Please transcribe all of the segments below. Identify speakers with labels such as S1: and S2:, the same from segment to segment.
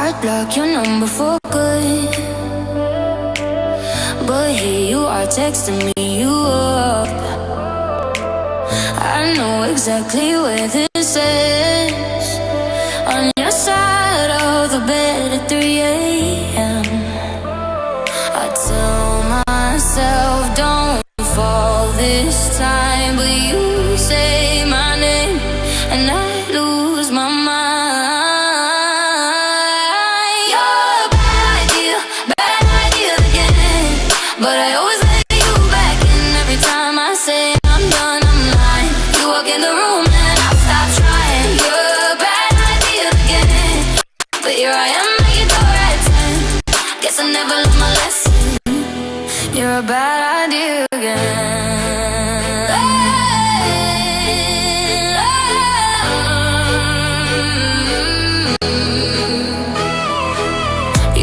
S1: I'd block your number for good, but here you are texting me you up. I know exactly where this is, on your side of the bed at 3 a.m. I tell myself don't fall this time, but you say my name and I lose my mind. You're a bad idea again, but I always let you back in every time I say I'm done, I'm lying. You walk in the room and I stop trying. You're a bad idea again, but here I am at your door at 10. Guess I never learned my lesson. You're a bad idea again.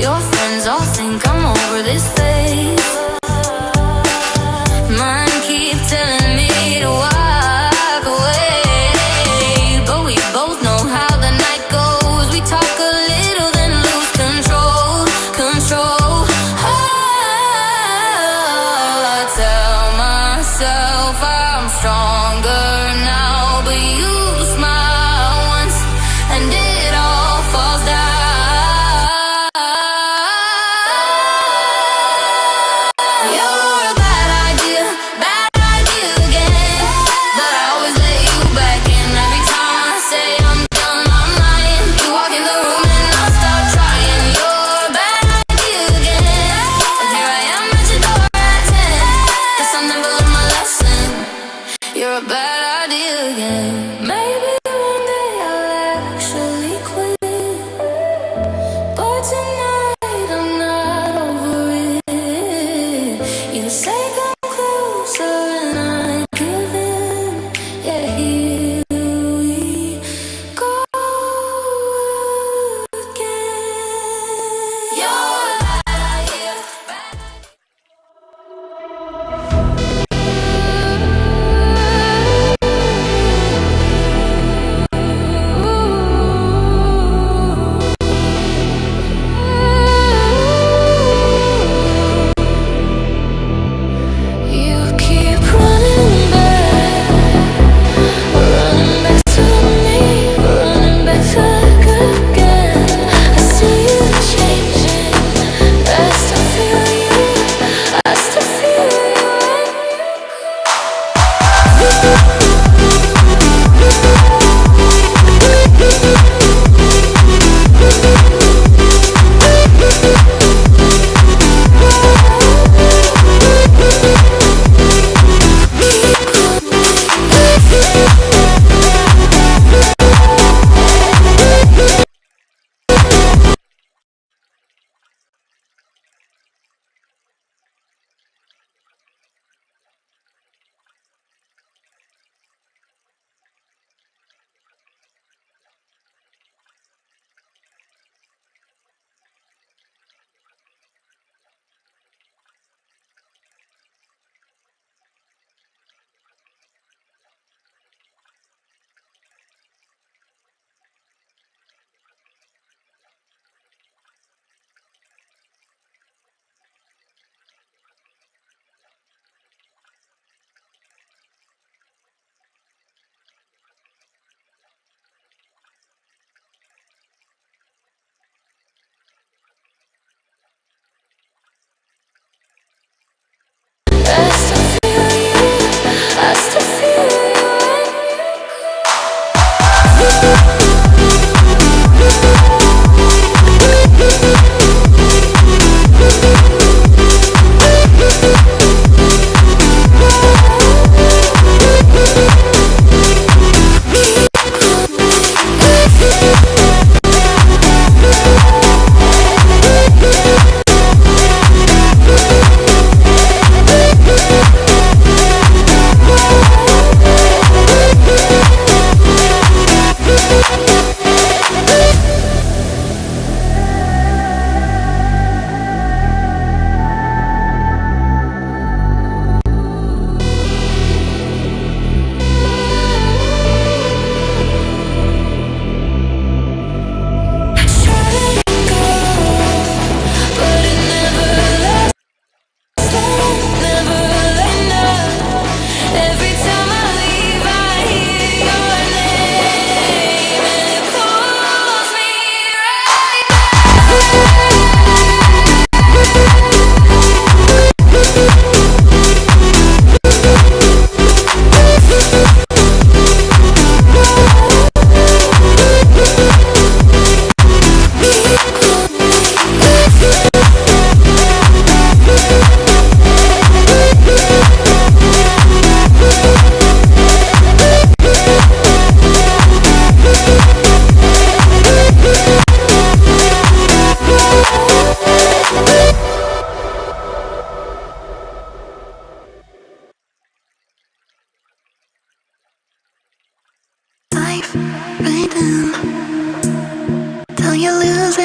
S1: Your friends all think I'm over this phase. Mine keep telling me to walk away, but we both know how the night goes. We talk a little then lose control. I tell myself I'm stronger now, but you smile once and it all falls down. You're a bad idea again, but I always let you back in every time I say I'm done, I'm lying. You walk in the room and I'll start trying. You're a bad idea again, but here I am at your door at 10. Guess I never learned my lesson. You're a bad idea again. Maybe one day I'll actually quit, but tonight I'm not over it. You say come closer and I give in. Yeah, here we go again. You're a bad idea.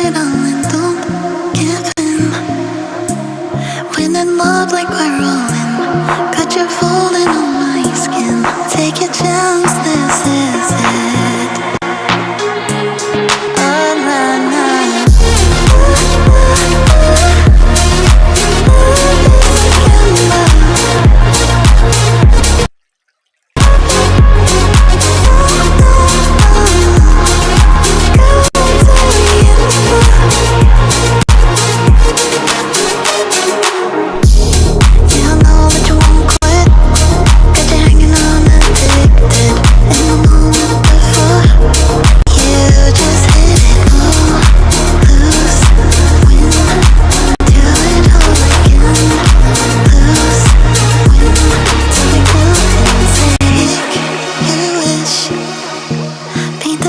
S1: it all and don't give in. When in love like we're rolling, got you falling on my skin. Take your chance, this is it. Oh, nah, nah.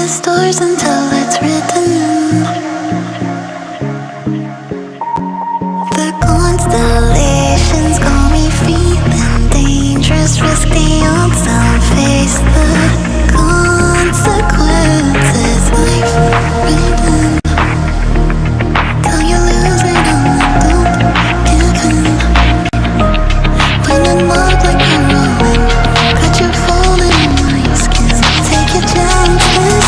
S1: Stars until it's written in the constellations. Call me feeling dangerous, risk the odds. I'll face the consequences. Life written till you lose it all and don't give in. When in love like you're rolling, got you falling in my skin. Take your chances.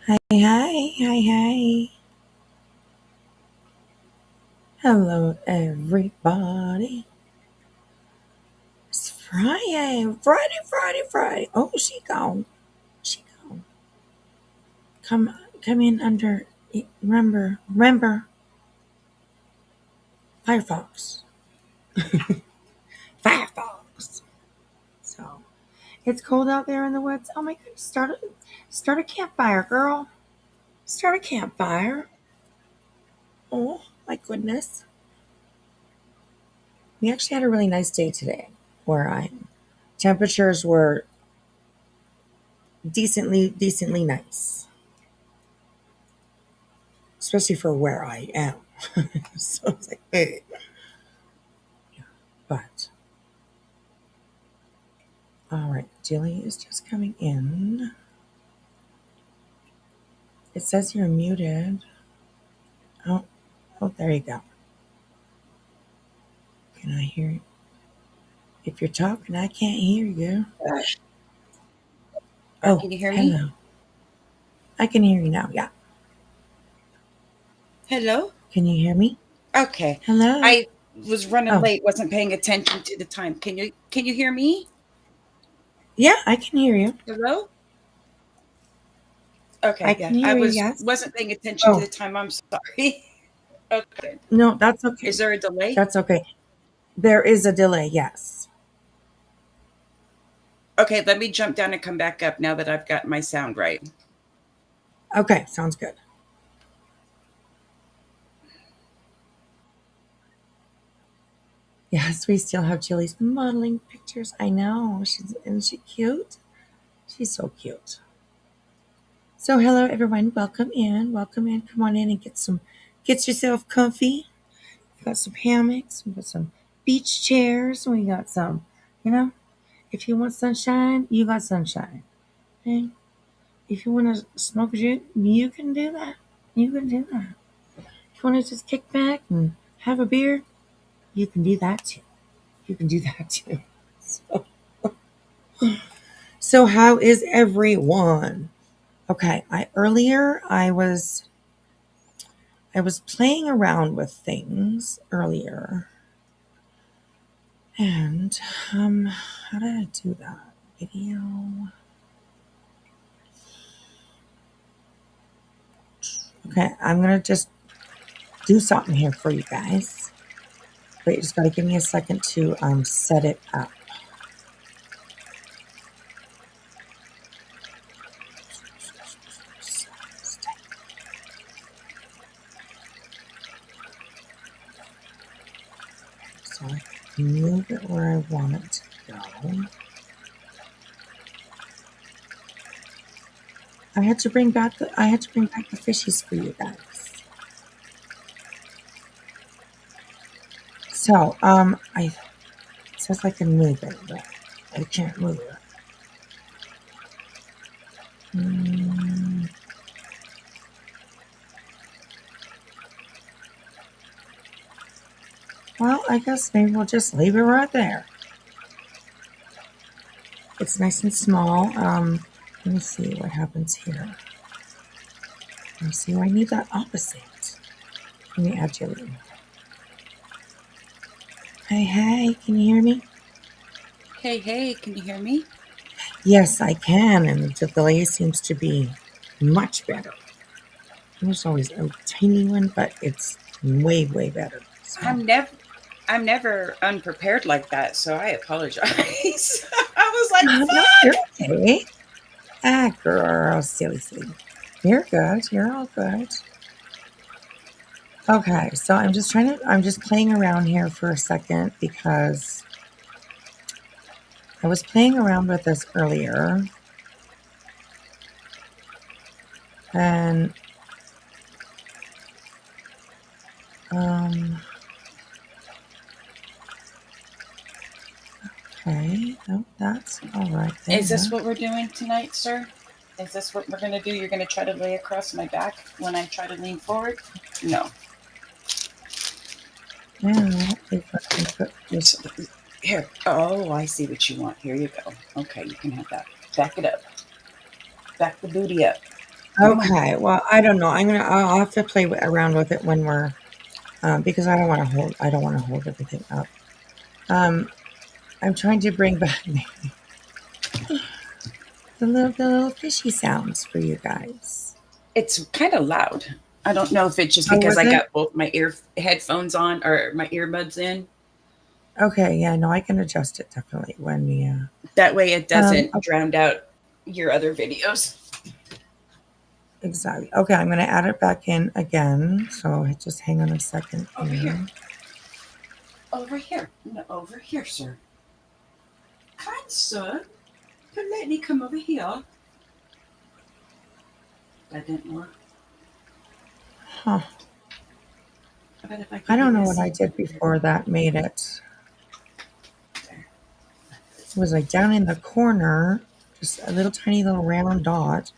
S2: Hi, hi, hi, hi. Hello, everybody. It's Friday. Friday. Oh, she gone. She gone. Come in under. Remember, Firefox. Firefox. So it's cold out there in the woods. Oh my goodness! Start a campfire, girl. Start a campfire. Oh my goodness. We actually had a really nice day today, where I am. Temperatures were decently nice, especially for where I am. So it's like, hey. But all right, Jilly is just coming in. It says you're muted. Oh, there you go. Can I hear you? If you're talking, I can't hear you. Oh,
S3: Can you hear me?
S2: hello. I can hear you now. Yeah.
S3: Hello?
S2: Can you hear me?
S3: Okay.
S2: Hello.
S3: I was running
S2: Oh,
S3: late, wasn't paying attention to the time. Can you hear me?
S2: yeah, I can hear you.
S3: Hello?
S2: I
S3: Okay,
S2: can
S3: yeah. I
S2: hear you.
S3: was
S2: Yes.
S3: wasn't paying attention to
S2: Oh,
S3: the time. I'm sorry. Okay.
S2: no, that's okay.
S3: Is there a delay?
S2: That's okay. There is a delay. Yes.
S3: Okay, let me jump down and come back up now that I've got my sound right.
S2: Okay, sounds good. Yes, we still have Jilly's modeling pictures. I know. Isn't she cute? She's so cute. So hello everyone, welcome in. Welcome in. Come on in and get yourself comfy. We've got some hammocks, we've got some beach chairs, we got some, if you want sunshine, you got sunshine. Okay? If you want to smoke a joint, you can do that. You can do that. If you want to just kick back and have a beer, you can do that too. You can do that too. So how is everyone? Okay, I was playing around with things earlier, and how did I do that? Video. Okay, I'm gonna just do something here for you guys. But you just gotta give me a second to set it up. So I can move it where I want it to go. I had to bring back the fishies for you guys. So it says I can move it, but I can't move it. Mm, well, I guess maybe we'll just leave it right there. It's nice and small. Let me see what happens here. Let me see. I need that opposite. Let me add Jillian. Hey, can you hear me?
S3: Hey, can you hear me?
S2: Yes, I can, and the delay seems to be much better. There's always a tiny one, but it's way better. So.
S3: I'm never unprepared like that, so I apologize. I was like,
S2: No,
S3: fuck.
S2: you're okay. Ah, girl, silly. You're good. You're all good. Okay, so I'm just playing around here for a second because I was playing around with this earlier. And okay, no, that's all right there.
S3: Is this what we're doing tonight, sir? Is this what we're going to do? You're going to try to lay across my back when I try to lean forward? No.
S2: Now, if I can put this.
S3: Here. Oh, I see what you want. Here you go. Okay, you can have that. Back it up. Back the booty up.
S2: Okay, well, I don't know. I'll have to play around with it when we're because I don't want to hold everything up. I'm trying to bring back the little fishy sounds for you guys.
S3: It's kind of loud. I don't know if it's just
S2: Oh,
S3: because
S2: was
S3: I
S2: it?
S3: got both my ear headphones on or my earbuds in.
S2: Okay, yeah, no, I can adjust it definitely when we.
S3: That way it doesn't
S2: Okay,
S3: drown out your other videos.
S2: exactly. Okay, I'm gonna add it back in again. So just hang on a second
S3: Over here.
S2: here.
S3: Over here. No, over here, sir. Kind sir. Could let me come over here. That didn't work.
S2: Huh.
S3: I bet if I
S2: I
S3: give you
S2: don't know
S3: this.
S2: what I did before that made it. It was like down in the corner, just a little tiny little round dot.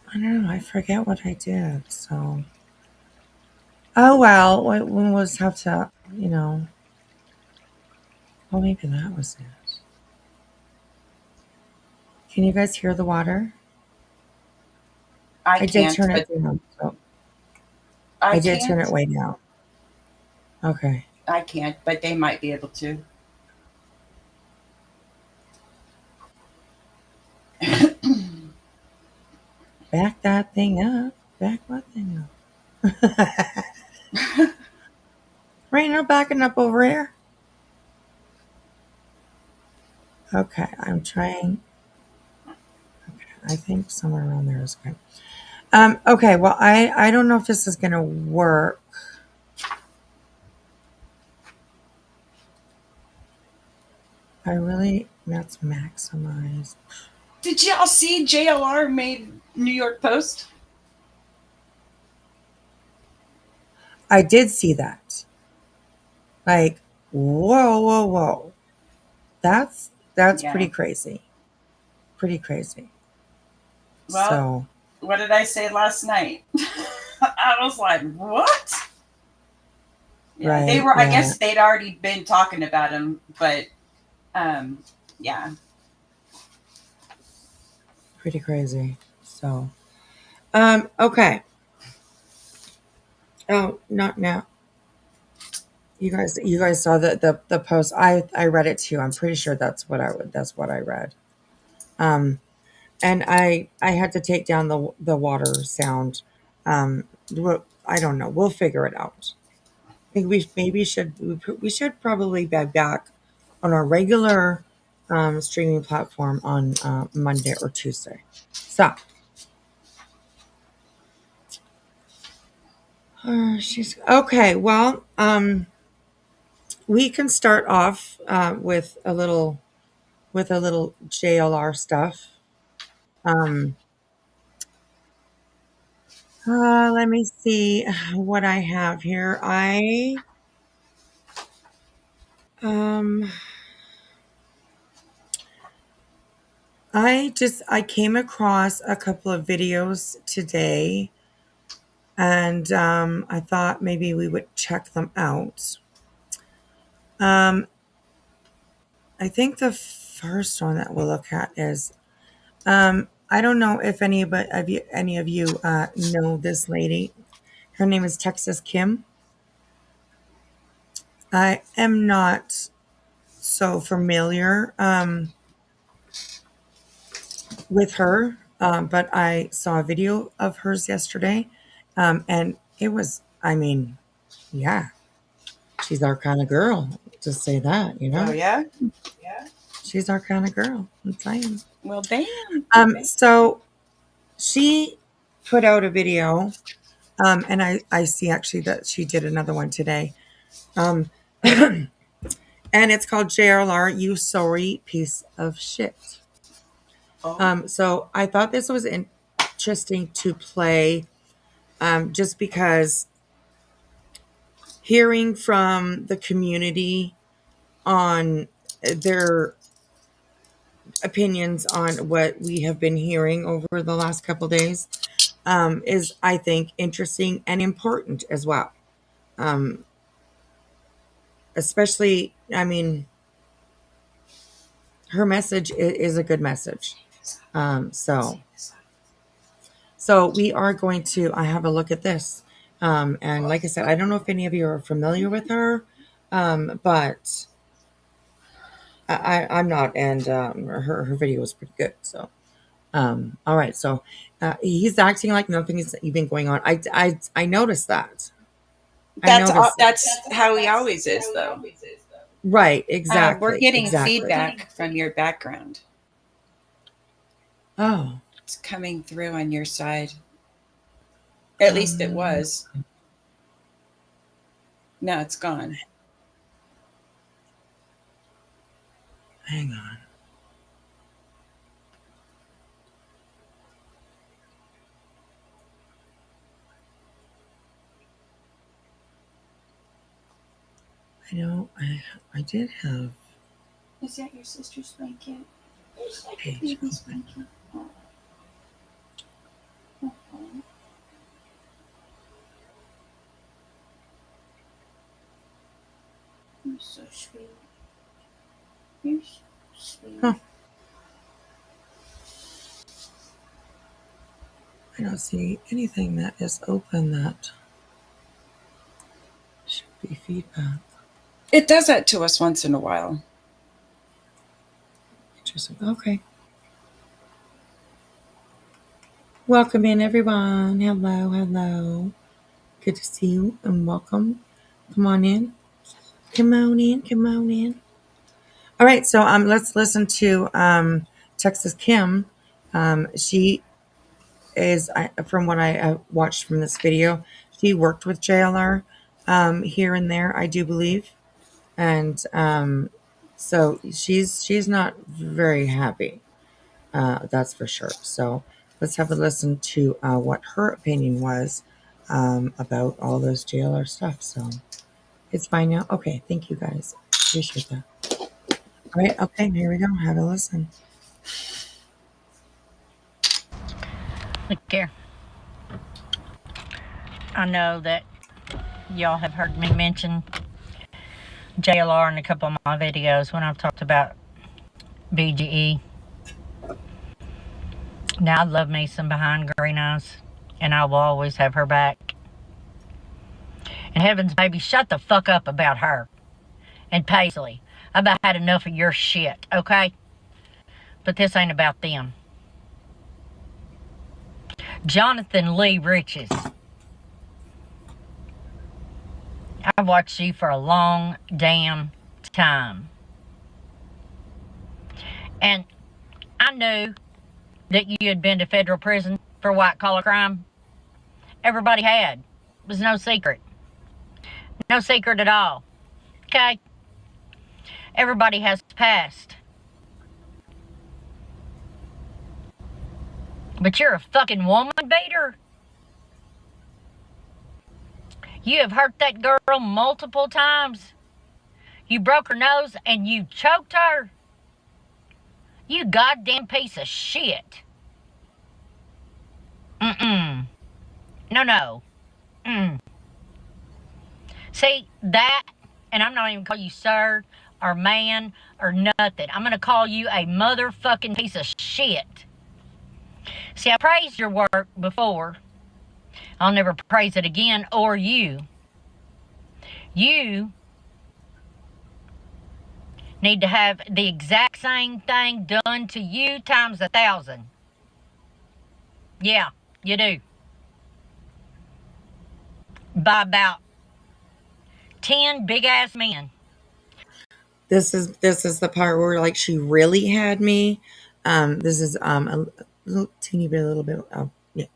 S2: I don't know. I forget what I did. So, oh well. We was have to, you know. Oh, maybe that was it. Can you guys hear the water?
S3: I
S2: I did
S3: can't,
S2: turn it
S3: but
S2: down. So
S3: I
S2: I did turn
S3: can't.
S2: it way down. Okay.
S3: I can't, but they might be able to.
S2: Back that thing up. Back what thing up? Ain't no backing up over here. Okay, I'm trying. Okay, I think somewhere around there is good. Okay, well, I don't know if this is gonna work. That's maximized.
S3: Did y'all see JLR made New York Post?
S2: I did see that. Like, whoa, whoa, whoa. That's
S3: Yeah.
S2: pretty crazy. Pretty crazy.
S3: Well,
S2: So,
S3: what did I say last night? I was like, what? Yeah, they
S2: right,
S3: were. I
S2: yeah,
S3: guess they'd already been talking about him, but um, yeah.
S2: pretty crazy. So, okay. Oh, not now. You guys saw the post. I read it too. I'm pretty sure that's what I read. Um, and I had to take down the water sound. I don't know. We'll figure it out. I think we maybe we should probably be back on our regular streaming platform on Monday or Tuesday. So, she's okay. Well, we can start off with a little JLR stuff. Um, let me see what I have here. Um, I came across a couple of videos today, and I thought maybe we would check them out. Um, I think the first one that we'll look at is I don't know if any of you know this lady. Her name is TexasKim. I am not so familiar with her, but I saw a video of hers yesterday, and it was, I mean, yeah, she's our kind of girl. Just say that, you
S3: Oh
S2: know,
S3: yeah. Yeah.
S2: she's our kind of girl. I'm saying.
S3: Well, damn.
S2: So she put out a video, and I see actually that she did another one today, um, and it's called JLR, You Sorry Piece of Shit.
S3: Oh.
S2: So I thought this was interesting to play, just because hearing from the community on their opinions on what we have been hearing over the last couple days is, I think, interesting and important as well. Um, Especially, I mean, her message is a good message. So So we are going to have a look at this. And like I said, I don't know if any of you are familiar with her, but I'm not. And her video was pretty good. So, all right. So he's acting like nothing is even going on. I noticed that. I noticed that.
S3: That's how he always is, though.
S2: Right. Exactly.
S3: We're getting
S2: exactly.
S3: feedback from your background.
S2: Oh.
S3: It's coming through on your side. At least it was. No, it's gone.
S2: Hang on. I know I did have.
S3: Is that your sister's blanket?
S2: Page
S3: Baby's
S2: open.
S3: blanket. Oh. Oh. You're so sweet. You're so sweet.
S2: Huh. I don't see anything that is open that should be feedback.
S3: It does that to us once in a while.
S2: Interesting. Okay. Welcome in, everyone. Hello, hello. Good to see you and welcome. Come on in. Come on in. Come on in. All right. So let's listen to TexasKim. She is, from what I watched from this video, she worked with JLR here and there, I do believe, and so she's not very happy. That's for sure. So let's have a listen to what her opinion was about all this JLR stuff. So it's fine now. Okay, thank you guys. Appreciate that. All right. Okay, here we go. Have a listen.
S4: Look here. I know that y'all have heard me mention JLR in a couple of my videos when I've talked about BGE. Now, I love me some behind green eyes, and I will always have her back. And heavens, baby, shut the fuck up about her. And Paisley, I've about had enough of your shit, okay? But this ain't about them. Jonathan Lee Riches. I've watched you for a long damn time. And I knew that you had been to federal prison for white collar crime. Everybody had. It was no secret. No secret at all. Okay? Everybody has past. But you're a fucking woman beater. You have hurt that girl multiple times. You broke her nose and you choked her. You goddamn piece of shit. Mm-mm. No. See, that, and I'm not even calling you sir or man or nothing. I'm going to call you a motherfucking piece of shit. See, I praised your work before. I'll never praise it again, or you. You need to have the exact same thing done to you times 1,000. Yeah, you do. By about 10 big-ass men.
S2: This is the part where like she really had me. This is a little teeny bit, a little bit. Yeah.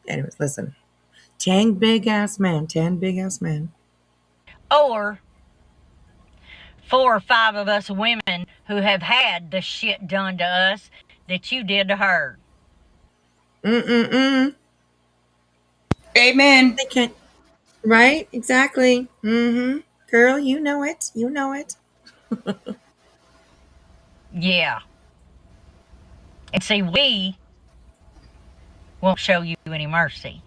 S2: Anyways, listen. 10 big ass men.
S4: Or 4 or 5 of us women who have had the shit done to us that you did to her.
S3: Amen.
S2: They can't. Right? Exactly. Girl, you know it.
S4: Yeah. And see, we won't show you any mercy.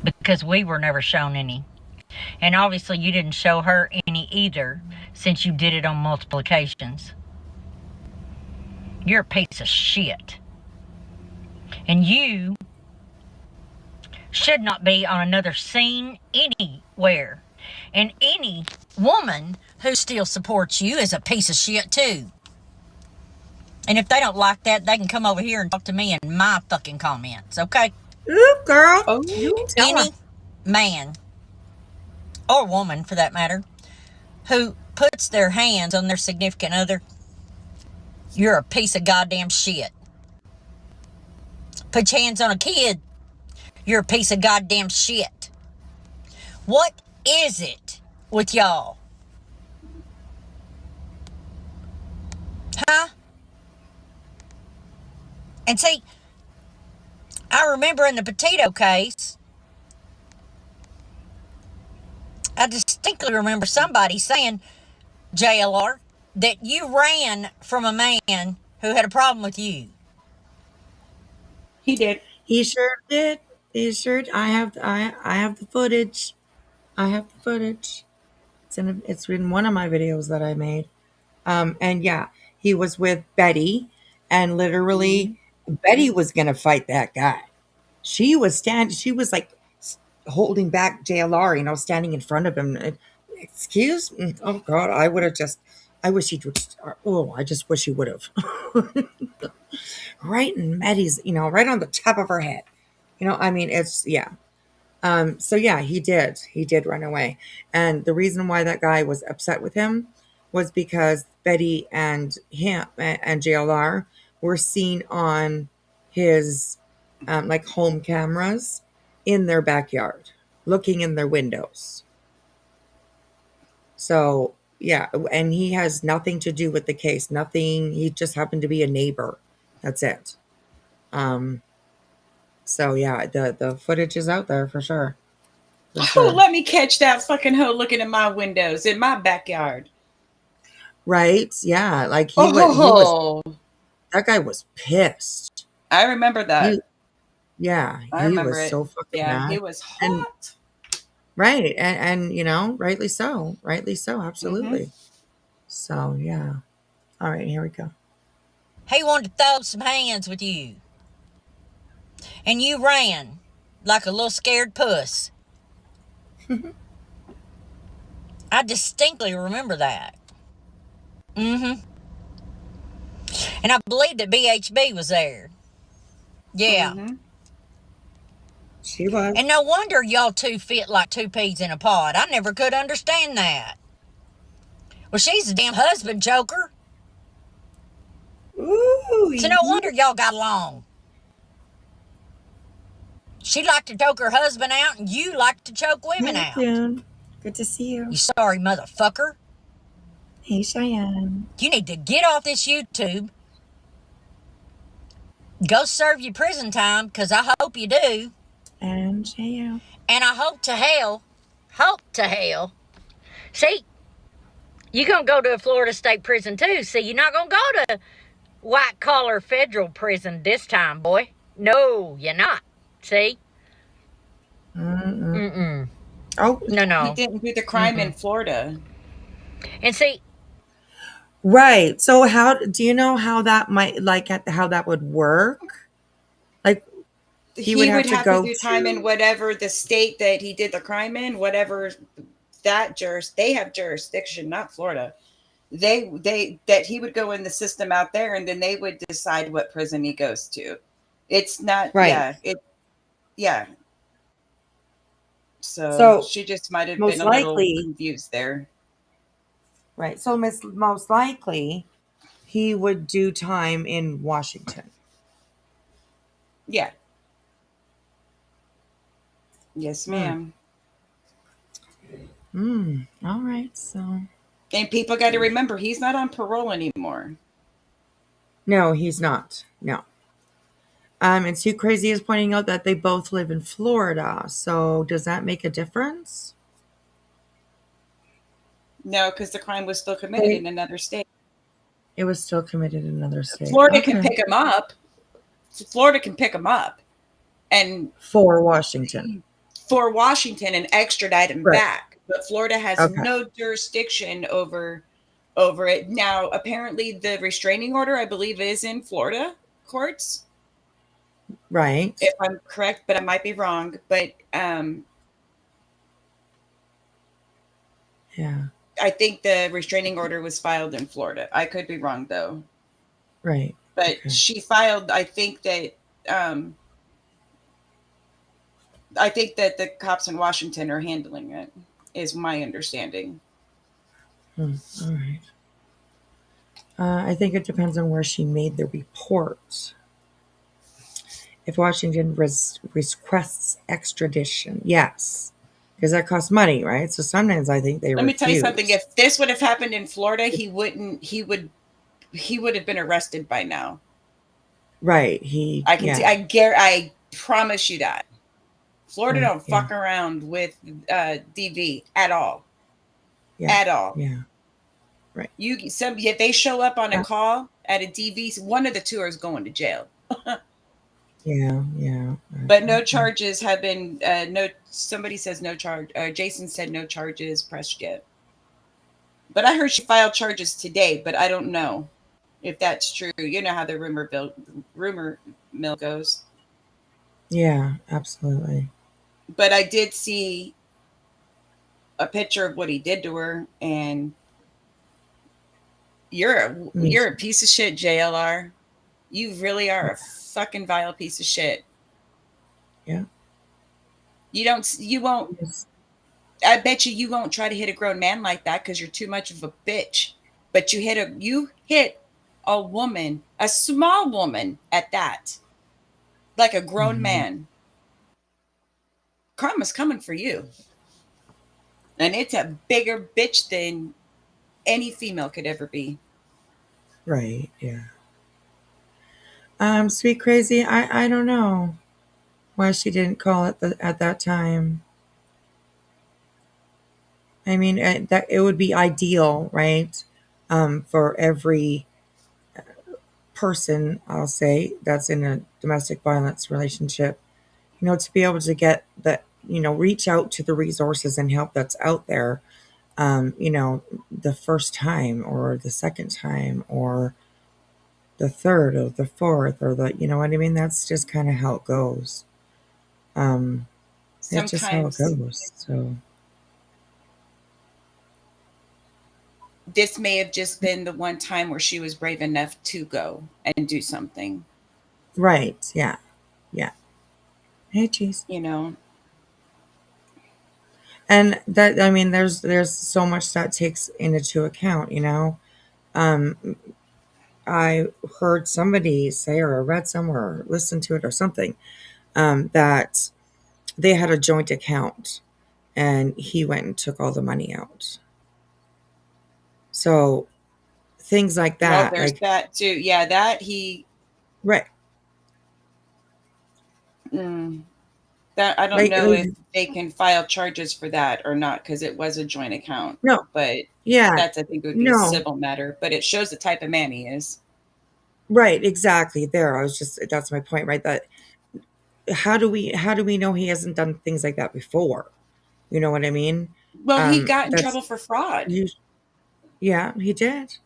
S4: Because we were never shown any. And obviously you didn't show her any either, since you did it on multiple occasions. You're a piece of shit. And you should not be on another scene anywhere. And any woman who still supports you is a piece of shit too. And if they don't like that, they can come over here and talk to me in my fucking comments, okay?
S2: Ooh, girl.
S3: Oh,
S2: You tell her.
S4: Any man, or woman for that matter, who puts their hands on their significant other, you're a piece of goddamn shit. Put your hands on a kid, you're a piece of goddamn shit. What is it with y'all? Huh? And see, I remember in the potato case, I distinctly remember somebody saying, JLR, that you ran from a man who had a problem with you.
S3: he did.
S2: He sure did. He sure. I have the footage. I have the footage. It's in one of my videos that I made. And yeah, he was with Betty, and literally Betty was gonna fight that guy. She was She was like holding back JLR, standing in front of him. Excuse me. Oh God, I would have just. I wish he would. Oh, I just wish he would have. Right in Betty's, right on the top of her head. I mean, it's yeah. So yeah, he did. He did run away. And the reason why that guy was upset with him was because Betty and him and JLR were seen on his like home cameras in their backyard, looking in their windows. So yeah, and he has nothing to do with the case. Nothing. He just happened to be a neighbor. That's it. So yeah, the footage is out there for sure. For
S3: Oh,
S2: sure.
S3: let me catch that fucking hoe looking at my windows in my backyard.
S2: Right? Yeah, like he was that guy was pissed.
S3: I remember that. I
S2: He
S3: remember
S2: was
S3: it.
S2: so fucking
S3: Yeah,
S2: mad.
S3: he was
S2: And
S3: hot.
S2: right, and rightly so. Rightly so, absolutely. So yeah. All right, here we go.
S4: He wanted to throw some hands with you. And you ran like a little scared puss. I distinctly remember that. And I believe that BHB was there. Yeah.
S2: She was.
S4: And no wonder y'all two fit like two peas in a pod. I never could understand that. Well, she's a damn husband joker.
S2: Ooh.
S4: So no wonder y'all got along. She liked to choke her husband out, and you like to choke women
S2: Hey,
S4: out.
S2: June. Good to see you.
S4: You sorry motherfucker.
S2: Hey, Cheyenne.
S4: You need to get off this YouTube. Go serve your prison time, because I hope you do.
S2: And JL.
S4: And I hope to hell, see, you're going to go to a Florida State prison too. See, you're not going to go to white collar federal prison this time, boy. No, you're not. See?
S2: Oh.
S4: No.
S3: He didn't do the crime in Florida.
S4: And see,
S2: right. So how do you know how that might how that would work? Like
S3: He
S2: would
S3: would
S2: have to
S3: have
S2: go
S3: to do time in whatever the state that he did the crime in, whatever they have jurisdiction, not Florida. That he would go in the system out there, and then they would decide what prison he goes to. It's not
S2: Right.
S3: Yeah.
S2: So
S3: So she just might have
S2: most
S3: been a little
S2: likely-
S3: confused there.
S2: Right. So most likely he would do time in Washington.
S3: Yeah. Yes, ma'am.
S2: All right. So
S3: And people got to remember, he's not on parole anymore.
S2: no, he's not. No. And Sue Crazy is pointing out that they both live in Florida. So does that make a difference?
S3: No, because the crime was still committed in another state.
S2: It was still committed in another state.
S3: Florida can pick him up. Florida can pick him up, and
S2: for Washington.
S3: And extradite him back. But Florida has no jurisdiction over it. Now, apparently, the restraining order, I believe, is in Florida courts.
S2: Right.
S3: if I'm correct, but I might be wrong. But
S2: Yeah.
S3: I think the restraining order was filed in Florida. I could be wrong though.
S2: Right.
S3: But
S2: Okay.
S3: she filed. Um, I think that the cops in Washington are handling it. Is my understanding.
S2: All right. I think it depends on where she made the report. If Washington requests extradition, yes, because that costs money, right? So sometimes I think they
S3: Let me tell you something.
S2: refuse.
S3: If this would have happened in Florida, he would have been arrested by now.
S2: Right. Yeah.
S3: I promise you that. Florida
S2: Right.
S3: don't
S2: Yeah.
S3: fuck around with DV at all.
S2: Yeah.
S3: At all.
S2: Yeah. Right.
S3: If they show up on a
S2: Uh,
S3: call at a DV, one of the two is going to jail.
S2: yeah. Yeah.
S3: But no charges have been no. Somebody says no charge. Jason said no charges pressed yet. But I heard she filed charges today, but I don't know if that's true. You know how the rumor mill goes.
S2: Yeah. Absolutely.
S3: But I did see a picture of what he did to her, and
S2: Me
S3: you're a
S2: too.
S3: piece of shit, JLR. You really are a fucking vile piece of shit.
S2: Yeah.
S3: You won't.
S2: Yes.
S3: I bet you won't try to hit a grown man like that because you're too much of a bitch. But you hit a woman, a small woman at that, like a grown
S2: Mhm.
S3: man. Karma's coming for you. And it's a bigger bitch than any female could ever be.
S2: Right. Yeah. Sweet crazy. I don't know why she didn't call at that time. I mean, that it would be ideal, right? For every person, I'll say, that's in a domestic violence relationship, to be able to get that, reach out to the resources and help that's out there, the first time or the second time or the third or the fourth or you know what I mean? That's just kind of how it goes. Um, it's just how it
S3: Sometimes
S2: goes. So,
S3: this may have just been the one time where she was brave enough to go and do something,
S2: right. Yeah. Yeah. Hey, cheese.
S3: you know.
S2: And that, I mean, there's so much that takes into account. Um, I heard somebody say, or I read somewhere, or listened to it, or something, that they had a joint account, and he went and took all the money out. So things like
S3: Well,
S2: that,
S3: there's
S2: like
S3: that too. Yeah, that he
S2: right,
S3: mm, that I don't
S2: like,
S3: know
S2: like
S3: if they can file charges for that or not because it was a joint account.
S2: no,
S3: But
S2: yeah,
S3: that's I think would be a
S2: no,
S3: civil matter. But it shows the type of man he is.
S2: right, exactly. There, I was just that's my point, right? That how do we know he hasn't done things like that before? You know what I mean?
S3: Well, he got in
S2: That's
S3: trouble for fraud,
S2: you. Yeah, he did.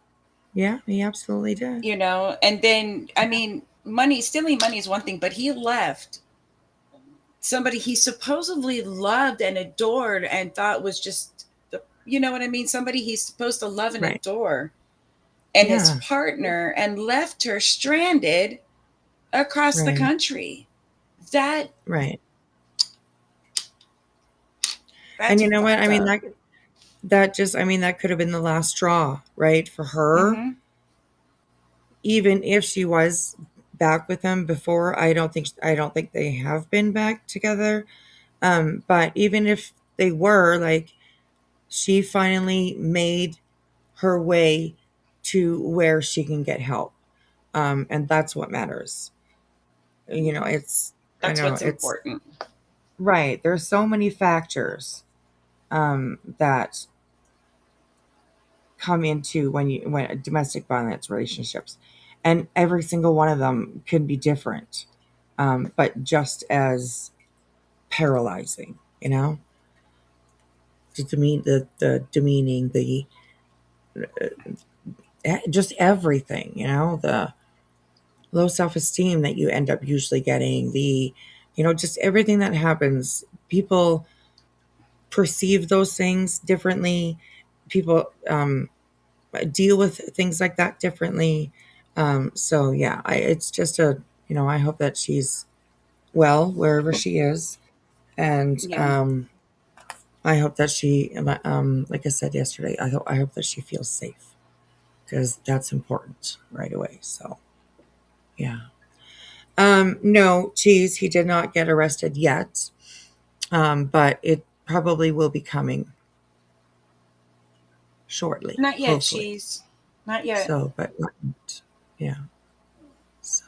S2: Yeah, he absolutely did.
S3: and then I mean, stealing money is one thing, but he left somebody he supposedly loved and adored and thought was just you know what I mean, somebody he's supposed to love and
S2: Right.
S3: adore, and his
S2: Yeah.
S3: partner, and left her stranded across the
S2: Right.
S3: country. That
S2: Right. And
S3: that's
S2: you know what? I
S3: fucked
S2: mean,
S3: up.
S2: that just, I mean, that could have been the last straw, right? For her,
S3: Mm-hmm.
S2: even if she was back with him before, I don't think they have been back together. But even if they were, like, she finally made her way to where she can get help. And that's what matters. It's, I
S3: That's
S2: know
S3: what's
S2: it's
S3: important.
S2: right. There's so many factors that come into when domestic violence relationships, and every single one of them can be different, but just as paralyzing. The demeaning, just everything. The low self-esteem that you end up usually getting, just everything that happens. People perceive those things differently. People deal with things like that differently. So yeah, it's just I hope that she's well wherever she is, and
S3: Yeah.
S2: I hope that she, like I said yesterday, I hope that she feels safe, because that's important right away. So yeah. No, Cheese, he did not get arrested yet, but it probably will be coming shortly,
S3: Not yet,
S2: hopefully.
S3: cheese. Not yet.
S2: So, but yeah. So,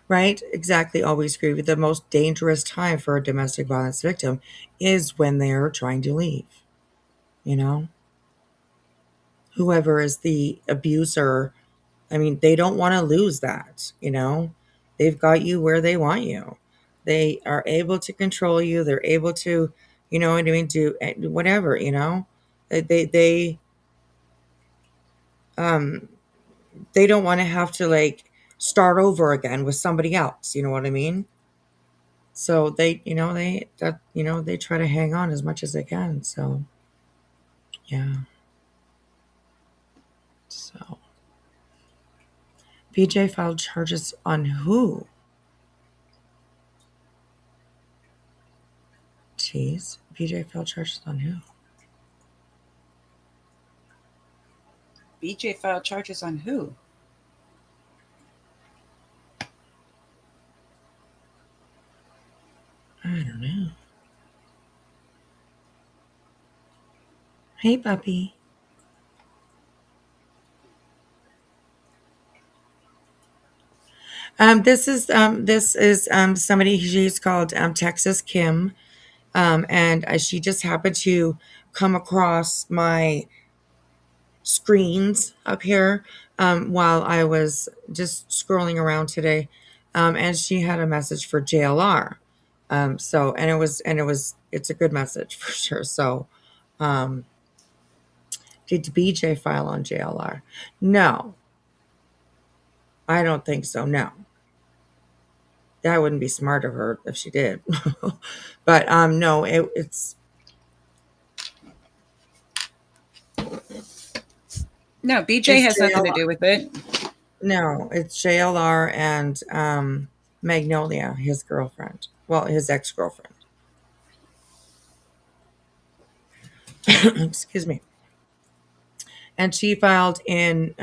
S2: right, exactly. Always agree with the most dangerous time for a domestic violence victim is when they're trying to leave. You know, whoever is the abuser, I mean, they don't want to lose that. They've got you where they want you. They are able to control you. They're able to, what I mean, do whatever. They um they don't want to have to like start over again with somebody else. You know what I mean? So they try to hang on as much as they can. So yeah. So BJ filed charges on who? Jeez. BJ filed charges on who?
S3: BJ filed charges on who?
S2: I don't know. Hey, puppy. This is somebody. She's called TexasKim, and she just happened to come across my screens up here while I was just scrolling around today, and she had a message for JLR. It's a good message for sure. So, did BJ file on JLR? No, I don't think so. No. That wouldn't be smart of her if she did. But no, it's
S3: No, BJ
S2: it's
S3: has nothing to
S2: JLR.
S3: do with it.
S2: No, it's JLR and Magnolia, his girlfriend. Well, his ex-girlfriend. Excuse me. And she filed in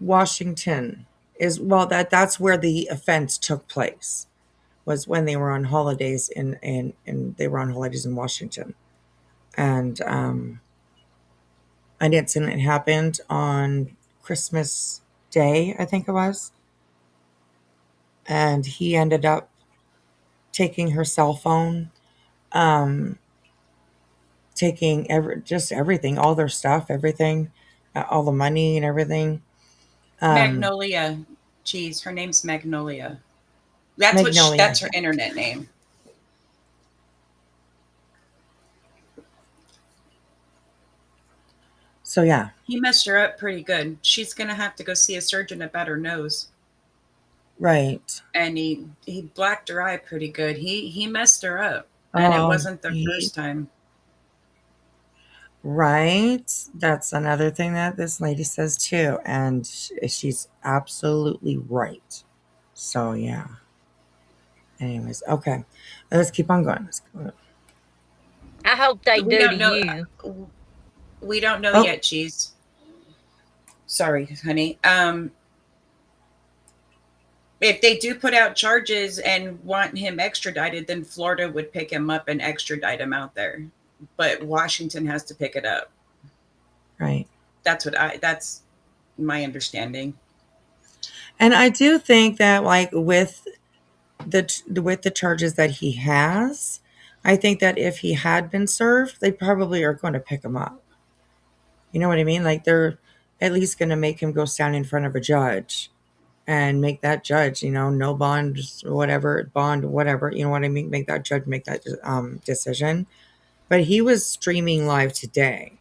S2: Washington. That's where the offense took place. Was when they were on holidays in they were on holidays in Washington. And an incident happened on Christmas Day, I think it was. And he ended up taking her cell phone, um, taking just everything, all their stuff, everything, all the money and everything. Um,
S3: Magnolia. Cheese. Her name's Magnolia.
S2: Magnolia.
S3: That's her internet name.
S2: So yeah,
S3: He messed her up pretty good. She's gonna have to go see a surgeon about her nose.
S2: right.
S3: And he blacked her eye pretty good. He messed her up. And it
S2: Oh,
S3: wasn't the first time.
S2: right. That's another thing that this lady says too, and she's absolutely right. So yeah. Anyways, okay, let's keep on going. Let's go.
S4: I hope they
S3: We
S4: do
S3: don't
S4: to
S3: know
S4: you.
S3: we don't know
S2: Oh,
S3: yet, Cheese. Sorry, honey. If they do put out charges and want him extradited, then Florida would pick him up and extradite him out there. But Washington has to pick it up.
S2: right.
S3: That's my understanding.
S2: And I do think that, like, with the charges that he has, I think that if he had been served, they probably are going to pick him up. You know what I mean? Like, they're at least going to make him go stand in front of a judge and make that judge, no bond, whatever, bond, whatever. You know what I mean? Make that judge make that decision. But he was streaming live today,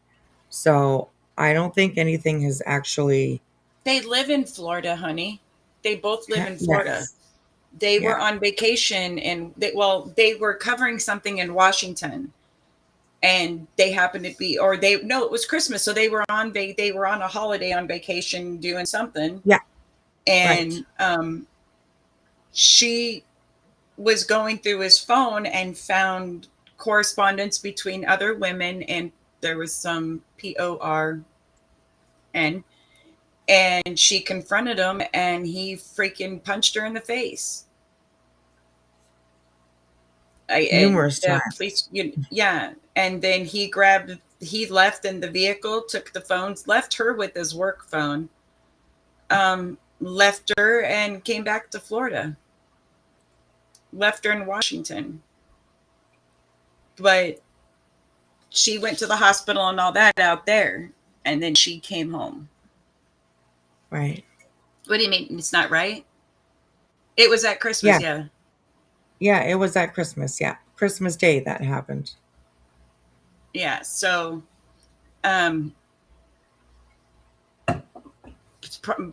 S2: so I don't think anything has actually
S3: They live in Florida, honey. They both live in Florida.
S2: Yes.
S3: They were
S2: Yeah.
S3: on vacation, and they were covering something in Washington, and they happened to be, or they no, it was Christmas, so they were on a holiday on vacation doing something,
S2: Yeah. Right.
S3: and she was going through his phone and found correspondence between other women, and there was some PORN, and she confronted him, and he freaking punched her in the face. And
S2: Numerous
S3: the
S2: times.
S3: police, yeah, and then he left in the vehicle, took the phones, left her with his work phone, left her and came back to Florida, left her in Washington. But she went to the hospital and all that out there, and then she came home.
S2: Right.
S3: What do you mean it's not right? It was at Christmas,
S2: Yeah.
S3: yeah.
S2: Yeah. It was at Christmas. Yeah. Christmas Day that happened.
S3: Yeah, so um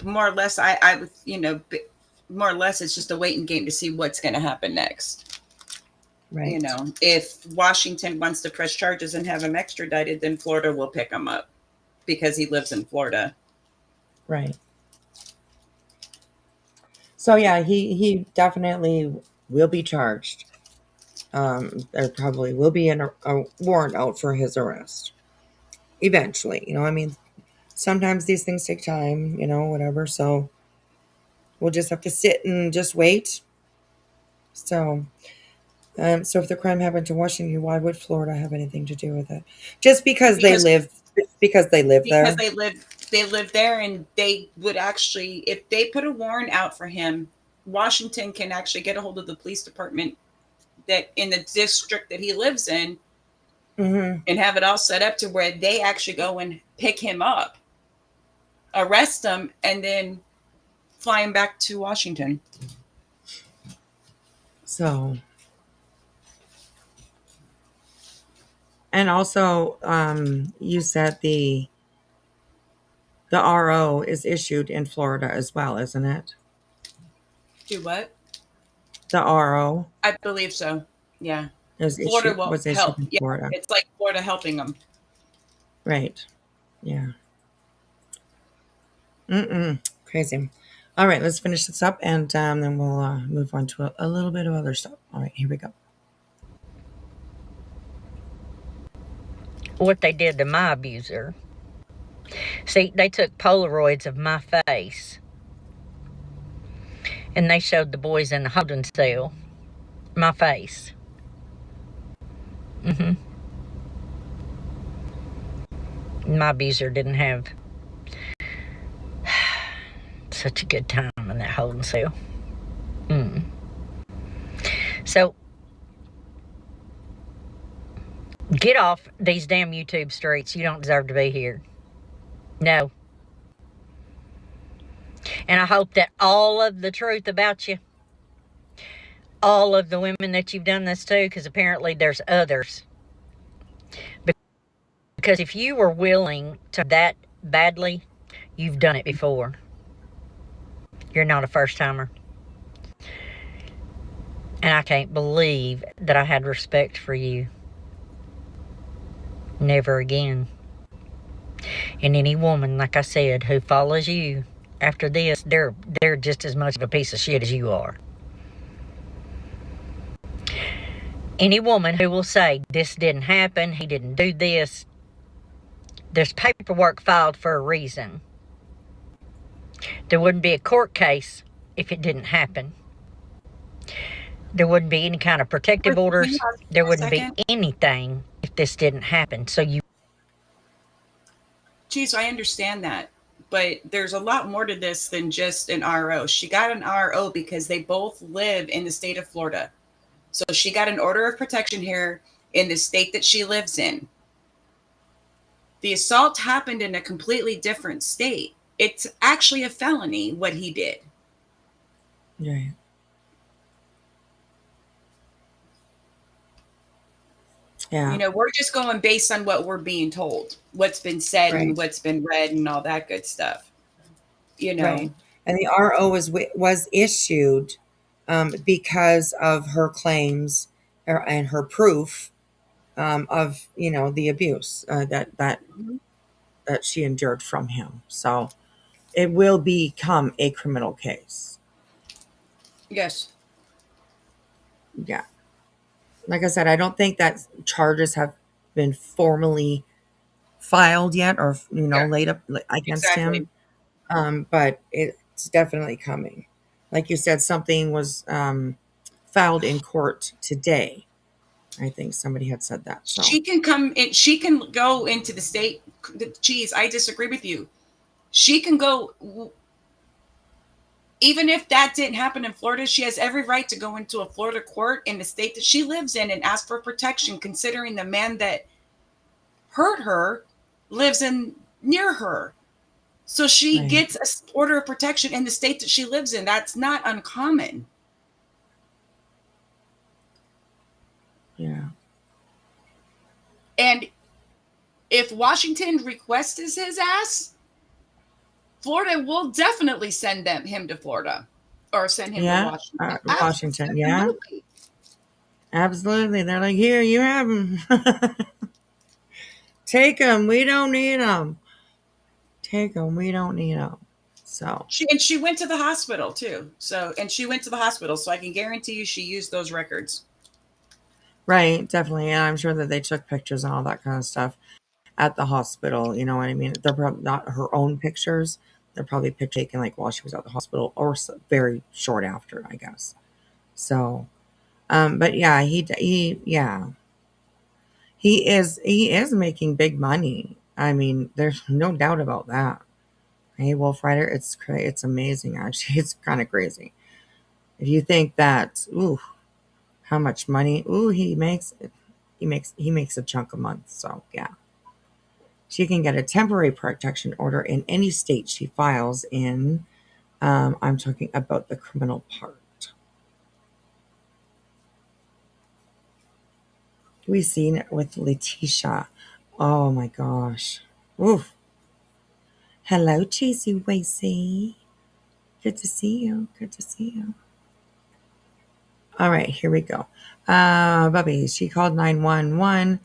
S3: more or less, I would, more or less, it's just a waiting game to see what's going to happen next.
S2: Right.
S3: If Washington wants to press charges and have him extradited, then Florida will pick him up because he lives in Florida.
S2: Right. So yeah, he definitely will be charged. There probably will be a warrant out for his arrest eventually. I mean, sometimes these things take time. Whatever. So we'll just have to sit and just wait. So, so if the crime happened to Washington, why would Florida have anything to do with it? Just because they
S3: Because
S2: live, because they live
S3: because
S2: there.
S3: they live there, and they would actually, if they put a warrant out for him, Washington can actually get a hold of the police department that in the district that he lives in,
S2: Mm-hmm.
S3: and have it all set up to where they actually go and pick him up, arrest him, and then fly him back to Washington.
S2: So, and also, you said the RO is issued in Florida as well, isn't it?
S3: Do what?
S2: The RO
S3: I believe so. Yeah.
S2: is
S3: Florida
S2: issued
S3: will
S2: was issued
S3: help.
S2: in
S3: Yeah.
S2: Florida.
S3: It's like Florida helping them.
S2: Right. Yeah. Crazy. All right, let's finish this up, and then we'll move on to a little bit of other stuff. All right, here we go.
S4: What they did to my abuser. See, they took Polaroids of my face and they showed the boys in the holding cell my face. My abuser didn't have such a good time in that holding cell. So, get off these damn YouTube streets. You don't deserve to be here. No. And I hope that all of the truth about you, all of the women that you've done this to, because apparently there's others. Because if you were willing to that badly, you've done it before. You're not a first timer. And I can't believe that I had respect for you. Never again. And any woman, like I said, who follows you after this, they're just as much of a piece of shit as you are. Any woman who will say, this didn't happen, he didn't do this, there's paperwork filed for a reason. There wouldn't be a court case if it didn't happen. There wouldn't be any kind of protective orders. There wouldn't be anything if this didn't happen. So you...
S3: Geez, I understand that. But there's a lot more to this than just an RO. She got an RO because they both live in the state of Florida. So she got an order of protection here in the state that she lives in. The assault happened in a completely different state. It's actually a felony, what he did.
S2: Right. Yeah.
S3: We're just going based on what we're being told, what's been said
S2: Right.
S3: and what's been read and all that good stuff. you know.
S2: Right. And the RO was issued because of her claims and her proof of the abuse that she endured from him. So it will become a criminal case.
S3: Yes.
S2: Yeah. Like I said, I don't think that charges have been formally filed yet or
S3: Yeah.
S2: laid up against
S3: Exactly.
S2: him. But it's definitely coming. Like you said, something was filed in court today. I think somebody had said that. So
S3: She can come in. She can go into the state. Geez, I disagree with you. She can go. Even if that didn't happen in Florida, she has every right to go into a Florida court in the state that she lives in and ask for protection, considering the man that hurt her lives in near her. So she
S2: right,
S3: gets a order of protection in the state that she lives in. That's not uncommon.
S2: yeah,
S3: And if Washington requests his ass, Florida will definitely send him to Florida or send him to
S2: yeah.
S3: Washington.
S2: Washington, yeah,
S3: Absolutely.
S2: absolutely. They're like, here, you have them. Take them. We don't need them. Take them. We don't need them. So
S3: She went to the hospital too. So I can guarantee you she used those records.
S2: right, definitely. And I'm sure that they took pictures and all that kind of stuff at the hospital. You know what I mean? They're probably not her own pictures. They're probably picture taken like while she was at the hospital or very short after, I guess. So, but yeah, he is making big money. I mean, there's no doubt about that. Hey, Wolf Rider, it's amazing. Actually, it's kind of crazy. If you think that, ooh, how much money, ooh, he makes a chunk a month. So yeah. She can get a temporary protection order in any state she files in. I'm talking about the criminal part. We've seen it with Letitia. Oh my gosh. Oof. Hello, Cheesy Wacy. Good to see you. Good to see you. All right, here we go. Bubby, she called 911.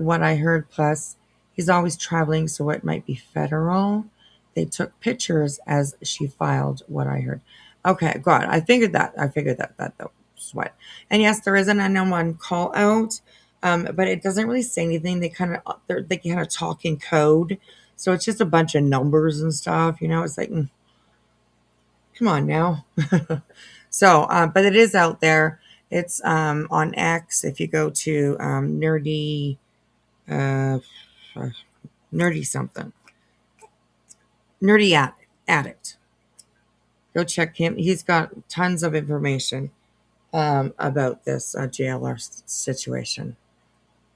S2: What I heard, plus, he's always traveling, so it might be federal. They took pictures as she filed what I heard. Okay, God, I figured that. That was what. And yes, there is an unknown call out, but it doesn't really say anything. They kind of talk in code, so it's just a bunch of numbers and stuff. It's like, come on now. So, but it is out there. It's on X. If you go to nerdy. Uh, nerdy something. Nerdy addict. Go check him. He's got tons of information about this JLR situation.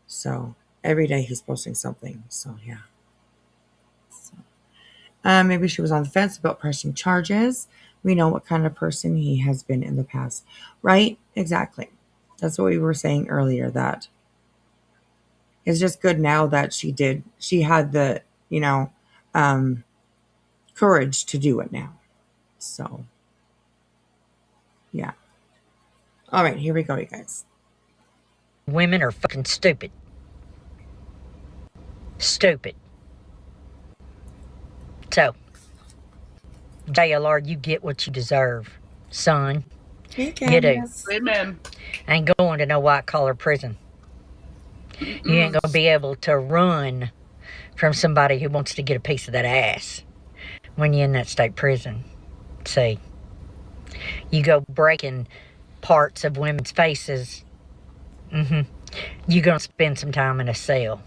S2: So every day he's posting something. So yeah. So, maybe she was on the fence about pressing charges. We know what kind of person he has been in the past, right? Exactly. That's what we were saying earlier. That it's just good now that she had the um, courage to do it now. So yeah. All right, here we go, you guys.
S4: Women are fucking stupid. Stupid. So, JLR, you get what you deserve, son.
S2: Hey,
S4: You do.
S2: Candace.
S3: Amen.
S4: I ain't going to no white collar prison. You ain't gonna be able to run from somebody who wants to get a piece of that ass when you're in that state prison. See, you go breaking parts of women's faces. You're gonna spend some time in a cell.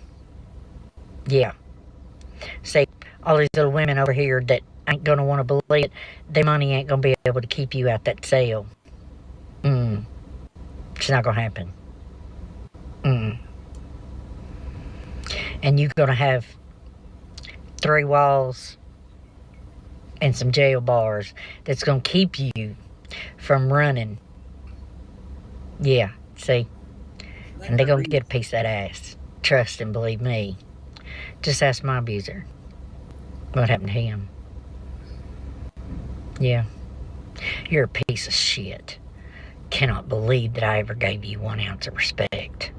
S4: Yeah. See, all these little women over here that ain't gonna want to believe it, their money ain't gonna be able to keep you out that cell. It's not gonna happen. And you're gonna have 3 walls and some jail bars that's gonna keep you from running. Yeah, see? And they're gonna get a piece of that ass. Trust and believe me. Just ask my abuser what happened to him. Yeah. You're a piece of shit. Cannot believe that I ever gave you 1 ounce of respect.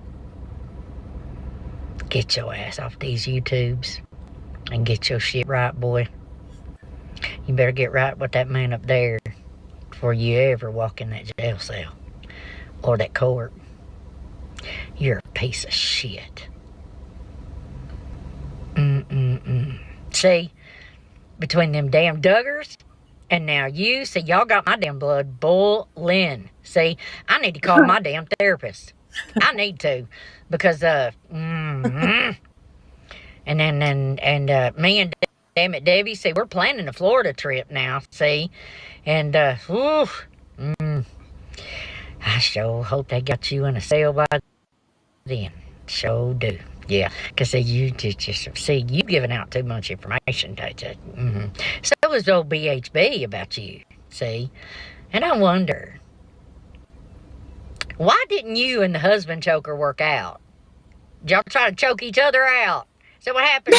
S4: Get your ass off these YouTubes and get your shit right, boy. You better get right with that man up there before you ever walk in that jail cell or that court. You're a piece of shit. See, between them damn Duggars and now you, see, y'all got my damn blood boiling. See, I need to call my damn therapist. I need to, because and me and damn it Debbie, see, we're planning a Florida trip now. See, and I sure hope they got you in a cell by then. Sure do. Yeah, because you just see, you giving out too much information. So is old BHB about you, see? And I wonder, why didn't you and the husband choker work out? Did y'all try to choke each other out? Is that what happened?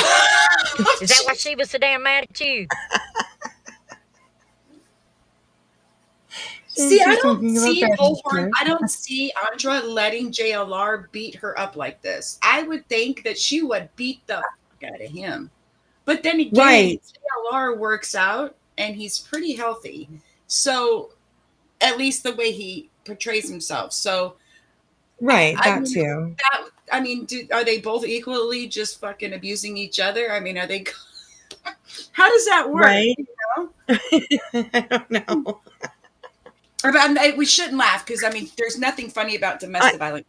S4: Is that why she was so damn mad at you?
S3: See, I don't see Andra letting JLR beat her up like this. I would think that she would beat the fuck out of him. But then again,
S2: Right.
S3: JLR works out and he's pretty healthy. So at least the way he portrays himself. So
S2: Right,
S3: I
S2: that
S3: mean,
S2: too.
S3: are they both equally just fucking abusing each other? I mean, are they how does that work?
S2: Right.
S3: You know?
S2: I don't know.
S3: We shouldn't laugh because I mean, there's nothing funny about domestic violence.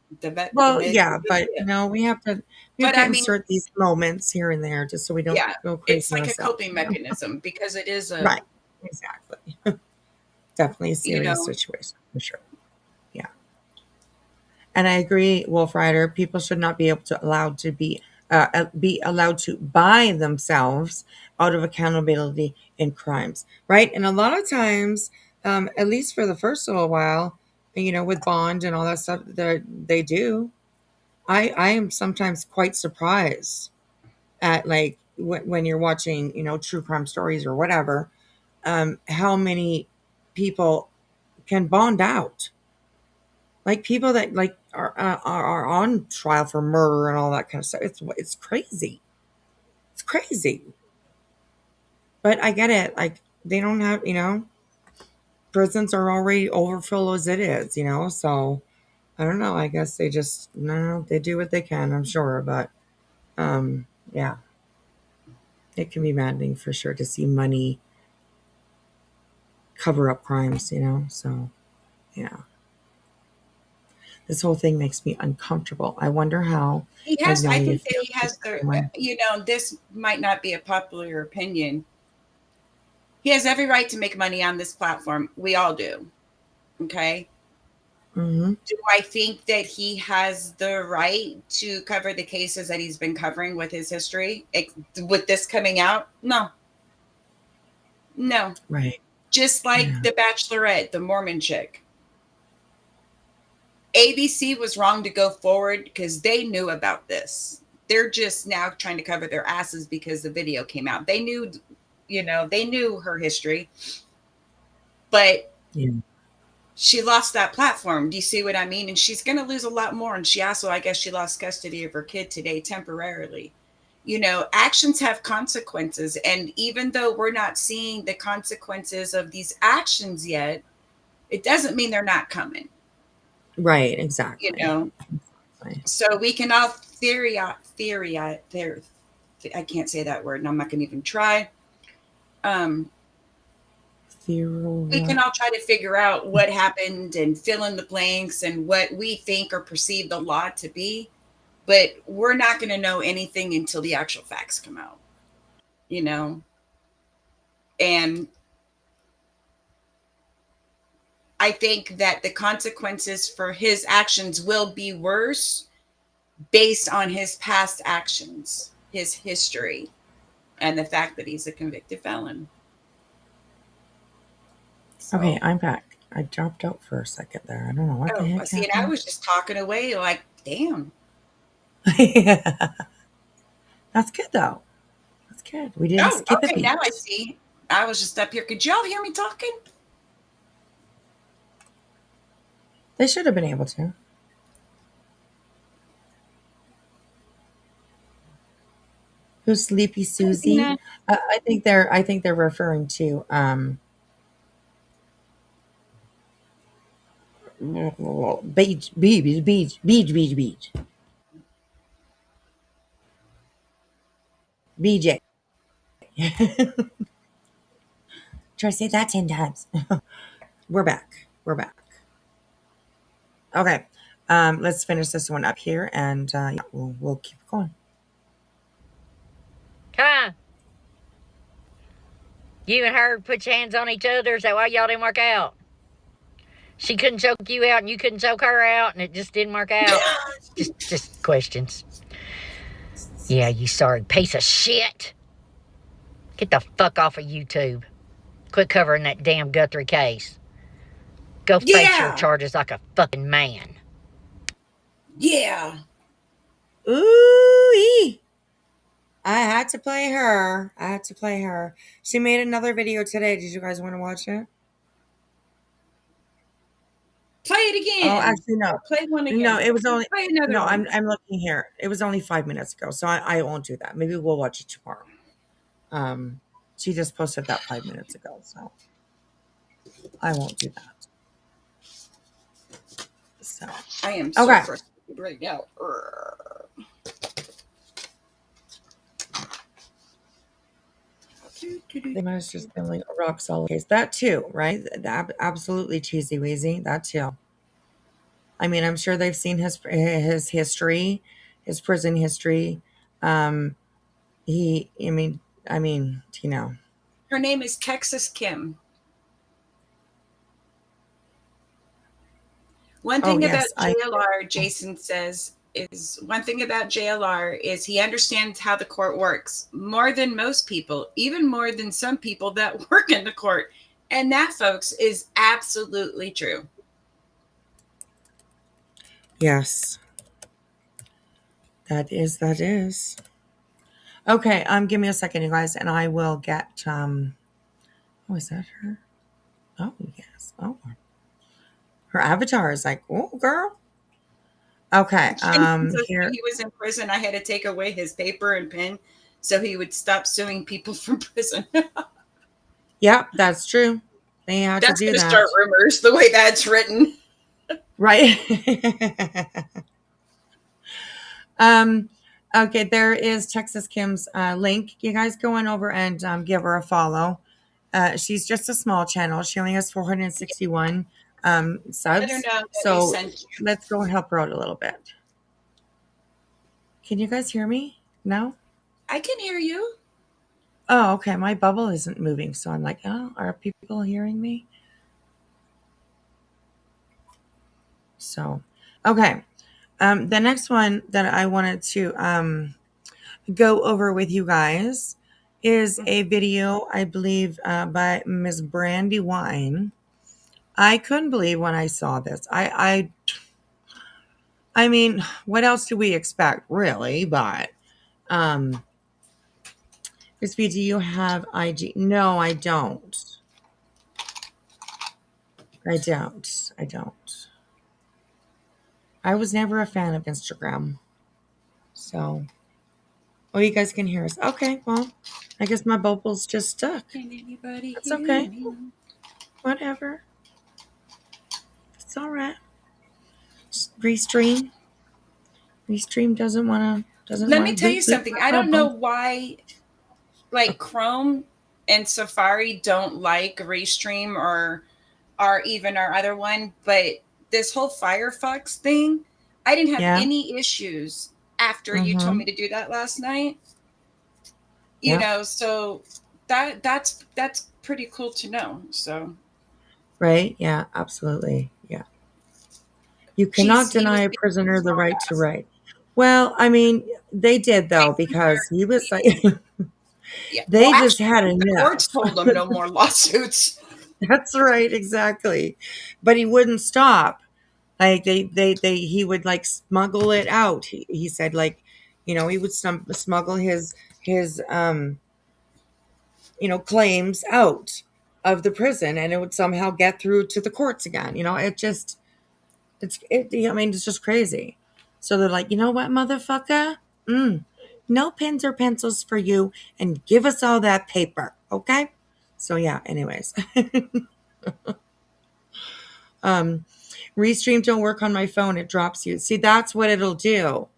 S2: Well, yeah, but we have to
S3: But I mean,
S2: insert these moments here and there just so we don't go crazy.
S3: it's like a
S2: ourselves,
S3: coping mechanism because it is a
S2: Right. Exactly. Definitely a serious
S3: know.
S2: situation for sure. Yeah. And I agree, Wolf Rider. People should not be able to be allowed to buy themselves out of accountability in crimes, right? And a lot of times, at least for the first little while, with bond and all that stuff, they do. I am sometimes quite surprised at like when you're watching, true crime stories or whatever, how many people can bond out. Like people that like are on trial for murder and all that kind of stuff. It's crazy. It's crazy. But I get it. Like they don't have, prisons are already overfull as it is, So I don't know. I guess they just no, they do what they can. I'm sure, but yeah, it can be maddening for sure to see money cover up crimes, So yeah. This whole thing makes me uncomfortable. I wonder how
S3: He has. I
S2: Magnolia
S3: think that he has the. This might not be a popular opinion. He has every right to make money on this platform. We all do. Okay.
S2: Mm-hmm.
S3: Do I think that he has the right to cover the cases that he's been covering with his history? With this coming out? No.
S2: Right.
S3: Just like The Bachelorette, the Mormon chick. ABC was wrong to go forward because they knew about this. They're just now trying to cover their asses because the video came out. They knew, they knew her history, but she lost that platform. Do you see what I mean? And she's going to lose a lot more. And she also, I guess she lost custody of her kid today temporarily. Actions have consequences. And even though we're not seeing the consequences of these actions yet, it doesn't mean they're not coming.
S2: Right, exactly.
S3: So we can all theorize. I can't say that word, and I'm not going to even try. We can all try to figure out what happened and fill in the blanks and what we think or perceive the law to be, but we're not going to know anything until the actual facts come out. And I think that the consequences for his actions will be worse based on his past actions, his history, and the fact that he's a convicted felon.
S2: So, okay, I'm back. I dropped out for a second there. I don't know what the heck
S3: happened. And I was just talking away like, damn.
S2: Yeah. That's good, though. That's good. We didn't skip a beat.
S3: Now I see. I was just up here. Could y'all hear me talking?
S2: They should have been able to. Who's Sleepy Susie?
S3: Nah.
S2: I think they're referring to beach. BJ. Try to say that 10 times. We're back. Okay. Let's finish this one up here, and yeah, we'll keep going.
S4: Come on. You and her put your hands on each other. Is that why y'all didn't work out? She couldn't choke you out and you couldn't choke her out and it just didn't work out. just questions. Yeah, you sorry piece of shit. Get the fuck off of YouTube. Quit covering that damn Guthrie case. Go face your charges like a fucking man.
S3: Yeah.
S2: Ooh. I had to play her. She made another video today. Did you guys want to watch it?
S3: Play it again.
S2: Oh, actually, no.
S3: Play one again.
S2: No, it was only.
S3: Play another
S2: No,
S3: one.
S2: I'm looking here. It was only 5 minutes ago, so I won't do that. Maybe we'll watch it tomorrow. She just posted that 5 minutes ago, so I won't do that. So
S3: I am so
S2: okay.
S3: frustrated right now.
S2: They might have just been like a rock solid case. That too, right? Absolutely cheesy weezy. That too. I mean, I'm sure they've seen his history, his prison history. I mean, you know.
S3: Her name is TexasKim. One thing about JLR, Jason says, is one thing about JLR is he understands how the court works more than most people, even more than some people that work in the court. And that, folks, is absolutely true.
S2: Yes. That is. Okay, give me a second, you guys, and I will get oh, is that her? Oh, yes. Oh. Her avatar is like, oh, girl. Okay. Here.
S3: When he was in prison, I had to take away his paper and pen so he would stop suing people from prison.
S2: Yep, that's true. They had to do that.
S3: That's going to start rumors the way that's written.
S2: Right. Okay, there is TexasKim's link. You guys go on over and give her a follow. She's just a small channel. She only has 461 subs. So let's go and help her out a little bit. Can you guys hear me? No?
S3: I can hear you.
S2: Oh, okay. My bubble isn't moving. So I'm like, oh, are people hearing me? So, okay. The next one that I wanted to go over with you guys is a video, I believe, by Miss Brandy Wine. I couldn't believe when I saw this. I mean, what else do we expect, really? But, Miss B, do you have IG? No, I don't. I don't. I was never a fan of Instagram. So, oh, you guys can hear us. Okay, well, I guess my bubble's just stuck.
S3: Can anybody
S2: That's okay. Whatever. It's all right. Restream doesn't want to.
S3: Let me tell you something. I don't know why, like Chrome and Safari don't like Restream or even our other one, but this whole Firefox thing, I didn't have any issues after you told me to do that last night. You know, so that's pretty cool to know. So,
S2: right? Yeah, absolutely. Yeah. You cannot deny a prisoner the right to write. Well, I mean, they did though, because he was like, they just had enough.
S3: The courts told them no more lawsuits.
S2: That's right, exactly. But he wouldn't stop. Like he would like smuggle it out. He said, like, you know, he would smuggle his claims out of the prison, and it would somehow get through to the courts again. It's just crazy. So they're like, you know what, motherfucker? No pens or pencils for you, and give us all that paper, okay? So yeah, anyways. Restream don't work on my phone, it drops you. See, that's what it'll do.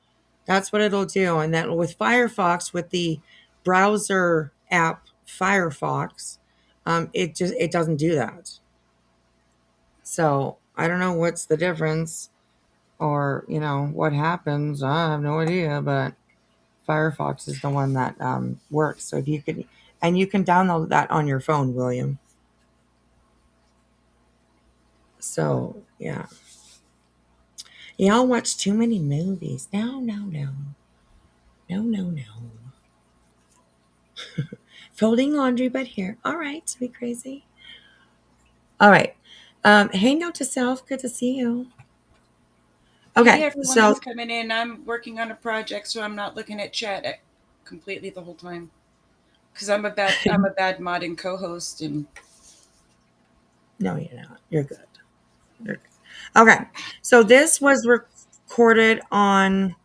S2: And then with Firefox, with the browser app Firefox, it doesn't do that. So I don't know what's the difference, or what happens. I have no idea, but Firefox is the one that works. So if you could, and you can download that on your phone, William. So yeah. Y'all watch too many movies. No. Folding laundry, but here. All right, to be crazy. All right. Hey, note to self. Good to see you. Okay,
S3: Hey everyone
S2: so
S3: who's coming in. I'm working on a project, so I'm not looking at chat completely the whole time. Because I'm a bad mod and co-host, and
S2: no, you're not. You're good. Okay, so this was recorded on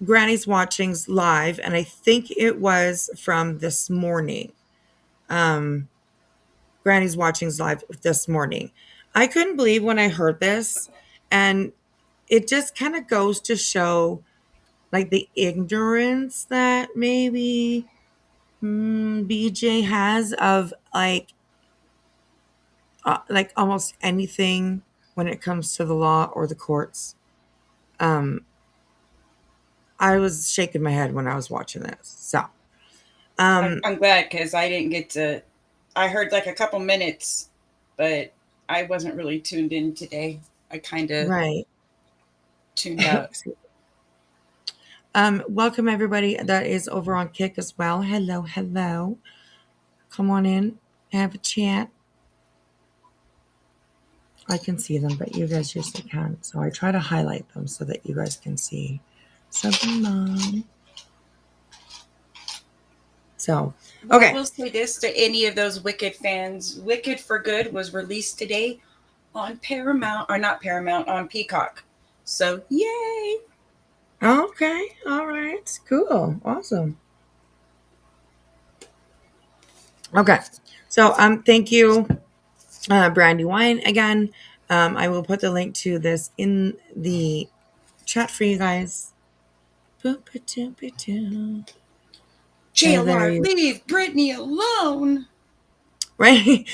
S2: Granny's Watchings live, and I think it was from this morning. Granny's Watchings live this morning. I couldn't believe when I heard this, and it just kind of goes to show like the ignorance that maybe BJ has of like almost anything when it comes to the law or the courts. I was shaking my head when I was watching this. So
S3: I'm glad, because I didn't get to. I heard like a couple minutes, but I wasn't really tuned in today. I kind of
S2: right.
S3: tuned out.
S2: Welcome everybody that is over on Kick as well. Hello. Come on in, have a chat. I can see them, but you guys usually can't. So I try to highlight them so that you guys can see. Southern Mom. So, okay.
S3: I will say this to any of those Wicked fans. Wicked for Good was released today on Paramount, or not Paramount, on Peacock. So, yay!
S2: Okay. All right. Cool. Awesome. Okay. So, thank you, Brandy Wine again. I will put the link to this in the chat for you guys.
S3: JLR, leave Britney alone.
S2: Right?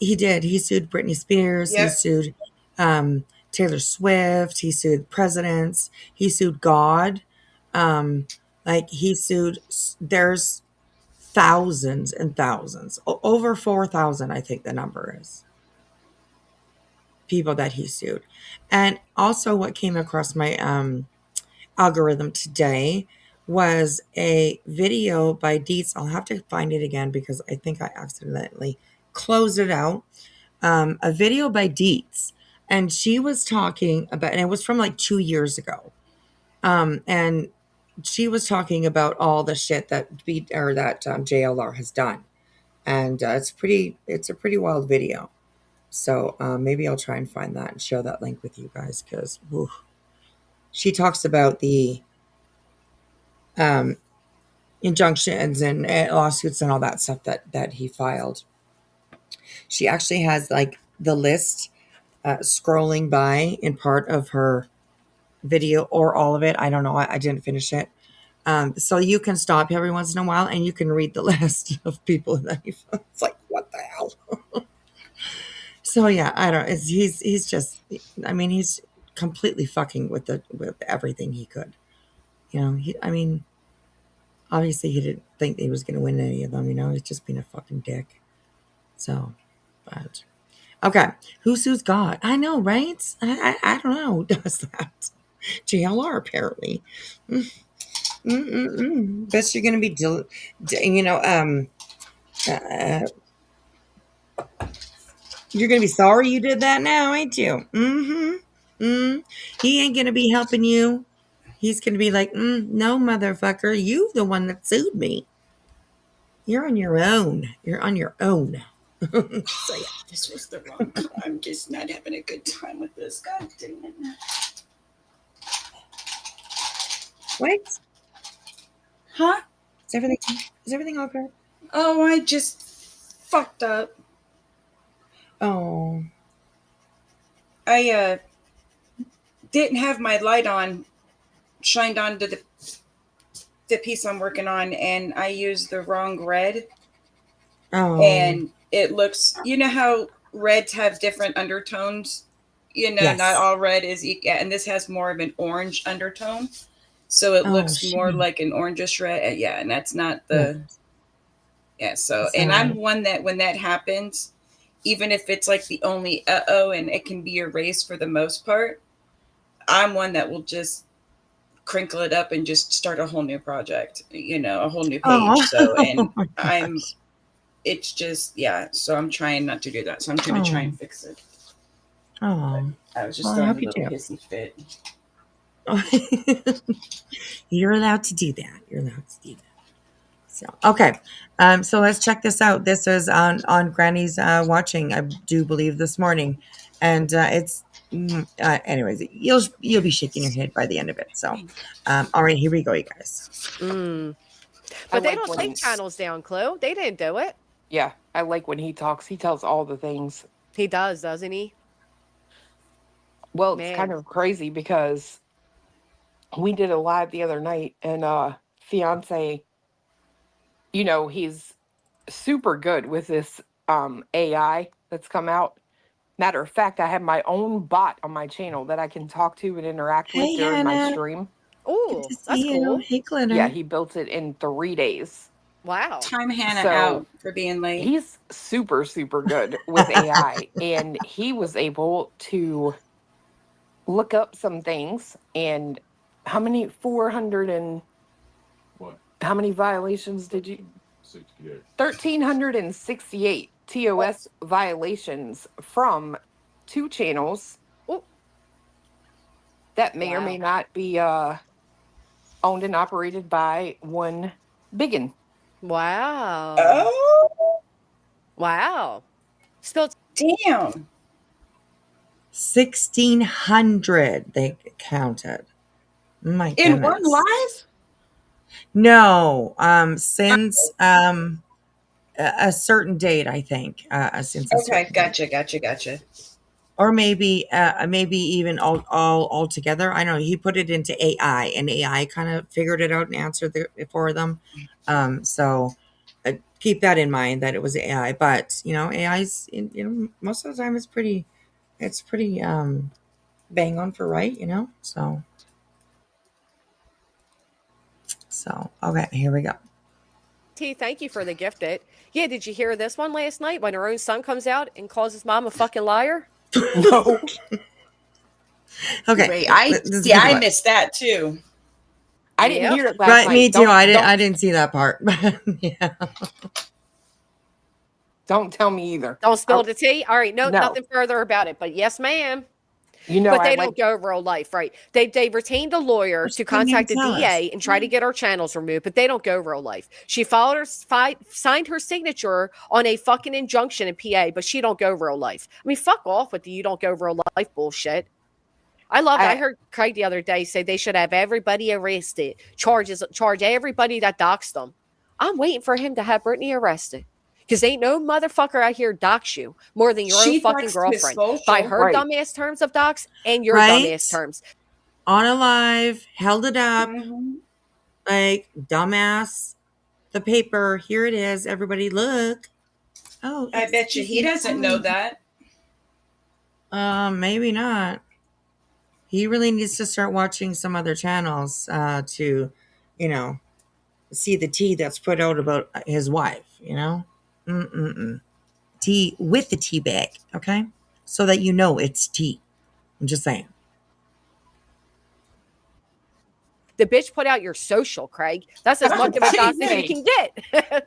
S2: he did. He sued Britney Spears.
S3: Yep.
S2: He sued Taylor Swift. He sued presidents. He sued God. He sued. There's thousands and thousands, over 4,000, I think the number is, people that he sued. And also, what came across my algorithm today was a video by Dietz. I'll have to find it again because I think I accidentally closed it out. A video by Dietz, and she was talking about, and it was from like 2 years ago. And she was talking about all the shit that JLR has done, and it's a pretty wild video. So maybe I'll try and find that and share that link with you guys, because she talks about the injunctions and lawsuits and all that stuff that he filed. She actually has like the list scrolling by in part of her video, or all of it. I don't know. I didn't finish it. So you can stop every once in a while and you can read the list of people that it's like, what the hell? So yeah, I don't. He's just. I mean, he's completely fucking with everything he could. Obviously he didn't think he was going to win any of them. He's just being a fucking dick. So, but okay, who sues God? I know, right? I don't know who does that. JLR apparently. Best you're going to be, you're going to be sorry you did that now, ain't you? He ain't going to be helping you. He's going to be like, no, motherfucker, you the one that sued me. You're on your own. You're on your own. So yeah.
S3: This was the wrong color. I'm just not having a good time with this. God dang it.
S2: What?
S3: Huh?
S2: Is everything okay?
S3: Oh, I just fucked up.
S2: Oh.
S3: I didn't have my light on, shined onto the piece I'm working on, and I used the wrong red.
S2: Oh.
S3: And it looks, you know how reds have different undertones? You know,
S2: Yes.
S3: not all red is equal, and this has more of an orange undertone. So it looks more
S2: shit.
S3: like an orangish red. Yeah, and that's not the. Yeah, so, and
S2: Sorry.
S3: I'm one that when that happens, even if it's like the only and it can be erased for the most part, I'm one that will just crinkle it up and just start a whole new project, you know, a whole new page.
S2: Oh.
S3: So, and
S2: Oh my gosh.
S3: it's just, yeah, so I'm trying not to do that. So I'm going to try and fix it.
S2: Oh.
S3: I was just
S2: Well, I
S3: throwing a
S2: hope you
S3: little
S2: do.
S3: hissy fit.
S2: You're allowed to do that. You're allowed to do that. So okay, so let's check this out. This is on Granny's watching, I do believe, this morning, and it's anyways. You'll be shaking your head by the end of it. So, all right, here we go, you guys.
S5: But they don't take channels down, Chloe. They didn't do it.
S6: Yeah, I like when he talks. He tells all the things.
S5: He does, doesn't he?
S6: Well, it's
S5: Man.
S6: kind of crazy because we did a live the other night, and fiance, you know, he's super good with this AI that's come out. Matter of fact, I have my own bot on my channel that I can talk to and interact with
S2: Hey,
S6: during my
S2: Hannah.
S6: stream.
S2: Good
S5: Oh,
S2: to
S5: that's
S2: see you.
S5: cool.
S2: Hey, Glitter.
S6: Yeah, he built it in 3 days.
S5: Wow.
S3: Time Hannah
S6: So,
S3: out for being late.
S6: He's super, super good with AI, and he was able to look up some things. And how many 400 and
S7: What?
S6: how many violations did you
S7: 68.
S6: 1368 TOS violations from 2 channels
S5: Oh.
S6: that may or
S5: Wow.
S6: may not be owned and operated by one biggin.
S5: Wow.
S3: Oh,
S5: Wow. Spilled
S3: damn.
S2: 1,600 they counted. My goodness.
S3: In one live?
S2: No, since a certain date, I think. Since a
S3: Okay,
S2: certain date.
S3: gotcha.
S2: Or maybe even all together. I don't know. He put it into AI, and AI kind of figured it out and answered it for them. So keep that in mind that it was AI. But you know, AI's most of the time it's pretty bang on for right. You know, so okay, here we go.
S5: T, thank you for the gifted. Yeah, did you hear this one last night when her own son comes out and calls his mom a fucking liar?
S6: No.
S2: Okay,
S3: Wait,
S2: this is a
S3: yeah,
S2: good
S3: I
S2: one.
S3: missed that too.
S6: I didn't
S5: Yep.
S6: hear it last
S2: Right,
S6: night.
S2: me too. I
S6: Don't
S2: didn't see that part. Yeah.
S6: don't tell me either.
S5: Don't spill the tea. All right, no,
S6: No.
S5: nothing further about it. But yes, ma'am.
S6: You know,
S5: But
S6: I
S5: they
S6: like
S5: don't go real life, right? They retained a lawyer
S2: What's
S5: to
S2: the name?
S5: contact the
S2: Tell us.
S5: DA and try to get her channels removed, but they don't go real life. She signed her signature on a fucking injunction in PA, but she don't go real life. I mean, fuck off with the you don't go real life bullshit. I heard Craig the other day say they should have everybody arrested, charge everybody that doxed them. I'm waiting for him to have Brittany arrested. Because ain't no motherfucker out here dox you more than your own fucking
S3: doxed his
S5: girlfriend.
S3: social.
S5: By her
S6: Right.
S5: dumbass terms of dox and your
S2: Right?
S5: dumbass terms.
S2: On a live, held it up
S3: Mm-hmm.
S2: like dumbass. The paper, here it is. Everybody, look. Oh,
S3: I bet you he doesn't know that.
S2: Maybe not. He really needs to start watching some other channels to, see the tea that's put out about his wife. Tea with the tea bag, okay, so that you know it's tea. I'm just saying.
S5: The bitch put out your social, Craig. That's as much of a dox as you can get.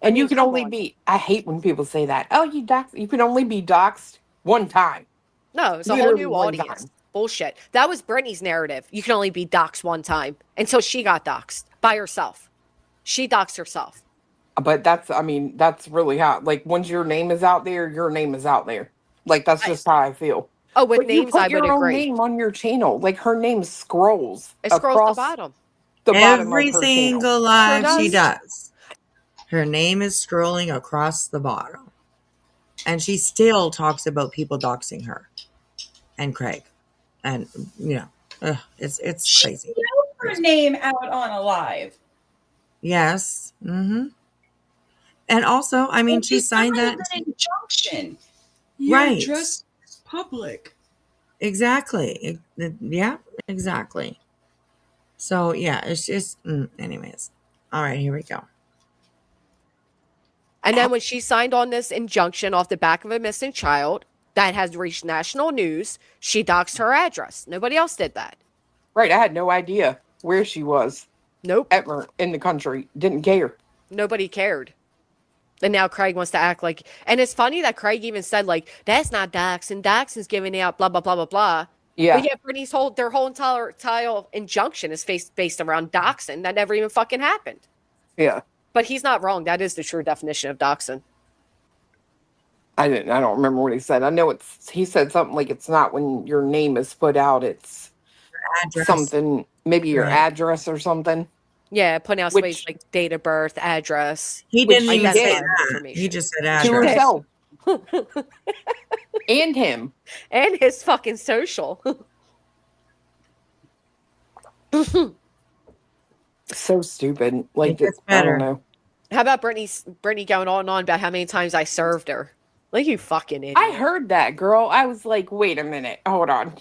S6: And
S5: mean,
S6: you can
S5: come
S6: only
S5: on.
S6: be, I hate when people say that. Oh, you can only be doxxed one time.
S5: No, it's a whole
S6: Literally
S5: new
S6: one
S5: audience.
S6: time.
S5: Bullshit. That was Brittany's narrative. You can only be doxxed one time until she got doxxed by herself. She doxed herself.
S6: But that's, I mean, that's really how, like, once your name is out there, your name is out there. Like, that's just how I feel.
S5: Oh, with
S6: But you
S5: names, I
S6: put
S5: would
S6: your own
S5: agree.
S6: name on your channel. Like, her name scrolls
S5: It scrolls to the
S6: across
S5: bottom.
S6: the bottom
S2: Every
S6: of her channel.
S2: single live she
S5: does.
S2: does, her name is scrolling across the bottom. And she still talks about people doxing her and Craig. And, it's
S3: She
S2: crazy.
S3: wrote her name out on a live.
S2: Yes. Mm-hmm. And also, I mean,
S3: And
S2: she signed that.
S3: an injunction. Your
S2: Right.
S3: address is public.
S2: Exactly. Yeah, exactly. So, yeah, it's just, anyways. All right, here we go.
S5: And then when she signed on this injunction off the back of a missing child that has reached national news, she doxed her address. Nobody else did that.
S6: Right. I had no idea where she was
S5: Nope.
S6: ever in the country. Didn't care.
S5: Nobody cared. And now Craig wants to act like, and it's funny that Craig even said, like, that's not doxing. Doxing's giving out blah, blah, blah, blah, blah.
S6: Yeah.
S5: But yet Brittany's their whole entire injunction is based around doxing. That never even fucking happened.
S6: Yeah.
S5: But he's not wrong. That is the true definition of doxing.
S6: I don't remember what he said. I know he said something like it's not when your name is put out, it's
S2: Address.
S6: something, maybe your
S2: Right.
S6: address or something.
S5: Yeah, putting out
S6: Which-
S5: space like date of birth, address.
S2: He
S6: Which
S2: didn't
S6: she
S2: even say
S6: did.
S2: that.
S5: Information.
S2: He just said
S6: To
S2: address.
S6: herself. And him.
S5: And his fucking social.
S6: So stupid. Like,
S2: It gets
S6: I
S2: better.
S6: don't know.
S5: How about Brittany going on and on about how many times I served her? Like, you fucking idiot.
S6: I heard that, girl. I was like, wait a minute. Hold on.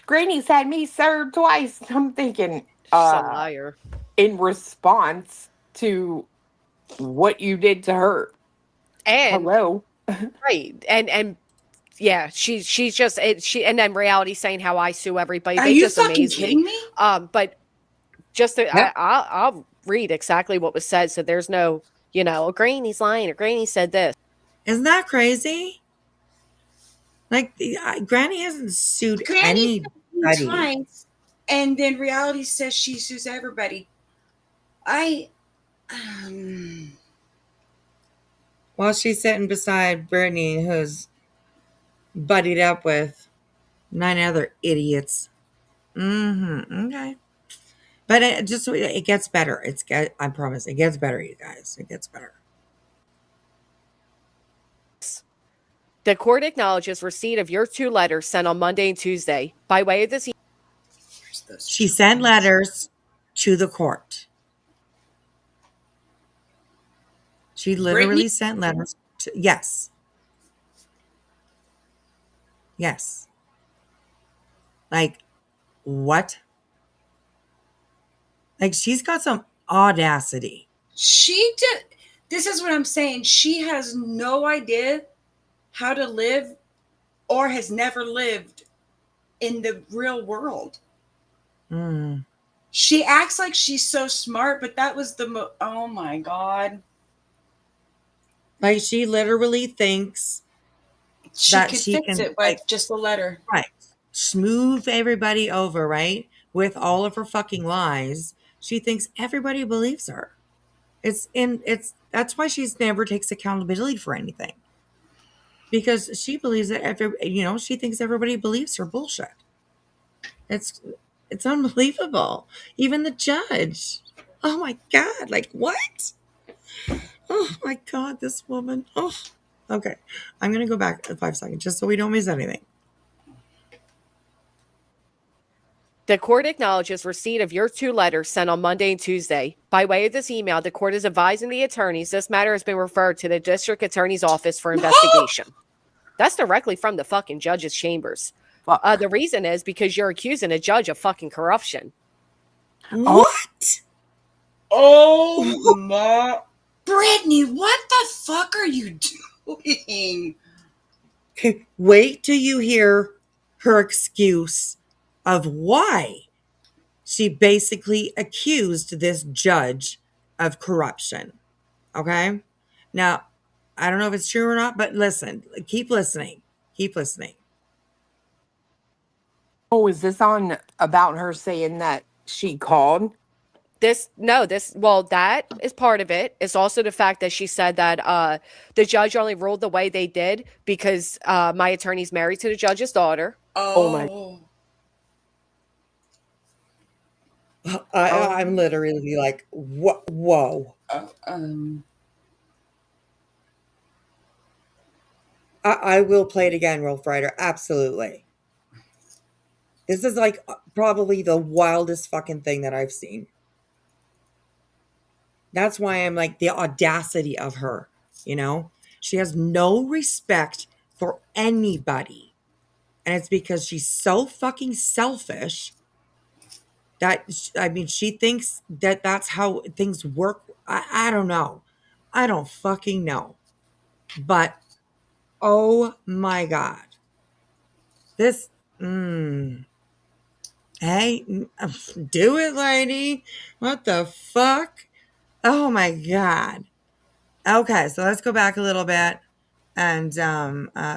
S6: Granny's had me served twice. I'm thinking,
S5: She's a liar.
S6: in response to what you did to her.
S5: And
S6: Hello.
S5: right. And yeah, she's just and then reality saying how I sue everybody.
S3: Are
S5: They
S3: you
S5: just
S3: fucking
S5: amaze
S3: kidding
S5: me.
S3: me?
S5: But just to,
S2: Yep.
S5: I'll read exactly what was said, so there's no, Granny's lying or Granny said this.
S2: Isn't that crazy? Like, Granny hasn't sued
S3: Granny
S2: anybody.
S3: twice, and then reality says she sues everybody.
S2: While she's sitting beside Brittany, who's buddied up with 9 other idiots. Okay. But it gets better. I promise. It gets better, you guys. It gets better.
S5: The court acknowledges receipt of your 2 letters sent on Monday and Tuesday by way of this.
S2: She sent letters to the court. She literally
S3: Brittany?
S2: sent letters to, yes. Yes. Like, what? Like, she's got some audacity.
S3: She did. This is what I'm saying. She has no idea how to live or has never lived in the real world.
S2: Mm.
S3: She acts like she's so smart, but that was oh my God.
S2: Like, she literally thinks
S3: She
S2: that
S3: could
S2: she
S3: fix
S2: can,
S3: it with
S2: like,
S3: just a letter.
S2: right, smooth everybody over, right? With all of her fucking lies. She thinks everybody believes her. That's why she's never takes accountability for anything. Because she believes that she thinks everybody believes her bullshit. It's unbelievable. Even the judge. Oh my God. Like, what? Oh my God, this woman. Oh, okay. I'm going to go back in 5 seconds just so we don't miss anything.
S5: The court acknowledges receipt of your 2 letters sent on Monday and Tuesday. By way of this email, the court is advising the attorneys this matter has been referred to the district attorney's office for investigation. That's directly from the fucking judge's chambers.
S6: Fuck.
S5: The reason is because you're accusing a judge of fucking corruption.
S2: What?
S3: Oh my. Brittany, what the fuck are you doing?
S2: Okay, wait till you hear her excuse of why she basically accused this judge of corruption. Okay? Now, I don't know if it's true or not, but listen, keep listening. Keep listening.
S6: Oh, is this on about her saying that she called
S5: That is part of it. It's also the fact that she said that the judge only ruled the way they did because my attorney's married to the judge's daughter.
S6: Oh my.
S2: I'm literally like, whoa. I will play it again, Wolf Rider. Absolutely. This is like probably the wildest fucking thing that I've seen. That's why I'm like the audacity of her, you know? She has no respect for anybody. And it's because she's so fucking selfish that, I mean, she thinks that that's how things work. I don't know. I don't fucking know. But, oh my God. This, hey, do it, lady. What the fuck? Oh my God. Okay, so let's go back a little bit and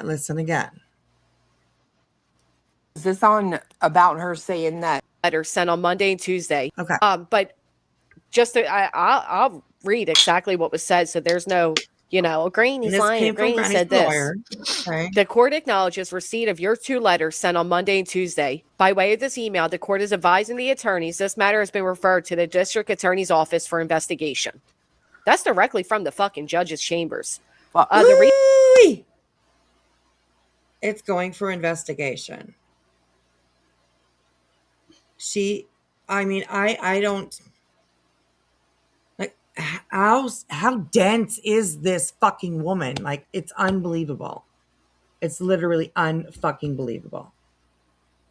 S2: listen again.
S6: Is this on about her saying that?
S5: Letter sent on Monday and Tuesday.
S2: Okay.
S5: But just I'll read exactly what was said, so there's no, agreeing
S2: And
S5: he's
S2: this
S5: lying,
S2: came from
S5: agreeing he
S2: Granny's
S5: said this.
S2: lawyer. Okay.
S5: The court acknowledges receipt of your 2 letters sent on Monday and Tuesday. By way of this email, the court is advising the attorneys this matter has been referred to the district attorney's office for investigation. That's directly from the fucking judge's chambers.
S2: Ooh-wee! It's going for investigation. I don't, like, how dense is this fucking woman? Like, it's unbelievable. It's literally unfucking believable.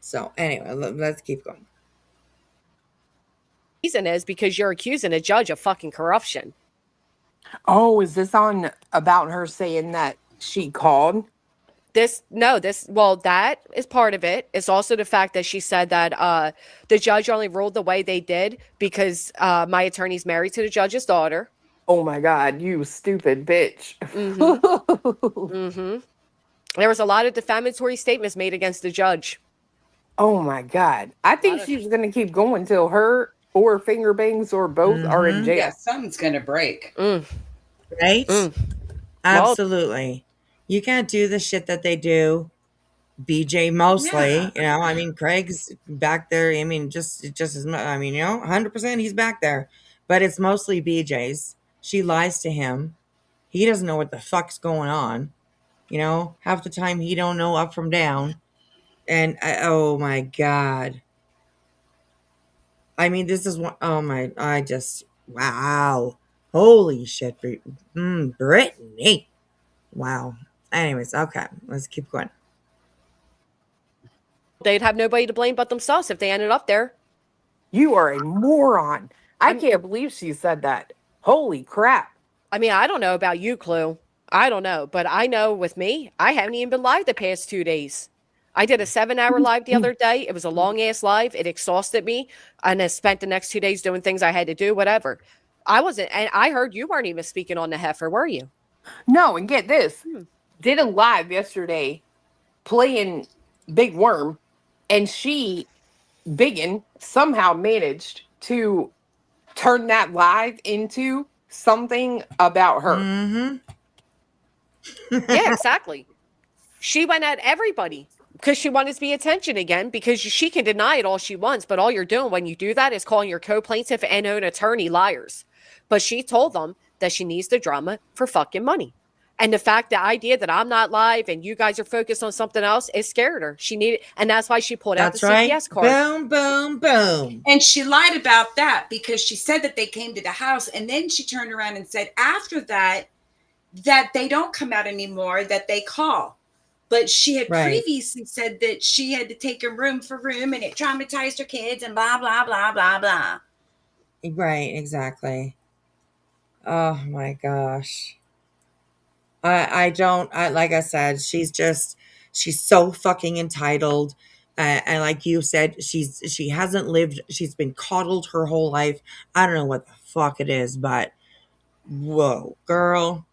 S2: So anyway, let's keep going.
S5: reason is because you're accusing a judge of fucking corruption.
S6: Oh, is this on about her saying that she called?
S5: That is part of it. It's also the fact that she said that the judge only ruled the way they did because my attorney's married to the judge's daughter.
S6: Oh my God, you stupid bitch.
S5: There was a lot of defamatory statements made against the judge.
S6: Oh my God. I think she's going to keep going till her or finger bangs or both are in jail.
S3: Yeah, something's gonna break.
S2: Right? Absolutely. You can't do the shit that they do. BJ mostly, I mean, Craig's back there. I mean, just as much. I mean, 100% he's back there, but it's mostly BJ's. She lies to him. He doesn't know what the fuck's going on. Half the time he don't know up from down. And oh my God. I mean, this is one. Oh my, wow. Holy shit. Brittany. Wow. Anyways, okay. Let's keep going.
S5: They'd have nobody to blame but themselves if they ended up there.
S6: You are a moron. I can't believe she said that. Holy crap.
S5: I mean, I don't know about you, Clue. I don't know. But I know with me, I haven't even been live the past 2 days. I did a 7-hour live the other day. It was a long-ass live. It exhausted me. And I spent the next 2 days doing things I had to do, whatever. I wasn't, and I heard you weren't even speaking on the heifer, were you?
S6: No, and get this. Did a live yesterday playing Big Worm, and Biggin, somehow managed to turn that live into something about her.
S5: Yeah, exactly. She went at everybody because she wanted to be attention again, because she can deny it all she wants, but all you're doing when you do that is calling your co-plaintiff and own attorney liars. But she told them that she needs the drama for fucking money. And the idea that I'm not live and you guys are focused on something else, it scared her. She needed, and that's why she pulled out the CPS card.
S2: Boom, boom, boom.
S3: And she lied about that because she said that they came to the house, and then she turned around and said after that they don't come out anymore, that they call. But she had previously said that she had to take them room for room, and it traumatized her kids, and blah, blah, blah, blah, blah.
S2: Right, exactly. Oh my gosh. Like I said, she's so fucking entitled. And like you said, she hasn't lived, she's been coddled her whole life. I don't know what the fuck it is, but whoa, girl,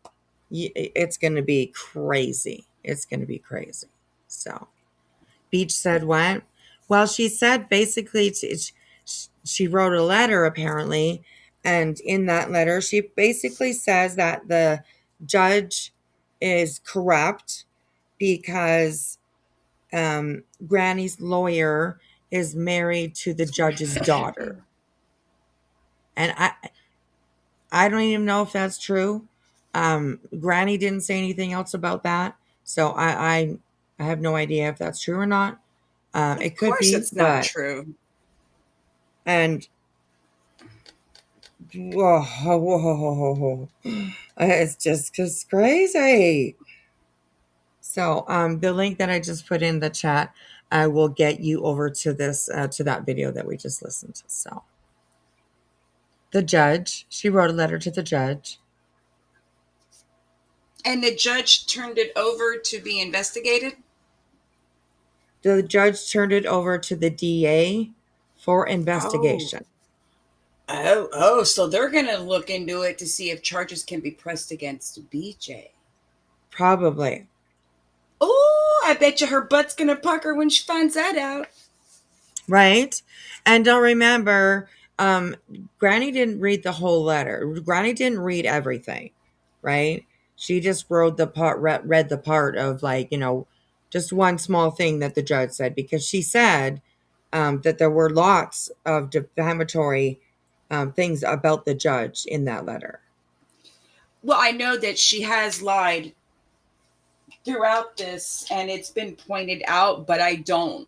S2: it's going to be crazy. It's going to be crazy. So Beach said what? Well, she said basically she wrote a letter apparently, and in that letter she basically says that the judge is corrupt because Granny's lawyer is married to the judge's daughter. And I don't even know if that's true. Granny didn't say anything else about that, so I have no idea if that's true or not.
S3: Of
S2: It could
S3: course,
S2: be,
S3: it's not
S2: but
S3: true.
S2: and whoa, whoa, whoa, whoa. It's just crazy. So the link that I just put in the chat, I will get you over to this to that video that we just listened to. So the judge, she wrote a letter to the judge.
S3: And the judge turned it over to be investigated?
S2: The judge turned it over to the DA for
S3: Oh.
S2: investigation.
S3: Oh, so they're going to look into it to see if charges can be pressed against BJ.
S2: Probably.
S3: Oh, I bet you her butt's going to pucker when she finds that out.
S2: Right? And don't remember, Granny didn't read the whole letter. Granny didn't read everything, right? She just wrote the part, read the part of like, just one small thing that the judge said, because she said that there were lots of defamatory things about the judge in that letter.
S3: Well, I know that she has lied throughout this, and it's been pointed out, but I don't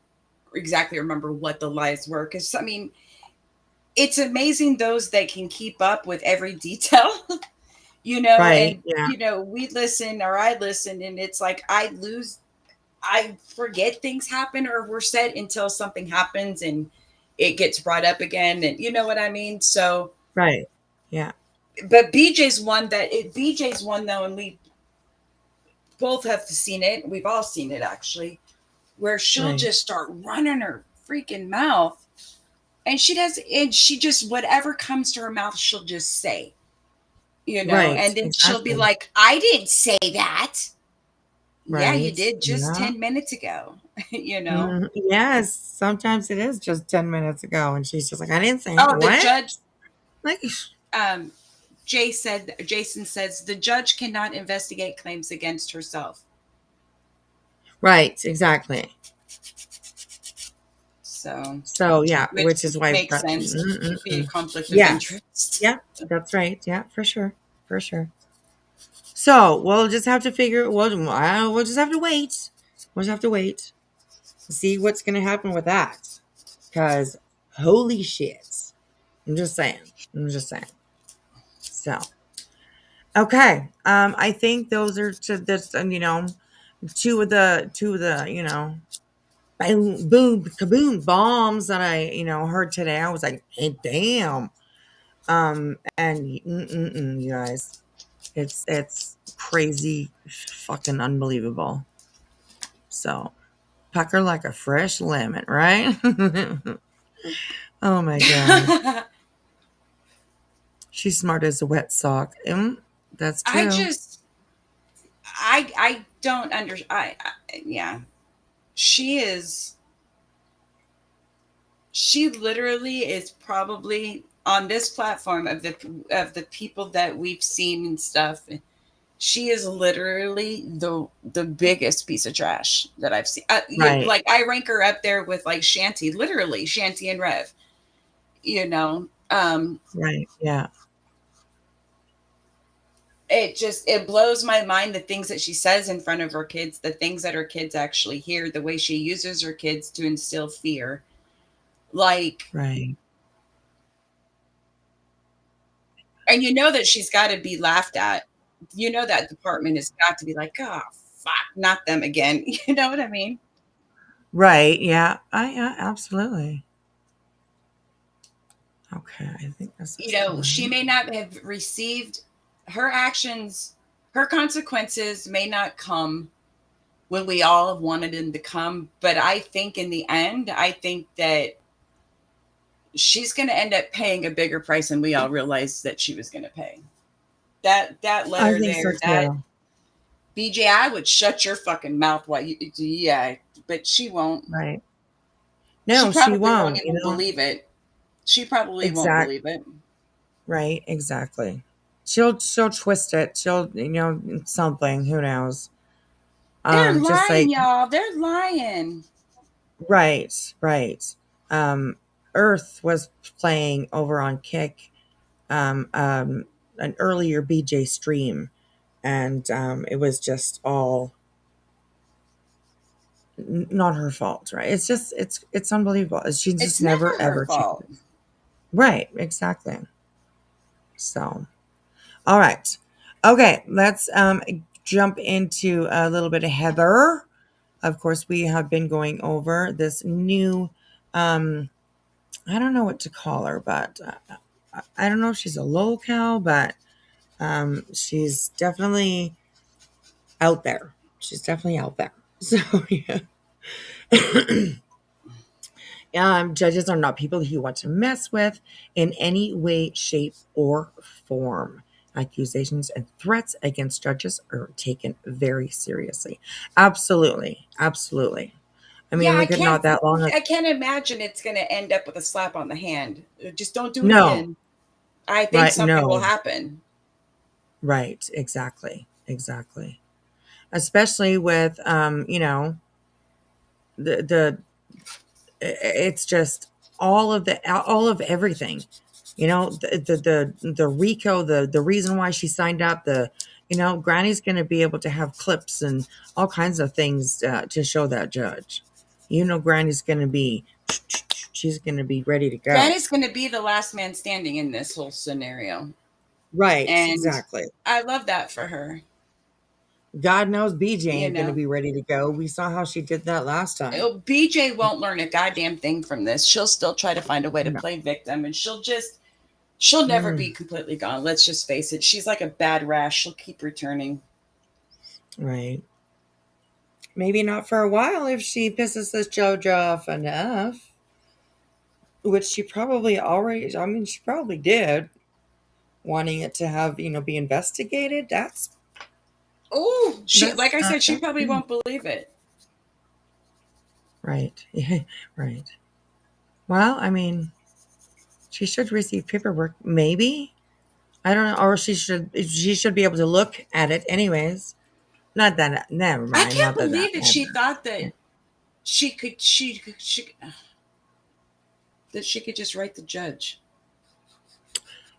S3: exactly remember what the lies were. Because, I mean, it's amazing those that can keep up with every detail,
S2: Right.
S3: and,
S2: Yeah.
S3: we listen or I listen, and it's like I forget things happen or were said until something happens and it gets brought up again. And you know what I mean? So,
S2: Right. Yeah.
S3: but BJ's one though, and we both have seen it. We've all seen it actually, where she'll
S2: Right.
S3: just start running her freaking mouth, and she just whatever comes to her mouth, she'll just say,
S2: Right.
S3: and then she'll be
S2: Exactly.
S3: like, "I didn't say that." Yeah, you
S2: Right.
S3: did just
S2: Yeah.
S3: 10 minutes ago,
S2: Yes, sometimes it is just 10 minutes ago, and she's just like, I didn't say it.
S3: Oh, the
S2: What?
S3: judge,
S2: Like,
S3: um, Jason says the judge cannot investigate claims against herself.
S2: right, exactly.
S3: So,
S2: So, yeah,
S3: which
S2: which is why it's
S3: makes
S2: got,
S3: sense. Could be a conflict of
S2: yes.
S3: interest.
S2: Yeah, that's right. Yeah, for sure. For sure. So, we'll just have to we'll just have to wait. We'll just have to wait to see what's going to happen with that. Because, holy shit. I'm just saying. I'm just saying. So, okay. I think those are to this, two of the boom, boom, kaboom bombs that I heard today. I was like, hey, damn. And you guys, it's crazy, fucking unbelievable. So pucker like a fresh lemon, right? Oh my god, she's smart as a wet sock. That's
S3: I
S2: true.
S3: just, I don't yeah, she is, she literally is probably on this platform of the people that we've seen and stuff. She is literally the biggest piece of trash that I've seen.
S2: Right,
S3: Like I rank her up there with like Shanty, literally Shanty and Rev. You know,
S2: right, yeah,
S3: it blows my mind the things that she says in front of her kids, the things that her kids actually hear, the way she uses her kids to instill fear. Like,
S2: right.
S3: and that she's got to be laughed at. That department has got to be like, oh fuck, not them again. You know what I mean?
S2: Right, yeah. Yeah, absolutely. Okay, I think this is
S3: She
S2: fine.
S3: may not have received her actions, her consequences may not come when we all wanted them to come. But I think in the end, I think that she's going to end up paying a bigger price than we all realized that she was going to pay. That
S2: I
S3: letter
S2: think so
S3: there, that
S2: too.
S3: BJ, I would shut your fucking mouth while yeah, but she won't.
S2: Right.
S3: She
S2: No, she
S3: probably won't
S2: won't,
S3: even believe it. She probably won't
S2: Exact.
S3: believe it.
S2: Right. Exactly. She'll twist it. She'll something. Who knows?
S3: They're
S2: Just
S3: lying,
S2: like
S3: y'all. They're lying.
S2: right. Right. Um, Earth was playing over on Kick. An earlier BJ stream, and it was just all not her fault, right? It's just it's unbelievable. She
S3: It's
S2: just never
S3: never her
S2: ever
S3: fault.
S2: changes. Right, exactly. So, all right, okay, let's jump into a little bit of Heather. Of course, we have been going over this new. Um, I don't know what to call her, but I don't know if she's a locale, but she's definitely out there. She's definitely out there. So yeah. Judges are not people you want to mess with in any way, shape, or form. Accusations and threats against judges are taken very seriously. Absolutely. Absolutely. I
S3: Yeah,
S2: mean, look at not that long ago.
S3: I can't imagine it's going to end up with a slap on the hand. Just don't do it
S2: No,
S3: again. I think
S2: right?
S3: something will
S2: No,
S3: happen.
S2: right. Exactly. Exactly. Especially with, the it's just all of everything, the Rico, the reason why she signed up, Granny's going to be able to have clips and all kinds of things to show that judge. Granny's going to be she's going to be ready to go.
S3: Granny's going to be the last man standing in this whole scenario.
S2: Right,
S3: And
S2: exactly.
S3: I love that for her.
S2: God knows BJ
S3: You
S2: ain't going to
S3: know,
S2: be ready to go. We saw how she did that last time.
S3: BJ won't learn a goddamn thing from this. She'll still try to find a way to
S2: No.
S3: play victim, and she'll never be
S2: Mm,
S3: completely gone. Let's just face it. She's like a bad rash. She'll keep returning.
S2: right. Maybe not for a while if she pisses this JoJo off enough, which she probably already, I mean, she probably did, wanting it to have, be investigated.
S3: Oh, like I said, she
S2: That's
S3: probably won't believe it.
S2: right. Right. Well, I mean, she should receive paperwork, maybe. I don't know, or she should be able to look at it anyways. Not that, never
S3: I
S2: mind.
S3: can't
S2: Not that
S3: believe that she
S2: matters.
S3: thought that she could just write the judge.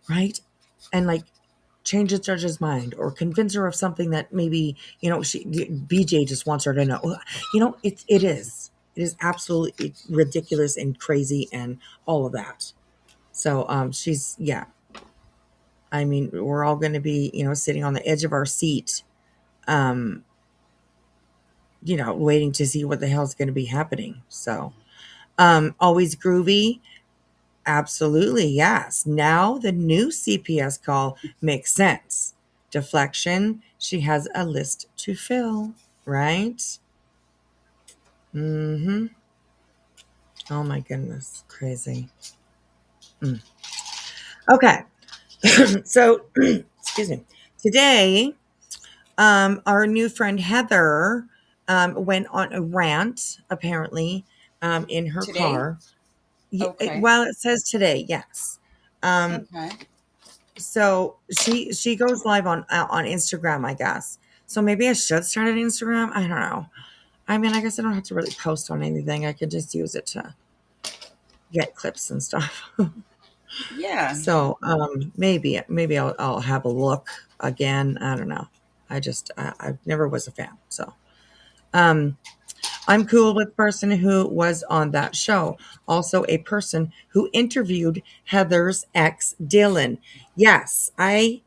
S2: Right? And like change the judge's mind or convince her of something that maybe, BJ just wants her to know. It is absolutely ridiculous and crazy and all of that. So she's yeah. I mean, we're all going to be, sitting on the edge of our seat, um, waiting to see what the hell's going to be happening. So, always groovy. Absolutely, yes. Now the new CPS call makes sense. Deflection, she has a list to fill, right? Mm-hmm. Oh my goodness, crazy. Mm. Okay, so excuse me. Today, our new friend Heather went on a rant, apparently, in her
S3: Today?
S2: car.
S3: Okay.
S2: Well, it says today, yes. Um,
S3: Okay.
S2: So she goes live on Instagram, I guess. So maybe I should start an Instagram. I don't know. I mean, I guess I don't have to really post on anything. I could just use it to get clips and stuff.
S3: Yeah.
S2: So maybe I'll have a look again. I don't know. I never was a fan. So um, I'm cool with the person who was on that show. Also, a person who interviewed Heather's ex, Dylan. Yes, I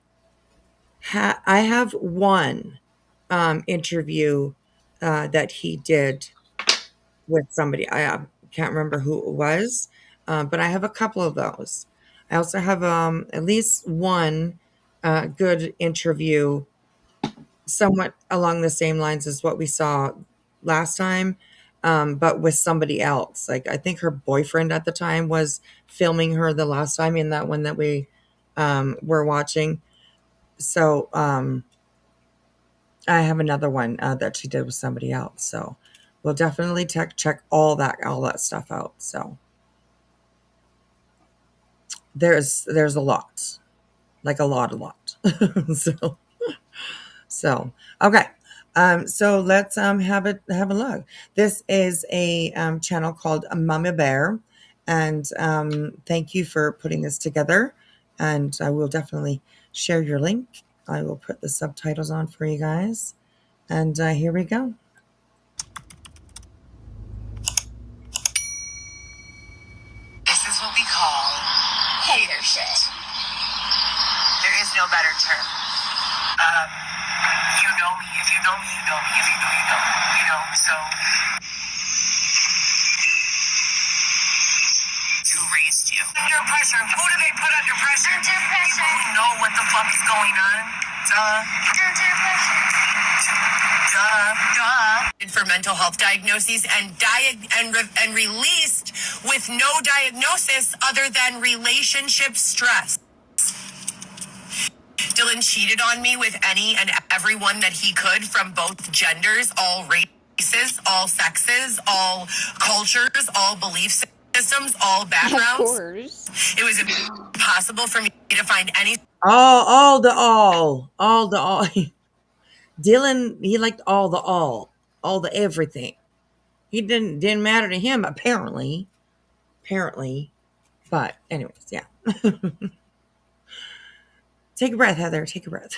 S2: have one interview that he did with somebody. I can't remember who it was, but I have a couple of those. I also have at least one good interview, somewhat along the same lines as what we saw last time, but with somebody else. Like I think her boyfriend at the time was filming her the last time in that one that we were watching. So I have another one that she did with somebody else. So we'll definitely check all that stuff out. So there's a lot, like a lot. so okay. So let's have a look. This is a channel called MamaBear, and thank you for putting this together. And I will definitely share your link. I will put the subtitles on for you guys. And here we go.
S8: This is what we call hater shit. There is no better term. You know me. If you know me, you know me. If you know, you know. You know, so. Who raised you? Under pressure. Who do they put under pressure? Under pressure. People who know what the fuck is going on. Under pressure. For mental health diagnoses and released with no diagnosis other than relationship stress. Dylan cheated on me with any and everyone that he could from both genders, all races, all sexes, all cultures, all belief systems, all backgrounds.
S9: Of course.
S8: It was impossible for me to find any.
S2: All the Dylan, he liked all the everything. He didn't matter to him apparently. But anyways, yeah. Take a breath, Heather. Take a breath.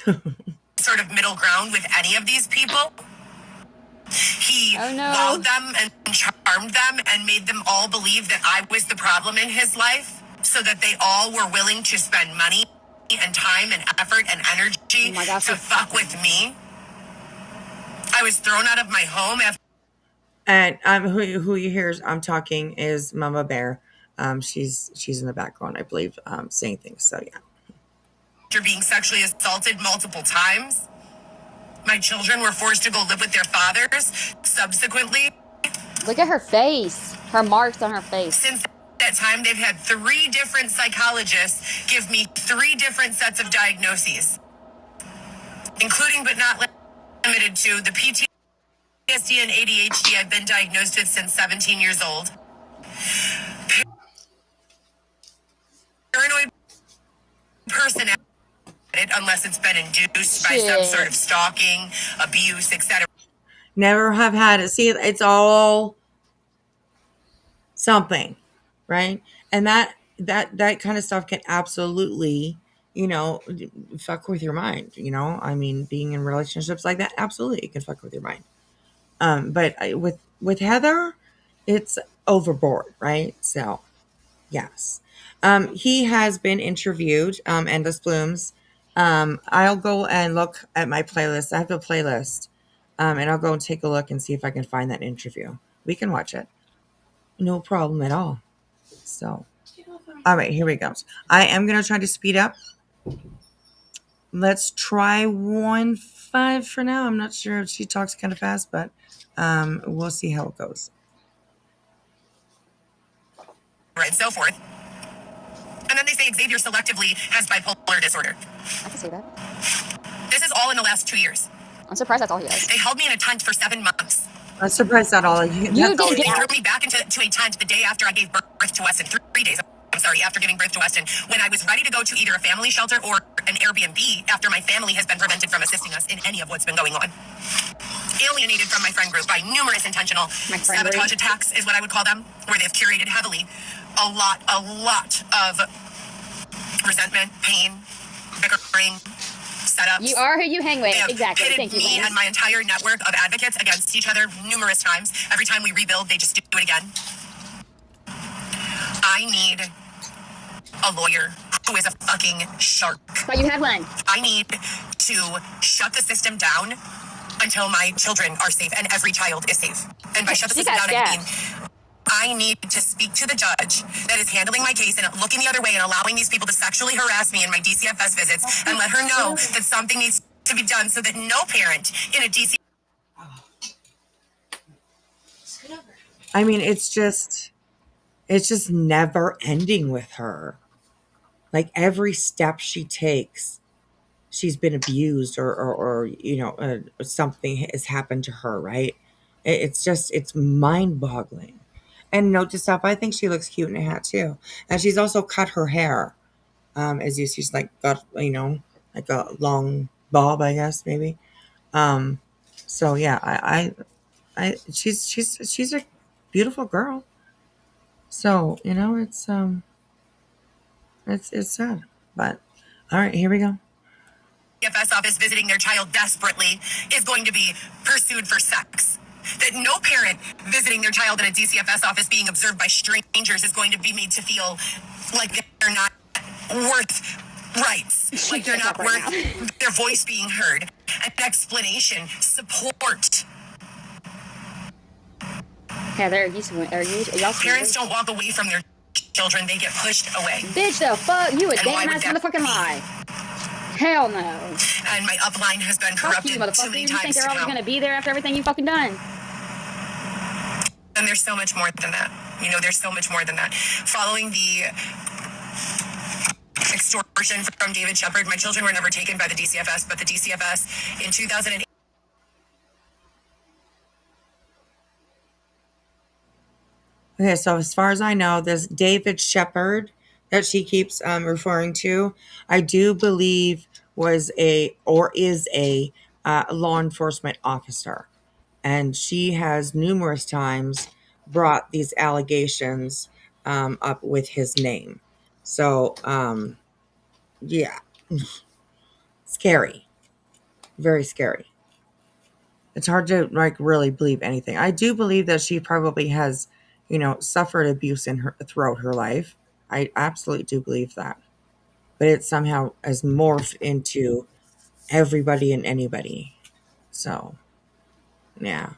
S8: Sort of middle ground with any of these people. He
S9: Oh,
S8: wowed them and charmed them and made them all believe that I was the problem in his life, so that they all were willing to spend money and time and effort and energy to fuck with me. I was thrown out of my home after.
S2: And who you hear I'm talking is MamaBear. She's in the background, I believe, saying things. So yeah.
S8: After being sexually assaulted multiple times. My children were forced to go live with their fathers. Subsequently,
S9: Look at her face. Her marks on her face.
S8: since that time, they've had 3 different psychologists give me 3 different sets of diagnoses, including but not limited to the PTSD and ADHD I've been diagnosed with since 17 years old. Paranoid personality, unless it's been induced by some
S9: Shit.
S8: sort of stalking, abuse, etc.
S2: Never have had it. See, it's all something, right? And that kind of stuff can absolutely, fuck with your mind. I mean, being in relationships like that, absolutely, it can fuck with your mind. But with Heather, it's overboard, right? So, yes. He has been interviewed. Endless Blooms. I'll go and look at my playlist. I have a playlist. And I'll go and take a look and see if I can find that interview. We can watch it. No problem at all. So, all right, here we go. I am going to try to speed up. Let's try 1.5 for now. I'm not sure if she talks kind of fast, but we'll see how it goes.
S8: And so forth. And then they say Xavier selectively has bipolar disorder.
S9: I can see that.
S8: This is all in the last 2 years.
S9: I'm surprised that's all he has.
S8: They held me in a tent for 7 months.
S2: I'm surprised that all you
S9: didn't
S8: They
S9: get
S8: threw me back into a tent the day after I gave birth to Weston. 3 days. I'm sorry, after giving birth to Weston, when I was ready to go to either a family shelter or an Airbnb after my family has been prevented from assisting us in any of what's been going on. Alienated from my friend group by numerous intentional sabotage attacks is what I would call them, where they've curated heavily a lot of resentment, pain, bickering, setups.
S9: You are who you hang with.
S8: They have
S9: Exactly.
S8: pitted
S9: Thank you,
S8: me
S9: Lance.
S8: and my entire network of advocates against each other numerous times. Every time we rebuild, they just do it again. I need a lawyer who is a fucking shark.
S9: Thought you had one.
S8: I need to shut the system down until my children are safe and every child is safe. And by shut the
S9: She
S8: system
S9: got
S8: down, I mean I need to speak to the judge that is handling my case and looking the other way and allowing these people to sexually harass me in my DCFS visits and let her know that something needs to be done so that no parent in a DC.
S2: I mean, it's just never ending with her. Like every step she takes, she's been abused or something has happened to her, right? It's mind boggling. And note to self, I think she looks cute in a hat too. And she's also cut her hair. As you see, she's like got like a long bob, I guess maybe. So yeah, she's a beautiful girl. So it's sad, but all right, here we go.
S8: DCFS office visiting their child desperately is going to be pursued for sex. That no parent visiting their child in a DCFS office being observed by strangers is going to be made to feel like they're not worth rights, like they're not worth their voice being heard, an explanation, support.
S9: Heather, y'all
S8: Parents don't walk away from their children, they get pushed away.
S9: Bitch, the fuck? You a
S8: And why
S9: damn
S8: would
S9: ass
S8: that
S9: motherfucking
S8: be?
S9: lie. Hell no.
S8: And my upline has been
S9: Fuck
S8: corrupted
S9: you,
S8: too
S9: motherfucker.
S8: many
S9: You think
S8: times
S9: they're
S8: to
S9: always
S8: count.
S9: gonna be there after everything you fucking done?
S8: And there's so much more than that. There's so much more than that. Following the extortion from David Shepard, my children were never taken by the DCFS, but the DCFS in 2008.
S2: Okay, so as far as I know, this David Shepard that she keeps referring to, I do believe was is a law enforcement officer, and she has numerous times brought these allegations up with his name. So yeah, scary, very scary. It's hard to like really believe anything. I do believe that she probably has, suffered abuse throughout her life. I absolutely do believe that. But it somehow has morphed into everybody and anybody. So, yeah.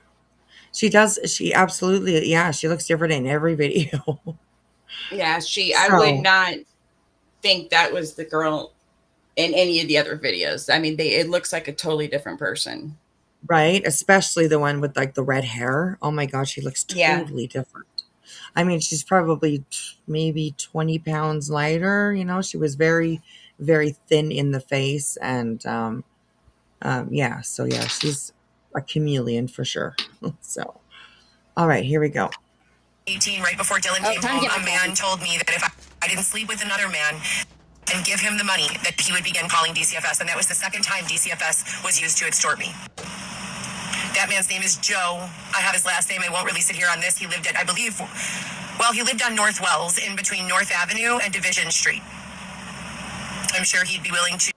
S2: She does. She absolutely, yeah, she looks different in every video.
S3: Yeah, I would
S2: So,
S3: not think that was the girl in any of the other videos. I mean, it looks like a totally different person.
S2: right? Especially the one with like the red hair. Oh my God, she looks
S3: Yeah.
S2: totally different. I mean, she's probably maybe 20 pounds lighter. She was very, very thin in the face. And yeah, so yeah, she's a chameleon for sure. So, all right, here we go.
S8: 18, right before Dylan
S9: Oh,
S8: came
S9: time to
S8: home,
S9: get
S8: a
S9: my
S8: man
S9: coffee.
S8: told me that if I didn't sleep with another man and give him the money, that he would begin calling DCFS. And that was the second time DCFS was used to extort me. That man's name is Joe. I have his last name. I won't release it here on this. He lived at, I believe, he lived on North Wells in between North Avenue and Division Street. I'm sure he'd be willing to.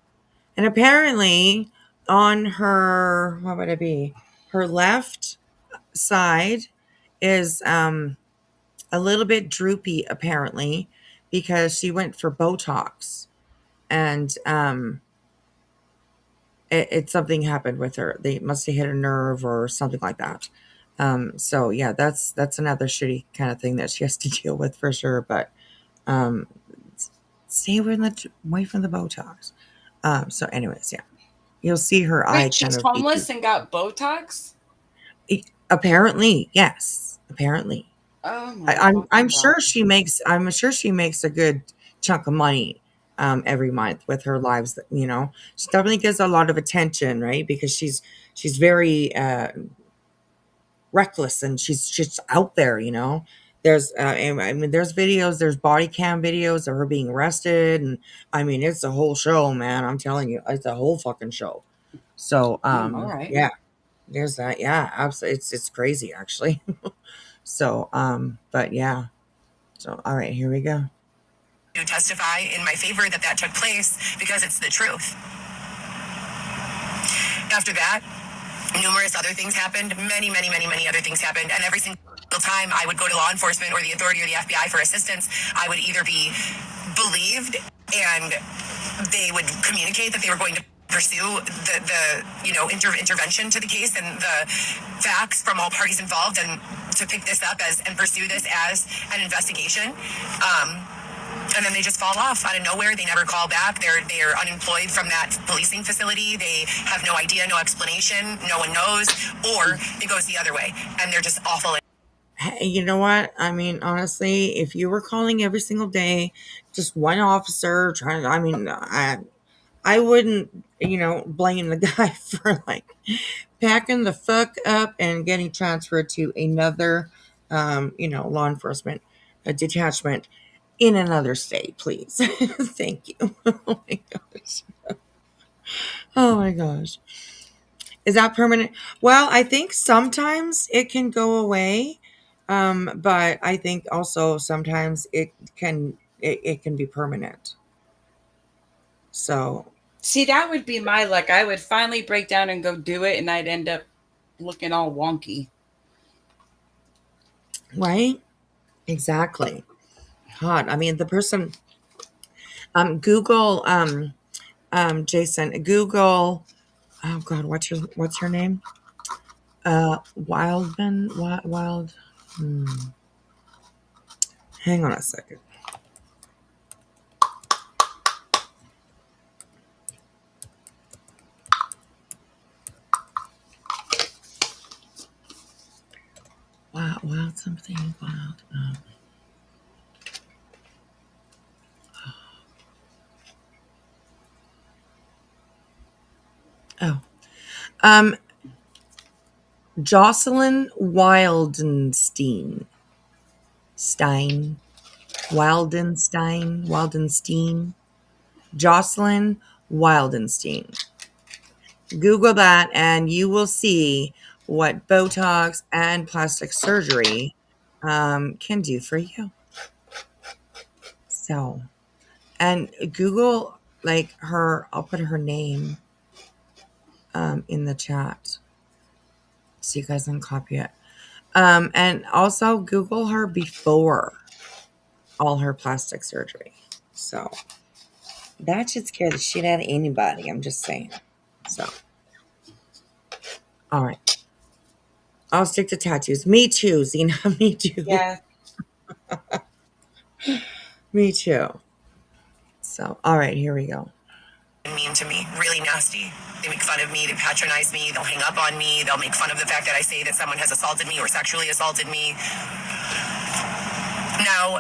S2: And apparently, on her, what would it be? Her left side is a little bit droopy, apparently, because she went for Botox. And something happened with her. They must have hit a nerve or something like that. So yeah, that's another shitty kind of thing that she has to deal with for sure. But um, stay away from the Botox. So anyways, yeah, you'll see her eye
S3: Wait,
S2: kind
S3: she's
S2: of
S3: homeless and got Botox?
S2: apparently, yes, apparently.
S3: Oh my
S2: I'm
S3: fucking
S2: sure
S3: God.
S2: she makes a good chunk of money every month with her lives. She definitely gets a lot of attention, right? Because she's very reckless and she's just out there. There's I mean, there's videos, there's body cam videos of her being arrested, and I mean, it's a whole show, man. I'm telling you, it's a whole fucking show. So
S3: All right.
S2: yeah, there's that. Yeah, absolutely, it's crazy actually. So but yeah. So, all right, here we go.
S8: To testify in my favor that took place because it's the truth. After that, numerous other things happened. Many, many, many, many other things happened. And every single time I would go to law enforcement or the authority or the FBI for assistance, I would either be believed and they would communicate that they were going to pursue the intervention to the case and the facts from all parties involved and to pick this up and pursue this as an investigation. And then they just fall off out of nowhere. They never call back. They're unemployed from that policing facility. They have no idea, no explanation. No one knows. Or it goes the other way, and they're just awful.
S2: Hey, you know what? I mean, honestly, if you were calling every single day, just one officer trying to, I mean, I wouldn't, blame the guy for like packing the fuck up and getting transferred to another, law enforcement detachment. in another state, please. Thank you. Oh my gosh. Oh my gosh. Is that permanent? Well, I think sometimes it can go away. But I think also sometimes it can be permanent. So
S3: See, that would be my luck. I would finally break down and go do it, and I'd end up looking all wonky.
S2: right? Exactly. God, I mean the person Google Jason, Google oh God, what's your name? Wildman Wild hang on a second. Wild something wild. Oh. Jocelyn Wildenstein. Wildenstein. Jocelyn Wildenstein. Google that and you will see what Botox and plastic surgery can do for you. So, and Google like her, I'll put her name in the chat so you guys can copy it. And also Google her before all her plastic surgery. So that should scare the shit out of anybody. I'm just saying. So, all right. I'll stick to tattoos. Me too, Zena. Me too.
S3: Yeah.
S2: Me too. So, all right, here we go.
S8: Mean to me, really nasty. They make fun of me, they patronize me, they'll hang up on me, they'll make fun of the fact that I say that someone has assaulted me or sexually assaulted me. Now,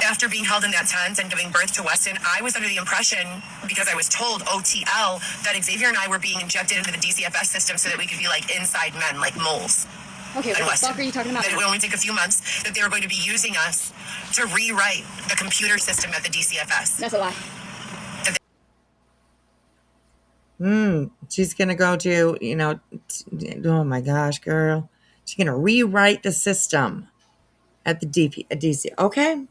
S8: after being held in that tent and giving birth to Weston, I was under the impression, because I was told OTL, that Xavier and I were being injected into the DCFS system so that we could be like inside men, like moles.
S9: Okay, what the fuck are you talking about?
S8: That it would only take a few months, that they were going to be using us to rewrite the computer system at the DCFS.
S9: That's a lie.
S2: She's gonna go to, oh my gosh, girl. She's gonna rewrite the system at the DC. Okay.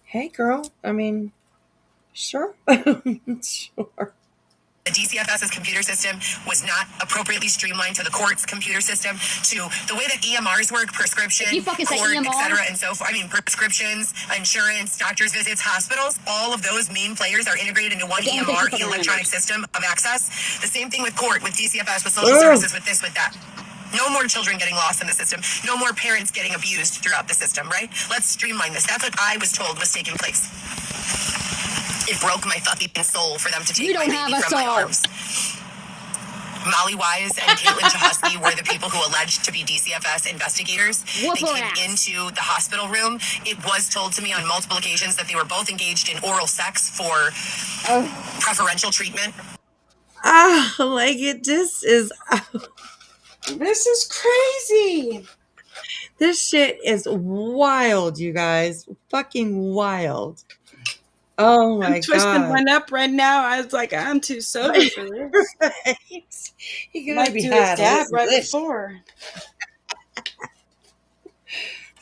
S2: Hey, girl. I mean, sure. Sure.
S8: The DCFS's computer system was not appropriately streamlined to the court's computer system, to the way that EMRs work, prescription,
S9: If you fucking say
S8: court,
S9: EMR.
S8: etc., and so forth. I mean, prescriptions, insurance, doctor's visits, hospitals, all of those main players are integrated into one
S9: Damn, thank you
S8: EMR,
S9: for the
S8: electronic
S9: language.
S8: system of access. The same thing with court, with DCFS, with social services, with this, with that. No more children getting lost in the system. No more parents getting abused throughout the system, right? Let's streamline this. That's what I was told was taking place. It broke my fucking soul for them to take
S9: You
S8: my
S9: don't have
S8: baby
S9: a
S8: from my
S9: soul.
S8: arms. Molly Wise and Caitlin Chahusky were the people who alleged to be DCFS investigators.
S9: Whoop
S8: They
S9: her
S8: came
S9: ass.
S8: into the hospital room. It was told to me on multiple occasions that they were both engaged in oral sex for preferential treatment.
S2: Like it just is.
S3: This is crazy.
S2: This shit is wild, you guys. Fucking wild. Oh my
S3: I'm twisting
S2: god.
S3: one up right now. I was like, I'm too sober for this.
S2: Right? You
S3: Might
S2: gotta be
S3: do
S2: high
S3: a
S2: to
S3: dab
S2: listen to
S3: right
S2: this.
S3: before.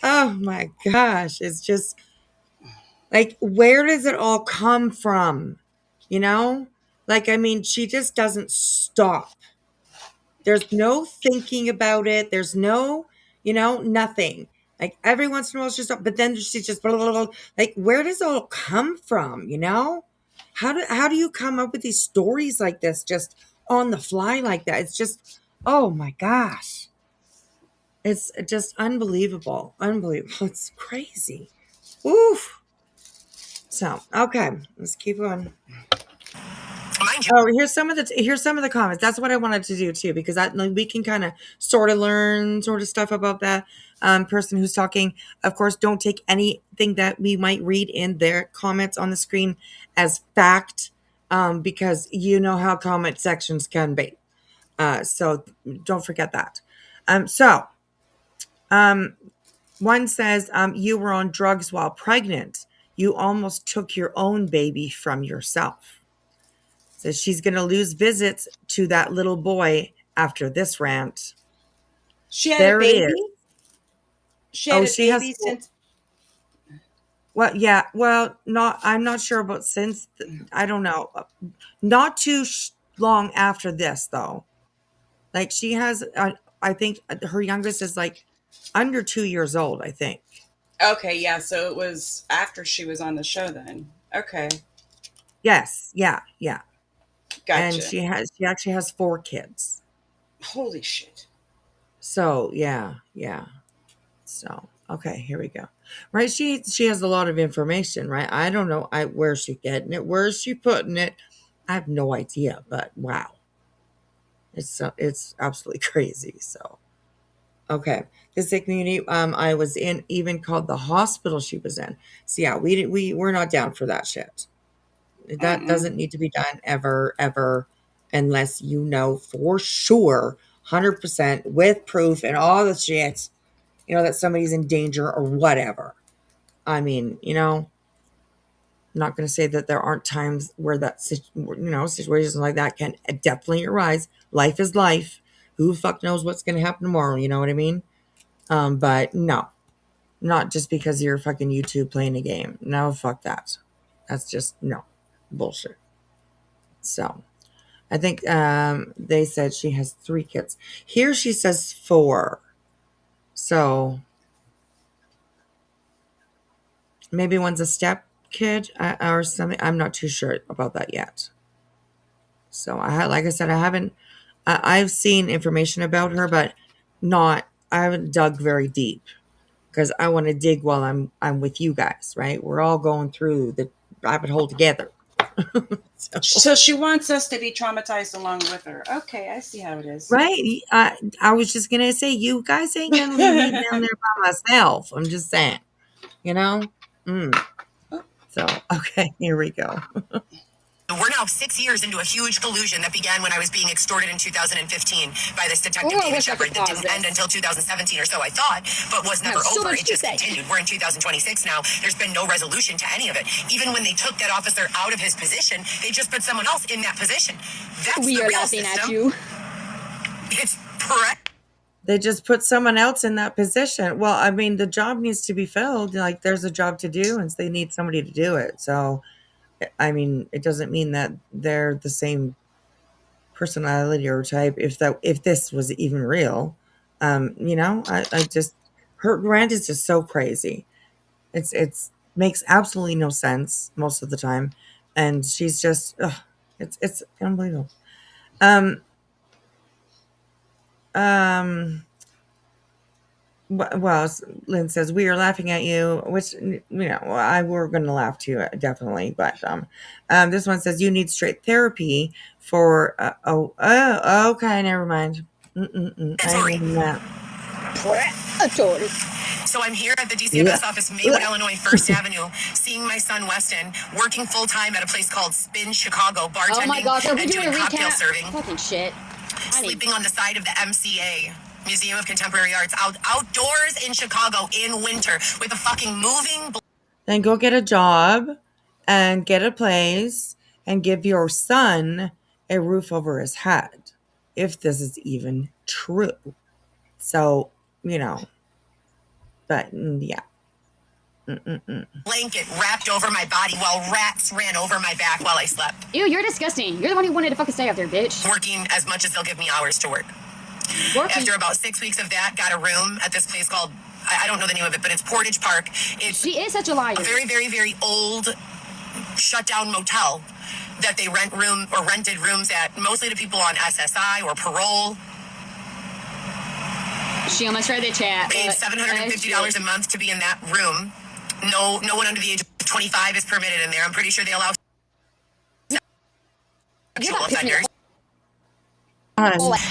S2: Oh my gosh. It's just like, where does it all come from? Like, I mean, she just doesn't stop. There's no thinking about it. There's no, nothing. Like every once in a while, she's up, but then she's just blah, blah, blah. Like, where does it all come from? How do you come up with these stories like this just on the fly like that? It's just, oh my gosh, it's just unbelievable, unbelievable. It's crazy. Oof. So okay, let's keep going.
S8: Mind you,
S2: Oh, here's some of the comments. That's what I wanted to do too, because we can kind of sort of learn sort of stuff about that person who's talking. Of course, don't take anything that we might read in their comments on the screen as fact, because you know how comment sections can be. So don't forget that. One says, you were on drugs while pregnant. You almost took your own baby from yourself. Says she's going to lose visits to that little boy after this rant.
S3: She had
S2: There
S3: a
S2: it
S3: baby.
S2: is.
S3: She had a
S2: She has
S3: baby since.
S2: Well, yeah. Well, I'm not sure about since. I don't know. Not too long after this, though. Like she has, I think her youngest is like under 2 years old. I think.
S3: Okay, yeah. So it was after she was on the show then. Okay,
S2: Yes. Yeah. Yeah. And
S3: gotcha.
S2: she actually has 4 kids.
S3: Holy shit.
S2: So yeah. Yeah. So okay, here we go. Right, she has a lot of information, right? I don't know where's she getting it, where's she putting it? I have no idea, but wow, it's absolutely crazy. So okay, this community I was in even called the hospital she was in. So yeah, we're not down for that shit. That doesn't need to be done ever, unless you know for sure, 100% with proof and all the shit. That somebody's in danger or whatever. I mean, I'm not going to say that there aren't times where situations like that can definitely arise. Life is life. Who the fuck knows what's going to happen tomorrow? You know what I mean? But no, not just because you're fucking YouTube playing a game. No, fuck that. That's just no bullshit. So I think they said she has 3 kids. Here she says 4. So maybe one's a step kid or something. I'm not too sure about that yet. So like I said, I haven't. I've seen information about her, but I haven't dug very deep because I want to dig while I'm with you guys. Right? We're all going through the rabbit hole together.
S3: So she wants us to be traumatized along with her. Okay, I see how it is.
S2: Right? I was just gonna say, you guys ain't gonna leave me down there by myself. I'm just saying. So okay, here we go.
S8: We're now 6 years into a huge collusion that began when I was being extorted in 2015 by this detective David Shepard that didn't end until 2017 or so, I thought, but was never over. It just continued. We're in 2026 now. There's been no resolution to any of it. Even when they took that officer out of his position, they just put someone else in that position. That's
S9: We
S8: the
S9: are
S8: real
S9: laughing
S8: system.
S9: at you.
S8: It's correct.
S2: They just put someone else in that position. Well, I mean, the job needs to be filled. Like, there's a job to do, and they need somebody to do it. So, I mean, it doesn't mean that they're the same personality or type. If this was even real, I just her rant is just so crazy. It's makes absolutely no sense most of the time, and she's just it's unbelievable. Well, Lynn says we are laughing at you, which we're going to laugh too, definitely. But this one says you need straight therapy for. Okay, never mind. I ain't in that.
S8: So I'm here at the DCFS office, Maywood, Illinois, 1st Avenue, seeing my son Weston working full time at a place called Spin Chicago, bartending
S9: Oh my gosh, are we
S8: and
S9: doing
S8: doing
S9: a
S8: cocktail
S9: recap?
S8: serving,
S9: Fucking shit.
S8: sleeping on the side of the MCA. Museum of Contemporary Arts, outdoors in Chicago in winter with a fucking moving.
S2: Then go get a job and get a place and give your son a roof over his head, if this is even true. So, but yeah.
S8: Blanket wrapped over my body while rats ran over my back while I slept.
S9: Ew, you're disgusting. You're the one who wanted to fucking stay out there, bitch.
S8: Working as much as they'll give me hours to work. After about 6 weeks of that, got a room at this place called, I don't know the name of it, but it's Portage Park.
S9: She is such a liar.
S8: A very, very, very old, shut down motel that they rented rooms at, mostly to people on SSI or parole.
S9: She almost read the chat.
S8: Paid $750 a month to be in that room. No one under the age of 25 is permitted in there. I'm pretty sure they allow sexual offenders.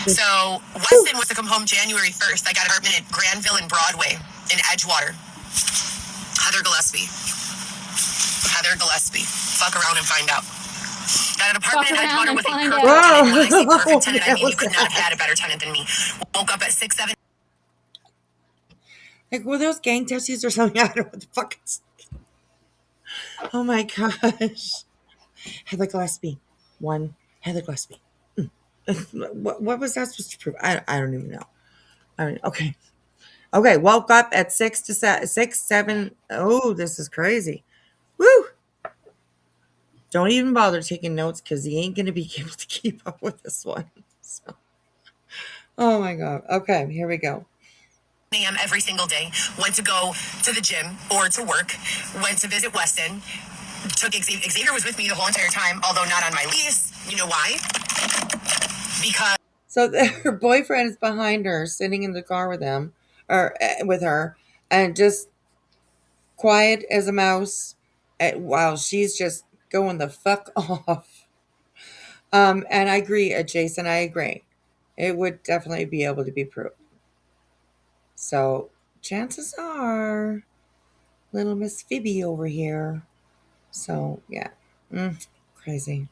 S8: So Weston was to come home January 1st. I got an apartment at Granville and Broadway in Edgewater. Heather Gillespie. Fuck around and find out. Got an apartment in Edgewater with a perfect tenant. When I say perfect tenant, I mean you could not have had a better tenant than me. Woke up at 6, 7.
S2: Like, were those gang testes or something? I don't know what the fuck it's. Oh my gosh. Heather Gillespie. One. Heather Gillespie. What was that supposed to prove? I don't even know. Okay. Okay. Woke up at 6 to 7. Oh, this is crazy. Woo. Don't even bother taking notes because he ain't going to be able to keep up with this one. So. Oh my God. Okay. Here we go.
S8: A.m. every single day, went to go to the gym or to work, went to visit Weston, took Xavier was with me the whole entire time, although not on my lease. You know why? Because
S2: So her boyfriend is behind her, sitting in the car with him, or with her, and just quiet as a mouse, while she's just going the fuck off. And I agree, Jason. I agree. It would definitely be able to be proved. So chances are, little Miss Phoebe over here. So yeah, crazy.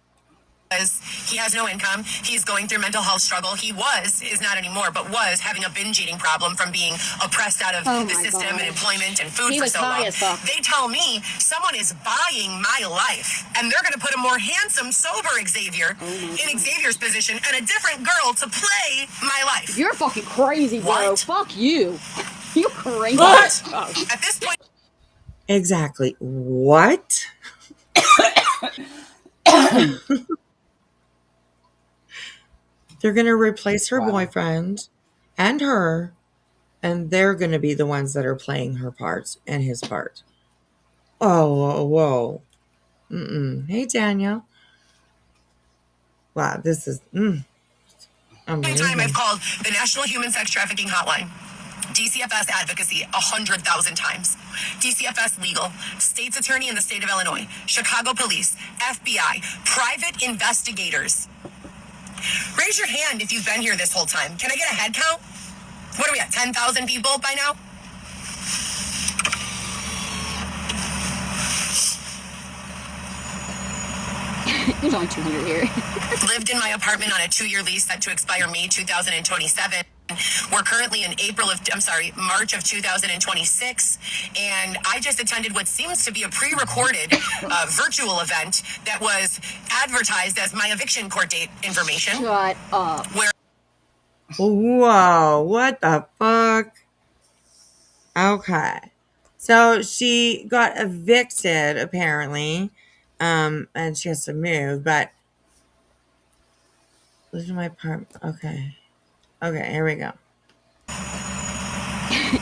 S8: he has no income, he's going through mental health struggle. He is not anymore, but was having a binge eating problem from being oppressed out of the system and employment and food for so long. They tell me someone is buying my life, and they're going to put a more handsome, sober Xavier in Xavier's position and a different girl to play my life.
S9: You're fucking crazy, bro.
S8: What?
S9: Fuck you. You're crazy.
S8: What? At this point,
S2: Exactly. What? They're going to replace her boyfriend and her, and they're going to be the ones that are playing her part and his part. Oh, whoa. Hey, Daniel. Wow, this is
S8: time
S2: amazing.
S8: I've called the National Human Sex Trafficking Hotline, DCFS Advocacy 100,000 times, DCFS Legal, State's Attorney in the state of Illinois, Chicago Police, FBI, private investigators. Raise your hand if you've been here this whole time. Can I get a head count? What are we at, 10,000 people by now?
S9: There's only 200 here.
S8: Lived in my apartment on a 2-year lease set to expire May 2027. We're currently in March of 2026, and I just attended what seems to be a pre-recorded virtual event that was advertised as my eviction court date information.
S9: Shut up.
S8: Where
S2: Whoa, what the fuck? Okay. So she got evicted, apparently, and she has to move, but live in my apartment. Okay. Okay, here we go.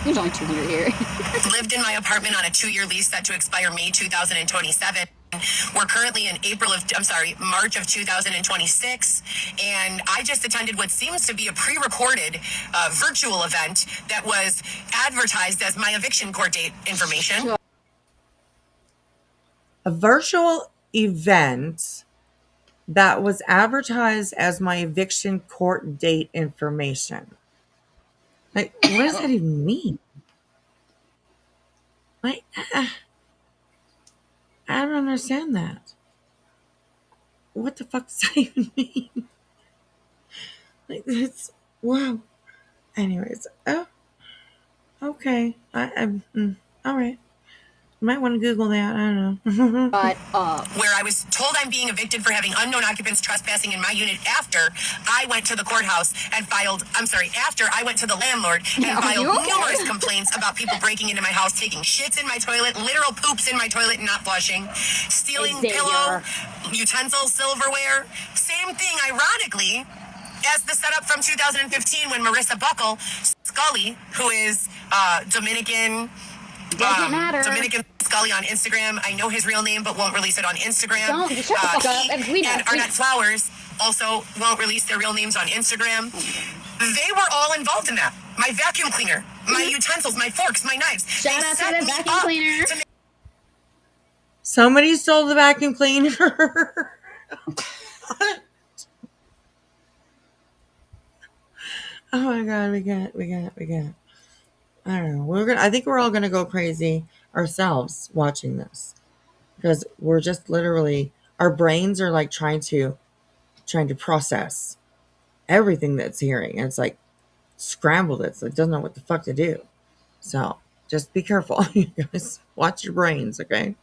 S9: There's only 200 here.
S8: lived in my apartment on a 2-year lease set to expire May 2027. We're currently in March of 2026, and I just attended what seems to be a pre-recorded virtual event that was advertised as my eviction court date information.
S2: A virtual event that was advertised as my eviction court date information. Like, what does that even mean? Like, I don't understand that. What the fuck does that even mean? Like, it's wow. Anyways, okay. I'm all right. Might want to Google that. I don't know.
S8: Where I was told I'm being evicted for having unknown occupants trespassing in my unit after I went to the courthouse and after I went to the landlord and filed numerous complaints about people breaking into my house, taking shits in my toilet, literal poops in my toilet and not flushing, stealing pillow, utensils, silverware. Same thing, ironically, as the setup from 2015 when Marissa Buckle, Scully, who is Dominican Scully on Instagram. I know his real name, but won't release it on Instagram.
S9: Don't shut the fuck up and tweet
S8: and Arnett Flowers also won't release their real names on Instagram. They were all involved in that. My vacuum cleaner, my utensils, my forks, my knives.
S9: Shout out to the vacuum cleaner.
S2: Somebody stole the vacuum cleaner. Oh my god, we got it. I don't know. I think we're all gonna go crazy ourselves watching this, because we're just literally, our brains are like trying to process everything that's hearing. And it's like scrambled. It doesn't know what the fuck to do. So Just be careful, you guys. Watch your brains, okay?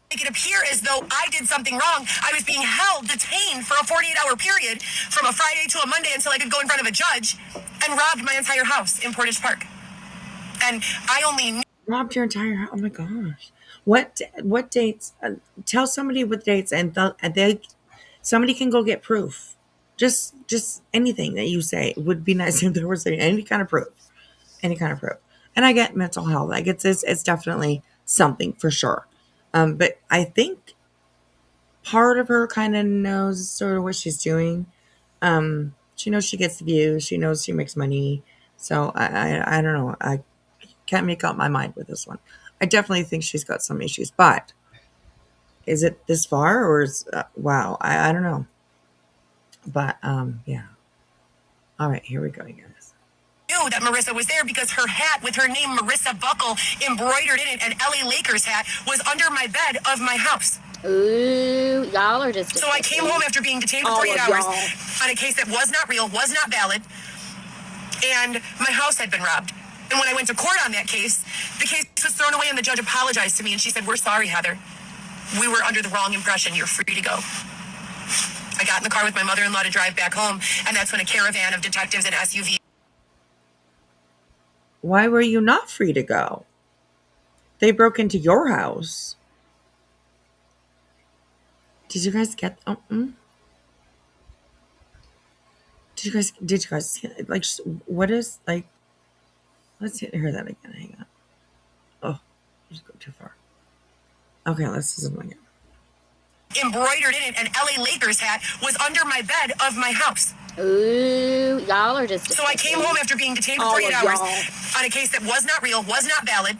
S8: Make it appear as though I did something wrong. I was being held, detained for a 48-hour period from a Friday to a Monday until I could go in front of a judge, and robbed my entire house in Portage Park. And I only knew.
S2: Robbed your entire house. Oh my gosh. What dates? Tell somebody what dates, and somebody can go get proof. Just anything that you say would be nice if there was any kind of proof. Any kind of proof. And I get mental health. Like it's definitely something for sure. But I think part of her kind of knows sort of what she's doing. She knows she gets the views. She knows she makes money. So I don't know. I can't make up my mind with this one. I definitely think she's got some issues. But is it this far or is wow? I don't know. But yeah. All right, here we go, you guys.
S8: Knew that Marissa was there because her hat with her name Marissa Buckle embroidered in it, an LA Lakers hat, was under my bed of my house.
S9: Ooh, y'all are just.
S8: So I came home after being detained for 48 hours on a case that was not real, was not valid, and my house had been robbed. And when I went to court on that case, the case was thrown away and the judge apologized to me and she said, "We're sorry, Heather. We were under the wrong impression. You're free to go." I got in the car with my mother-in-law to drive back home, and that's when a caravan of detectives and SUVs.
S2: Why were you not free to go? They broke into your house. Did you guys get? Did you guys like? What is like? Let's hear that again. Hang on. Oh, just go too far. Okay, let's listen again.
S8: Embroidered in it, an LA Lakers hat was under my bed of my house.
S9: Ooh, y'all are just.
S8: So I came home after being detained for 48 hours on a case that was not real, was not valid,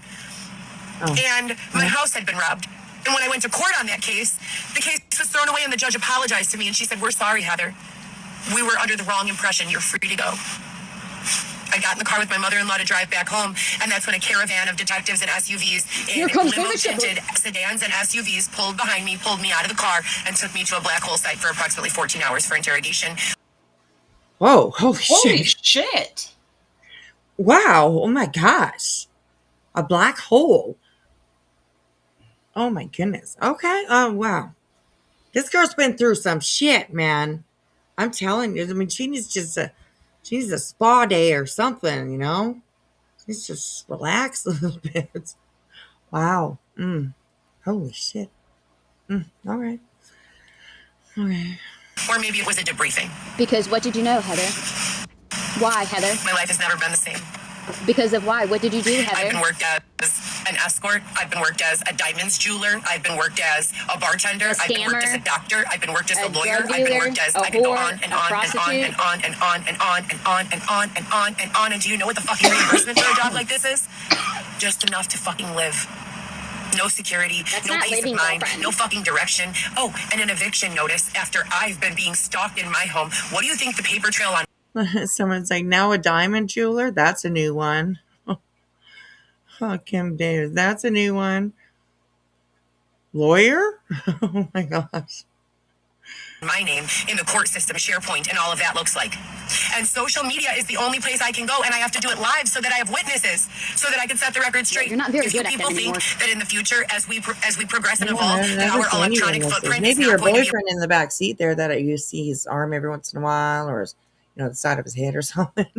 S8: and my house had been robbed. And when I went to court on that case, the case was thrown away and the judge apologized to me and she said, "We're sorry, Heather. We were under the wrong impression. You're free to go." I got in the car with my mother-in-law to drive back home, and that's when a caravan of detectives and SUVs in limo-tinted sedans and SUVs pulled behind me, pulled me out of the car, and took me to a black hole site for approximately 14 hours for interrogation.
S2: Whoa, holy
S3: Holy
S2: shit.
S3: shit.
S2: Wow, oh my gosh. A black hole. Oh my goodness. Okay, oh wow. This girl's been through some shit, man. I'm telling you. I mean, she needs a spa day or something, you know? She needs to just relax a little bit. Wow. Holy shit. All right. Okay.
S8: Or maybe it was a debriefing.
S9: Because what did you know, Heather? Why, Heather?
S8: My life has never been the same.
S9: Because of why? What did you do, Heather?
S8: I've been worked as an escort. I've been worked as a diamonds jeweler. I've been worked as a bartender. I've been worked as a doctor. I've been worked as a lawyer. I've been worked as I could go on and on and on and on and on and on and on and on and on and on. And do you know what the fucking reimbursement for a job like this is? Just enough to fucking live. No security, no peace of mind, no fucking direction. Oh, and an eviction notice after I've been being stalked in my home. What do you think the paper trail on?
S2: Someone's like, now a diamond jeweler? That's a new one. Oh, Kim Davis, that's a new one. Lawyer? Oh my gosh.
S8: My name in the court system, SharePoint, and all of that looks like. And social media is the only place I can go, and I have to do it live so that I have witnesses, so that I can set the record straight.
S9: You're not very
S8: if you
S9: good at
S8: people
S9: that
S8: think
S9: anymore.
S8: that in the future, as we progress and
S2: Yeah,
S8: evolve,
S2: I've
S8: that
S2: never
S8: our
S2: seen
S8: electronic
S2: anyone
S8: footprint
S2: maybe
S8: is
S2: your
S8: not going to be.
S2: boyfriend in the back seat there that you see his arm every once in a while, or his, the side of his head or something.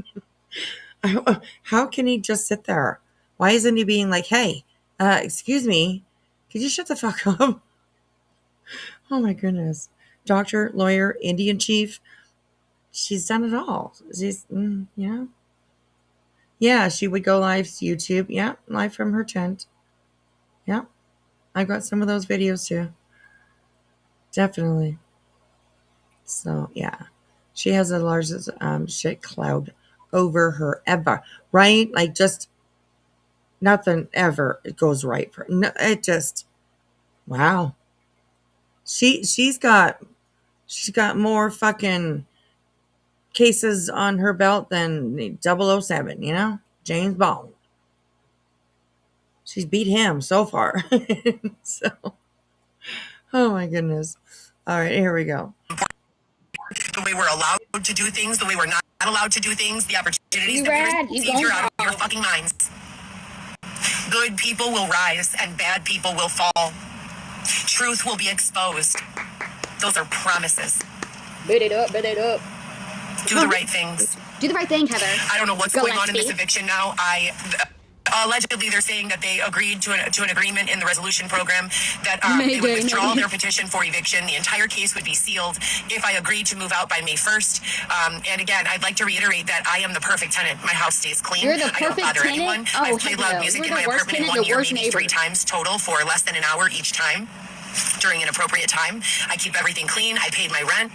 S2: How can he just sit there? Why isn't he being like, hey, excuse me, could you shut the fuck up? Oh my goodness. Doctor, lawyer, Indian chief. She's done it all. She's, Yeah, she would go live to YouTube. Yeah, live from her tent. Yeah, I've got some of those videos too. Definitely. So, yeah. She has the largest shit cloud over her ever. Right? Like, just nothing ever goes right for her. No, it just, wow. She's got more fucking cases on her belt than 007, James Bond. She's beat him so far. So, oh my goodness. All right, here we go.
S8: The way we're allowed to do things, the way we're not allowed to do things, the opportunities that we receive, you're out of your fucking minds. Good people will rise and bad people will fall. Truth will be exposed. Those are promises.
S9: Boot it up, boot it up.
S8: Do the right things.
S9: Do the right thing, Heather.
S8: I don't know what's going on in this
S9: Gillespie.
S8: eviction now. Allegedly, they're saying that they agreed to an agreement in the resolution program that they would withdraw their petition for eviction. The entire case would be sealed if I agreed to move out by May 1st. And again, I'd like to reiterate that I am the perfect tenant. My house stays clean.
S9: You're the
S8: I don't
S9: perfect
S8: bother
S9: tenant?
S8: anyone.
S9: Oh,
S8: I've played loud music in
S9: You're
S8: my
S9: the worst
S8: apartment in
S9: tenant,
S8: 1
S9: the
S8: year,
S9: worst
S8: maybe
S9: neighbor.
S8: 3 times total for less than an hour each time during an appropriate time. I keep everything clean. I paid my rent.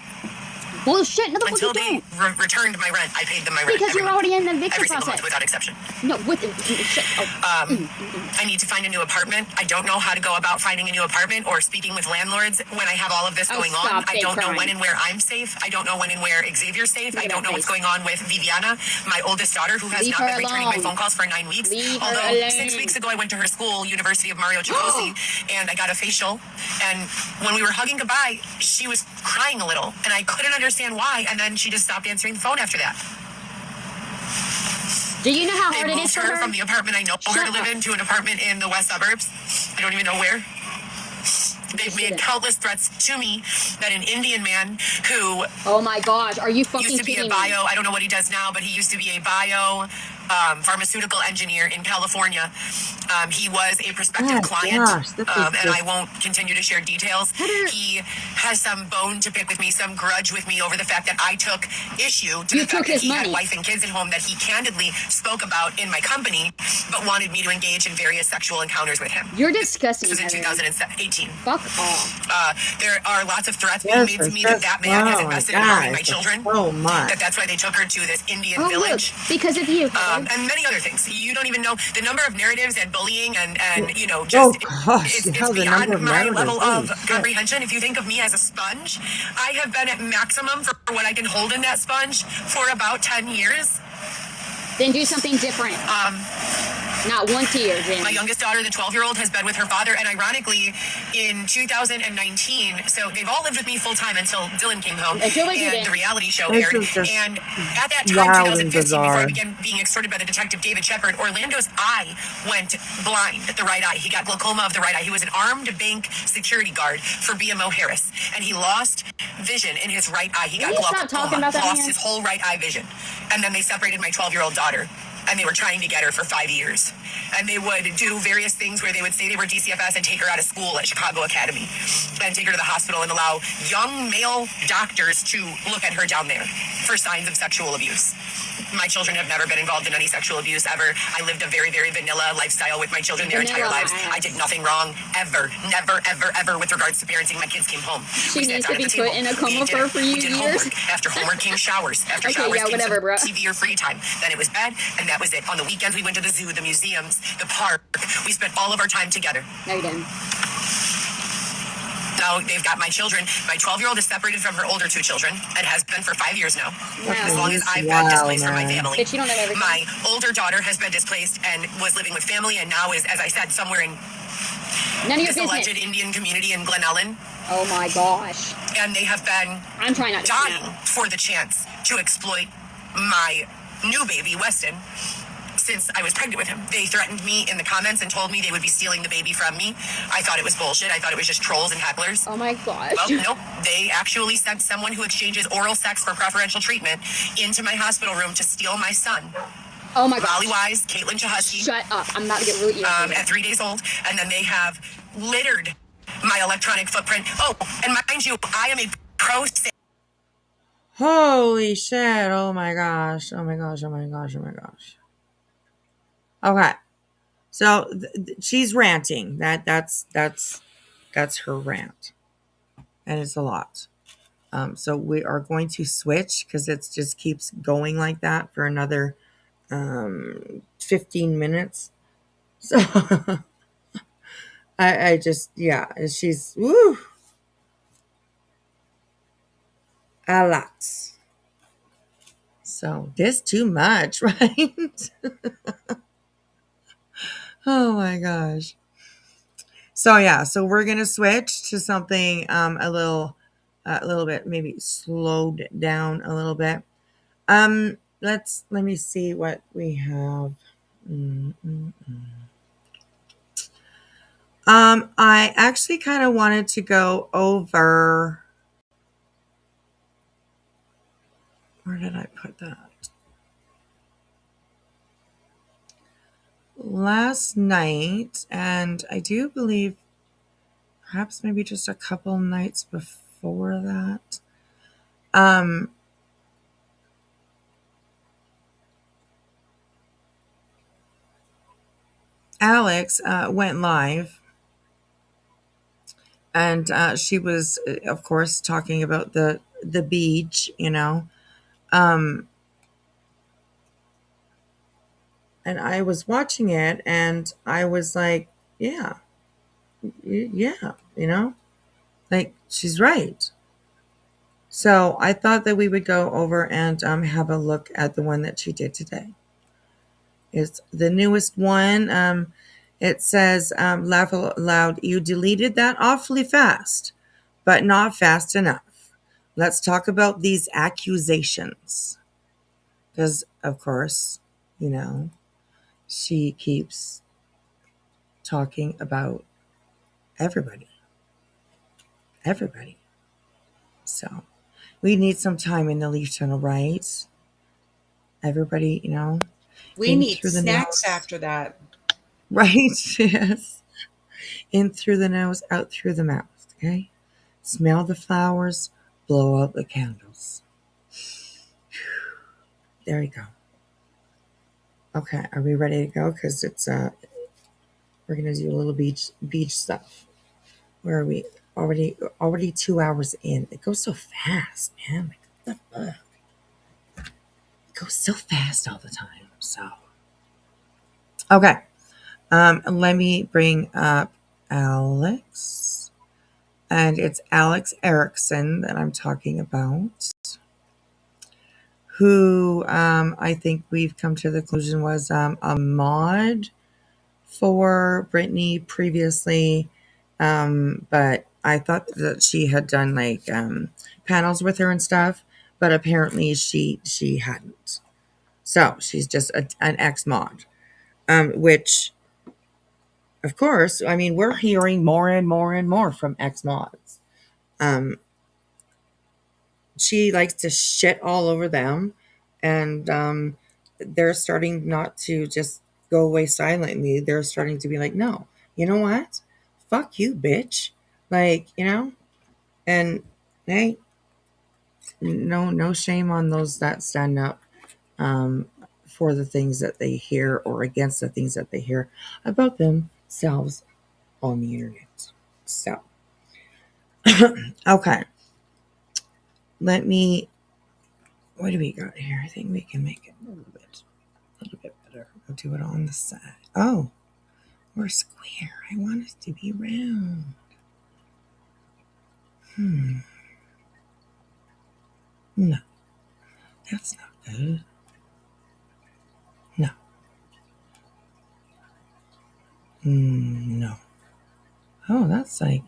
S9: Well, shit, no, the fuck
S8: Until
S9: you
S8: they
S9: don't.
S8: returned my rent, I paid them my rent.
S9: Because
S8: every
S9: you're
S8: month.
S9: already in the eviction
S8: Every single
S9: process.
S8: month without exception.
S9: No, with shit. Oh.
S8: I need to find a new apartment. I don't know how to go about finding a new apartment or speaking with landlords when I have all of this
S9: Oh,
S8: going
S9: stop
S8: on. I
S9: fake
S8: don't know
S9: crying.
S8: when and where I'm safe. I don't know when and where Xavier's safe.
S9: Look
S8: I
S9: at
S8: don't
S9: that
S8: know what's
S9: face.
S8: going on with Viviana, my oldest daughter, who has
S9: Leave
S8: not
S9: her
S8: been returning my
S9: alone.
S8: phone calls for 9 weeks.
S9: Leave her
S8: Although
S9: alone.
S8: 6 weeks ago I went to her school, University of Mario Cicosi, and I got a facial. And when we were hugging goodbye, she was crying a little, and I couldn't understand why. And then she just stopped answering the phone after that.
S9: Do you know how
S8: They
S9: hard it is
S8: moved
S9: for
S8: her
S9: her?
S8: from the apartment I know her
S9: Shut
S8: to live
S9: up.
S8: in to an apartment in the west suburbs. I don't even know where. They've made
S9: Shouldn't.
S8: countless threats to me that an Indian man who
S9: Oh my gosh, are you fucking
S8: used to be a
S9: kidding
S8: bio,
S9: me?
S8: I don't know what he does now, but he used to be a bio pharmaceutical engineer in California. He was a prospective
S2: Oh,
S8: client,
S2: gosh, this is
S8: and I
S2: just-
S8: won't continue to share details.
S9: Heather-
S8: He has some bone to pick with me, some grudge with me over the fact that I took issue to
S9: You
S8: the
S9: took
S8: fact that
S9: his
S8: he
S9: money.
S8: had wife and kids at home that he candidly spoke about in my company, but wanted me to engage in various sexual encounters with him.
S9: You're disgusting,
S8: This was in
S9: Heather.
S8: 2018.
S9: Fuck off.
S8: There are lots of threats being
S2: Yes,
S8: made to
S2: it's
S8: me that
S2: just-
S8: that man has
S2: oh my
S8: invested in harming my
S2: gosh,
S8: children.
S2: so much.
S8: That's why they took her to this Indian
S9: Oh, look,
S8: village.
S9: because of you. Heather.
S8: And many other things. You don't even know the number of narratives and bullying and you know,
S2: Oh,
S8: just
S2: gosh,
S8: it's
S2: yeah, the
S8: beyond
S2: number of
S8: my
S2: narratives,
S8: level
S2: holy
S8: of
S2: shit.
S8: comprehension. If you think of me as a sponge, I have been at maximum for what I can hold in that sponge for about 10 years.
S9: Then do something different. Not one tear, Jen.
S8: My youngest daughter, the 12-year-old, has been with her father, and ironically, in 2019, so they've all lived with me full-time until Dylan came home,
S9: Until they
S8: and
S9: didn't.
S8: the reality show
S2: This
S8: aired.
S2: is just
S8: And at that time,
S2: wild and
S8: 2015, before I
S2: bizarre.
S8: began being extorted by the detective David Shepard, Orlando's eye went blind, the right eye. He got glaucoma of the right eye. He was an armed bank security guard for BMO Harris, and he lost vision in his right eye. He got
S9: Will you stop
S8: glaucoma,
S9: talking about that
S8: lost
S9: man?
S8: his whole right eye vision. And then they separated my 12-year-old daughter. And they were trying to get her for 5 years. And they would do various things where they would say they were DCFS and take her out of school at Chicago Academy and take her to the hospital and allow young male doctors to look at her down there for signs of sexual abuse. My children have never been involved in any sexual abuse ever. I lived a very, very vanilla lifestyle with my children their entire
S9: Vanilla
S8: lives.
S9: ass.
S8: I did nothing wrong ever, never, ever, ever with regards to parenting. My kids came home.
S9: She
S8: We sat
S9: needs
S8: down
S9: to
S8: at
S9: be
S8: the
S9: put
S8: table.
S9: in a
S8: We
S9: coma
S8: did it.
S9: for you
S8: We did
S9: years.
S8: homework. After homework came showers. After
S9: Okay,
S8: showers
S9: yeah,
S8: came
S9: whatever,
S8: some
S9: bro.
S8: TV or free time. Then it was bed, and that was it. On the weekends, we went to the zoo, the museums, the park. We spent all of our time together.
S9: No, you didn't.
S8: Now they've got my children. My 12-year-old is separated from her older 2 children and has been for 5 years now. As long as I've been
S2: Wow,
S8: displaced from my
S2: man.
S8: family.
S9: Bitch, you don't know everything.
S8: My older daughter has been displaced and was living with family and now is, as I said, somewhere in
S9: None of your
S8: this
S9: business.
S8: alleged Indian community in Glen Ellen.
S9: Oh my gosh.
S8: And they have been
S9: I'm trying not to
S8: dying
S9: snap.
S8: for the chance to exploit my new baby, Weston, since I was pregnant with him. They threatened me in the comments and told me they would be stealing the baby from me. I thought it was bullshit. I thought it was just trolls and hecklers.
S9: Oh my gosh.
S8: Well, nope. They actually sent someone who exchanges oral sex for preferential treatment into my hospital room to steal my son.
S9: Oh my
S8: Molly
S9: gosh.
S8: Wise, Caitlin Chahusky,
S9: Shut up. I'm about to get really irritated.
S8: at 3 days old. And then they have littered my electronic footprint. Oh, and mind you, I am a pro
S2: Holy shit. Oh my gosh. Oh my gosh. Oh my gosh. Oh my gosh. Okay. So she's ranting. That's her rant. And it's a lot. So we are going to switch because it just keeps going like that for another 15 minutes. So I just, yeah, she's, woo, a lot. So this too much, right? Oh my gosh. So yeah, so we're gonna switch to something a little bit maybe slowed down a little bit. Let me see what we have. I actually kind of wanted to go over. Where did I put that? Last night, and I do believe perhaps maybe just a couple nights before that. Alex went live, and she was, of course, talking about the beach, and I was watching it, and I was like, yeah, yeah, like she's right. So I thought that we would go over and have a look at the one that she did today. It's the newest one. It says, laugh aloud, you deleted that awfully fast, but not fast enough. Let's talk about these accusations. Because, of course, she keeps talking about everybody. Everybody. So we need some time in the leaf tunnel, right? Everybody,
S3: We
S2: in
S3: need
S2: through the
S3: snacks
S2: nose.
S3: after that.
S2: Right? Yes. In through the nose, out through the mouth. Okay? Smell the flowers, blow out the candles. There you go. Okay, are we ready to go? Because it's we're gonna do a little beach stuff. Where are we? Already 2 hours in. It goes so fast, man. Like what the fuck? It goes so fast all the time. So okay. Let me bring up Alex. And it's Alex Erickson that I'm talking about, who I think we've come to the conclusion was a mod for Brittany previously. But I thought that she had done like panels with her and stuff, but apparently she hadn't. So she's just an ex mod, which, of course, I mean, we're hearing more and more and more from ex mods. She likes to shit all over them, and they're starting not to just go away silently. They're starting to be like, no, you know what? Fuck you, bitch. Like, and hey, no shame on those that stand up um, for the things that they hear or against the things that they hear about themselves on the internet. So, okay, let me. What do we got here? I think we can make it a little bit better. We'll do it on the side. Oh, we're square. I want us to be round. No, that's not good. No. No. Oh, that's like.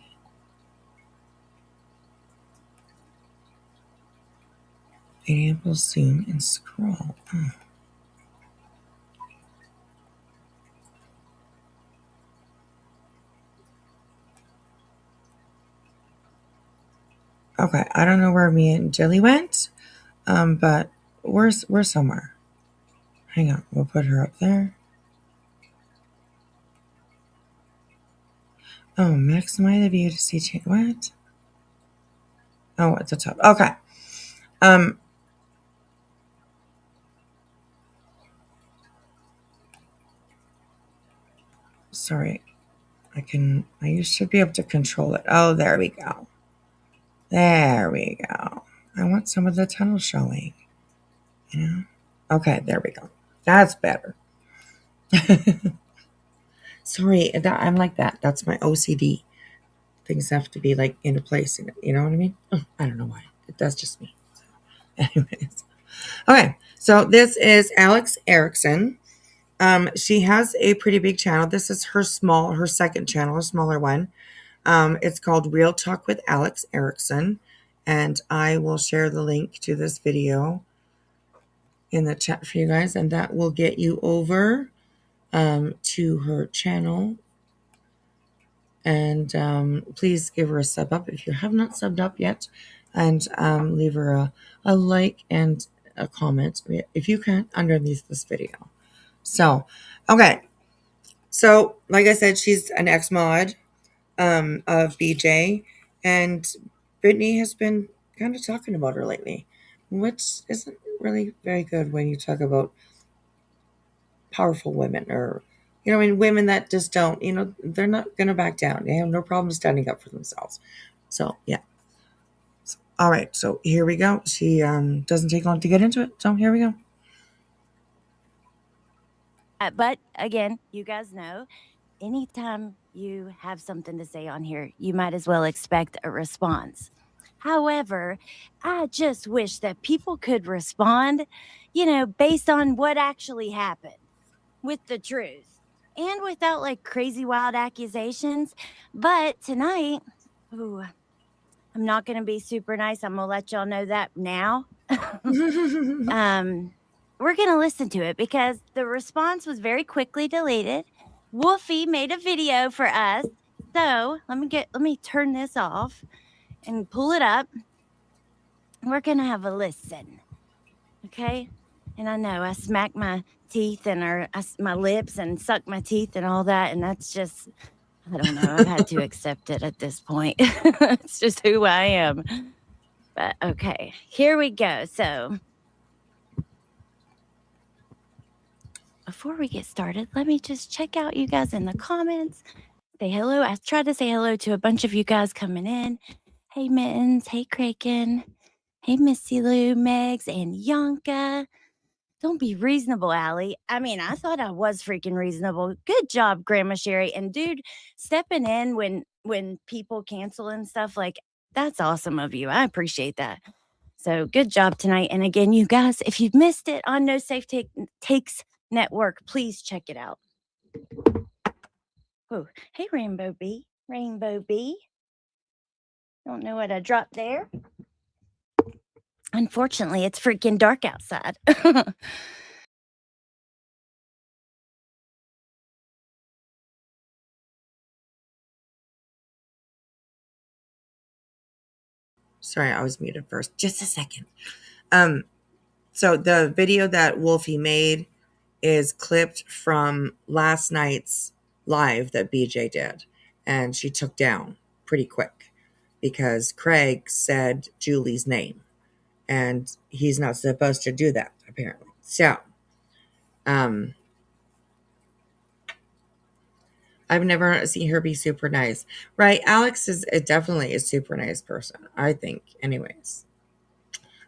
S2: Enable zoom and scroll. Oh. Okay, I don't know where me and Jilly went, but we're somewhere. Hang on, we'll put her up there. Oh, maximize the view to see change. What? Oh, at the top. Okay. Sorry. You should be able to control it. Oh, there we go. There we go. I want some of the tunnel showing. Okay, there we go. That's better. Sorry, I'm like that. That's my OCD. Things have to be like into place. You know what I mean? I don't know why. That's just me. So, anyways. Okay, so this is Alex Erickson. She has a pretty big channel. This is her second channel, a smaller one. It's called Real Talk with Alex Erickson. And I will share the link to this video in the chat for you guys. And that will get you over to her channel. And please give her a sub up if you have not subbed up yet. And leave her a like and a comment if you can underneath this video. So, okay. So, like I said, she's an ex-mod of BJ. And Brittany has been kind of talking about her lately, which isn't really very good when you talk about powerful women or, you know, I mean, women that just don't, you know, they're not going to back down. They have no problem standing up for themselves. So, yeah. All right. So here we go. She doesn't take long to get into it. So here we go.
S10: But again, you guys know, anytime you have something to say on here, you might as well expect a response. However, I just wish that people could respond, you know, based on what actually happened with the truth and without like crazy wild accusations. But tonight, ooh, I'm not going to be super nice. I'm going to let y'all know that now. We're going to listen to it because the response was very quickly deleted. Wolfie made a video for us. So let me turn this off and pull it up. We're going to have a listen. Okay. And I know I smack my teeth and my lips and suck my teeth and all that. And that's just, I don't know. I've had to accept it at this point. It's just who I am. But okay, here we go. So before we get started, let me just check out you guys in the comments. Say hello. I tried to say hello to a bunch of you guys coming in. Hey, Mittens. Hey, Kraken. Hey, Missy Lou, Megs, and Yonka. Don't be reasonable, Allie. I mean, I thought I was freaking reasonable. Good job, Grandma Sherry. And dude, stepping in when people cancel and stuff, like, that's awesome of you. I appreciate that. So good job tonight. And again, you guys, if you've missed it on No Safe Takes Network, please check it out. Oh, hey, Rainbow Bee. Rainbow Bee. Don't know what I dropped there. Unfortunately, it's freaking dark outside.
S2: Sorry, I was muted first. Just a second. So the video that Wolfie made is clipped from last night's live that BJ did. And she took down pretty quick because Craig said Julie's name. And he's not supposed to do that, apparently. So, I've never seen her be super nice. Right? Alex is definitely a super nice person, I think, anyways.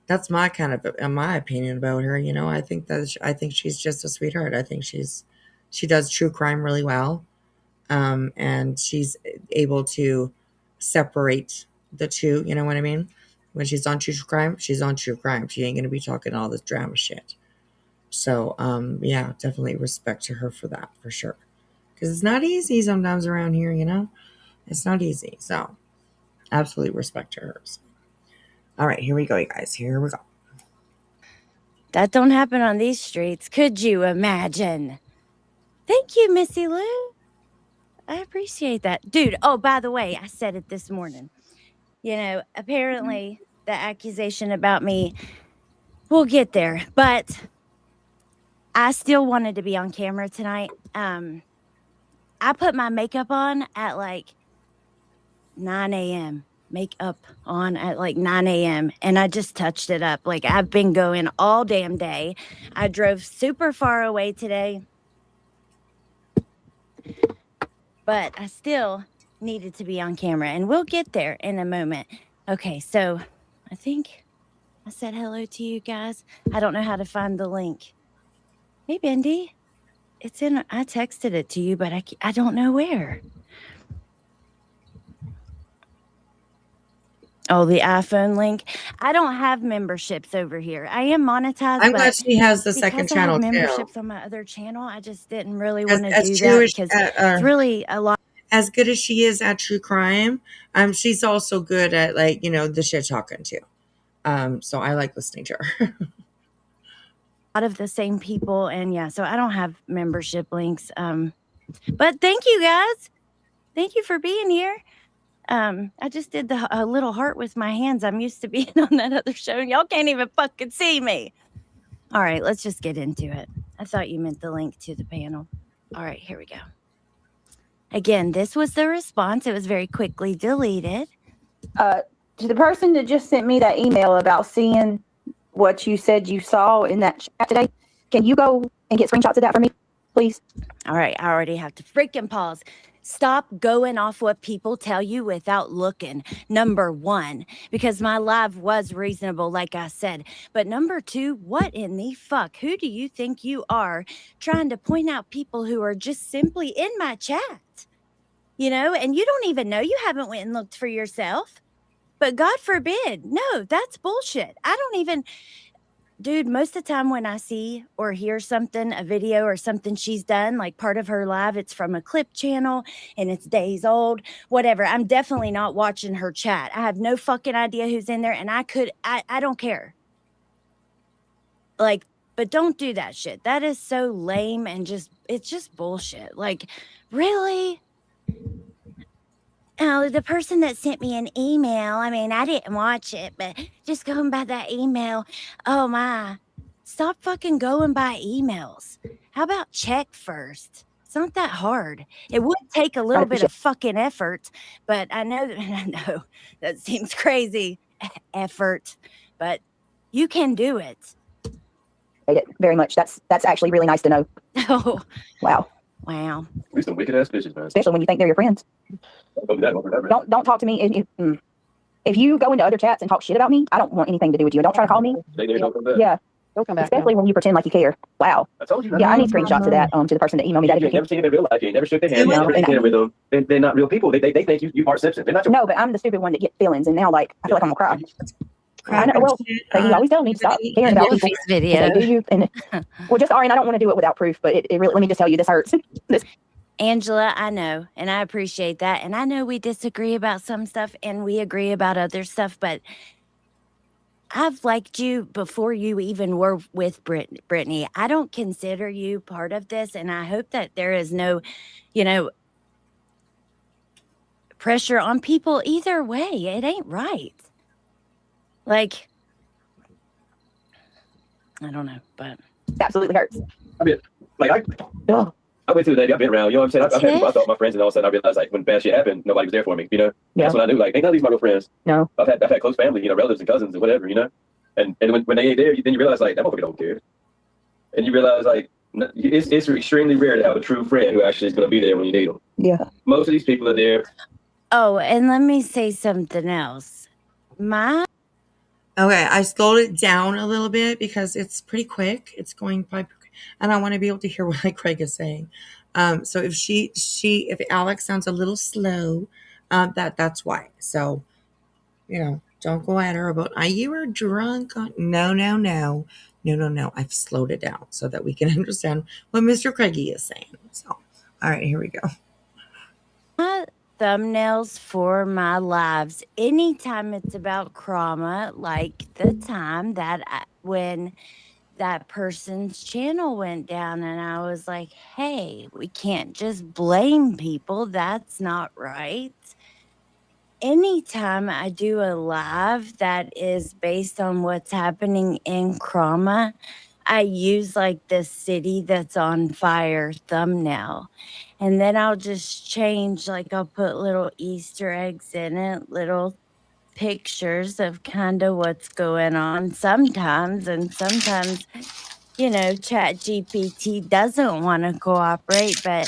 S2: That's my kind of my opinion about her. You know, I think she's just a sweetheart. I think she does true crime really well, and she's able to separate the two. You know what I mean? When she's on true crime, she's on true crime. She ain't gonna be talking all this drama shit. So, yeah, definitely respect to her for that for sure, because it's not easy sometimes around here. You know, it's not easy. So, absolutely respect to her. So. All right, here we go, you guys. Here we go.
S10: That don't happen on these streets. Could you imagine? Thank you, Missy Lou. I appreciate that. Dude, oh, by the way, I said it this morning. You know, apparently the accusation about me, we'll get there. But I still wanted to be on camera tonight. I put my makeup on at like 9 a.m. Makeup on at like 9 a.m. and I just touched it up. Like I've been going all damn day. I drove super far away today, but I still needed to be on camera, and we'll get there in a moment. Okay, so I think I said hello to you guys. I don't know how to find the link. Hey, Bendy. I texted it to you, but I don't know where. Oh, the iPhone link. I don't have memberships over here. I am monetized.
S2: I'm glad she has the second channel
S10: too. Memberships on my other channel. I just didn't really want to do that because it's really a lot.
S2: As good as she is at true crime, she's also good at, like, you know, the shit talking too. So I like listening to her.
S10: A lot of the same people, and yeah, so I don't have membership links. But thank you guys. Thank you for being here. I just did a little heart with my hands. I'm used to being on that other show. Y'all can't even fucking see me. All right, let's just get into it. I thought you meant the link to the panel. All right, here we go. Again, this was the response. It was very quickly deleted.
S11: To the person that just sent me that email about seeing what you said you saw in that chat today, can you go and get screenshots of that for me, please?
S10: All right, I already have to freaking pause. Stop going off what people tell you without looking. Number one, because my live was reasonable, like I said. But number two, what in the fuck? Who do you think you are trying to point out people who are just simply in my chat? You know, and you don't even know. You haven't went and looked for yourself. But God forbid. No, that's bullshit. I don't even... Dude, most of the time when I see or hear something, a video or something she's done, like part of her live, it's from a clip channel and it's days old, whatever. I'm definitely not watching her chat. I have no fucking idea who's in there, and I don't care. Like, but don't do that shit. That is so lame and it's just bullshit. Like, really? Oh, the person that sent me an email, I mean, I didn't watch it, but just going by that email, oh my, stop fucking going by emails. How about check first? It's not that hard. It would take a little bit of fucking effort, but I know that seems crazy, effort, but you can do it.
S11: Very much. That's actually really nice to know.
S10: Oh,
S11: Wow.
S10: wow.
S7: We some wicked ass bitches, man.
S11: Especially when you think they're your friends. Don't talk to me. If you go into other chats and talk shit about me, I don't want anything to do with you. Don't try to call me. Yeah.
S5: Don't come back.
S11: Especially when you pretend like you care. Wow.
S7: I told you.
S11: Yeah, I need screenshots of that to the person that emailed me that.
S7: You ain't never seen them in real life. You ain't never shook their hand. You ain't never shaken with them. They're not real people. They think you Bart Simpson. They're not your...
S11: No, but I'm the stupid one that gets feelings, and now like I feel like I'm gonna cry. I know. Well, you always tell me to stop caring about people.
S10: Video.
S11: Do you? And well, just Ari, and I don't want to do it without proof, but it really. Let me just tell you, this hurts.
S10: Angela, I know, and I appreciate that. And I know we disagree about some stuff and we agree about other stuff, but I've liked you before you even were with Brittany. I don't consider you part of this, and I hope that there is no, pressure on people either way. It ain't right. Like, I don't know, but
S11: absolutely hurts.
S7: I mean, like I went through that. I've been around. You know what I'm saying? I've had people I thought my friends, and all of a sudden I realized, like, when bad shit happened, nobody was there for me. You know, that's when I knew, like, ain't none of these my real friends.
S11: No,
S7: I've had close family, relatives and cousins and whatever, and when they ain't there, then you realize, like, that motherfucker don't care, and you realize, like, it's extremely rare to have a true friend who actually is going to be there when you need them.
S11: Yeah,
S7: most of these people are there.
S10: Oh, and let me say something else.
S2: Okay, I slowed it down a little bit because it's pretty quick. It's going by, and I want to be able to hear what Craig is saying. So if Alex sounds a little slow, that's why. So, don't go at her about, you were drunk. No. I've slowed it down so that we can understand what Mr. Craigie is saying. So, all right, here we go.
S10: Thumbnails for my lives, anytime it's about Crama, like the time that when that person's channel went down, and I was like, hey, we can't just blame people. That's not right. Anytime I do a live that is based on what's happening in Crama, I use like the city that's on fire thumbnail. And then I'll just change, like I'll put little Easter eggs in it, little pictures of kind of what's going on sometimes. And sometimes, Chat GPT doesn't want to cooperate, but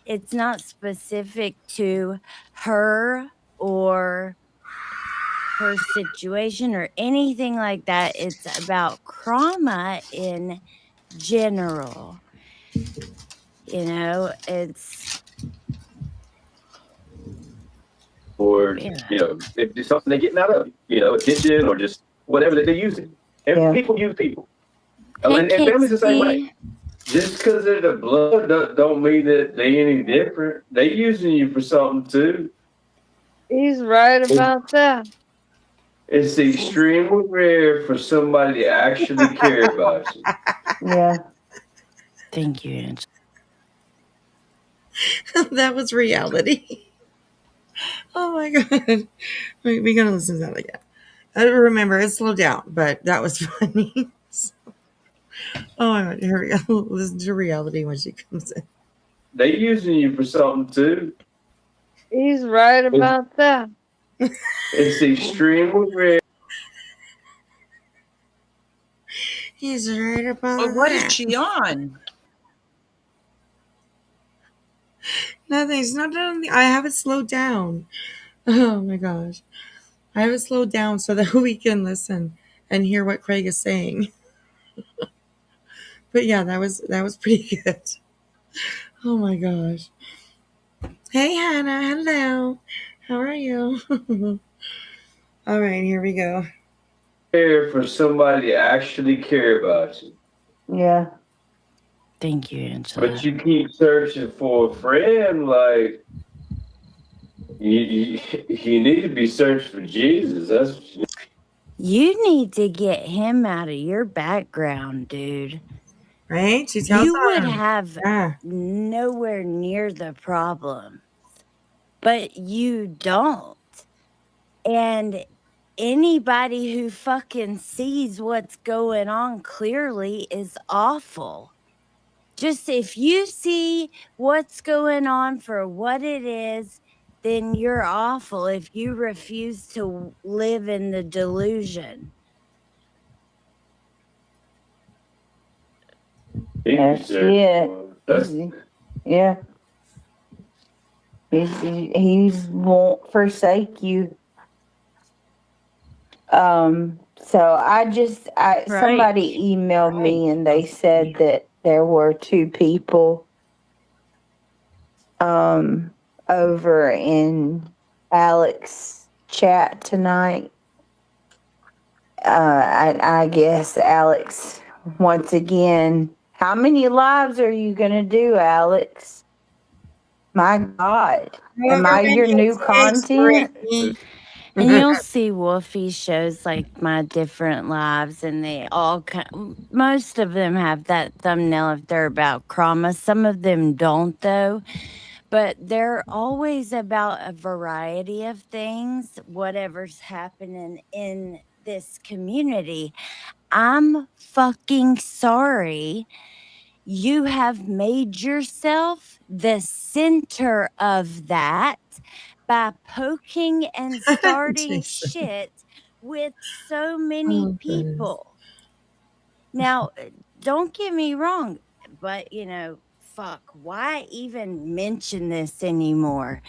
S10: it's not specific to her or her situation or anything like that. It's about Crama in general. It's
S7: or if it's something they're getting out of attention or just whatever that they're using. And people use people, and families the same way. Just because they're the blood don't mean that they any different. They using you for something too.
S12: He's right about that.
S7: It's extremely rare for somebody to actually care about you.
S11: Yeah.
S10: Thank you, Angela.
S2: That was reality. Oh my god. We gotta listen to that again. I remember it slowed down, but that was funny. Oh my god, here we go. Listen to reality when she comes in.
S7: They using you for something too.
S12: He's right about that.
S7: It's extremely rare.
S2: He's right about
S3: But what is
S2: that.
S3: she on?
S2: Nothing's not done. I have it slowed down. Oh my gosh. I have it slowed down so that we can listen and hear what Craig is saying. But yeah, that was pretty good. Oh my gosh. Hey Hannah, hello. How are you? All right, here we go.
S7: Care for somebody to actually care about you.
S11: Yeah.
S10: Thank you, Angela.
S7: But you keep searching for a friend, like you need to be searching for Jesus. That's what you need.
S10: You need to get him out of your background, dude.
S2: Right? She tells
S10: You would
S2: him.
S10: have
S2: Yeah.
S10: nowhere near the problem, but you don't. And anybody who fucking sees what's going on clearly is awful. Just if you see what's going on for what it is, then you're awful if you refuse to live in the delusion.
S11: That's it. Yeah. He won't forsake you. So somebody emailed me and they said that there were two people over in Alex's chat tonight. I guess Alex, once again, how many lives are you gonna do, Alex? My God, am I your new content?
S10: And you'll see Wolfie shows like my different lives, and they all most of them have that thumbnail if they're about Crama. Some of them don't, though. But they're always about a variety of things, whatever's happening in this community. I'm fucking sorry. You have made yourself the center of that by poking and starting shit with so many people. Now, don't get me wrong, but fuck, why even mention this anymore?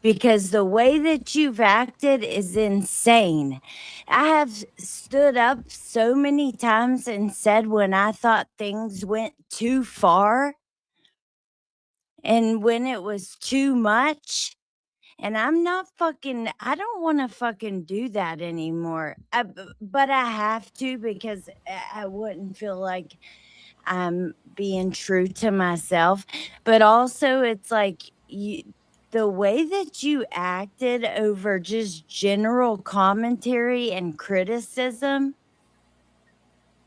S10: Because the way that you've acted is insane. I have stood up so many times and said when I thought things went too far and when it was too much. And I don't want to fucking do that anymore. But I have to because I wouldn't feel like I'm being true to myself. But also, it's like the way that you acted over just general commentary and criticism,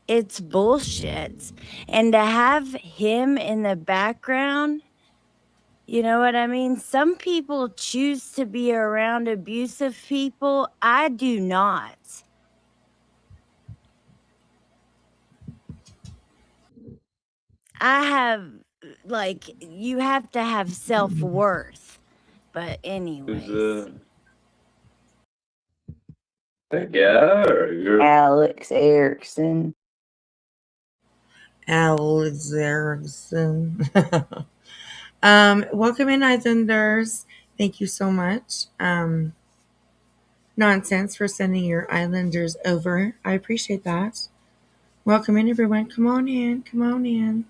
S10: it's bullshit. And to have him in the background, you know what I mean? Some people choose to be around abusive people. I do not. I have, you have to have self-worth. But anyways.
S11: Alex Erickson.
S2: Alex Erickson. Welcome in, Islanders. Thank you so much. Nonsense for sending your Islanders over. I appreciate that. Welcome in, everyone. Come on in. Come on in.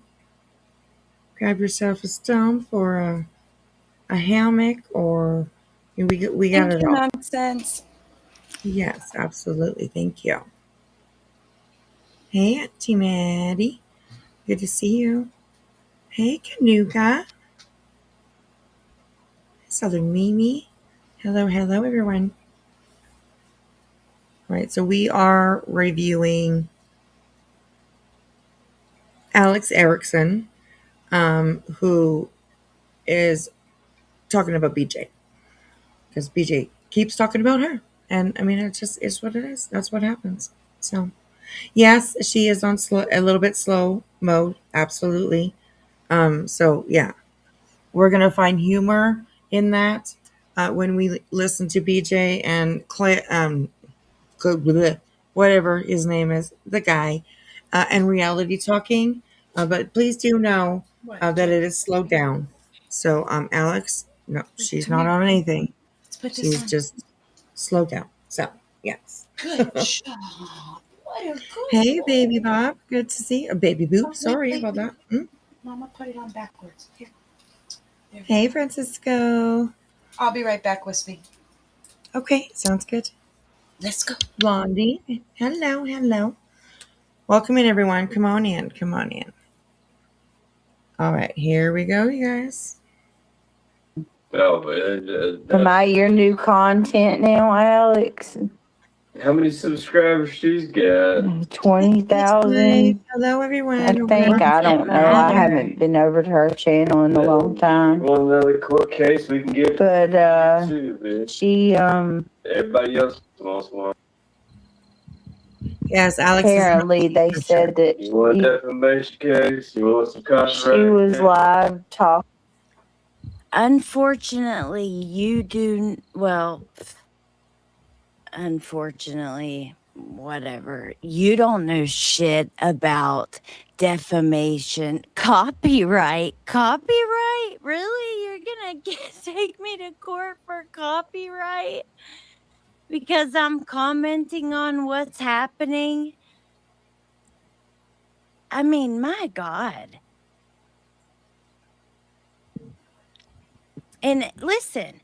S2: Grab yourself a stone for a hammock, or we got it all.
S3: Nonsense.
S2: Yes, absolutely. Thank you. Hey, Auntie Maddie. Good to see you. Hey, Kanuka. Southern Mimi. Hello, hello, everyone. All right, so we are reviewing Alex Erickson, who is talking about BJ. because BJ keeps talking about her. And I mean, it just is what it is. That's what happens. So, yes, she is on a little bit slow mode. Absolutely. So yeah, we're gonna find humor in that when we listen to BJ and whatever his name is, the guy, and reality talking. But please do know that it is slowed down. So, Alex, no, she's not on anything. She's just slowed down. So, yes.
S3: Good job. What a good
S2: Hey,
S3: boy.
S2: baby Bob. Good to see you. Baby Boop. Sorry about that.
S3: Mama, put it on backwards. Here. There we
S2: Hey,
S3: go.
S2: Francisco.
S3: I'll be right back, Wispy.
S2: Okay, sounds good.
S3: Let's go.
S2: Blondie. Hello, hello. Welcome in, everyone. Come on in. Come on in. All right, here we go, you guys.
S11: Am I your new content now, Alex?
S7: How many subscribers she's got?
S11: 20,000.
S2: Hello, everyone.
S11: I think. I don't know. I haven't been over to her channel in a long time.
S7: One another court case we can get.
S11: But she
S7: everybody else wants one.
S2: Yes, Alex.
S11: Apparently, they said that
S7: you want a defamation case. You want some copyright.
S11: She was live talking.
S10: Unfortunately, you do well. Unfortunately, whatever. You don't know shit about defamation, copyright. Copyright? Really? You're gonna take me to court for copyright because I'm commenting on what's happening? I mean, my God. And listen,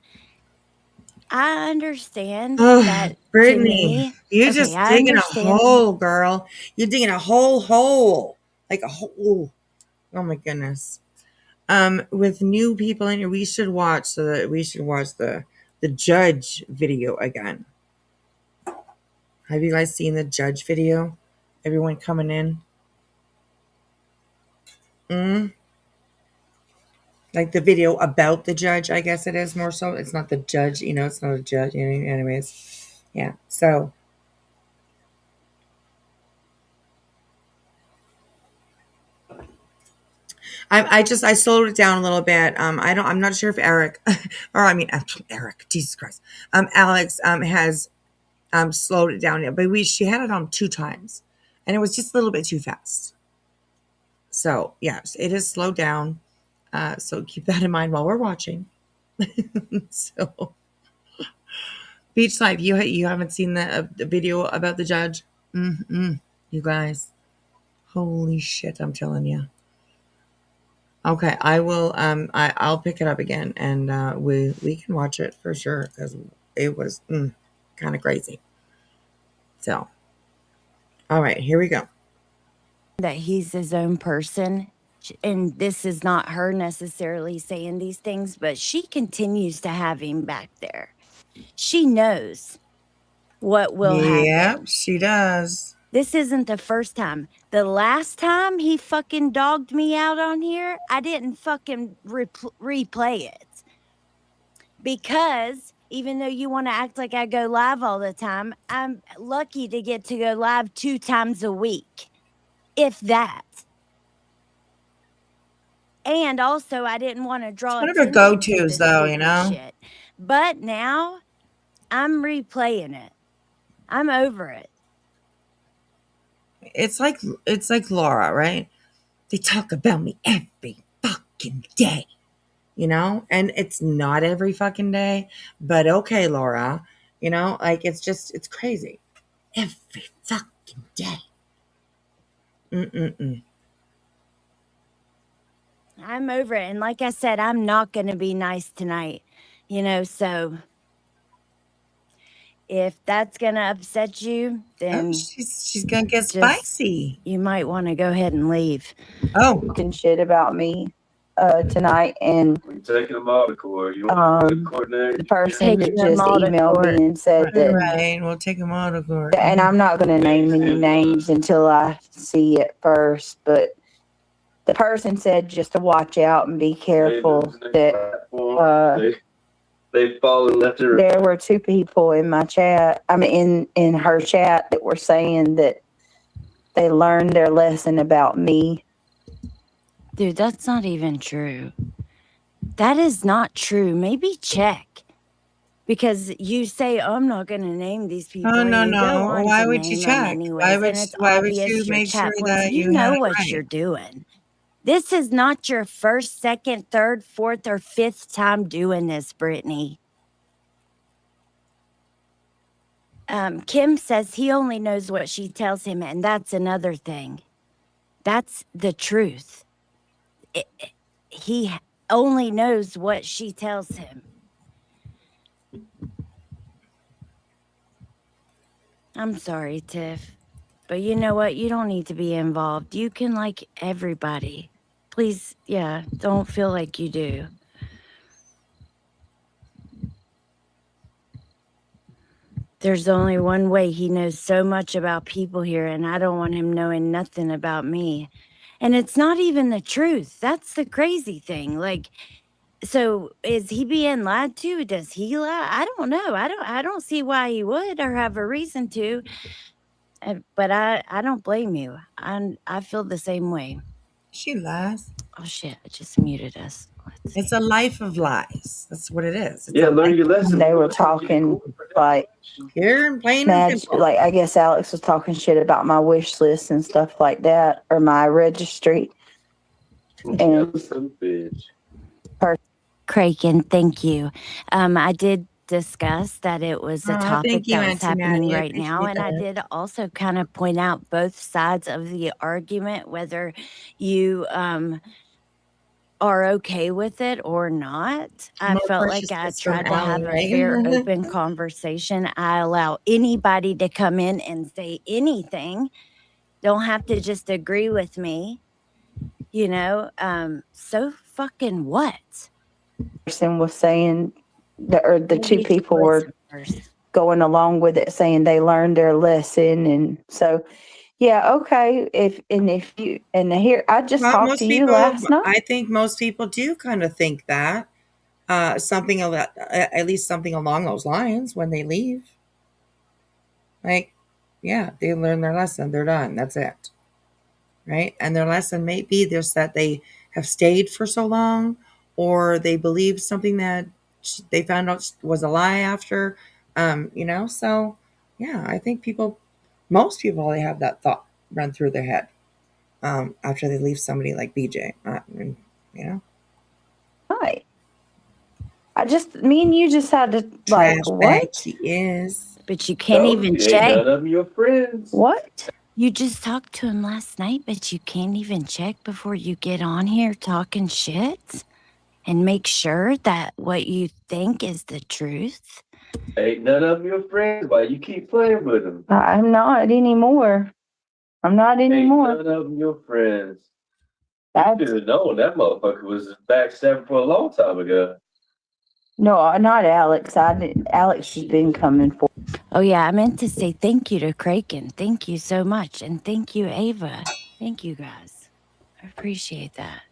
S10: I understand that
S2: Brittany, you're just digging a
S10: understand.
S2: hole, girl. You're digging a hole. Like a hole. Oh my goodness. With new people in here, we should watch the judge video again. Have you guys seen the judge video? Everyone coming in? Like the video about the judge, I guess it is more so. It's not the judge, it's not a judge. Anyways. Yeah. So I slowed it down a little bit. I'm not sure if Eric Eric, Jesus Christ. Alex has slowed it down, but she had it on 2 times and it was just a little bit too fast. So yes, it is slowed down. So keep that in mind while we're watching. So Beach Life, you haven't seen the video about the judge? You guys, holy shit, I'm telling you. Okay, I will. I'll pick it up again, and we can watch it for sure because it was kind of crazy. So, all right, here we go.
S10: That he's his own person, and this is not her necessarily saying these things, but she continues to have him back there. She knows what will happen.
S2: Yep, she does.
S10: This isn't the first time. The last time he fucking dogged me out on here, I didn't fucking replay it. Because even though you want to act like I go live all the time, I'm lucky to get to go live 2 times a week, if that. And also, I didn't want to draw
S2: It's one of her go-tos, though,
S10: shit. But now, I'm replaying it. I'm over it.
S2: It's like Laura, right? They talk about me every fucking day, and it's not every fucking day, but okay, Laura, like it's crazy. Every fucking day.
S10: I'm over it. And like I said, I'm not going to be nice tonight, so if that's going to upset you, then
S2: she's going to get spicy.
S10: You might want to go ahead and leave.
S11: Talking shit about me tonight, and
S7: we're taking them all to court. You want to coordinate?
S11: The person that just emailed me and said that
S2: right, we'll take them all to court.
S11: And I'm not going to name any names until I see it first, but the person said just to watch out and be careful that
S7: They've fallen left and right.
S11: There were 2 people in my chat, I mean, in her chat that were saying that they learned their lesson about me.
S10: Dude, that's not even true. That is not true. Maybe check. Because you say, I'm not going to name these people.
S2: Oh, no,
S10: and you go
S2: no.
S10: on
S2: Why
S10: to
S2: would you
S10: name them
S2: check?
S10: anyways, and it's
S2: Why would
S10: obvious
S2: you
S10: your
S2: make sure
S10: chat points.
S2: that
S10: You
S2: you had
S10: know
S2: it
S10: what
S2: right?
S10: you're doing. This is not your first, second, third, fourth, or fifth time doing this, Brittany. Kim says he only knows what she tells him, and that's another thing. That's the truth. He only knows what she tells him. I'm sorry, Tiff. But you know what? You don't need to be involved. You can like everybody. Please, yeah, don't feel like you do. There's only one way. He knows so much about people here, and I don't want him knowing nothing about me. And it's not even the truth. That's the crazy thing. Like, so is he being lied to? Does he lie? I don't know. I don't see why he would or have a reason to. But I don't blame you. I feel the same way.
S2: She lies.
S10: Oh shit! I just muted us.
S2: It's a life of lies. That's what it is. It's
S7: Yeah, learn your lesson.
S11: They were talking like
S2: pure and plain and simple.
S11: like I guess Alex was talking shit about my wish list and stuff like that, or my registry. And
S10: Kraken, thank you. I did discuss that it was a topic
S2: thank you,
S10: that was
S2: Auntie
S10: happening
S2: Maddie. I
S10: right now, and I
S2: appreciate
S10: did also kind of point out both sides of the argument, whether you are okay with it or not. I
S2: More
S10: felt like
S2: precious
S10: I
S2: is from
S10: tried to
S2: Allie,
S10: have a
S2: right?
S10: fair, open conversation. I allow anybody to come in and say anything. Don't have to just agree with me. You know, so fucking what?
S11: person was saying or the 2 people were going along with it, saying they learned their lesson. And so yeah, okay. If you here, I just
S2: Well,
S11: talked
S2: most
S11: to you
S2: people,
S11: last night.
S2: I think most people do kind of think that something of that, at least something along those lines when they leave. Like, yeah, they learn their lesson. They're done. That's it. Right? And their lesson may be just that they have stayed for so long, or they believe something that they found out was a lie after. You know, so yeah, I think most people, they have that thought run through their head after they leave somebody like BJ. You know,
S11: Right. Me and you just had to
S2: trash
S11: like
S2: bag
S11: what?
S2: she is.
S10: But you can't even check.
S7: None of your friends.
S11: What?
S10: You just talked to him last night, but you can't even check before you get on here talking shit and make sure that what you think is the truth.
S7: Ain't none of your friends. Why you keep playing with them?
S11: I'm not anymore. I'm not anymore.
S7: Ain't none of your friends.
S11: That's,
S7: You should have known that motherfucker was backstabbing for a long time ago.
S11: no, not Alex. Alex has been coming for.
S10: Oh, yeah, I meant to say thank you to Kraken. Thank you so much. And thank you, Ava. Thank you, guys. I appreciate that.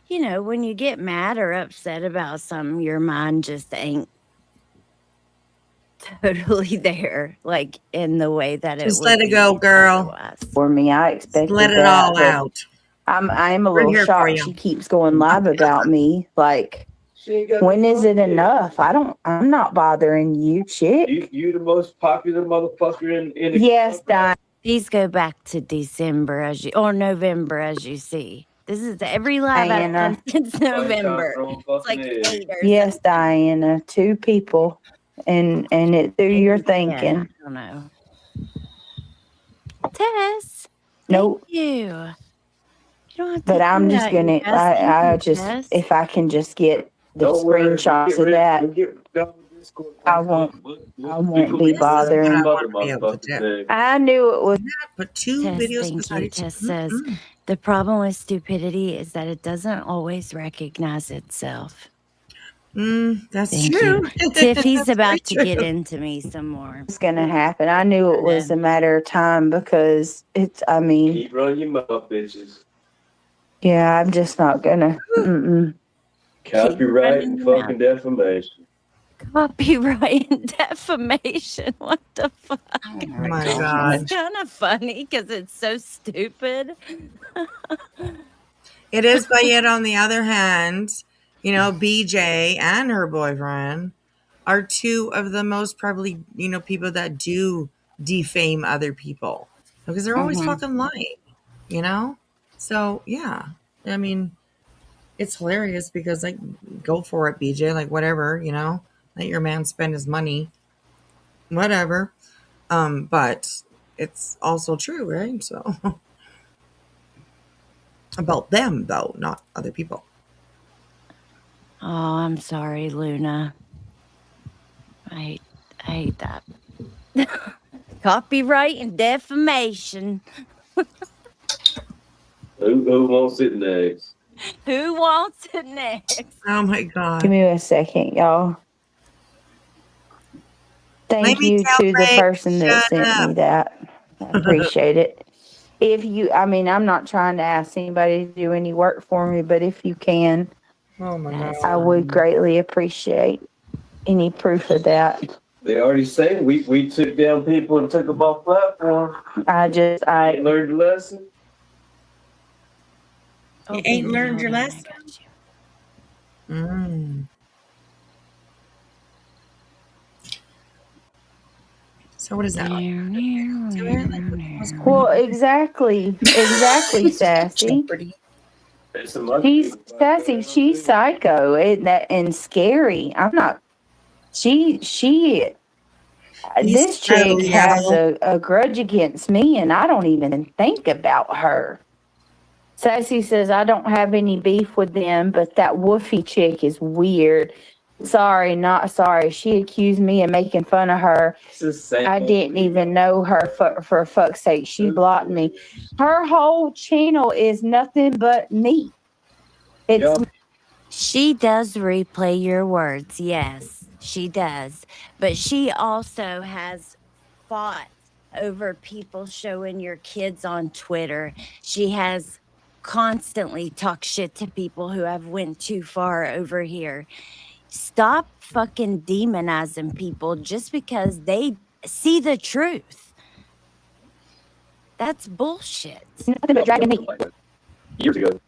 S10: You know, when you get mad or upset about something, your mind just ain't totally there, like in the way that
S2: Just
S10: it would
S2: let it go, girl.
S10: otherwise.
S11: For me, I expected
S2: Let it
S11: that,
S2: all
S11: but
S2: out.
S11: I'm a
S2: We're
S11: little
S2: here for
S11: shocked.
S2: you.
S11: She keeps going live about me. Like, when is it enough? I'm not bothering you, chick.
S7: You the most popular motherfucker in the
S11: Yes, Diane.
S10: These go back to December or November, as you see. This is every live I've
S11: Diana.
S10: done since November. It's like 8 or
S11: Yes, Diana. 2 people, and it through your thinking.
S10: I don't know. Tess.
S11: Nope.
S10: Thank you. You don't have to
S11: But I'm
S10: do
S11: just
S10: that,
S11: gonna.
S10: you guys. Thank
S11: I
S10: you,
S11: just
S10: Tess.
S11: if I can just get the screenshots of that, I won't be bothering. I knew it was.
S2: Put 2
S10: Tess,
S2: videos
S10: thank
S2: beside
S10: you.
S2: each
S10: Tess
S2: other.
S10: says the problem with stupidity is that it doesn't always recognize itself.
S2: That's
S10: Thank
S2: true.
S10: you. Tiffy's about to
S2: true.
S10: get into me some more.
S11: It's gonna happen. I knew it was a matter of time because it's. I mean,
S7: keep running your mouth, bitches.
S11: yeah, I'm just not gonna.
S7: Copyright and fucking defamation.
S10: Copyright and defamation. What the fuck?
S3: Oh
S2: my
S10: It's
S2: God.
S10: kind of funny because it's so stupid.
S2: It is, but yet on the other hand, you know, BJ and her boyfriend are two of the most probably, you know, people that do defame other people because they're always fucking lying, you know? So, yeah. I mean, it's hilarious because, like, go for it, BJ. Like, whatever, you know? Let your man spend his money. Whatever. But it's also true, right? So, about them, though, not other people.
S10: Oh, I'm sorry, Luna. I hate that. Copyright and defamation.
S7: Who wants it next?
S10: Who wants it next?
S2: Oh, my God.
S11: Give me a second, y'all. Thank
S2: me
S11: you
S2: tell
S11: to the
S2: Ray,
S11: person that
S2: shut
S11: sent
S2: up.
S11: me that. I appreciate it. If you, I mean, I'm not trying to ask anybody to do any work for me, but if you can,
S2: Oh, my God.
S11: I would greatly appreciate any proof of that.
S7: They already say we took down people and took them off platform.
S11: I
S7: Learned a lesson.
S2: You ain't learned your
S10: Hold on, I
S2: lesson?
S10: got you.
S2: So what is that?
S11: Well, exactly, Sassy. She's Sassy. She's psycho and scary. I'm not. This chick has a grudge against me, and I don't even think about her. Sassy says I don't have any beef with them, but that Woofy chick is weird. Sorry, not sorry. She accused me of making fun of her. I didn't even know her for fuck's sake. She blocked me. Her whole channel is nothing but me.
S10: She does replay your words, yes, she does. But she also has fought over people showing your kids on Twitter. She has constantly talked shit to people who have went too far over here. Stop fucking demonizing people just because they see the truth. That's bullshit.
S11: Nothing but dragging me.
S7: Years ago.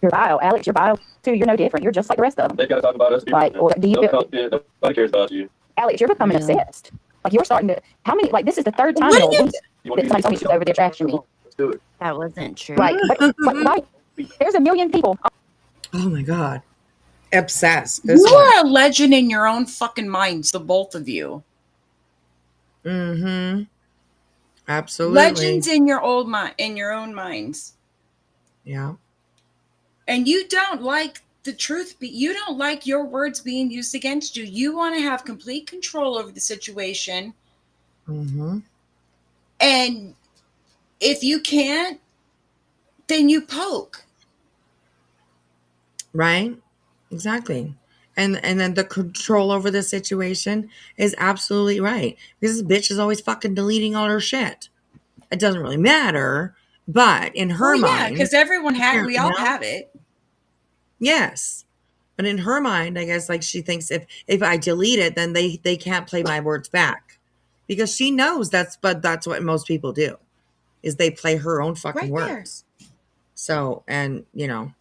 S11: You're vile, Alex. You're vile too. You're no different. You're just like the rest of them.
S7: They gotta talk about us.
S11: Like, well, do you?
S7: No content, nobody cares about you.
S11: Alex, you're becoming obsessed. Like you're starting to. How many? Like this is the third time in a week that somebody told me she's over there trashing me.
S7: Let's do it.
S10: That wasn't true.
S11: Like, there's a million people.
S2: Oh my God. Obsessed.
S3: You are a legend in your own fucking minds, the both of you.
S2: Mm-hmm. Absolutely.
S3: Legends in your own minds.
S2: Yeah.
S3: And you don't like the truth. You don't like your words being used against you. You want to have complete control over the situation.
S2: Mm-hmm.
S3: And if you can't, then you poke.
S2: Right? Exactly. And then the control over the situation is absolutely right. Because this bitch is always fucking deleting all her shit. It doesn't really matter, but in her mind.
S3: Yeah, because we all have it.
S2: Yes. But in her mind, I guess, like, she thinks if I delete it, then they can't play my words back. Because she knows that's what most people do, is they play her own fucking words. So, and, you know,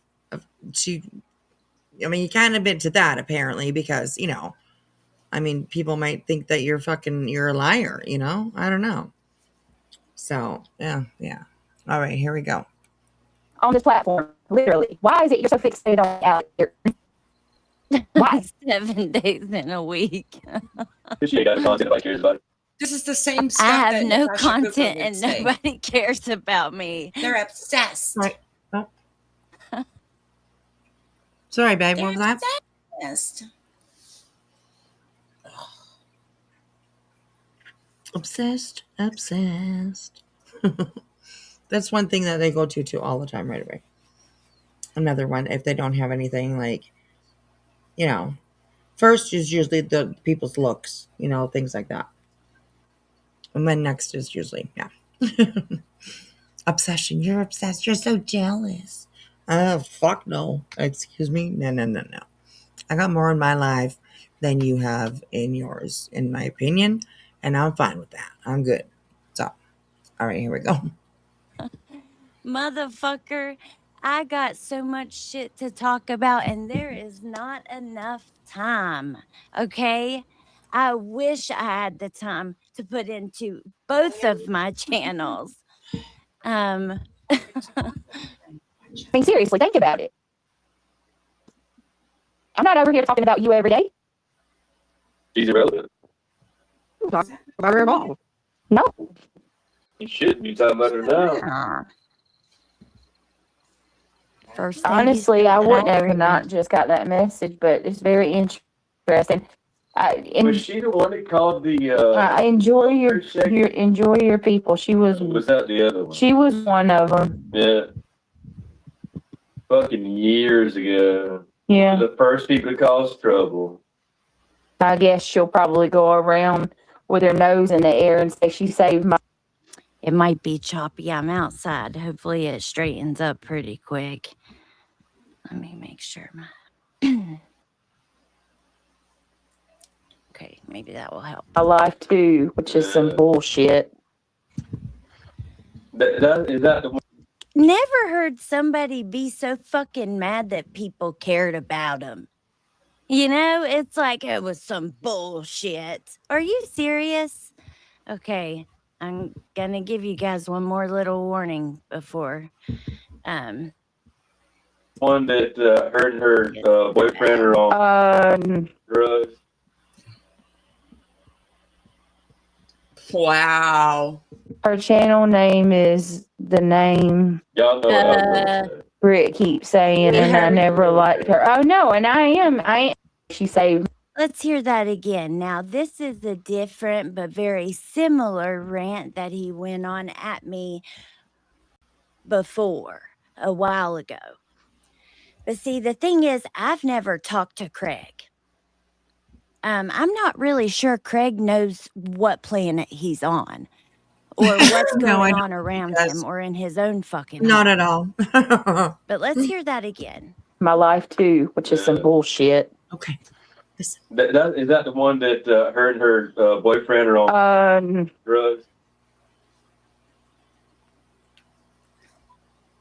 S2: you can't admit to that, apparently, because, you know, I mean, people might think that you're a liar, you know? I don't know. So, yeah. All right, here we go.
S11: On this platform, literally. Why is it you're so fixated on Alex? Why?
S10: 7 days in a week.
S7: She ain't got content, nobody cares about it.
S3: This is the same stuff.
S10: I have
S3: that
S10: no
S3: Natasha
S10: content
S3: Cooper would
S10: and
S3: say.
S10: nobody cares about me.
S3: They're obsessed.
S2: Right. Oh. Sorry, babe. What was that? Obsessed. That's one thing that they go to all the time right away. Another one, if they don't have anything, like, you know, first is usually the people's looks, you know, things like that. And then next is usually, yeah. Obsession. You're obsessed. You're so jealous. Fuck no. Excuse me? No. I got more in my life than you have in yours, in my opinion. And I'm fine with that. I'm good. So, all right, here we go.
S10: Motherfucker, I got so much shit to talk about, and there is not enough time. Okay? I wish I had the time to put into both of my channels.
S5: I mean, seriously, think about it. I'm not over here talking about you every day.
S7: She's irrelevant.
S5: I'm talking about her at all. No.
S7: You shouldn't be talking about her now.
S10: First thing
S11: Honestly, I wouldn't have not just got that message, but it's very interesting.
S7: Was she the one that called the?
S11: I enjoy your people. She was.
S7: Was that the other one?
S11: She was one of them.
S7: Yeah. Fucking years ago.
S11: Yeah.
S7: The first people to cause trouble.
S11: I guess she'll probably go around with her nose in the air and say she saved my.
S10: It might be choppy. I'm outside. Hopefully it straightens up pretty quick. Let me make sure my okay, maybe that will help.
S11: My life too, which is some bullshit.
S7: Is that the one?
S10: Never heard somebody be so fucking mad that people cared about them. You know, it's like it was some bullshit. Are you serious? Okay, I'm gonna give you guys one more little warning before
S7: One that her and her boyfriend are on drugs.
S3: Wow.
S11: Her channel name is the name.
S7: Y'all know what I was gonna say.
S11: Britt keeps saying, and I never liked her. Oh no, and I am. She saved.
S10: Let's hear that again. Now, this is a different but very similar rant that he went on at me before, a while ago. But see, the thing is, I've never talked to Craig. I'm not really sure Craig knows what planet he's on or what's going on around him or in his own fucking
S2: Not
S10: home.
S2: at all.
S10: But let's hear that again.
S11: My life too, which is some bullshit.
S2: Okay.
S7: Is that the one that her and her boyfriend are on drugs?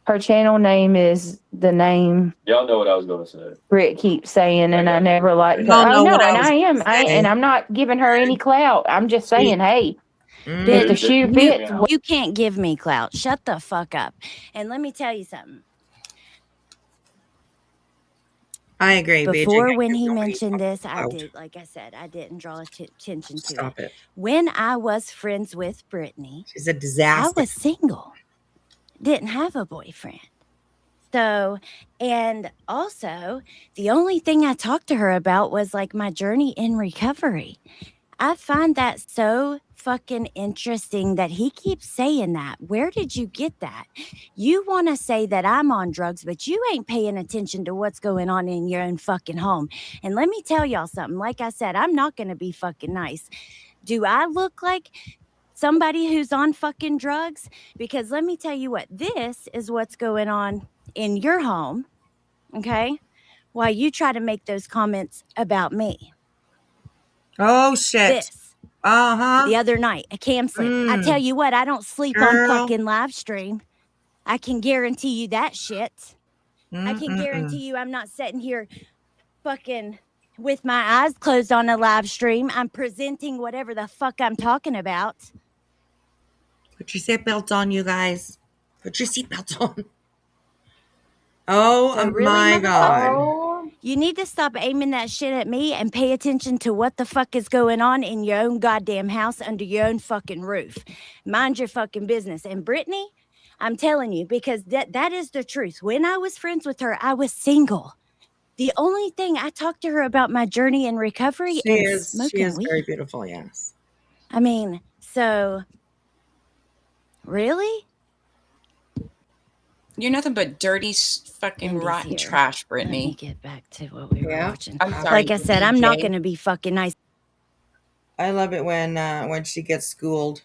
S11: Her channel name is the name.
S7: Y'all know what I was going to say.
S11: Britt keeps saying, and I never liked her.
S2: Y'all know
S11: Oh no,
S2: what I
S11: and
S2: was
S11: I am.
S2: gonna say.
S11: And I'm not giving her any clout. I'm just saying, hey, if the shoe fits.
S10: You can't give me clout. Shut the fuck up. And let me tell you something.
S2: I agree.
S10: Before,
S2: BJ,
S10: when he
S2: nobody
S10: mentioned this, I
S2: out.
S10: did, like I said, I didn't draw attention to
S2: Stop
S10: it.
S2: it.
S10: When I was friends with Brittany,
S2: She's a disaster.
S10: I was single, didn't have a boyfriend. So, and also, the only thing I talked to her about was like my journey in recovery. I find that so fucking interesting that he keeps saying that. Where did you get that? You want to say that I'm on drugs, but you ain't paying attention to what's going on in your own fucking home. And let me tell y'all something. Like I said, I'm not going to be fucking nice. Do I look like somebody who's on fucking drugs? Because let me tell you what, this is what's going on in your home, okay? While you try to make those comments about me.
S2: Oh shit.
S10: This. The other night, a cam slip. I tell you what, I don't sleep on fucking live stream. I can guarantee you that shit. I can guarantee you I'm not sitting here fucking with my eyes closed on a live stream. I'm presenting whatever the fuck I'm talking about.
S2: Put your seatbelts on, you guys. Put your seatbelts on. Oh,
S10: So really,
S2: my God.
S10: You need to stop aiming that shit at me and pay attention to what the fuck is going on in your own goddamn house under your own fucking roof. Mind your fucking business. And Brittany, I'm telling you, because that is the truth. When I was friends with her, I was single. The only thing I talked to her about my journey in recovery is smoking
S2: she is
S10: weed.
S2: very beautiful, yes.
S10: I mean, so really?
S3: You're nothing but dirty, fucking rotten trash, Brittany.
S10: Let me get back to what we were watching.
S3: I'm sorry,
S10: Like I said, I'm not
S3: BJ.
S10: going to be fucking nice.
S2: I love it when she gets schooled,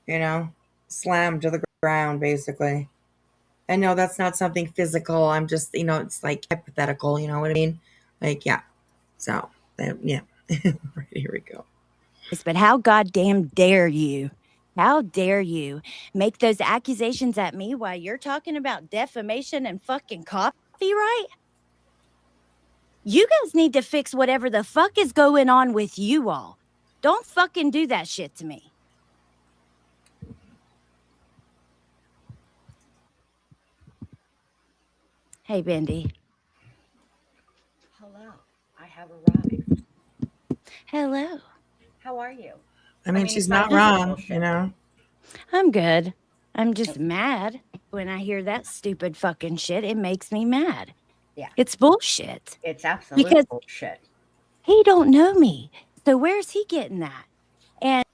S2: you know, slammed to the ground, basically. I know that's not something physical. I'm just, it's like hypothetical. You know what I mean? Like, yeah. So, yeah. Right, here we go.
S10: But how goddamn dare you? How dare you make those accusations at me while you're talking about defamation and fucking copyright? You guys need to fix whatever the fuck is going on with you all. Don't fucking do that shit to me. Hey, Bendy.
S13: Hello, I have arrived.
S10: Hello.
S13: How are you?
S2: I mean, she's
S13: aside
S2: not
S13: from the
S2: wrong,
S13: bullshit.
S10: I'm good. I'm just mad when I hear that stupid fucking shit. It makes me mad.
S13: Yeah.
S10: It's bullshit.
S13: It's absolute
S10: Because
S13: bullshit.
S10: he don't know me. So where's he getting that? And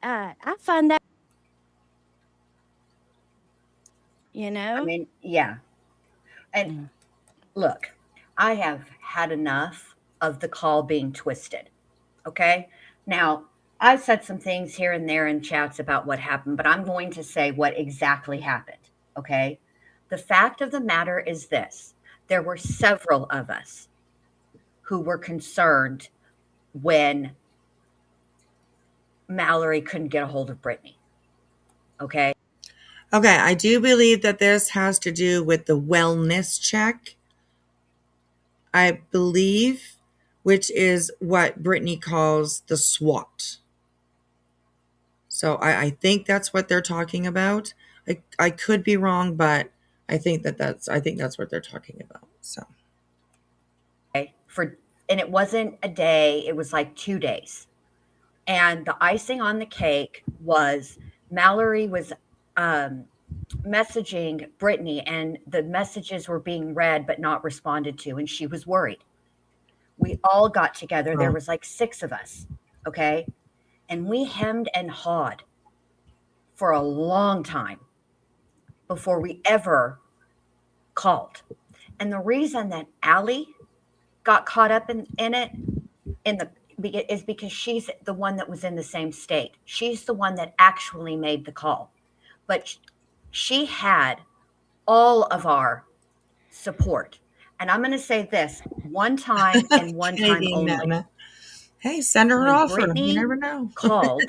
S10: I find that,
S13: I mean, yeah. And look, I have had enough of the call being twisted. Okay. Now, I've said some things here and there in chats about what happened, but I'm going to say what exactly happened. Okay. The fact of the matter is this: there were several of us who were concerned when Mallory couldn't get a hold of Brittany. Okay.
S2: Okay, I do believe that this has to do with the wellness check. I believe, which is what Brittany calls the SWAT. So I think that's what they're talking about. I could be wrong, but I think that's what they're talking about. So
S13: And it wasn't a day, it was like 2 days. And the icing on the cake was Mallory was messaging Brittany, and the messages were being read but not responded to, and she was worried. We all got together. There was like 6 of us, okay? And we hemmed and hawed for a long time before we ever called. And the reason that Allie got caught up in it is because she's the one that was in the same state. She's the one that actually made the call. But she had all of our support. And I'm going to say this one time and one time only.
S2: Hey, send her an offer.
S13: Brittany
S2: You never know.
S13: called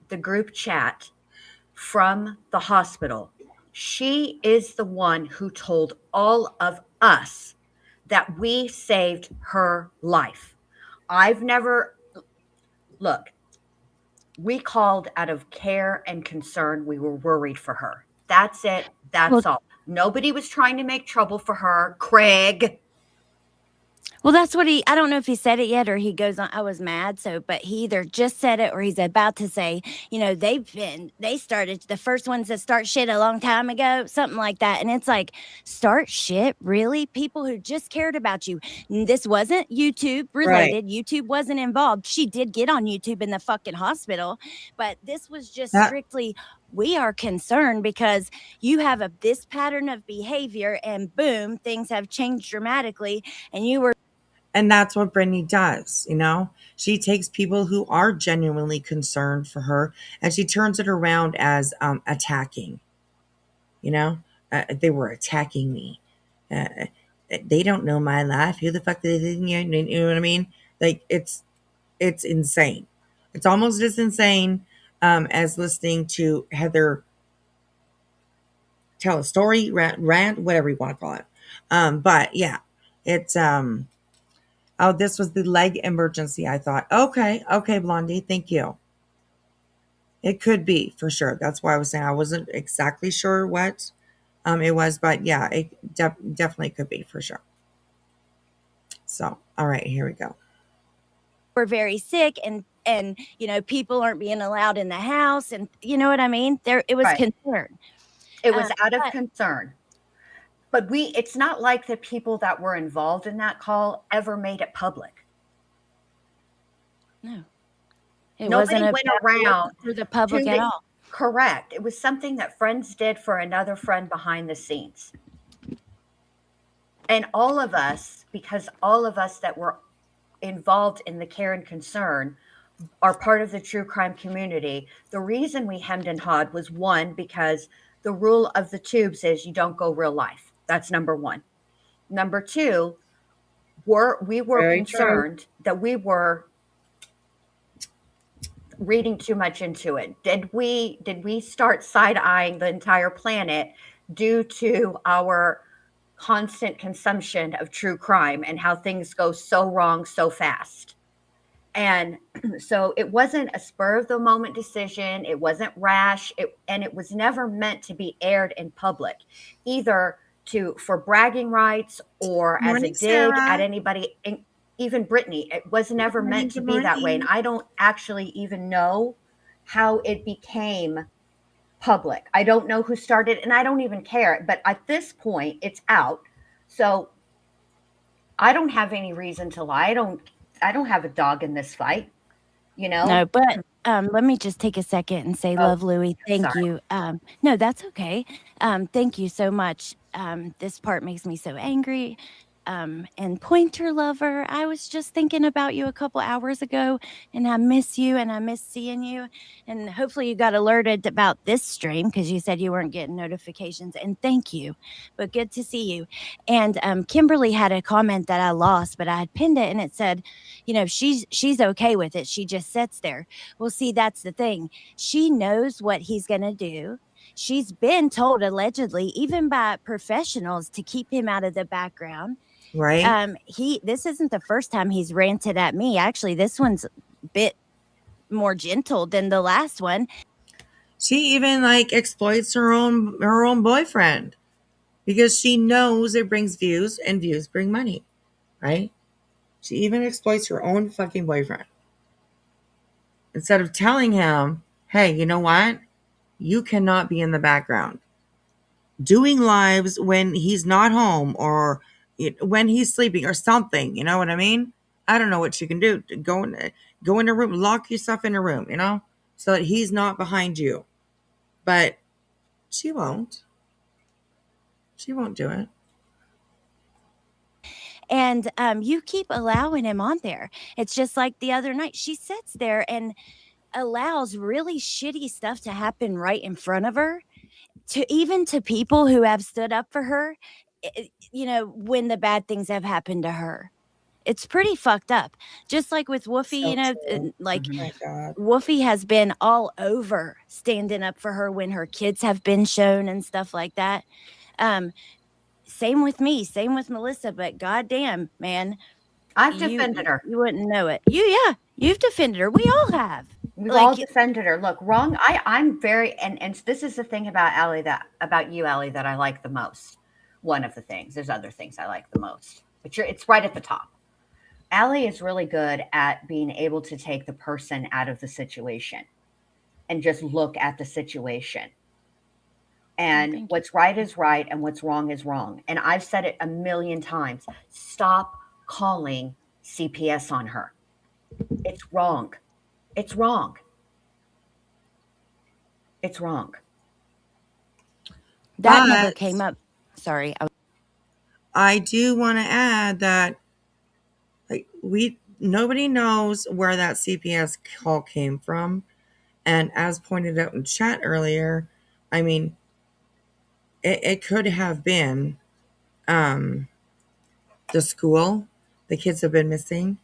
S13: the group chat from the hospital. She is the one who told all of us that we saved her life. I've never, look, we called out of care and concern. We were worried for her. That's it. That's all. Nobody was trying to make trouble for her. Craig.
S10: well, that's what I don't know if he said it yet or he goes on. I was mad. But he either just said it or he's about to say, they started the first ones that start shit a long time ago, something like that. And it's like, start shit? Really? People who just cared about you. This wasn't YouTube related. Right. YouTube wasn't involved. She did get on YouTube in the fucking hospital, but this was just strictly, we are concerned because you have this pattern of behavior and boom, things have changed dramatically. And
S2: that's what Brittany does, She takes people who are genuinely concerned for her and she turns it around as attacking. They were attacking me. They don't know my life. Who the fuck they didn't? You know what I mean? Like it's insane. It's almost as insane as listening to Heather tell a story, rant, whatever you want to call it. But yeah, it's oh, this was the leg emergency. I thought, okay, Blondie, thank you. It could be for sure. That's why I was saying I wasn't exactly sure what it was, but yeah, it definitely could be for sure. So, all right, here we go.
S10: We're very sick and people aren't being allowed in the house, and you know what I mean? It was concern.
S13: It was out of concern. But it's not like the people that were involved in that call ever made it public.
S10: No.
S13: Nobody went around
S10: for the public at all.
S13: Correct. It was something that friends did for another friend behind the scenes. And because all of us that were involved in the care and concern are part of the true crime community. The reason we hemmed and hawed was, one, because the rule of the tubes is you don't go real life. That's number one. Number two, we were
S2: Very
S13: concerned that we were reading too much into it. Did we start side-eyeing the entire planet due to our constant consumption of true crime and how things go so wrong so fast? And so it wasn't a spur of the moment decision. It wasn't rash. And it was never meant to be aired in public, either for bragging rights or as a dig at anybody, even Brittany. It was never meant to be that way. And I don't actually even know how it became public. I don't know who started, and I don't even care. But at this point, it's out. So I don't have any reason to lie. I don't have a dog in this fight, you know?
S10: No, but let me just take a second and say, Love Louie, thank you. No, that's okay. Thank you so much. This part makes me so angry. And Pointer Lover, I was just thinking about you a couple hours ago, and I miss you, and I miss seeing you. And hopefully you got alerted about this stream because you said you weren't getting notifications. And thank you, but good to see you. And Kimberly had a comment that I lost, but I had pinned it, and it said, you know, she's okay with it. She just sits there. Well, see, that's the thing. She knows what he's gonna do. She's been told, allegedly, even by professionals, to keep him out of the background.
S2: Right.
S10: This isn't the first time he's ranted at me. Actually, this one's a bit more gentle than the last one.
S2: She even like exploits her own boyfriend because she knows it brings views and views bring money, right? She even exploits her own fucking boyfriend. Instead of telling him, hey, you know what? You cannot be in the background. Doing lives when he's not home or when he's sleeping or something, you know what I mean? I don't know what you can do. Go in a room, lock yourself in a room, you know, so that he's not behind you. But she won't. She won't do it.
S10: And you keep allowing him on there. It's just like the other night. She sits there and allows really shitty stuff to happen right in front of her, to people who have stood up for her, you know, when the bad things have happened to her. It's pretty fucked up. Just like with Woofy,
S2: So
S10: you know,
S2: true.
S10: like
S2: Oh my God.
S10: Woofy has been all over standing up for her when her kids have been shown and stuff like that. Same with me, same with Melissa, but goddamn, man.
S13: I've defended her.
S10: You wouldn't know it. You've defended her. We all have.
S13: We've all defended her. Look, wrong. I'm very, and this is the thing about Allie about you, Allie, that I like the most. One of the things. There's other things I like the most, but it's right at the top. Allie is really good at being able to take the person out of the situation and just look at the situation. And what's right is right and what's wrong is wrong. And I've said it a million times. Stop calling CPS on her. It's wrong. It's wrong. It's wrong.
S10: That never came up. Sorry.
S2: I do want to add that nobody knows where that CPS call came from. And as pointed out in chat earlier, I mean, it could have been the school. The kids have been missing.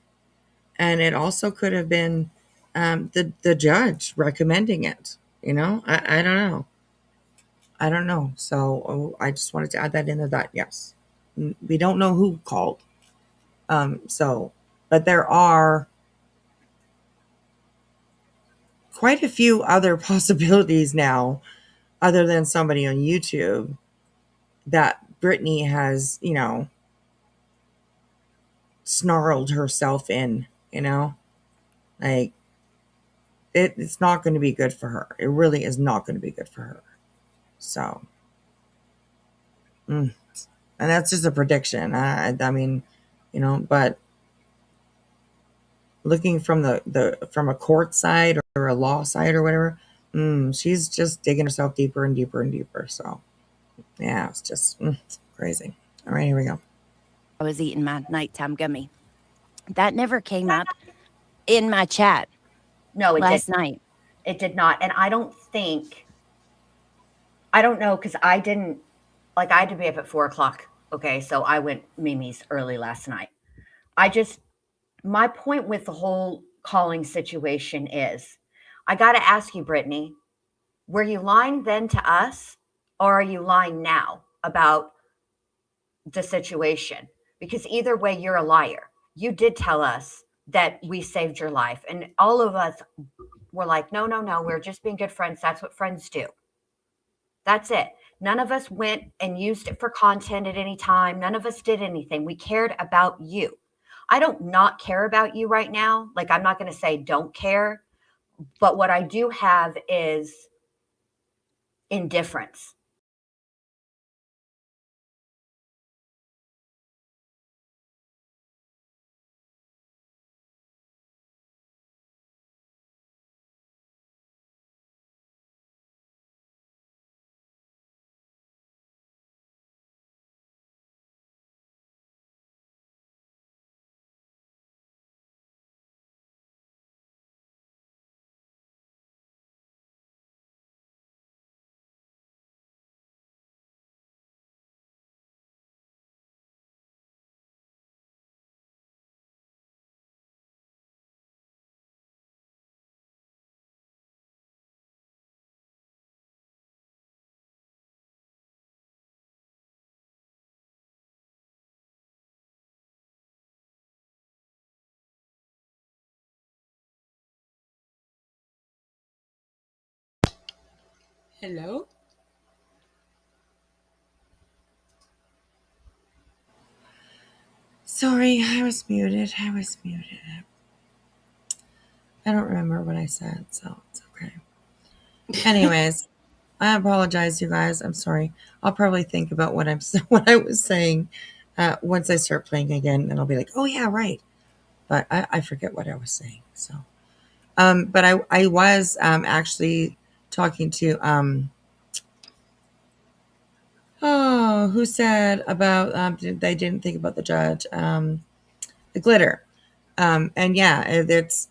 S2: And it also could have been the judge recommending it. You know, I don't know. I don't know. So I just wanted to add that into that. Yes. We don't know who called. But there are quite a few other possibilities now, other than somebody on YouTube, that Brittany has, you know, snarled herself in, you know, like it's not going to be good for her. It really is not going to be good for her. So, and that's just a prediction. I mean, you know, but looking from from a court side or a law side or whatever, she's just digging herself deeper and deeper and deeper. So, yeah, it's just crazy. All right, here we go.
S10: I was eating my nighttime gummy. That never came up in my chat.
S13: No, it
S10: last
S13: didn't.
S10: night.
S13: It did not. And I don't know, because I didn't, like, I had to be up at 4 o'clock. Okay. So I went Mimi's early last night. My point with the whole calling situation is I got to ask you, Brittany, were you lying then to us, or are you lying now about the situation? Because either way, you're a liar. You did tell us that we saved your life. And all of us were like, no, no, no, we're just being good friends. That's what friends do. That's it. None of us went and used it for content at any time. None of us did anything. We cared about you. I don't not care about you right now. Like, I'm not going to say don't care, but what I do have is indifference.
S2: Hello? Sorry, I was muted. I don't remember what I said, so it's okay. Anyways, I apologize, you guys. I'm sorry. I'll probably think about what what I was saying once I start playing again, and I'll be like, "Oh yeah, right." But I forget what I was saying. So, but I was actually talking to who said about they didn't think about the judge, the glitter, and yeah, it's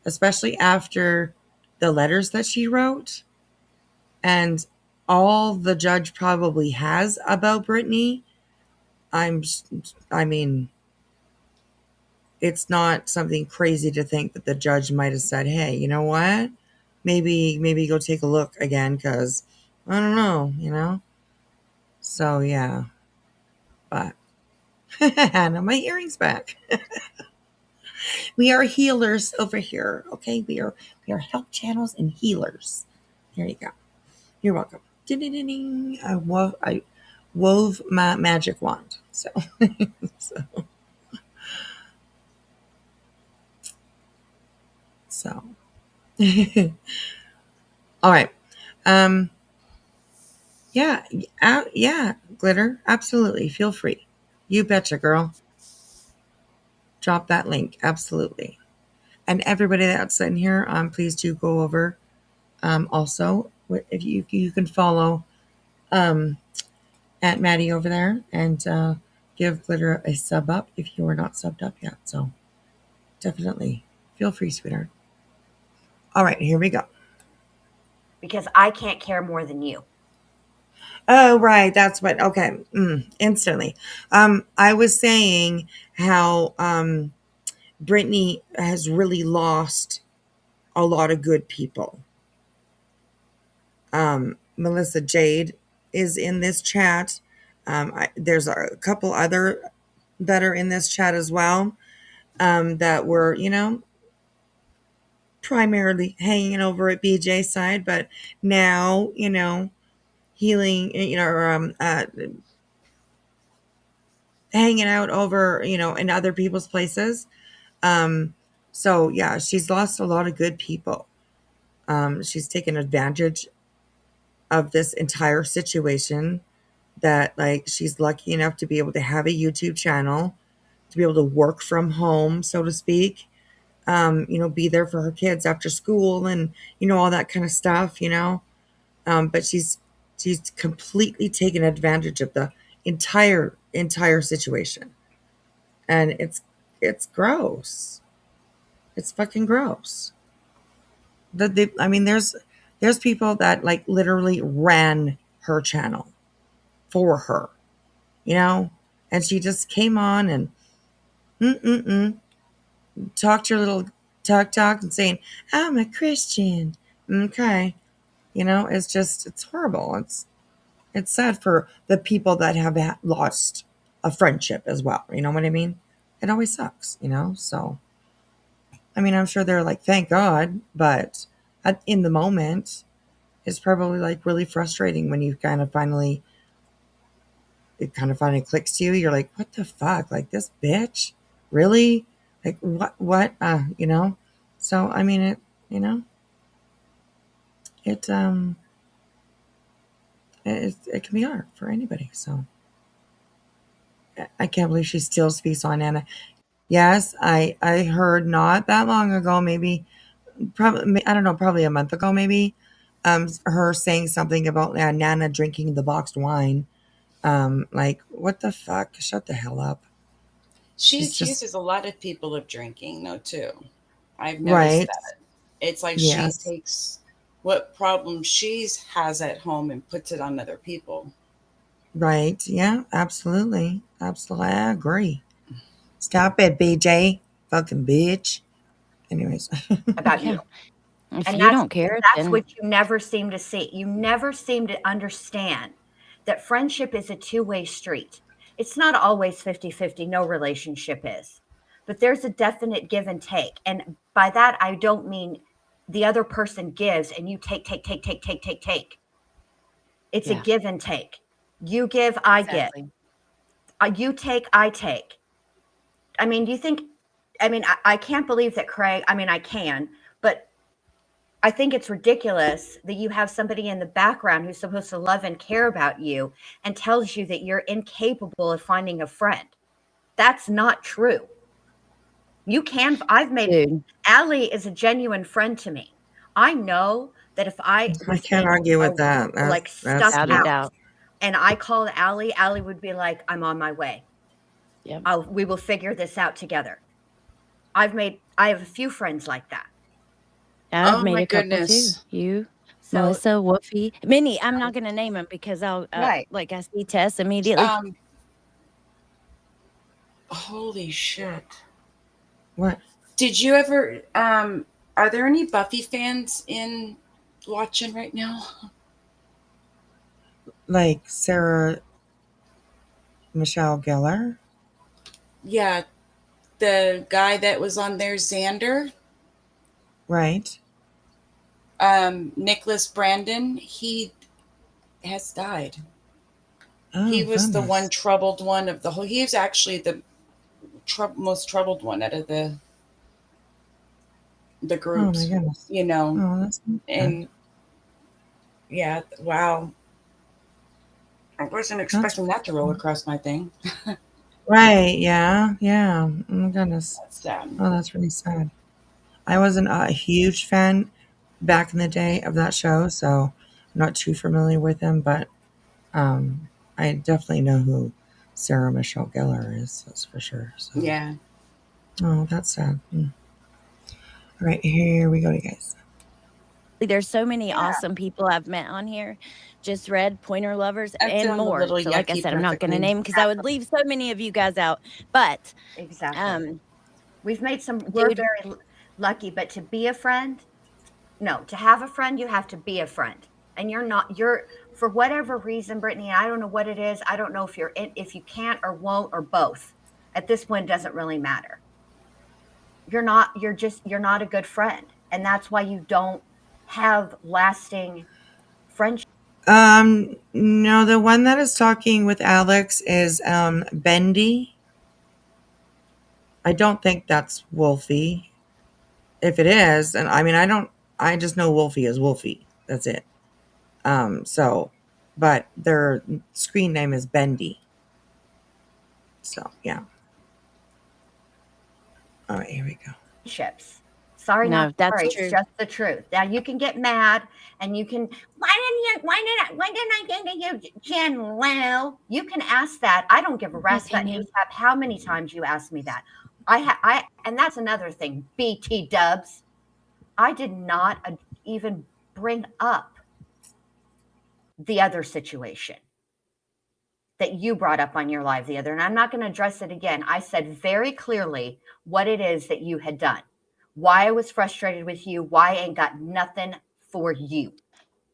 S2: especially after the letters that she wrote and all the judge probably has about Brittany. I mean, it's not something crazy to think that the judge might have said, "Hey, you know what? Maybe go take a look again because I don't know, you know." So yeah, but now my hearing's back. We are healers over here, okay? We are help channels and healers. There you go. You're welcome. Ding-ding-ding-ding. I wove my magic wand. So, so, so. All right. Yeah, yeah, glitter. Absolutely. Feel free. You betcha, girl. Drop that link. Absolutely. And everybody that's in here, please do go over. Also, if you can follow at Maddie over there and give Glitter a sub up if you are not subbed up yet. So definitely feel free, sweetheart. All right, here we go.
S13: Because I can't care more than you.
S2: Oh, right. That's what. Okay. Instantly. I was saying how Brittany has really lost a lot of good people. Melissa Jade is in this chat. There's a couple other that are in this chat as well that were, primarily hanging over at BJ's side, but now, healing, or hanging out over, in other people's places. So yeah, she's lost a lot of good people. She's taken advantage of this entire situation that like she's lucky enough to be able to have a YouTube channel, to be able to work from home, so to speak. Be there for her kids after school and, all that kind of stuff, but she's completely taken advantage of the entire situation. And it's gross. It's fucking gross. I mean, there's people that like literally ran her channel for her, you know, and she just came on and talked her little talk and saying, "I'm a Christian." Okay, you know, it's horrible. It's sad for the people that have lost a friendship as well. You know what I mean? It always sucks, you know? So, I mean, I'm sure they're like, thank God, but in the moment, it's probably like really frustrating when it kind of finally clicks to you. You're like, what the fuck? Like this bitch? Really? Like what? You know? So, I mean, you know, it, it can be hard for anybody. So I can't believe she still speaks on Anna. Yes, I heard not that long ago, maybe probably I don't know, probably a month ago, maybe, her saying something about Nana drinking the boxed wine. Like what the fuck? Shut the hell up.
S3: She
S2: She's just
S3: accuses a lot of people of drinking, though, too. I've noticed
S2: right.
S3: that. It's like she
S2: Yes.
S3: takes what problem she has at home and puts it on other people.
S2: Right. Yeah. Absolutely. Absolutely. I agree. Stop it, BJ. Fucking bitch. Anyways.
S13: About
S10: Yeah.
S13: you.
S10: If
S13: And
S10: you don't care,
S13: that's
S10: then
S13: what you never seem to see. You never seem to understand that friendship is a two-way street. It's not always 50-50. No relationship is. But there's a definite give and take. And by that, I don't mean the other person gives and you take. It's a
S10: yeah,
S13: give and take. You give, I get.
S10: exactly.
S13: You take, I take. I mean, do you think, I can't believe that Craig, I can, but I think it's ridiculous that you have somebody in the background who's supposed to love and care about you and tells you that you're incapable of finding a friend. That's not true.
S10: Dude,
S13: Allie is a genuine friend to me. I know that if I
S2: I
S13: was
S2: can't argue with that.
S13: like
S2: That's
S13: stuck
S10: without a
S13: out
S10: doubt.
S13: and I called Allie would be like, I'm on my way.
S10: Yep.
S13: We will figure this out together. I have a few friends like that.
S10: I've
S3: Oh,
S10: made
S3: my
S10: a couple too.
S3: goodness.
S10: You,
S13: So,
S10: Melissa, Woofy, Minnie. I'm not going to name them because I'll
S13: right.
S10: like I see Tess immediately.
S3: Holy shit.
S2: what?
S3: Did you ever, are there any Buffy fans in watching right now?
S2: Like Sarah Michelle Gellar?
S3: Yeah, the guy that was on there, Xander,
S2: Right.
S3: Nicholas Brandon, he has died. He
S2: Oh,
S3: was the one
S2: goodness.
S3: troubled one of the whole. He was actually the most troubled one out of the
S2: Oh, my
S3: groups,
S2: goodness.
S3: you know.
S2: Oh, that's not bad.
S3: And yeah, wow. I wasn't expecting that to roll across my thing.
S2: Right. Yeah. Yeah. Oh, my goodness.
S3: That's sad.
S2: Oh, that's really sad. I wasn't a huge fan back in the day of that show, so I'm not too familiar with him, but I definitely know who Sarah Michelle Gellar is. That's for sure. So,
S3: Yeah.
S2: oh, that's sad. All right, here we go, you guys.
S10: There's so many awesome people I've met on here. Just read Pointer Lovers
S3: I've
S10: and
S3: done the
S10: more.
S3: little
S10: So, like I
S3: yucky
S10: said, I'm not going to
S3: perfectly.
S10: name because I would leave so many of you guys out. But
S13: Exactly. We've made we're very lucky, but to be a friend, no, to have a friend, you have to be a friend. And you're for whatever reason, Brittany, I don't know what it is. I don't know if if you can't or won't or both. At this point, it doesn't really matter. You're not a good friend. And that's why you don't have lasting friendship.
S2: No, the one that is talking with Alex is Bendy. I don't think that's Wolfie. If it is, and I mean I just know Wolfie is Wolfie. That's it. But their screen name is Bendy. So yeah. All right, here we go.
S13: Sorry,
S10: No,
S13: not
S10: that's
S13: sorry.
S10: true.
S13: It's just the truth. Now you can get mad and you can why didn't I get you, Jen Leno? You can ask that. I don't give a rat's butt how many times you ask me that. And that's another thing. BT dubs. I did not even bring up the other situation that you brought up on your live the other, and I'm not going to address it again. I said very clearly what it is that you had done, why I was frustrated with you, why I ain't got nothing for you.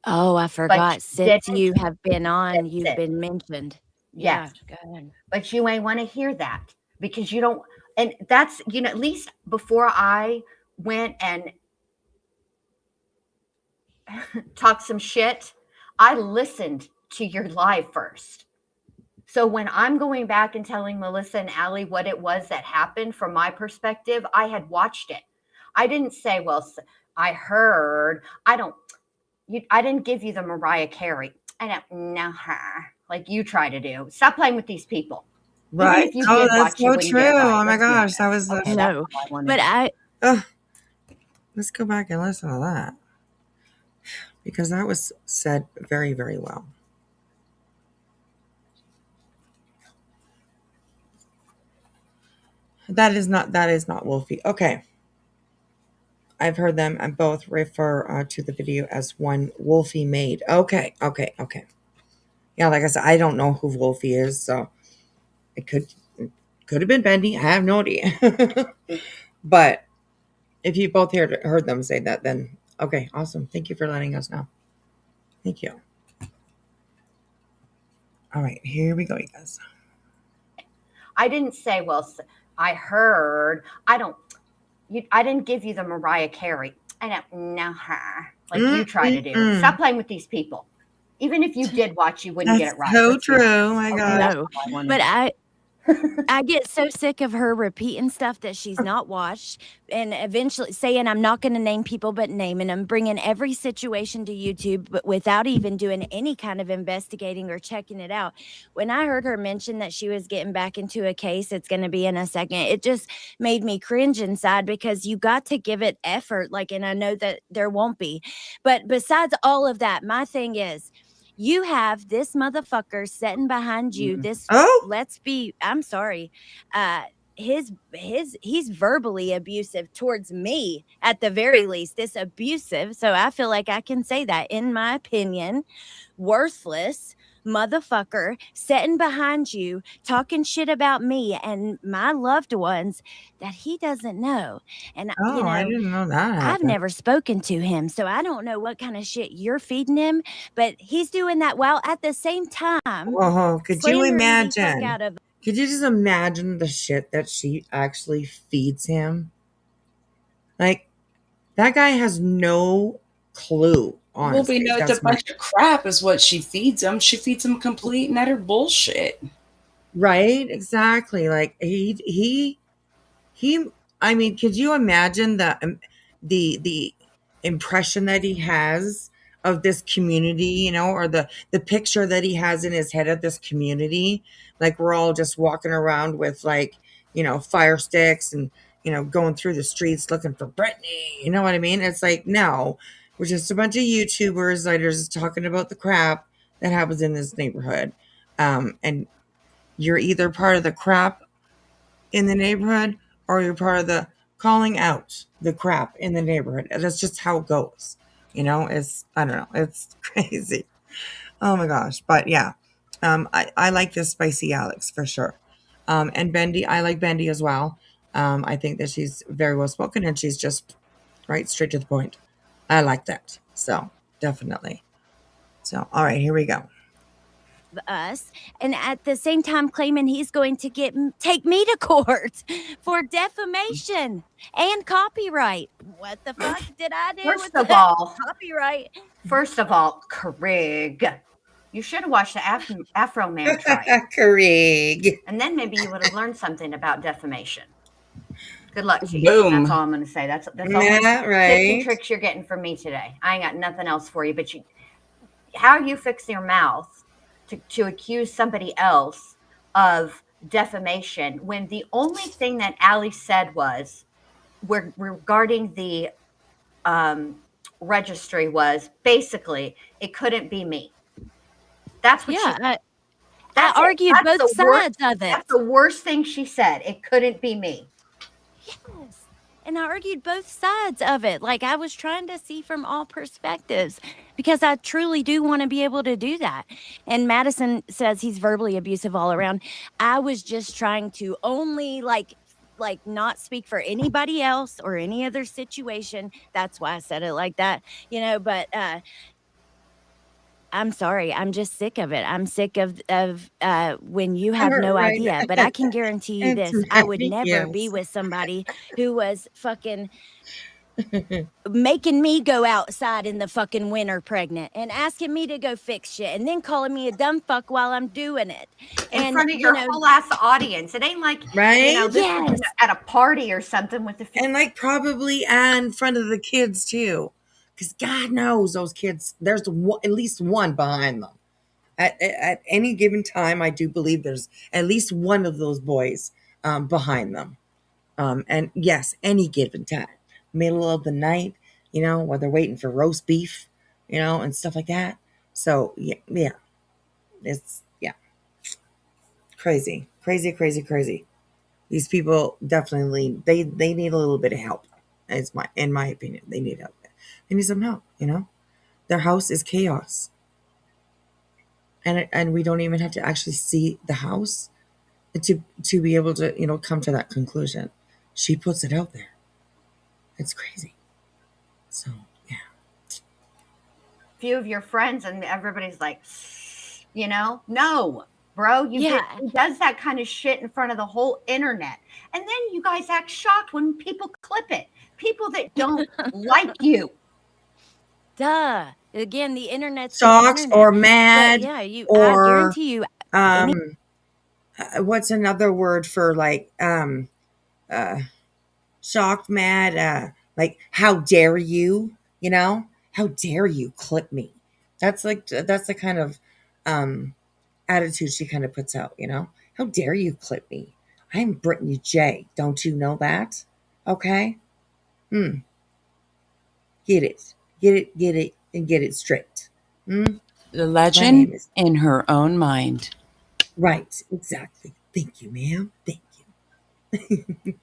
S10: Oh, I forgot. Since you have been on, you've
S13: it.
S10: been mentioned.
S13: Yes.
S10: Yeah, go ahead.
S13: But you ain't want to hear that because you don't, and that's, you know, at least before I went and talked some shit, I listened to your live first. So when I'm going back and telling Melissa and Allie what it was that happened from my perspective, I had watched it. I didn't say, well, I heard, I didn't give you the Mariah Carey. I don't know her like you try to do. Stop playing with these people.
S2: Right.
S13: Even if you
S2: Oh,
S13: did
S2: that's
S13: watch, you
S2: so
S13: wouldn't
S2: true.
S13: get it right.
S2: Oh my
S13: Let's be
S2: gosh,
S13: honest.
S2: that was
S13: Okay,
S10: no. But
S2: let's go back and listen to that because that was said very, very well. That is not Wolfie. Okay. I've heard them and both refer to the video as one Wolfie made. Okay. Yeah, like I said, I don't know who Wolfie is, so it could have been Bendy. I have no idea. But if you both heard them say that, then okay, awesome. Thank you for letting us know. Thank you. All right, here we go, you guys.
S13: I didn't say, well, I heard, I didn't give you the Mariah Carey. I don't know her like you try to do. Stop playing with these people. Even if you did watch, you wouldn't get it right.
S2: So true. Oh my God.
S10: No, but I get so sick of her repeating stuff that she's not watched and eventually saying I'm not going to name people but naming them, bringing every situation to YouTube but without even doing any kind of investigating or checking it out. When I heard her mention that she was getting back into a case, it's going to be in a second, it just made me cringe inside because you got to give it effort. Like, and I know that there won't be. But besides all of that, my thing is, you have this motherfucker sitting behind you. This I'm sorry. He's verbally abusive towards me at the very least. This abusive. So I feel like I can say that in my opinion, worthless motherfucker sitting behind you talking shit about me and my loved ones that he doesn't know. And you know,
S2: I didn't know that happened.
S10: I've never spoken to him, so I don't know what kind of shit you're feeding him, but he's doing that while at the same time.
S2: Oh, could you imagine?
S10: Of
S2: Could you just imagine the shit that she actually feeds him? Like, that guy has no clue. Honestly,
S3: well, we know it's a bunch of crap is what she feeds him. She feeds him complete and utter bullshit.
S2: Right? Exactly. Like he. I mean, could you imagine the impression that he has of this community, you know, or the picture that he has in his head of this community? Like we're all just walking around with like, you know, fire sticks and, you know, going through the streets looking for Brittany. You know what I mean? It's like, no, we're just a bunch of YouTubers that are just talking about the crap that happens in this neighborhood. And you're either part of the crap in the neighborhood or you're part of the calling out the crap in the neighborhood. That's just how it goes. You know, I don't know. It's crazy. Oh my gosh. But yeah, I like this spicy Alex for sure. And Bendy, I like Bendy as well. I think that she's very well spoken and she's just right straight to the point. I like that. So definitely. So, all right, here we go.
S10: Us, and at the same time claiming he's going to take me to court for defamation and copyright. What the fuck did I do?
S13: First of all,
S10: copyright.
S13: First of all, Craig, you should have watched the Afro Man trial.
S2: Craig.
S13: And then maybe you would have learned something about defamation. Good luck to you.
S3: Boom.
S13: That's all I'm going to say. That's all
S2: Yeah, right.
S13: tips and tricks you're getting from me today. I ain't got nothing else for you. But how you fix your mouth to accuse somebody else of defamation when the only thing that Allie said was regarding the registry was basically it couldn't be me. That's what
S10: I argued both sides of it.
S13: That's the worst thing she said. It couldn't be me.
S10: Yes. and I argued both sides of it. Like, I was trying to see from all perspectives because I truly do want to be able to do that. And Madison says he's verbally abusive all around. I was just trying to only like not speak for anybody else or any other situation. That's why I said it like that, but I'm sorry. I'm just sick of it. I'm sick of when you have no
S2: Right.
S10: idea. But I can guarantee you
S2: It's
S10: this: I would
S2: right.
S10: never be
S2: Yes.
S10: with somebody who was fucking making me go outside in the fucking winter pregnant and asking me to go fix shit and then calling me a dumb fuck while I'm doing it.
S13: In
S10: And
S13: front of your whole ass audience. It ain't like,
S2: Right?
S13: this
S10: Yes.
S13: is at a party or something with the
S2: And like probably in front of the kids too. Because God knows those kids, there's at least one behind them. At any given time, I do believe there's at least one of those boys behind them. And yes, any given time, middle of the night, while they're waiting for roast beef, and stuff like that. So yeah, it's crazy. These people definitely they need a little bit of help. In my opinion, they need help. They need some help. Their house is chaos, and we don't even have to actually see the house to be able to come to that conclusion. She puts it out there. It's crazy. So yeah.
S13: few of your friends and everybody's like, no, bro, he does that kind of shit in front of the whole internet. And then you guys act shocked when people clip it. People that don't like you.
S10: Duh. Again, the internet's
S2: shocked or mad,
S10: but yeah,
S2: or
S10: I guarantee you.
S2: What's another word for like shocked, mad, like how dare you? How dare you clip me? That's the kind of attitude she kind of puts out. How dare you clip me? I'm Brittany J. Don't you know that? Okay. Get it, and get it straight.
S14: The legend in her own mind.
S2: Right, exactly. Thank you, ma'am. Thank you.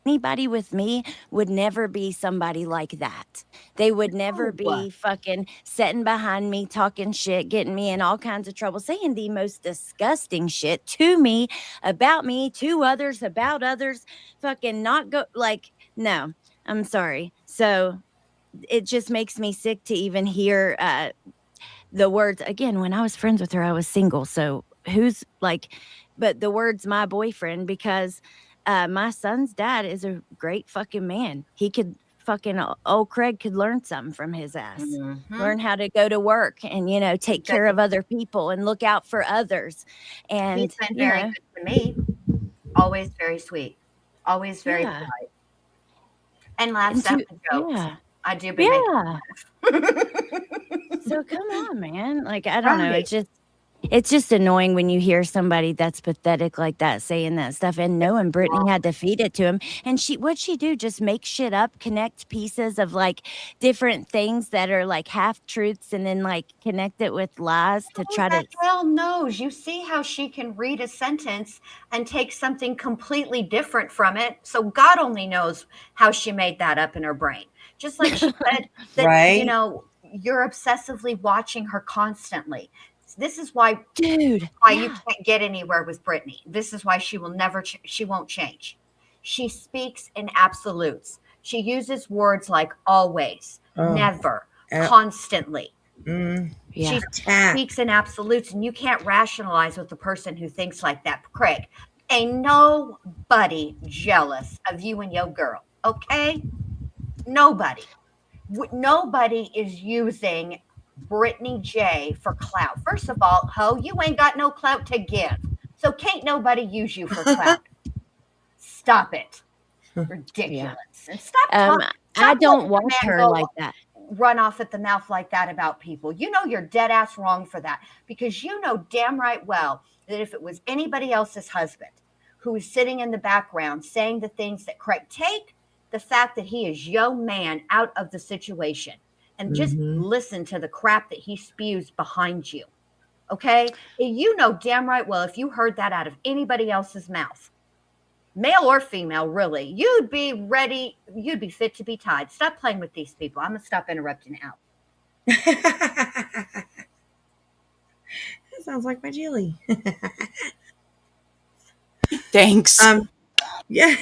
S10: Anybody with me would never be somebody like that. They would never be fucking sitting behind me, talking shit, getting me in all kinds of trouble, saying the most disgusting shit to me, about me, to others, about others, fucking not go like, no, I'm sorry. So it just makes me sick to even hear the words. Again, when I was friends with her, I was single. So who's like, but the words my boyfriend, because my son's dad is a great fucking man. He could fucking, old Craig could learn something from his ass. Learn how to go to work and, take care of other people and look out for others. And
S13: he's been very good to me. Always very sweet. Always very polite. And laughs at the jokes. Yeah. I do be
S10: So come on, man. Like, I don't know. It's just annoying when you hear somebody that's pathetic like that saying that stuff, and knowing Brittany had to feed it to him. And what'd she do? Just make shit up, connect pieces of like different things that are like half truths, and then like connect it with lies to try to.
S13: Hell knows. You see how she can read a sentence and take something completely different from it. So God only knows how she made that up in her brain. Just like she said that,
S2: right?
S13: You're obsessively watching her constantly. This is why, you can't get anywhere with Brittany. This is why she will never, she won't change. She speaks in absolutes. She uses words like always, never, constantly. She speaks in absolutes, and you can't rationalize with the person who thinks like that. Craig, ain't nobody jealous of you and your girl, okay? Nobody. Nobody is using Brittany J for clout. First of all, ho, you ain't got no clout to give. So can't nobody use you for clout. Stop it. Ridiculous. And stop
S10: I don't want her like that.
S13: Run off at the mouth like that about people. You're dead ass wrong for that, because you know damn right well that if it was anybody else's husband who is sitting in the background saying the things that Craig, take the fact that he is your man out of the situation and just listen to the crap that he spews behind you. Okay? You know damn right well if you heard that out of anybody else's mouth, male or female, really, you'd be ready. You'd be fit to be tied. Stop playing with these people. I'm going to stop interrupting out.
S2: That sounds like my Julie.
S14: Thanks.
S2: Yeah.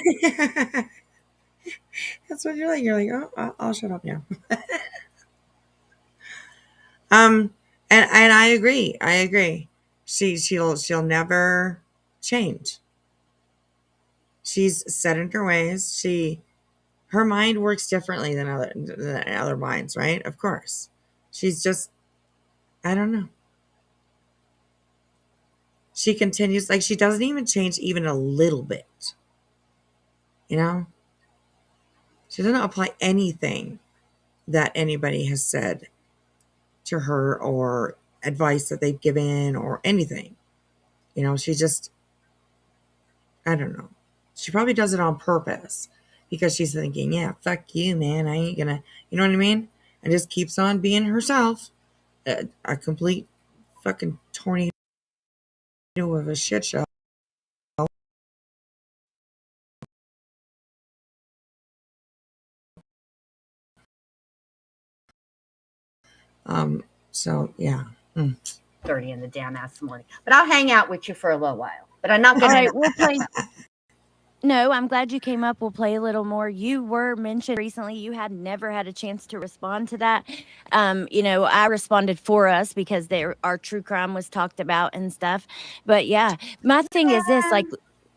S2: That's what you're like. You're like, oh, I'll shut up now. And I agree. I agree. She'll never change. She's set in her ways. Her mind works differently than other minds, right? Of course. She's just, I don't know. She continues, like, she doesn't even change even a little bit. You know? She doesn't apply anything that anybody has said to her or advice that they've given or anything. You know, she just, I don't know. She probably does it on purpose because she's thinking, yeah, fuck you, man. I ain't gonna, you know what I mean? And just keeps on being herself. A complete fucking tornado of a shit show. So yeah.
S13: 30 in the damn ass morning. But I'll hang out with you for a little while. But I'm not
S10: All
S13: going
S10: right,
S13: to.
S10: we'll play. No, I'm glad you came up. We'll play a little more. You were mentioned recently. You had never had a chance to respond to that. You know, I responded for us because our true crime was talked about and stuff. But yeah, my thing is this: like,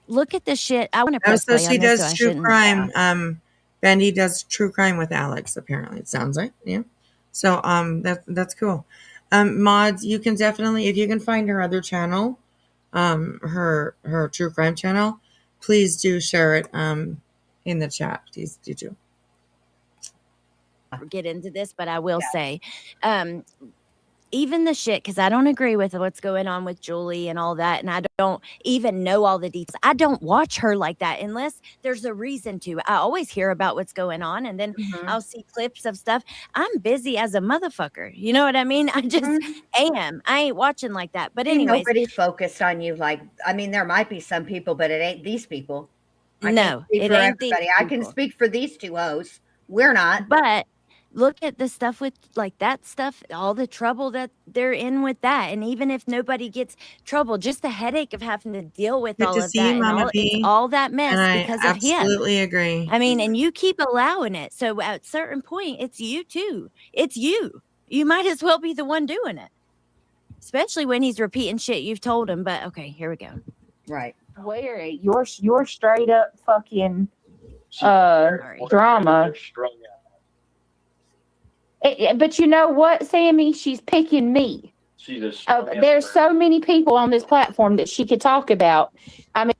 S10: look at this shit. I want to press
S2: So
S10: play
S2: she
S10: on this.
S2: does
S10: So I
S2: true
S10: shouldn't.
S2: crime. Bendy does true crime with Alex. Apparently, it sounds like, yeah. So that's cool. Mods, you can definitely, if you can find her other channel, her true crime channel, please do share it in the chat. Please do.
S10: Get into this, but I will say, even the shit, because I don't agree with what's going on with Julie and all that, and I don't even know all the details. I don't watch her like that unless there's a reason to. I always hear about what's going on, and then I'll see clips of stuff. I'm busy as a motherfucker. You know what I mean? I just am. I ain't watching like that. But
S13: Ain't
S10: anyways,
S13: nobody focused on you. Like, I mean, there might be some people, but it ain't these people. I
S10: no,
S13: can't speak
S10: it
S13: for
S10: ain't these
S13: everybody. I can
S10: people.
S13: speak for these two O's. We're not.
S10: But look at the stuff with like that stuff, all the trouble that they're in with that. And even if nobody gets trouble, just the headache of having to deal with
S2: Good
S10: all
S2: to
S10: of
S2: see
S10: that
S2: you,
S10: and
S2: Mama
S10: it's
S2: B.
S10: all that mess
S2: And I
S10: because of him.
S2: absolutely agree.
S10: I mean, and you keep allowing it. So at a certain point, it's you too. It's you. You might as well be the one doing it. Especially when he's repeating shit you've told him. But okay, here we go.
S13: Right.
S11: Where you're straight up fucking drama. But you know what, Sammy? She's picking me. There's so many people on this platform that she could talk about. I mean,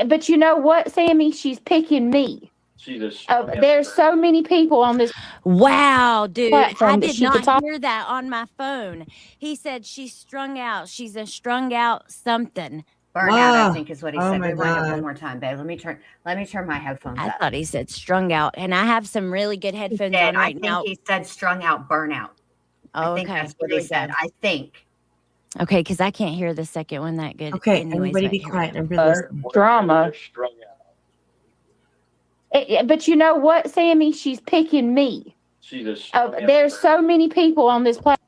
S11: but you know what, Sammy? She's picking me. There's so many people on this.
S10: Wow, dude. I
S11: platform that
S10: did
S11: she could
S10: not
S11: talk.
S10: hear that on my phone. He said she's strung out. She's a strung out something.
S13: Burnout, I think is what he
S2: Oh
S13: said.
S2: my
S13: Rewind it
S2: God.
S13: one more time, babe. Let me turn my headphones
S10: I
S13: up.
S10: thought he said strung out, and I have some really good headphones on
S13: I
S10: right
S13: think
S10: now.
S13: he said strung out, burnout.
S10: Oh,
S13: I think
S10: okay.
S13: that's what
S10: Here
S13: he
S10: we
S13: said.
S10: go.
S13: I think.
S10: Okay, because I can't hear the second one that good.
S2: Okay,
S10: Anyways,
S2: everybody
S10: but
S2: be
S10: here we
S2: quiet
S10: go.
S2: and listen.
S11: Drama. But you know what, Sammy? She's picking me. There's so many people on this platform.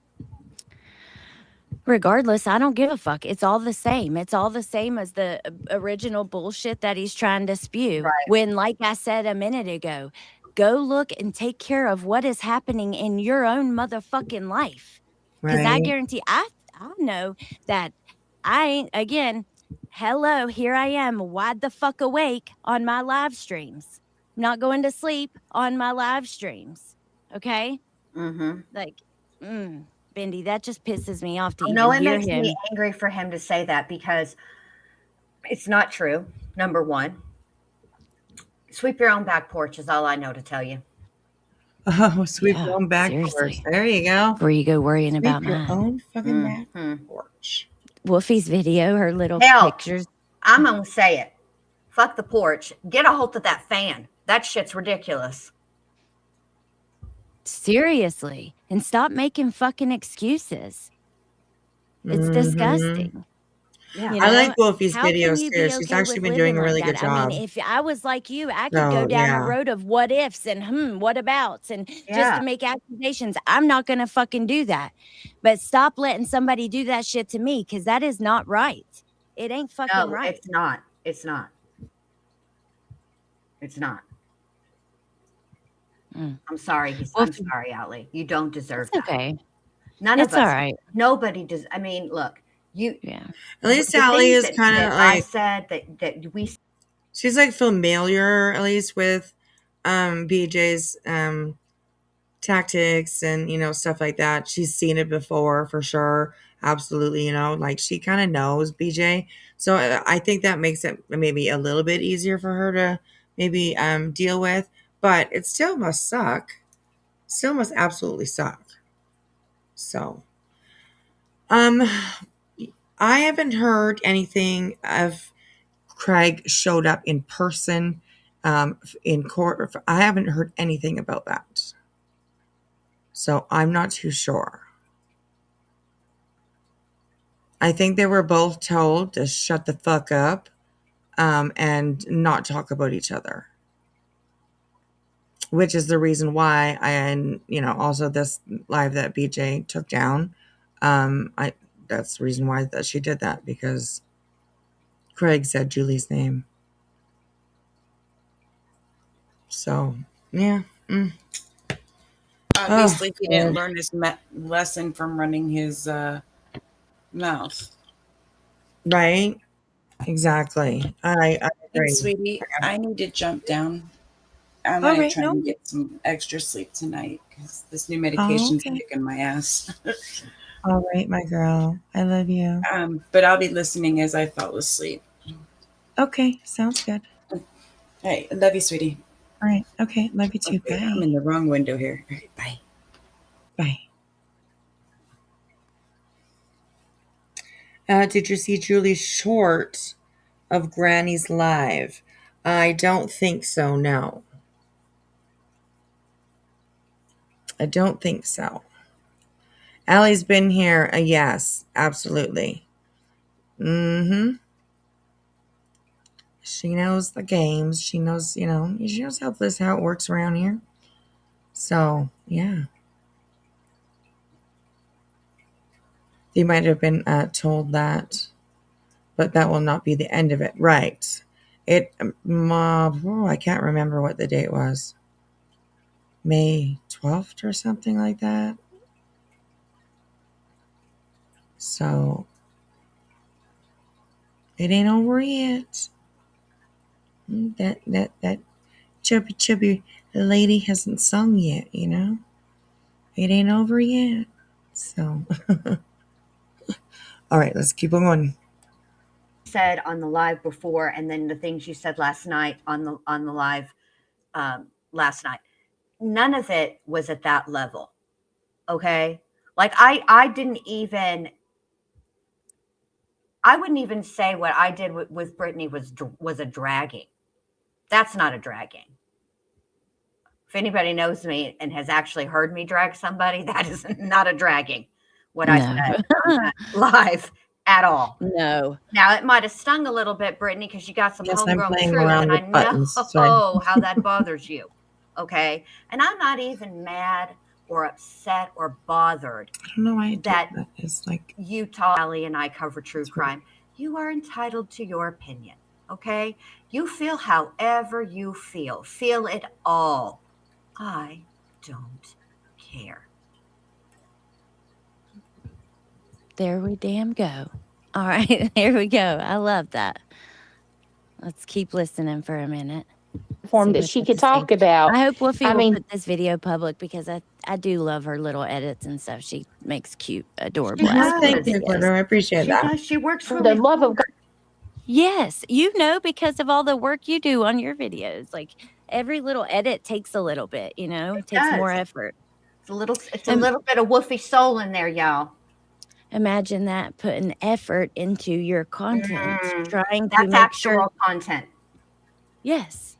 S10: Regardless, I don't give a fuck. It's all the same. It's all the same as the original bullshit that he's trying to spew.
S13: Right.
S10: When, like I said a minute ago, go look and take care of what is happening in your own motherfucking life. Because I
S2: Right.
S10: guarantee, I know that I ain't, again, hello, here I am, wide the fuck awake on my live streams. Not going to sleep on my live streams. Okay? Like, Bendy, that just pisses me off to even
S13: No, it
S10: hear
S13: makes
S10: him.
S13: me angry for him to say that because it's not true. Number one, sweep your own back porch is all I know to tell you.
S2: Oh, sweep
S10: Yeah,
S2: your own back
S10: seriously.
S2: porch. There you go.
S10: Before you go worrying
S2: Sweep
S10: about
S2: your
S10: mine.
S2: own fucking back porch.
S10: Wolfie's video, her little
S13: Hell,
S10: pictures.
S13: I'm going to say it. Fuck the porch. Get a hold of that fan. That shit's ridiculous.
S10: Seriously. And stop making fucking excuses. It's disgusting.
S13: Yeah.
S10: You
S2: I
S10: know,
S2: like Wolfie's
S10: how can
S2: videos
S10: you
S2: too.
S10: be
S2: She's
S10: okay
S2: actually
S10: with
S2: been doing
S10: living
S2: a
S10: like
S2: really
S10: that?
S2: good
S10: I mean,
S2: job.
S10: if I was like you, I could
S2: So
S10: go down a
S2: yeah.
S10: road of what ifs and what abouts and just
S13: Yeah.
S10: to make accusations. I'm not gonna fucking do that. But stop letting somebody do that shit to me, because that is not right. It ain't fucking
S13: No,
S10: right.
S13: it's not. It's not. It's not.
S10: Mm.
S13: I'm sorry.
S10: Well,
S13: I'm sorry, Allie. You don't deserve
S10: it's
S13: that.
S10: okay.
S13: None of
S10: It's all
S13: us.
S10: right.
S13: Nobody does. I mean, look, you.
S10: Yeah.
S2: At least
S13: The
S2: Allie
S13: things
S2: is kind
S13: that
S2: of
S13: I
S2: like
S13: said that we
S2: she's like familiar at least with BJ's tactics and stuff like that. She's seen it before for sure. Absolutely, like she kind of knows BJ. So I think that makes it maybe a little bit easier for her to maybe deal with, but it still must suck. Still must absolutely suck. So I haven't heard anything of Craig showed up in person in court. I haven't heard anything about that. So I'm not too sure. I think they were both told to shut the fuck up and not talk about each other. Which is the reason why also this live that BJ took down. That's the reason why that she did that, because Craig said Julie's name. So, yeah.
S3: Obviously, he didn't
S2: God.
S3: learn his lesson from running his mouth.
S2: Right? Exactly. I
S3: Hey,
S2: agree.
S3: sweetie, I need to jump down. I'm
S2: All
S3: going to
S2: right.
S3: try
S2: No.
S3: and get some extra sleep tonight because this new
S2: Oh,
S3: medication's
S2: okay.
S3: kicking my ass.
S2: All right, my girl. I love you.
S3: But I'll be listening as I fall asleep.
S2: Okay. Sounds good.
S3: Hey, I love you, sweetie.
S2: All right. Okay. Love you too.
S3: Okay,
S2: Bye.
S3: I'm in the wrong window here. All right, bye.
S2: Bye. Did you see Julie's short of Granny's live? I don't think so. No. I don't think so. Allie's been here. Yes, absolutely. Mm-hmm. She knows the games. She knows, she knows how it works around here. So, yeah. They might have been told that, but that will not be the end of it. Right. I can't remember what the date was. May 12th or something like that. So, it ain't over yet. That chubby lady hasn't sung yet, It ain't over yet. So, all right, let's keep on.
S13: said on the live before, and then the things you said last night on the live last night, none of it was at that level. Okay, like I wouldn't even say what I did with Brittany was a dragging. That's not a dragging. If anybody knows me and has actually heard me drag somebody, that is not a dragging. What I said on that live at all.
S10: No.
S13: Now it might have stung a little bit, Brittany, because you got some
S2: Yes, I'm
S13: homegrown
S2: playing
S13: truth,
S2: around
S13: and I
S2: with buttons.
S13: know
S2: Sorry.
S13: how that bothers you. Okay, and I'm not even mad or upset or bothered
S2: I don't know why I did
S13: that
S2: that. It's like
S13: Utah, Ellie, and I cover true crime. You are entitled to your opinion. Okay, you feel however you feel. Feel it all. I don't care.
S10: There we damn go. All right, here we go. I love that. Let's keep listening for a minute.
S15: Form that she could talk about.
S10: I hope Wolfie
S15: I
S10: will
S15: mean,
S10: put this video public, because I do love her little edits and stuff. She makes cute, adorable ass little
S2: thank you,
S10: videos.
S2: Gordon. I appreciate that.
S13: She works
S15: for the love of God.
S10: Yes, because of all the work you do on your videos. Like, every little edit takes a little bit, it takes
S13: does.
S10: more effort.
S13: It's a little bit of woofy soul in there, y'all.
S10: Imagine that, putting effort into your content, trying to
S13: That's
S10: make
S13: actual
S10: sure.
S13: content.
S10: Yes.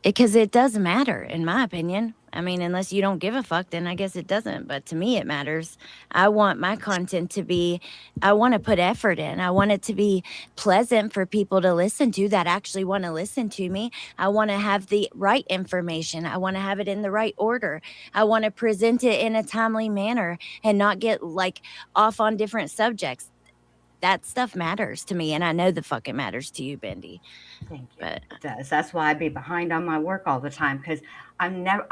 S10: Because it does matter, in my opinion. I mean, unless you don't give a fuck, then I guess it doesn't. But to me, it matters. I want my content to be, I want to put effort in. I want it to be pleasant for people to listen to that actually want to listen to me. I want to have the right information. I want to have it in the right order. I want to present it in a timely manner and not get like off on different subjects. That stuff matters to me, and I know the fucking matters to you, Bendy.
S13: Thank you.
S10: But
S13: it does. That's why I'd be behind on my work all the time, because I'm never.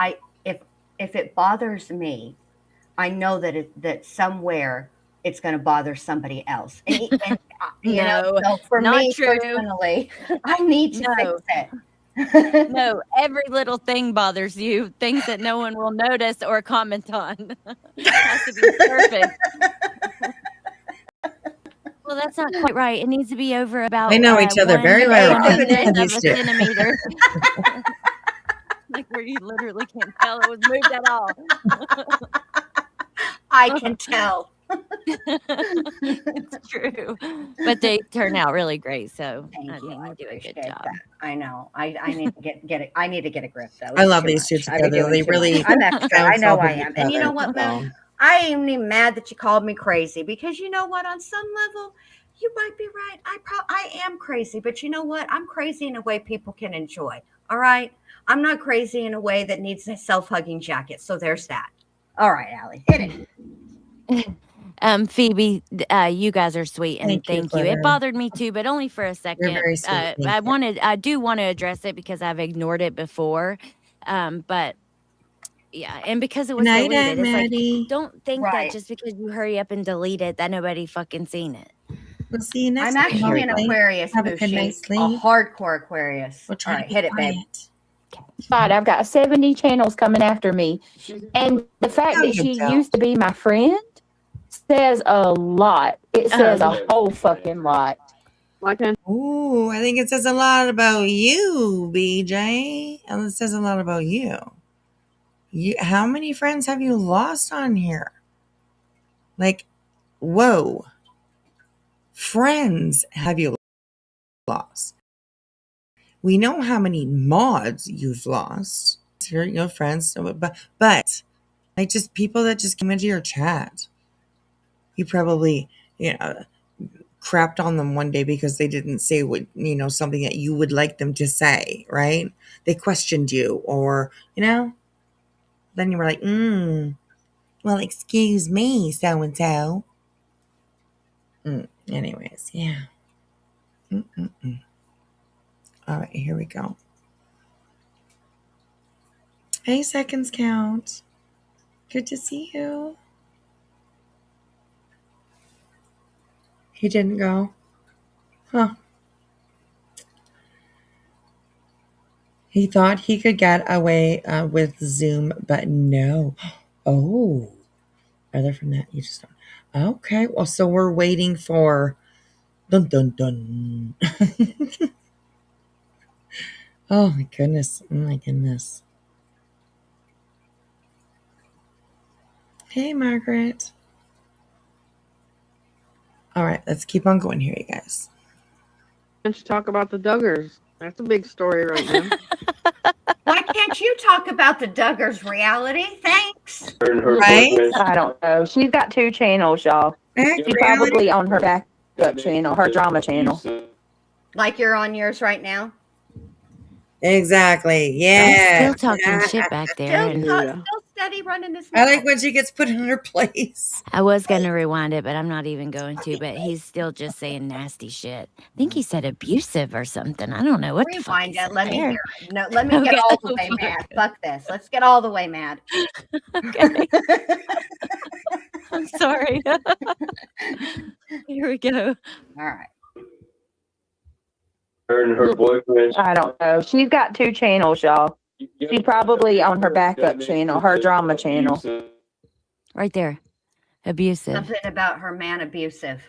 S13: If it bothers me, I know that somewhere it's going to bother somebody else. And you know, so for
S10: not
S13: me
S10: true.
S13: personally, I need to fix it.
S10: No, every little thing bothers you. Things that no one will notice or comment on. It has to be perfect. Well, that's not quite right. It needs to be over about.
S2: We know each other very well.
S10: 1/8
S2: I'm
S10: of
S2: used
S10: a
S2: to it.
S10: centimeter. Like where you literally can't tell it was moved at all.
S13: I can tell.
S10: It's true, but they turn out really great. So
S13: Thank
S10: I
S13: you.
S10: mean,
S13: I
S10: you do a good
S13: appreciate
S10: job.
S13: that. I know. I need to get it. I need to get a grip though.
S2: I
S13: It's
S2: love
S13: too
S2: these two
S13: much. I be
S2: together.
S13: doing
S2: They
S13: too
S2: really
S13: much. I'm extra. I
S2: bounce
S13: know
S2: off
S13: I
S2: of
S13: am.
S2: each
S13: And you know
S2: other.
S13: what,
S2: So,
S13: Moon? I ain't even mad that you called me crazy, because you know what? On some level, you might be right. I am crazy, but you know what? I'm crazy in a way people can enjoy. All right. I'm not crazy in a way that needs a self-hugging jacket. So there's that. All right, Allie, hit it.
S10: Phoebe, you guys are sweet, and
S2: Thank you,
S10: thank you. It
S2: Glitter.
S10: bothered me too, but only for a
S2: You're
S10: second.
S2: very sweet. Thank you.
S10: I do want to address it because I've ignored it before. But yeah, and because it
S2: Good
S10: was
S2: night,
S10: deleted,
S2: Aunt
S10: it's like,
S2: Maddie.
S10: don't think that
S13: Right.
S10: just because you hurry up and delete it, that nobody fucking seen it.
S2: We'll see you next
S13: I'm
S2: time.
S13: actually an
S2: hopefully.
S13: Aquarius,
S2: Have a good
S13: Bushy.
S2: night's
S13: A
S2: sleep.
S13: hardcore Aquarius.
S2: We'll try
S13: All
S2: to
S13: right,
S2: be
S13: hit it, babe.
S2: quiet.
S15: Right, I've got 70 channels coming after me. And the fact
S2: How
S15: that
S2: you
S15: she
S2: don't?
S15: used to be my friend says a lot. It says a whole fucking lot.
S2: Ooh, I think it says a lot about you, BJ. And it says a lot about you. How many friends have you lost on here? Like, whoa. Friends have you lost? We know how many mods you've lost. Your friends, but like just people that just came into your chat. You probably, crapped on them one day because they didn't say something that you would like them to say, right? They questioned you, or then you were like, well, excuse me, so and so. Anyways, yeah. All right, here we go. Hey, seconds count. Good to see you. He didn't go. Huh. He thought he could get away with Zoom, but no. Oh, other from that, you just don't. Okay, well, so we're waiting for dun dun dun. Oh my goodness! Oh my goodness! Hey, Margaret. All right, let's keep on going here, you guys.
S12: Let's talk about the Duggars. That's a big story right now.
S13: Why can't you talk about the Duggars reality? Thanks.
S2: Right?
S15: I don't know. She's got 2 channels, y'all. She's probably on her backup channel, her drama channel.
S13: Like you're on yours right now?
S2: Exactly.
S10: I'm
S2: Yeah.
S10: still talking shit back there, and
S13: Still steady running this.
S2: I like when she gets put in her place.
S10: I was gonna rewind it, but I'm not even going to. But he's still just saying nasty shit. I think he said abusive or something. I don't know what the fuck.
S13: Rewind it. Let me
S10: there.
S13: hear it. No, let me get all the way mad. Fuck this. Let's get all the way mad.
S10: Okay. I'm sorry. Here we go.
S13: All right.
S7: Her and her boyfriend.
S15: I don't know. She's got 2 channels, y'all. She's probably on her backup channel, her drama channel.
S10: Right there. Abusive.
S13: Something about her man abusive.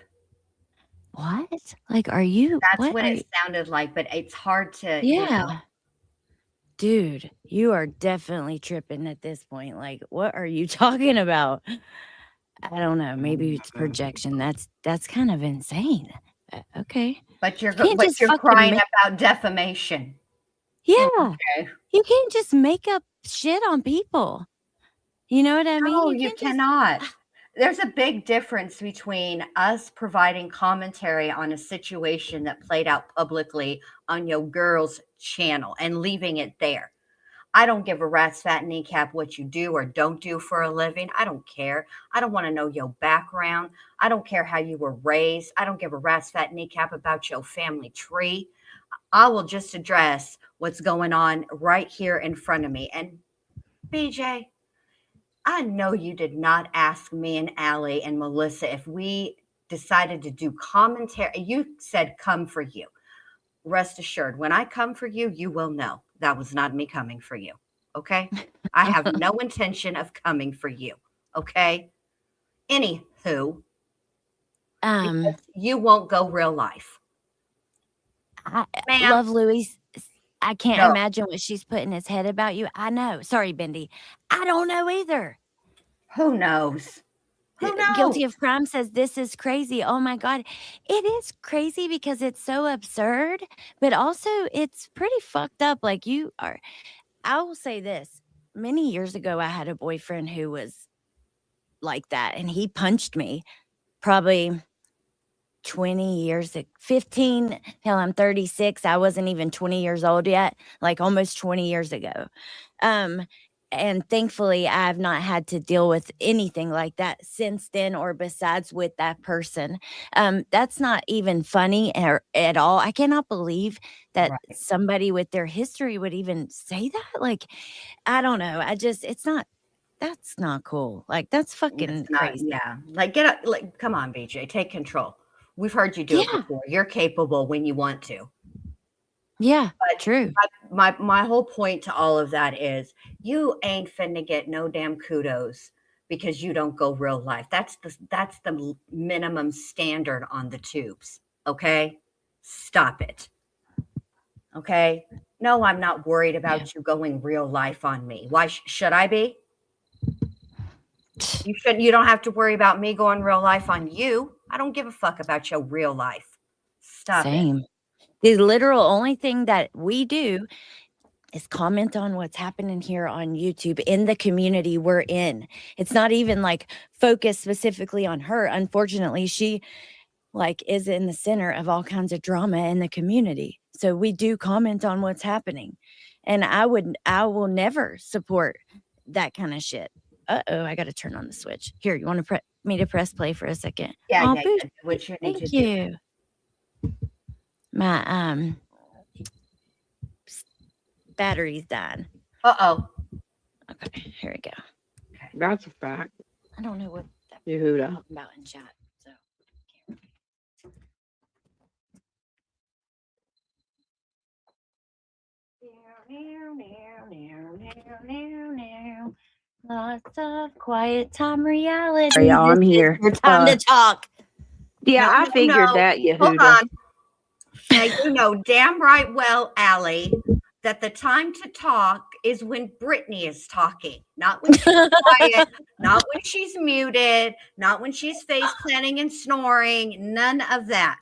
S10: What? Like, are you?
S13: That's what it sounded like, but it's hard to.
S10: Yeah. Dude, you are definitely tripping at this point. Like, what are you talking about? I don't know. Maybe it's projection. That's kind of insane. Okay.
S13: But you're
S10: can't just
S13: you're
S10: fucking
S13: crying
S10: make-
S13: about defamation.
S10: Yeah.
S13: Okay.
S10: You can't just make up shit on people. You know what I mean?
S13: No, you cannot. There's a big difference between us providing commentary on a situation that played out publicly on your girl's channel and leaving it there. I don't give a rat's fat kneecap what you do or don't do for a living. I don't care. I don't want to know your background. I don't care how you were raised. I don't give a rat's fat kneecap about your family tree. I will just address what's going on right here in front of me. And BJ, I know you did not ask me and Allie and Melissa if we decided to do commentary. You said come for you. Rest assured, when I come for you, you will know that was not me coming for you. Okay? I have no intention of coming for you. Okay? Anywho, because you won't go real life.
S10: I
S13: Ma'am.
S10: love Louise. I can't
S13: No.
S10: imagine what she's put in his head about you. I know. Sorry, Bendy. I don't know either.
S13: Who knows? Who knows?
S10: Guilty of Crime says this is crazy. Oh my God. It is crazy because it's so absurd, but also it's pretty fucked up. Like you are. I will say this. Many years ago, I had a boyfriend who was like that, and he punched me probably 20 years, 15, hell, I'm 36. I wasn't even 20 years old yet, like almost 20 years ago. And thankfully, I have not had to deal with anything like that since then or besides with that person. That's not even funny at all. I cannot believe that somebody with their history would even say that. Like, I don't know. That's not cool. Like, that's fucking crazy.
S13: Yeah. Like, get up. Like, come on, BJ, take control. We've heard you do it before. You're capable when you want to.
S10: Yeah,
S13: but
S10: true.
S13: My whole point to all of that is you ain't finna get no damn kudos because you don't go real life. That's the minimum standard on the tubes. Okay? Stop it. Okay? No, I'm not worried about you going real life on me. Why should I be? You don't have to worry about me going real life on you. I don't give a fuck about your real life. Stop
S10: Same.
S13: it.
S10: The literal only thing that we do is comment on what's happening here on YouTube in the community we're in. It's not even like focused specifically on her. Unfortunately, she like is in the center of all kinds of drama in the community. So we do comment on what's happening. And I will never support that kind of shit. Uh-oh, I got to turn on the switch. Here, you want to me to press play for a second?
S13: Yeah,
S10: Oh,
S13: yeah. What you need
S10: thank
S13: to
S10: you. My battery's dying.
S13: Uh-oh.
S10: Okay, here we go.
S12: That's a fact.
S10: I don't know what that
S12: Yehuda.
S10: about in chat. So lots of quiet time reality.
S15: Y'all, I'm here.
S10: Your time to talk.
S15: Yeah, I figured that, Yehuda.
S13: Hold on. Now, you know damn right well, Allie, that the time to talk is when Brittany is talking, not when she's quiet, not when she's muted, not when she's face planting and snoring, none of that.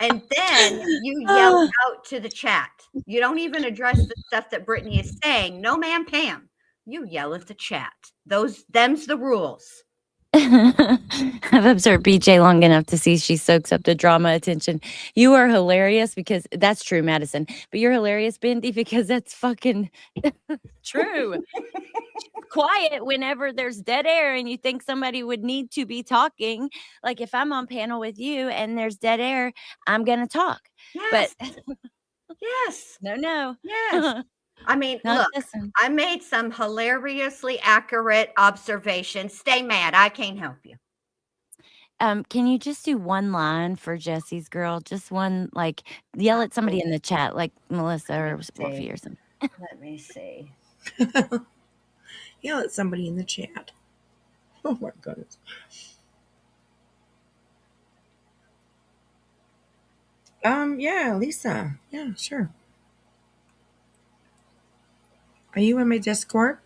S13: And then you yell out to the chat. You don't even address the stuff that Brittany is saying. No, ma'am, Pam. You yell at the chat. Them's the rules.
S10: I've observed BJ long enough to see she soaks up the drama attention. You are hilarious because that's true, Madison. But you're hilarious, Bendy, because that's fucking true. Quiet whenever there's dead air and you think somebody would need to be talking. Like if I'm on panel with you and there's dead air, I'm gonna talk.
S13: Yes.
S10: But
S13: yes.
S10: No.
S13: Yes. I mean,
S10: Not
S13: look,
S10: this one.
S13: I made some hilariously accurate observations. Stay mad. I can't help you.
S10: Can you just do one line for Jesse's girl? Just one, like yell at somebody in the chat, like Melissa or Wolfie or something.
S13: Let me see.
S2: Yell at somebody in the chat. Oh my goodness. Yeah, Lisa. Yeah, sure. Are you in my Discord?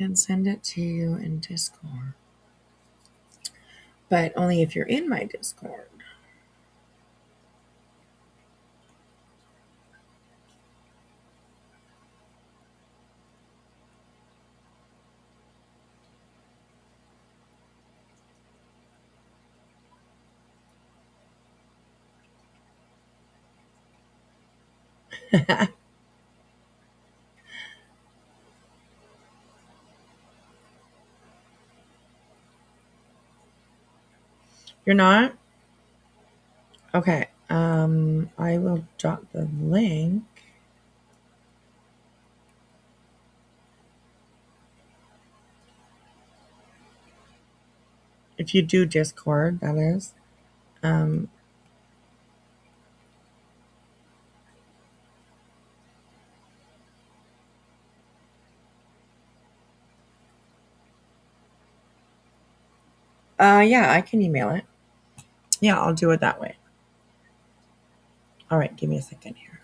S2: can send it to you in Discord. But only if you're in my Discord. You're not? Okay. I will drop the link. If you do Discord, that is. Yeah, I can email it. Yeah, I'll do it that way. All right, give me a second here.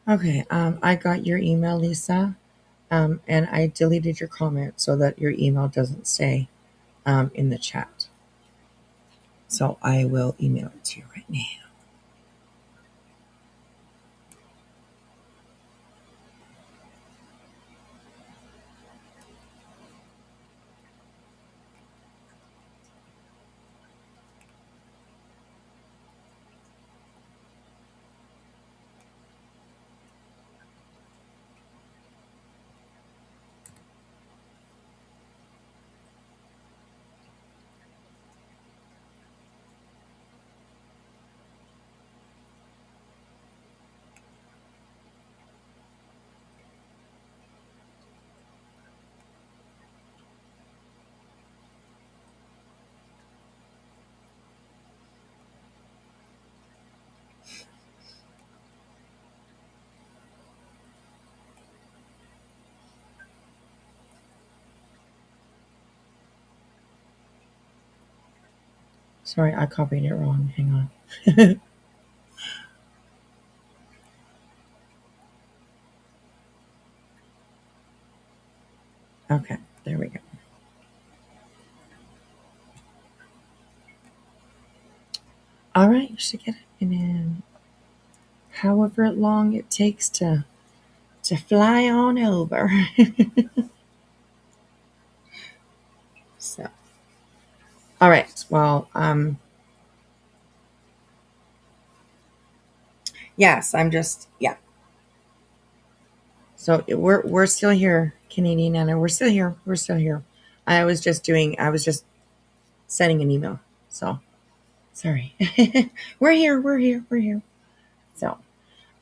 S2: Okay, I got your email, Lisa, and I deleted your comment so that your email doesn't stay in the chat. So I will email it to you right now. Sorry, I copied it wrong. Hang on. Okay, there we go. All right, you should get it in however long it takes to fly on over. So, all right. Well, Yes, I'm just So we're still here, Canadian Anna. We're still here. We're still here. I was just sending an email. So sorry. We're here. We're here. We're here. So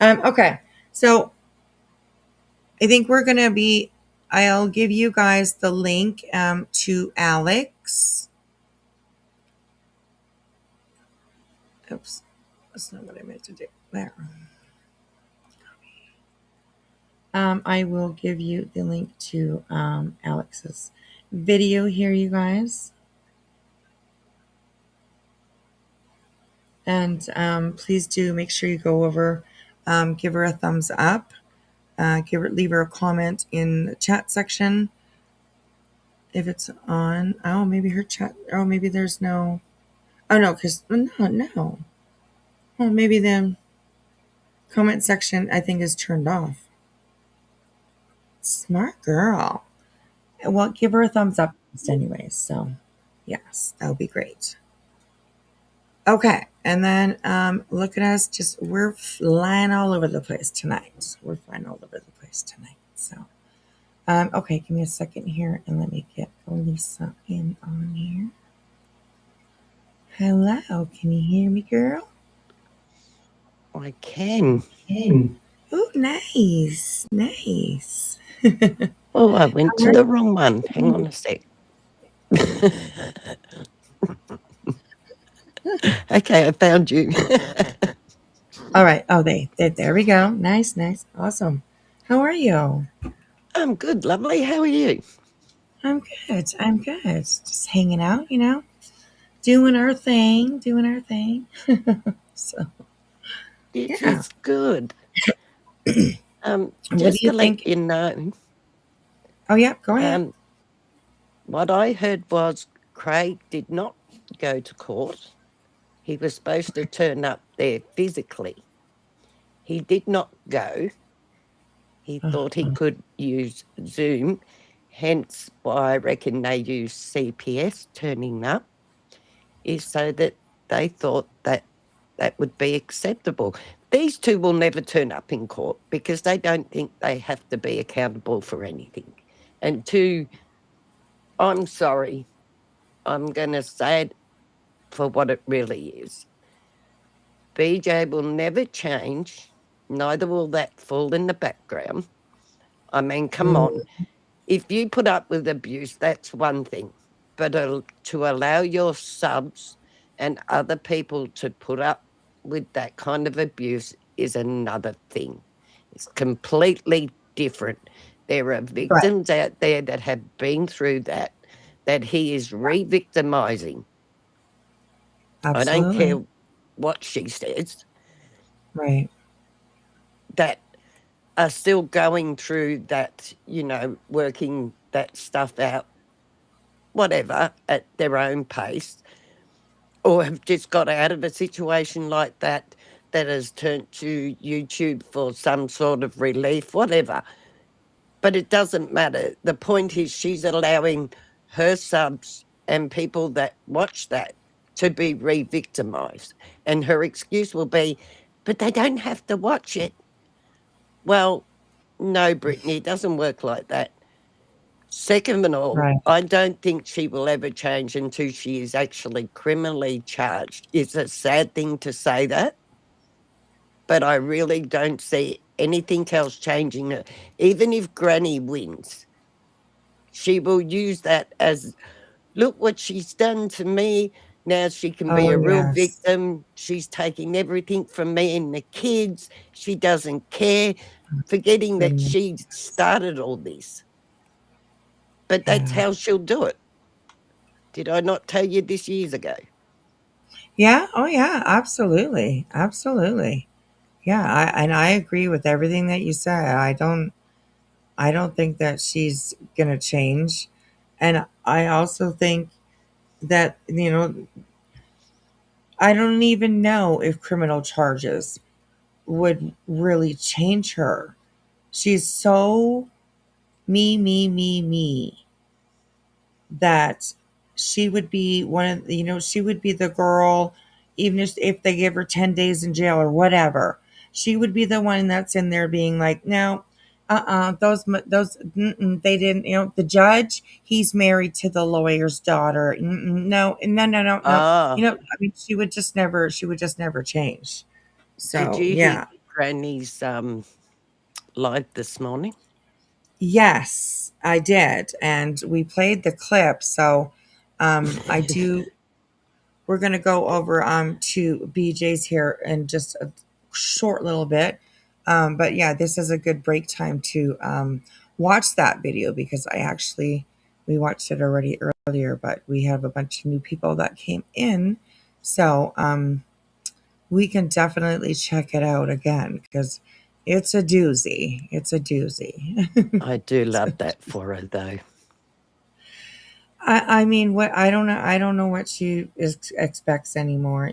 S2: okay. So I think we're gonna be. I'll give you guys the link to Alex. Oops, that's not what I meant to do. There. I will give you the link to Alex's video here, you guys. And please do make sure you go over, give her a thumbs up, leave her a comment in the chat section if it's on. Oh, maybe her chat. Oh, maybe there's no. Oh no, because no. Oh, maybe the comment section I think is turned off. Smart girl. Well, give her a thumbs up anyways. So yes, that would be great. Okay, and then look at us. We're flying all over the place tonight. We're flying all over the place tonight. So, okay, give me a second here, and let me get Lisa in on here. Hello, can you hear me, girl?
S16: I can.
S2: Oh, nice, nice.
S16: Oh, I went to the wrong one. Hang on a sec. Okay, I found you.
S2: All right. Oh, there we go. Nice, nice, awesome. How are you?
S16: I'm good, lovely. How are you?
S2: I'm good. I'm good. Just hanging out, doing our thing. So,
S16: This
S2: yeah.
S16: is good.
S2: What
S16: Just
S2: do you
S16: to
S2: think?
S16: let you know.
S2: Oh, yeah, go ahead.
S16: What I heard was Craig did not go to court. He was supposed to turn up there physically. He did not go. He thought he could use Zoom, hence why I reckon they use CPS turning up, is so that they thought that that would be acceptable. These two will never turn up in court because they don't think they have to be accountable for anything. And two, I'm sorry, I'm going to say it for what it really is. BJ will never change, neither will that fall in the background. I mean, come on. If you put up with abuse, that's one thing. But to allow your subs and other people to put up with that kind of abuse is another thing. It's completely different. There are victims out there that have been through that he is re-victimizing.
S2: Absolutely.
S16: I don't care what she says.
S2: Right.
S16: That are still going through that, working that stuff out, whatever, at their own pace, or have just got out of a situation like that has turned to YouTube for some sort of relief, whatever. But it doesn't matter. The point is she's allowing her subs and people that watch that to be re-victimized. And her excuse will be, but they don't have to watch it. Well, no, Brittany, it doesn't work like that. Second of all, I don't think she will ever change until she is actually criminally charged. It's a sad thing to say that, but I really don't see anything else changing her. Even if Granny wins, she will use that as, look what she's done to me. Now she can be a real victim. She's taking everything from me and the kids. She doesn't care, forgetting that she started all this. But that's how she'll do it. Did I not tell you this years ago?
S2: Yeah. Oh, yeah. Absolutely. Absolutely. Yeah. I agree with everything that you said. I don't think that she's gonna change, and I also think that I don't even know if criminal charges would really change her. She's so me that she would be one of she would be the girl, even if they give her 10 days in jail or whatever. she would be the one that's in there being like, no, they didn't, the judge, he's married to the lawyer's daughter. No, no, no, no, no.
S16: Ah,
S2: I mean, she would just never change.
S16: did
S2: So,
S16: you hear
S2: yeah.
S16: Granny's live this morning?
S2: Yes, I did. And we played the clip. So, I do, we're going to go over to BJ's here in just a short little bit. But yeah, this is a good break time to watch that video because we watched it already earlier, but we have a bunch of new people that came in. So we can definitely check it out again because it's a doozy. It's a doozy.
S16: I do love that for her, though.
S2: I mean, what I don't know. I don't know what she expects anymore.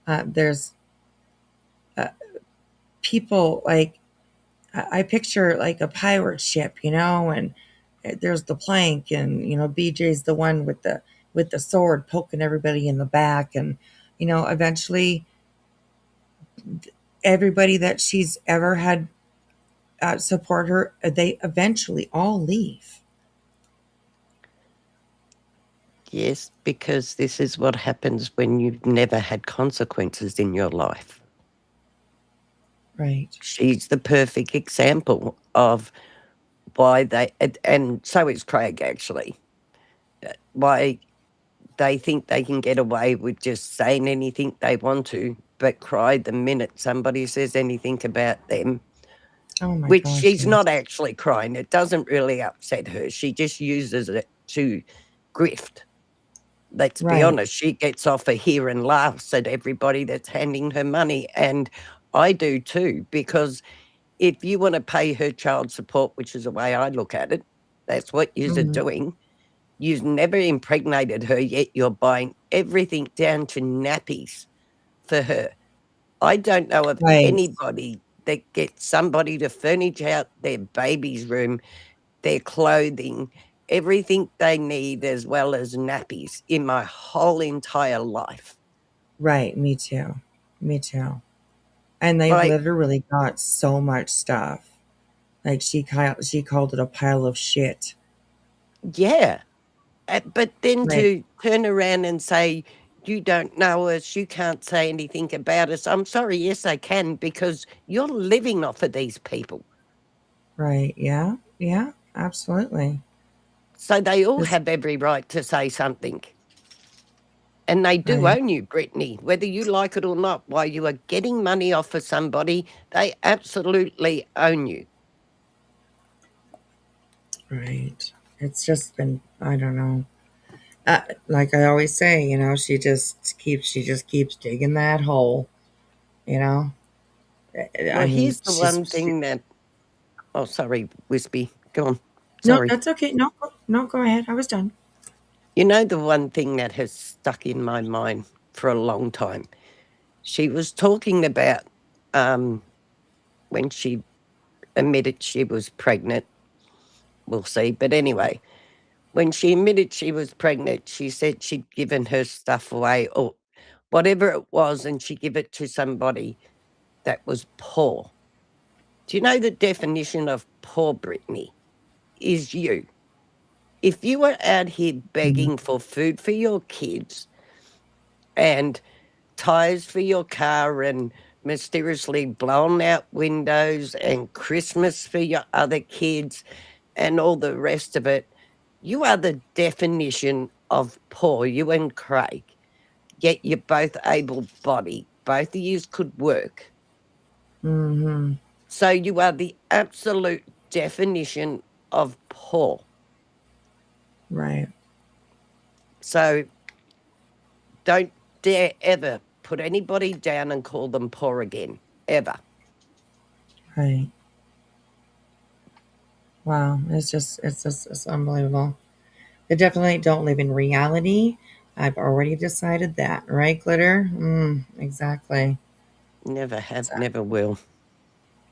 S2: There's people like I picture like a pirate ship, and there's the plank, and BJ's the one with the sword poking everybody in the back, and eventually everybody that she's ever had support her, they eventually all leave.
S16: Yes, because this is what happens when you've never had consequences in your life.
S2: Right.
S16: She's the perfect example of why and so is Craig, actually, why they think they can get away with just saying anything they want to, but cry the minute somebody says anything about them.
S2: Oh my
S16: Which
S2: gosh,
S16: she's
S2: yes.
S16: not actually crying. It doesn't really upset her. She just uses it to grift. Let's be
S2: Right.
S16: honest. She gets off of here and laughs at everybody that's handing her money. And I do too, because if you want to pay her child support, which is the way I look at it, that's what you're
S2: Mhm.
S16: doing. You've never impregnated her, yet you're buying everything down to nappies for her. I don't know of
S2: Right.
S16: anybody that gets somebody to furnish out their baby's room, their clothing, everything they need, as well as nappies in my whole entire life.
S2: Right. Me too. Me too. And they've
S16: Like,
S2: literally got so much stuff. Like she called it a pile of shit.
S16: yeah. But then
S2: Right.
S16: to turn around and say, you don't know us, you can't say anything about us. I'm sorry, yes, I can, because you're living off of these people.
S2: Right. Yeah. Yeah. Absolutely.
S16: So they all
S2: This,
S16: have every right to say something. And they do
S2: right.
S16: own you, Brittany, whether you like it or not. While you are getting money off of somebody, they absolutely own you.
S2: Right. It's just been, I don't know. Like I always say, she just keeps digging that hole. You know.
S16: Well,
S2: I mean,
S16: here's the one thing that, oh, sorry, Wispy, go on.
S2: No,
S16: Sorry.
S2: that's okay. No, no, go ahead. I was done.
S16: You know, the one thing that has stuck in my mind for a long time, she was talking about when she admitted she was pregnant. We'll see. But anyway, when she admitted she was pregnant, she said she'd given her stuff away or whatever it was, and she give it to somebody that was poor. Do you know the definition of poor, Brittany? Is you. If you were out here begging for food for your kids and tires for your car and mysteriously blown out windows and Christmas for your other kids and all the rest of it, you are the definition of poor, you and Craig. Yet you're both able-bodied. Both of you could work.
S2: Mm-hmm.
S16: So you are the absolute definition of poor.
S2: Right.
S16: So don't dare ever put anybody down and call them poor again, ever.
S2: Right. Wow. It's unbelievable. They definitely don't live in reality. I've already decided that, right, Glitter? Exactly.
S16: Never have, never will.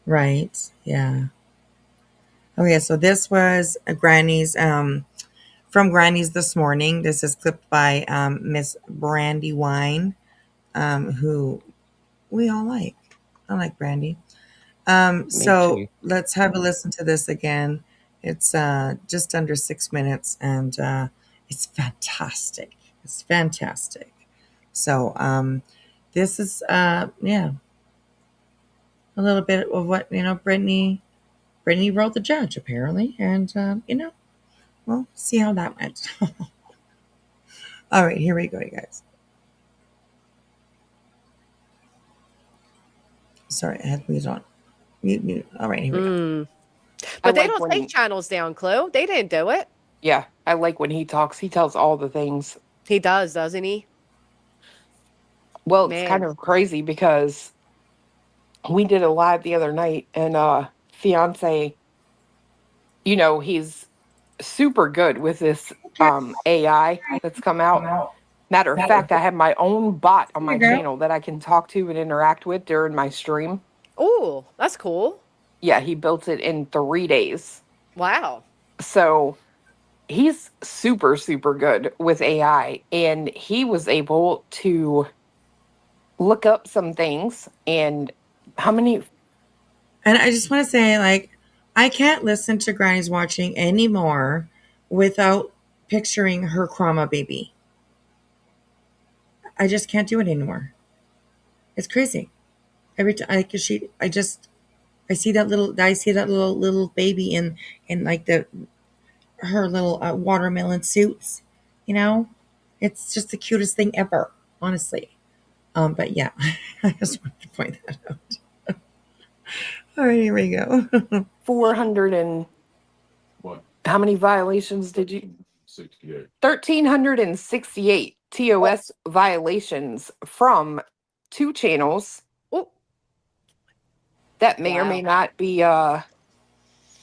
S2: Right. Yeah. Okay, so this was Granny's from Granny's this morning. This is clipped by Miss Brandy Wine, who we all like. I like Brandy.
S16: Me
S2: So
S16: too.
S2: let's have a listen to this again. It's just under 6 minutes, and it's fantastic. It's fantastic. So this is yeah, a little bit of what Brittany wrote the judge apparently, and we'll see how that went. All right, here we go, you guys. Sorry, I had music on. Mute. All right, here we go.
S5: But they don't take channels down, Chloe. They didn't do it.
S6: Yeah, I like when he talks. He tells all the things.
S5: He does, doesn't he?
S6: Well, it's kind of crazy because we did a live the other night, and fiance, he's super good with this AI that's come out. Matter of fact, I have my own bot on my channel that I can talk to and interact with during my stream.
S5: Oh, that's cool.
S6: Yeah, he built it in 3 days.
S5: Wow.
S6: So he's super, super good with AI, and he was able to look up some things. And how many?
S2: And I just want to say, like, I can't listen to Granny's Watching anymore without picturing her Crama baby. I just can't do it anymore. It's crazy. Every time, I see that little baby in like her little watermelon suits. It's just the cutest thing ever, honestly. But yeah, I just wanted to point that out. All right, here we go.
S6: 400 and what? How many violations did you? 68. 1,368 TOS violations from 2 channels.
S5: Oh,
S6: that may or may not be owned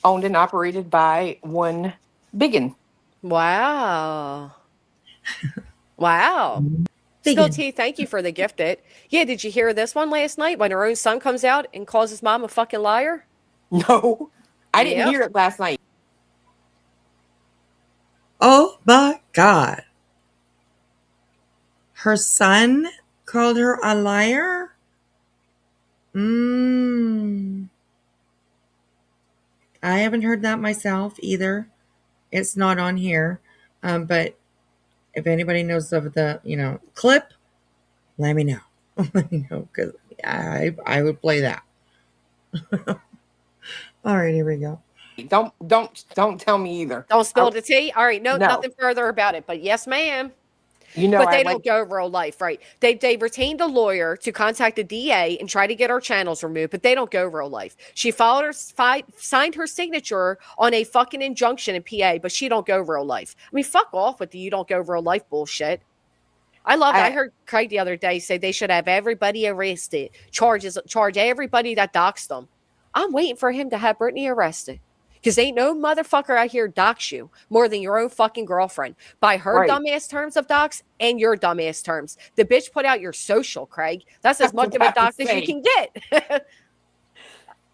S6: and operated by one biggin.
S5: Wow. Wow. Still T, thank you for the gifted. Yeah, did you hear this one last night when her own son comes out and calls his mom a fucking liar?
S6: No, I didn't hear it last night.
S2: Oh my God. Her son called her a liar? I haven't heard that myself either. It's not on here. But if anybody knows of the, clip, let me know. Let me know, because I would play that. All right, here we go.
S6: Don't tell me either.
S5: Don't spill the tea. All right, no, nothing further about it. But yes, ma'am. But they don't go real life, right? They retained a lawyer to contact the DA and try to get her channels removed, but they don't go real life. She signed her signature on a fucking injunction in PA, but she don't go real life. I mean, fuck off with the you don't go real life bullshit. I heard Craig the other day say they should have everybody arrested, charge everybody that doxed them. I'm waiting for him to have Brittany arrested. Because ain't no motherfucker out here dox you more than your own fucking girlfriend by her dumbass terms of dox and your dumbass terms. The bitch put out your social, Craig. That's as much of a dox as you can get.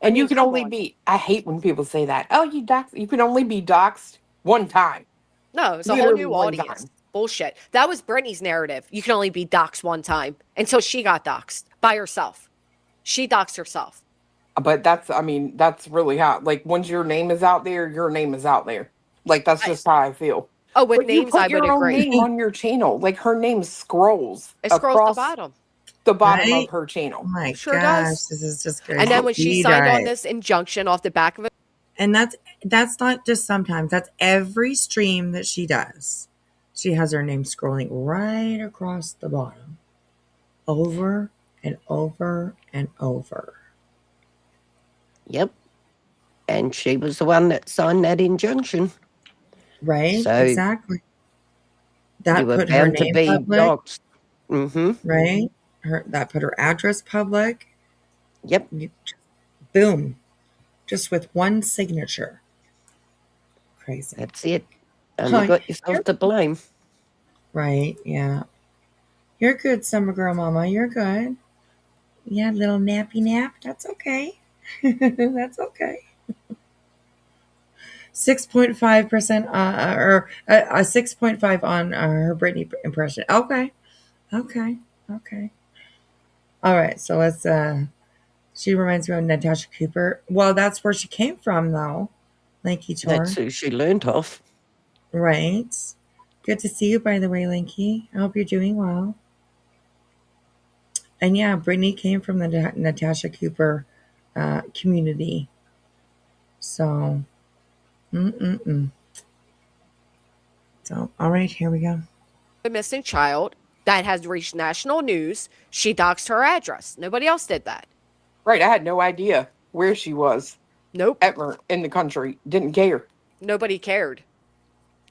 S6: And you can only be, I hate when people say that. Oh, you can only be doxed one time.
S5: No, it's a whole new audience. Bullshit. That was Brittany's narrative. You can only be doxed one time until she got doxed by herself. She doxed herself.
S6: But that's really how, like, once your name is out there, your name is out there. Like, that's just how I feel.
S5: Oh, with names, I would agree.
S6: You put your own name on your channel. Like, her name scrolls.
S5: It scrolls the bottom.
S6: The bottom of her channel.
S2: Oh my
S5: sure
S2: gosh,
S5: does.
S2: this is just crazy.
S5: And then when she signed on this injunction off the back of it.
S2: And that's not just sometimes. That's every stream that she does. She has her name scrolling right across the bottom. Over and over and over.
S16: Yep. And she was the one that signed that injunction.
S2: Right?
S16: So
S2: exactly. That put her name public.
S16: Mm-hmm.
S2: Right? That put her address public.
S16: Yep.
S2: Boom. Just with one signature. Crazy.
S16: That's it. And you got yourself to blame.
S2: Right, yeah. You're good, Summer Girl Mama. You're good. You had a little nappy nap. That's okay. That's okay. 6.5% or a 6.5 on her Britney impression. Okay. All right, so let's She reminds me of Natasha Cooper. Well, that's where she came from, though. Lanky
S16: That's
S2: Chore.
S16: who she learnt off.
S2: Right. Good to see you, by the way, Lanky. I hope you're doing well. And yeah, Brittany came from the Natasha Cooper community. So, So, all right, here we go.
S5: A missing child that has reached national news. She doxed her address. Nobody else did that.
S6: Right. I had no idea where she was.
S5: Nope.
S6: Ever in the country. Didn't care.
S5: Nobody cared.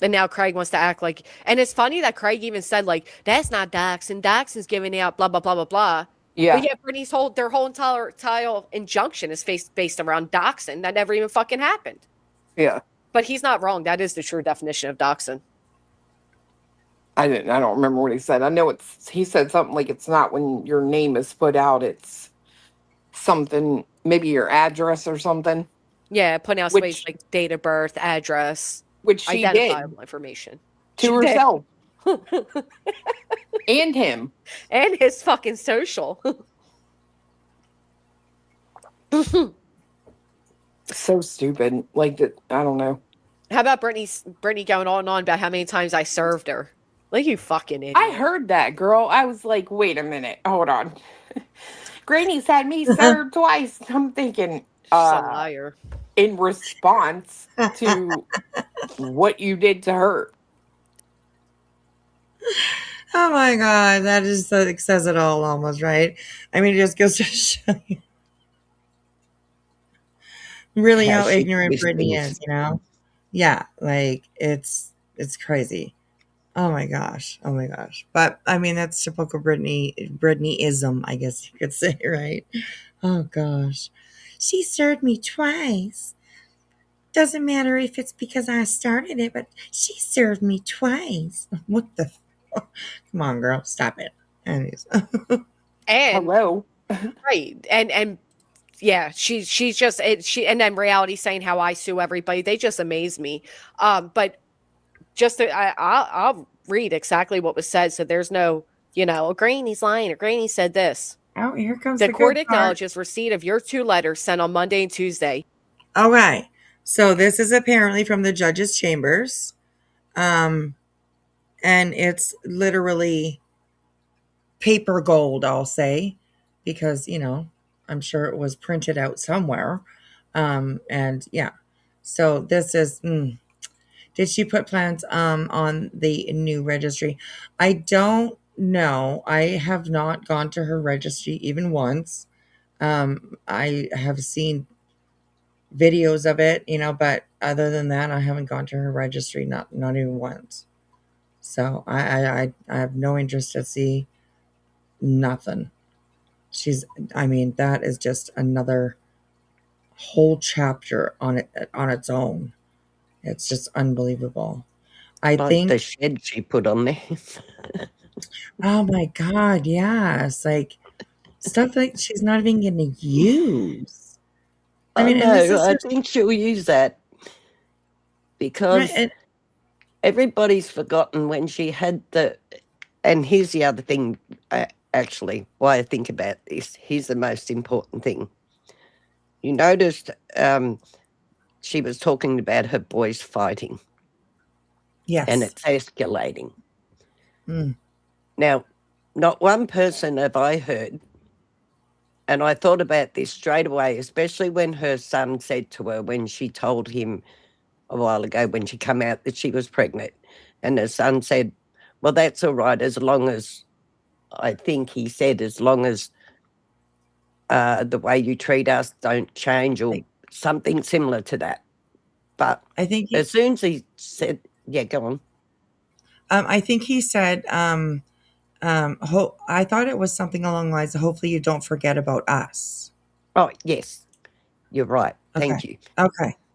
S5: And now Craig wants to act like, and it's funny that Craig even said, like, that's not doxing. Doxing's giving out blah, blah, blah, blah, blah.
S6: Yeah.
S5: But yeah, Brittany's their whole entire injunction is based around doxing. That never even fucking happened.
S6: Yeah.
S5: But he's not wrong. That is the true definition of doxing.
S6: I don't remember what he said. I know he said something like it's not when your name is put out, it's something, maybe your address or something.
S5: Yeah, putting out somebody's like date of birth, address,
S6: which she
S5: identifiable
S6: did
S5: information
S6: to herself. And him.
S5: And his fucking social.
S6: So stupid. Like, I don't know.
S5: How about Brittany going on and on about how many times I served her? Like, you fucking idiot.
S6: I heard that, girl. I was like, wait a minute. Hold on. Granny's had me served twice. I'm thinking,
S5: she's a liar.
S6: In response to what you did to her.
S2: Oh my God, that just says it all almost, right? I mean, it just goes to show you really how ignorant Brittany is, you know? Yeah, like it's crazy. Oh my gosh. But I mean, that's typical Brittany-ism, I guess you could say, right? Oh gosh. She served me twice. Doesn't matter if it's because I started it, but she served me twice. What the fuck? Come on, girl, stop it. Anyways.
S5: And
S6: hello.
S5: Right. And yeah, she's just and then reality saying how I sue everybody. They just amaze me. But just I'll read exactly what was said. So there's no, Granny's lying or Granny said this.
S2: Oh, here comes
S5: the court
S2: good
S5: acknowledges receipt of your 2 letters sent on Monday and Tuesday.
S2: Okay. So this is apparently from the judge's chambers. And it's literally paper gold, I'll say, because, I'm sure it was printed out somewhere. And yeah. So this is did she put plans on the new registry? I don't know. I have not gone to her registry even once. I have seen videos of it, but other than that, I haven't gone to her registry, not even once. So I have no interest to see nothing. That is just another whole chapter on its own. It's just unbelievable. I think
S16: the shed she put on there.
S2: Oh my God, yes. Like stuff like she's not even going to use.
S16: I think she'll use that because everybody's forgotten when she had and here's the other thing, actually, why I think about this. Here's the most important thing. You noticed she was talking about her boys fighting.
S2: Yes.
S16: And it's escalating.
S2: Mm.
S16: Now, not one person have I heard, and I thought about this straight away, especially when her son said to her when she told him a while ago when she came out that she was pregnant, and her son said, well, that's all right as long as, I think he said, as long as the way you treat us don't change or something similar to that. But
S2: I think
S16: as soon as he said, yeah, go on.
S2: I think he said, I thought it was something along the lines of hopefully you don't forget about us.
S16: Oh, yes, you're right.
S2: Okay.
S16: Thank you.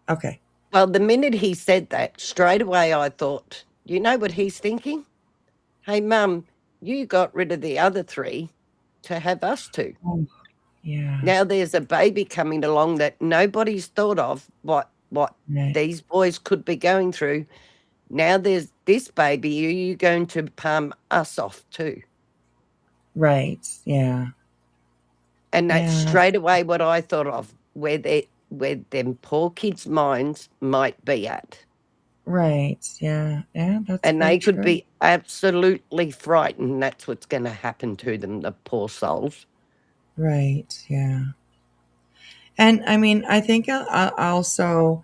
S2: Okay.
S16: Well, the minute he said that, straight away I thought, you know what he's thinking? Hey, Mum, you got rid of the other 3 to have us 2.
S2: Oh, yeah.
S16: Now there's a baby coming along that nobody's thought of what these boys could be going through. Now there's this baby. Are you going to palm us off too?
S2: Right. Yeah.
S16: And that's
S2: Yeah.
S16: straight away what I thought of, where them poor kids' minds might be at.
S2: Right. Yeah. Yeah, that's
S16: And
S2: very
S16: they could
S2: true.
S16: be absolutely frightened. That's what's going to happen to them, the poor souls.
S2: Right. Yeah. And I mean, I think also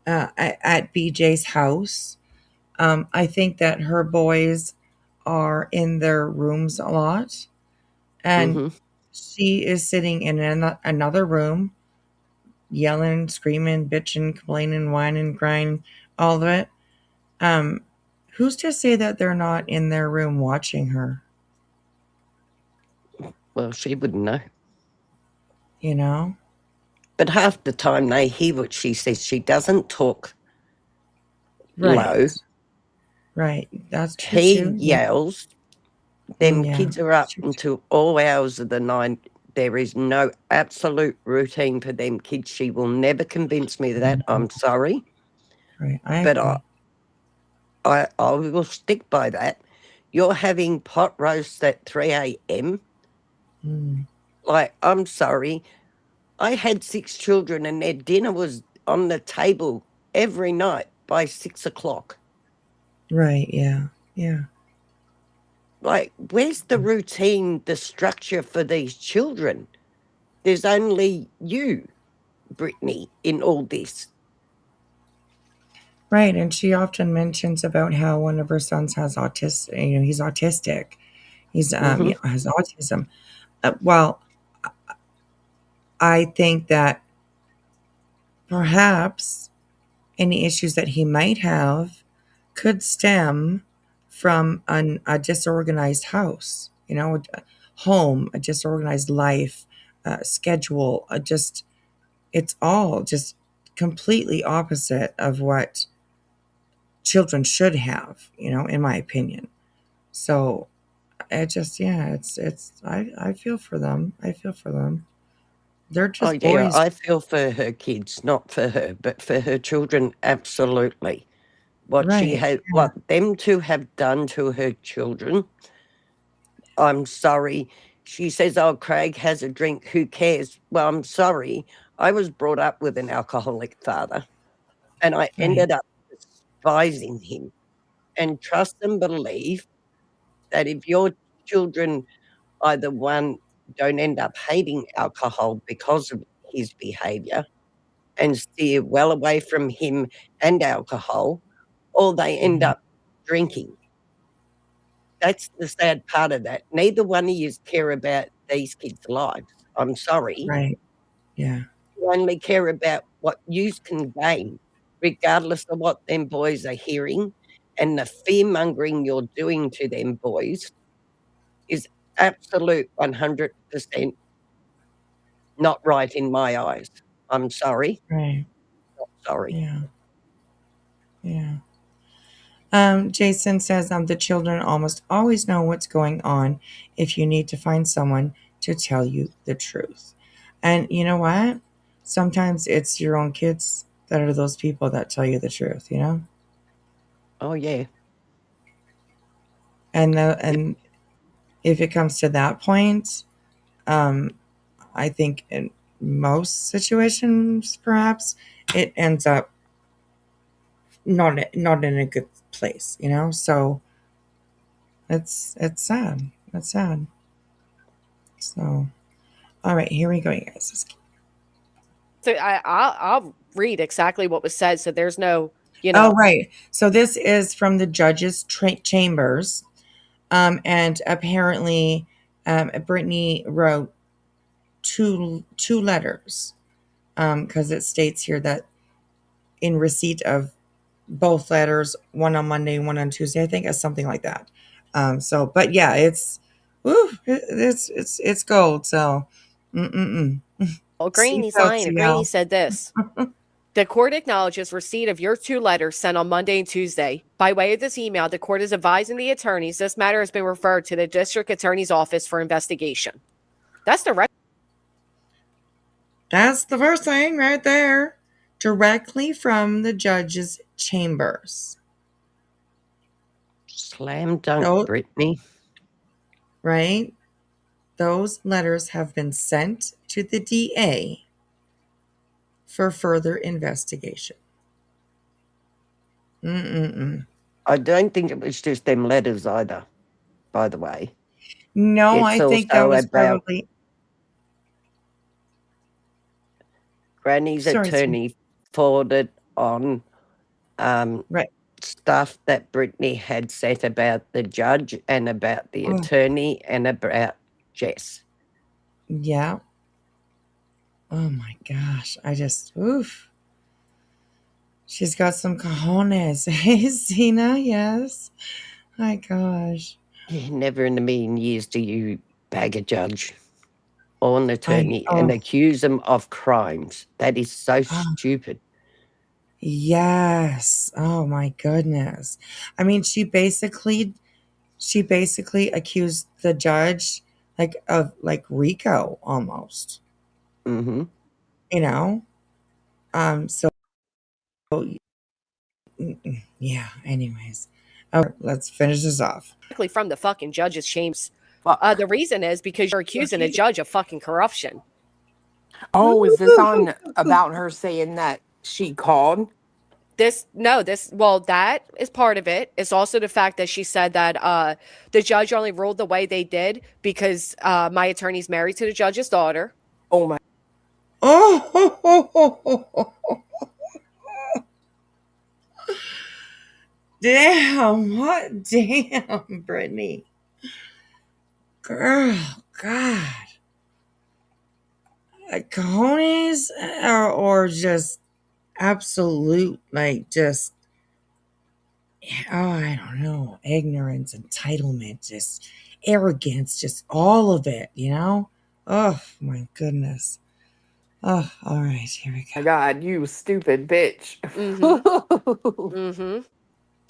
S2: at BJ's house, I think that her boys are in their rooms a lot, and
S16: Mm-hmm.
S2: she is sitting in another room, yelling, screaming, bitching, complaining, whining, crying, all of it. Um, who's to say that they're not in their room watching her?
S16: Well, she wouldn't know.
S2: You know?
S16: But half the time they hear what she says. She doesn't talk
S2: Right.
S16: low.
S2: Right. That's true
S16: He
S2: too. Yeah.
S16: yells. Them
S2: Yeah.
S16: kids are up until all hours of the night. There is no absolute routine for them kids. She will never convince me of that. I'm sorry.
S2: Right. I
S16: But
S2: agree.
S16: I will stick by that. You're having pot roasts at 3 a.m.
S2: Mm.
S16: Like, I'm sorry. I had 6 children and their dinner was on the table every night by 6 o'clock.
S2: Right. Yeah. Yeah.
S16: Like, where's the routine, the structure for these children? There's only you, Brittany, in all this.
S2: Right. And she often mentions about how one of her sons has autism. You know, he's autistic. He's
S16: Mm-hmm.
S2: has autism. Well, I think that perhaps any issues that he might have could stem from a disorganized house, you know, a home, a disorganized life, schedule, it's all just completely opposite of what children should have, you know, in my opinion. So I feel for them. I feel for them. They're
S16: Oh,
S2: just
S16: yeah,
S2: boys.
S16: I feel for her kids, not for her, but for her children, absolutely.
S2: Right.
S16: What them two have done to her children, I'm sorry. She says, oh, Craig has a drink, who cares? Well, I'm sorry. I was brought up with an alcoholic father, and I
S2: Right.
S16: ended up despising him. And trust and believe that if your children, either one, don't end up hating alcohol because of his behavior and steer well away from him and alcohol, or they end
S2: Mhm.
S16: up drinking. That's the sad part of that. Neither one of yous care about these kids' lives. I'm sorry.
S2: Right. Yeah.
S16: You only care about what yous can gain, regardless of what them boys are hearing, and the fear mongering you're doing to them boys is absolute 100% not right in my eyes. I'm sorry.
S2: Right.
S16: Not sorry.
S2: Yeah. Yeah. Jason says the children almost always know what's going on if you need to find someone to tell you the truth. And you know what? Sometimes it's your own kids that are those people that tell you the truth, you know?
S16: Oh, yeah.
S2: And if it comes to that point, um, I think in most situations, perhaps it ends up not in a good place, you know. So it's sad. It's sad. So, all right, here we go, you guys.
S5: So I'll read exactly what was said. So there's no,
S2: Oh, right. So this is from the judge's chambers, and apparently, Brittany wrote two letters, because it states here that in receipt of both letters, one on Monday, one on Tuesday. I think it's something like that. So, but yeah, it's gold. So, mm.
S5: Well, Granny's lying. Granny said this. The court acknowledges receipt of your 2 letters sent on Monday and Tuesday. By way of this email, the court is advising the attorneys this matter has been referred to the district attorney's office for investigation. That's
S2: That's the first thing right there. Directly from the judge's chambers.
S16: Slam dunk, Brittany.
S2: Right? those letters have been sent to the DA for further investigation.
S16: I don't think it was just them letters either, by the way.
S2: No,
S16: It's
S2: I think that
S16: also
S2: was
S16: about
S2: probably
S16: Granny's attorney forwarded on
S2: right.
S16: stuff that Brittany had said about the judge and about the
S2: Oh.
S16: attorney and about Jess.
S2: Yeah. Oh my gosh. I just, oof. She's got some cojones. Hey, Zena, yes. My gosh.
S16: Yeah, never in a million years do you bag a judge or an attorney and accuse them of crimes. That is so stupid.
S2: Yes. Oh my goodness. I mean, she basically accused the judge of RICO almost.
S16: Mm-hmm.
S2: You know? So yeah, anyways. Okay, let's finish this off.
S5: From the fucking judge's chambers. The reason is because you're accusing a judge of fucking corruption.
S6: Oh, is this on about her saying that she called?
S5: That is part of it. It's also the fact that she said that the judge only ruled the way they did because my attorney's married to the judge's daughter.
S6: Oh my.
S2: Oh, damn! What? Damn, Brittany. Girl, God. Cojones or just absolute, I don't know, ignorance, entitlement, just arrogance, just all of it, you know? Oh, my goodness. Oh, all right, here we go.
S6: My God, you stupid bitch.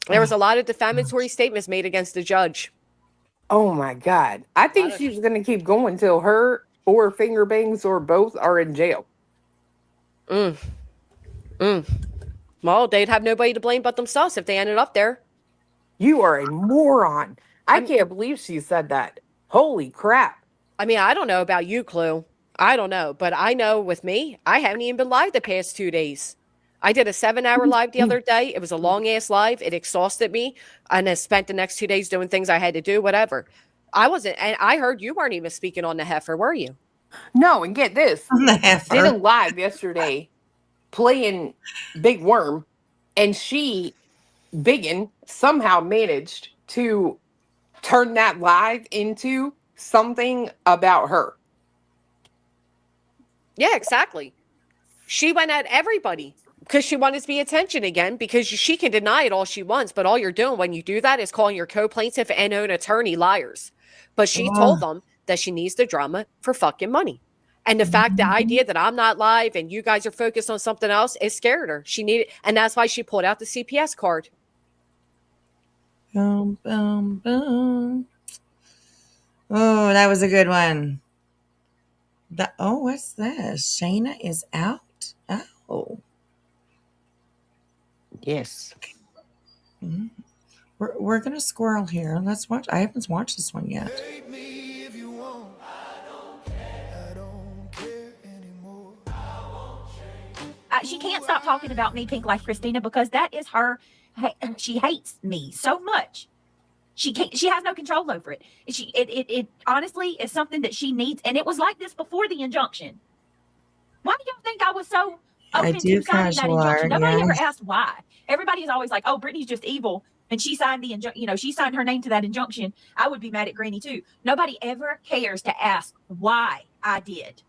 S5: There was a lot of defamatory statements made against the judge.
S6: Oh my God. I think she's going to keep going till her or Finger Bangs or both are in jail.
S5: Well, they'd have nobody to blame but themselves if they ended up there.
S6: You are a moron. I can't believe she said that. Holy crap.
S5: I mean, I don't know about you, Clue. I don't know. But I know with me, I haven't even been live the past 2 days. I did a 7-hour live the other day. It was a long-ass live. It exhausted me. And I spent the next 2 days doing things I had to do, whatever. I wasn't, and I heard you weren't even speaking on the heifer, were you?
S6: No, and get this.
S2: On the heifer.
S6: Did a live yesterday playing Big Worm, and Biggin, somehow managed to turn that live into something about her.
S5: Yeah, exactly. She went at everybody because she wanted to be attention again because she can deny it all she wants, but all you're doing when you do that is calling your co-plaintiff and own attorney liars. But she told them that she needs the drama for fucking money. And the idea that I'm not live and you guys are focused on something else, it scared her. She needed, and that's why she pulled out the CPS card.
S2: Boom, boom, boom. Oh, that was a good one. What's this? Shayna is out. Oh.
S16: Yes.
S2: Mm-hmm. We're gonna squirrel here. Let's watch. I haven't watched this one yet.
S17: She can't stop talking about me, Pink Life Christina, because that is her. She hates me so much. She can't. She has no control over it. It honestly is something that she needs, and it was like this before the injunction. Why do y'all think I was so open to signing that injunction? Nobody ever asked why. Everybody's always like, "Oh, Brittany's just evil," and she signed the injunction. She signed her name to that injunction. I would be mad at Granny too. Nobody ever cares to ask why I did.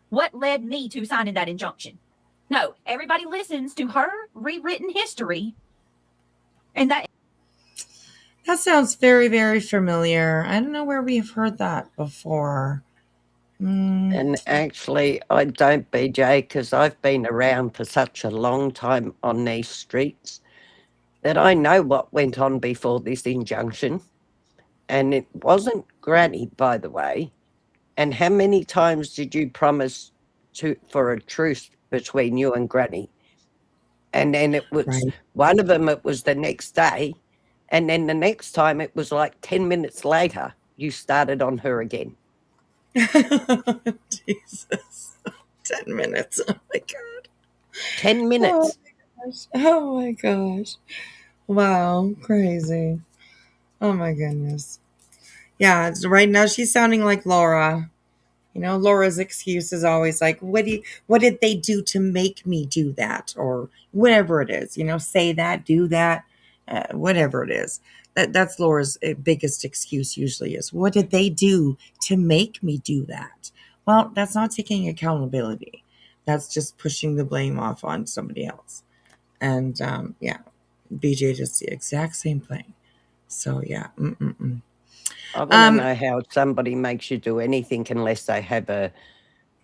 S17: What led me to signing that injunction? No, everybody listens to her rewritten history. And that
S2: sounds very, very familiar. I don't know where we've heard that before.
S16: And actually, I don't, BJ, because I've been around for such a long time on these streets that I know what went on before this injunction. And it wasn't Granny, by the way. And how many times did you promise for a truce between you and Granny? And then it was one of them, it was the next day. And then the next time it was like 10 minutes later, you started on her again.
S2: Jesus. 10 minutes. Oh my God.
S16: 10 minutes.
S2: Oh my gosh. Wow. Crazy. Oh my goodness. Yeah. Right now she's sounding like Laura. You know, Laura's excuse is always like, what did they do to make me do that? Or whatever it is, you know, say that, do that, whatever it is. That's Laura's biggest excuse usually is, what did they do to make me do that? Well, that's not taking accountability. That's just pushing the blame off on somebody else. And yeah, BJ does the exact same thing. So yeah.
S16: I want to know how somebody makes you do anything unless they have a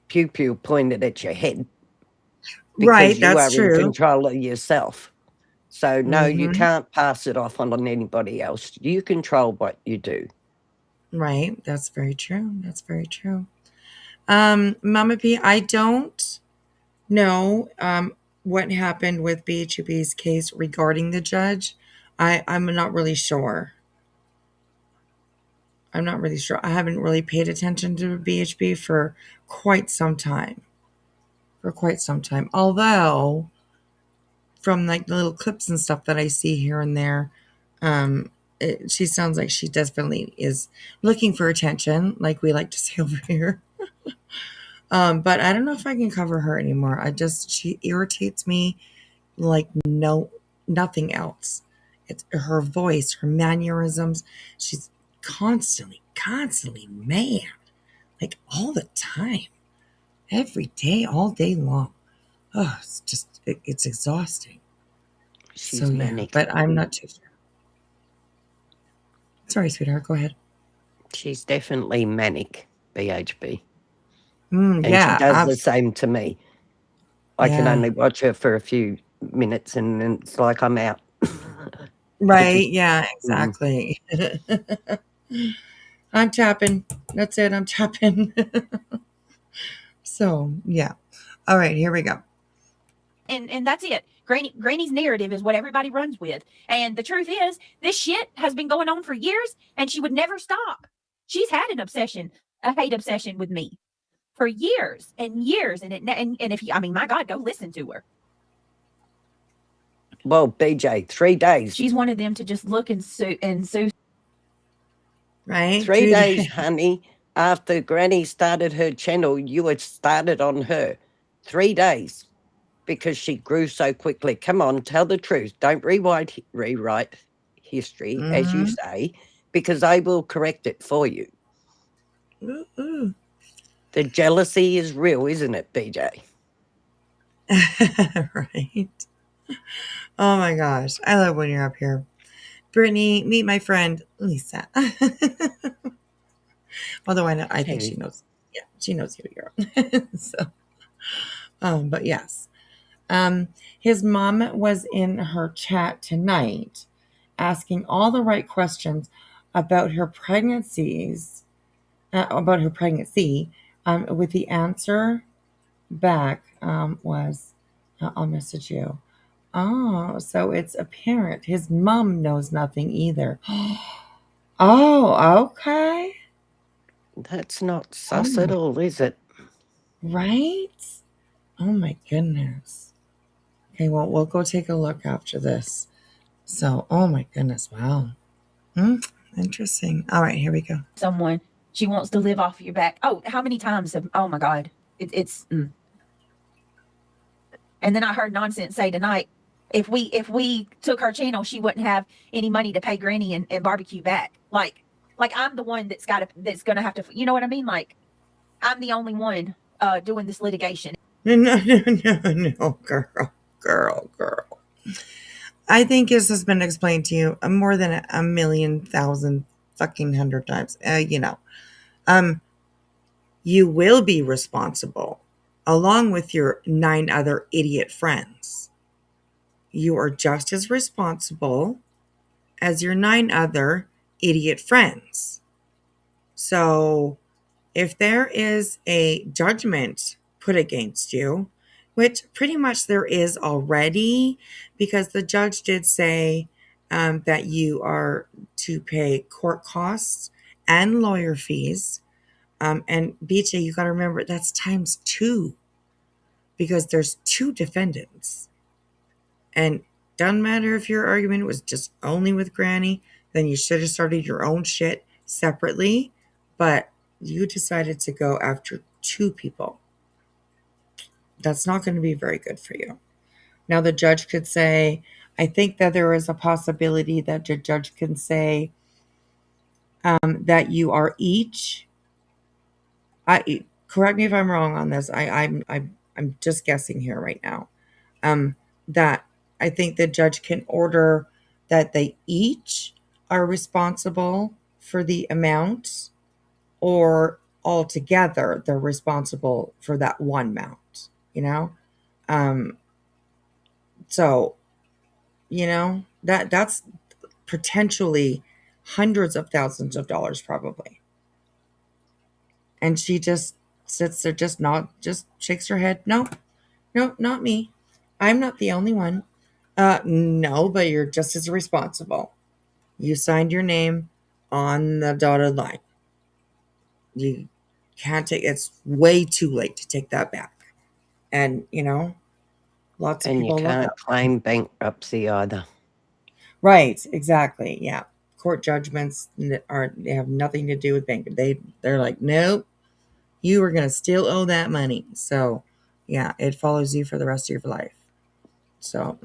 S16: pew-pew pointed at your head. Because
S2: right,
S16: you
S2: that's
S16: are
S2: true.
S16: in control of yourself. So, no, you
S2: Mhm.
S16: can't pass it off on anybody else. You control what you do.
S2: Right. That's very true. That's very true. Mama P, I don't know what happened with BHB's case regarding the judge. I'm not really sure. I'm not really sure. I haven't really paid attention to BHB for quite some time. Although, from like the little clips and stuff that I see here and there, she sounds like she definitely is looking for attention, like we like to say over here. But I don't know if I can cover her anymore. She irritates me like nothing else. It's her voice, her mannerisms. She's constantly mad, like all the time, every day, all day long. Oh, it's exhausting.
S16: She's manic.
S2: But I'm not too sure. Sorry, sweetheart. Go ahead.
S16: She's definitely manic, BHB. And
S2: yeah,
S16: she does the same to me. I can
S2: Yeah.
S16: only watch her for a few minutes and then it's like I'm out.
S2: Right. Yeah, exactly. I'm tapping. That's it. I'm tapping. So, yeah. All right, here we go.
S17: And that's it. Granny's narrative is what everybody runs with. And the truth is, this shit has been going on for years and she would never stop. She's had an obsession, a hate obsession with me for years and years. And if you, I mean, my God, go listen to her.
S16: Well, BJ, 3 days.
S17: She's one of them to just look and sue.
S2: Right?
S16: 3 days, honey. After Granny started her channel, you had started on her. 3 days. Because she grew so quickly. Come on, tell the truth. Don't rewrite history, as you say, because I will correct it for you. The jealousy is real, isn't it, BJ?
S2: Right. Oh my gosh. I love when you're up here. Brittany, meet my friend, Lisa. Although I think she knows. Yeah, she knows who you are. So, but yes. His mom was in her chat tonight asking all the right questions about her pregnancies, about her pregnancy, with the answer back was, I'll message you. Oh, so it's apparent his mom knows nothing either. Oh, okay.
S16: That's not sus at all, is it?
S2: Right? Oh my goodness. Okay, well, we'll go take a look after this. So, oh my goodness, wow. Interesting. All right, here we go.
S17: Someone, she wants to live off your back. Oh, how many times oh my God. It's And then I heard Nonsense say tonight, if we took her channel, she wouldn't have any money to pay Granny and barbecue back. Like I'm the one that's gonna have to, you know what I mean? Like I'm the only one doing this litigation.
S2: No, girl. I think this has been explained to you more than a 1,000,000 fucking 100 times. You will be responsible along with your 9 other idiot friends. You are just as responsible as your 9 other idiot friends. So if there is a judgment put against you, which pretty much there is already, because the judge did say that you are to pay court costs and lawyer fees And BJ, you got to remember that's times 2 because there's 2 defendants. And doesn't matter if your argument was just only with Granny, then you should have started your own shit separately. But you decided to go after 2 people. That's not going to be very good for you. Now, the judge could say, I think that there is a possibility that the judge can say that you are each. Correct me if I'm wrong on this. I'm just guessing here right now. That I think the judge can order that they each are responsible for the amount, or altogether they're responsible for that one amount. So that's potentially hundreds of thousands of dollars probably. And she just sits there, just shakes her head. No, not me. I'm not the only one. No, but you're just as responsible. You signed your name on the dotted line. You can't it's way too late to take that back. And, lots of
S16: And
S2: people
S16: you
S2: love
S16: can't
S2: that.
S16: claim bankruptcy either.
S2: Right, exactly. Yeah. Court judgments they have nothing to do with bankruptcy. They're like, nope, you are going to still owe that money. So, yeah, it follows you for the rest of your life. So,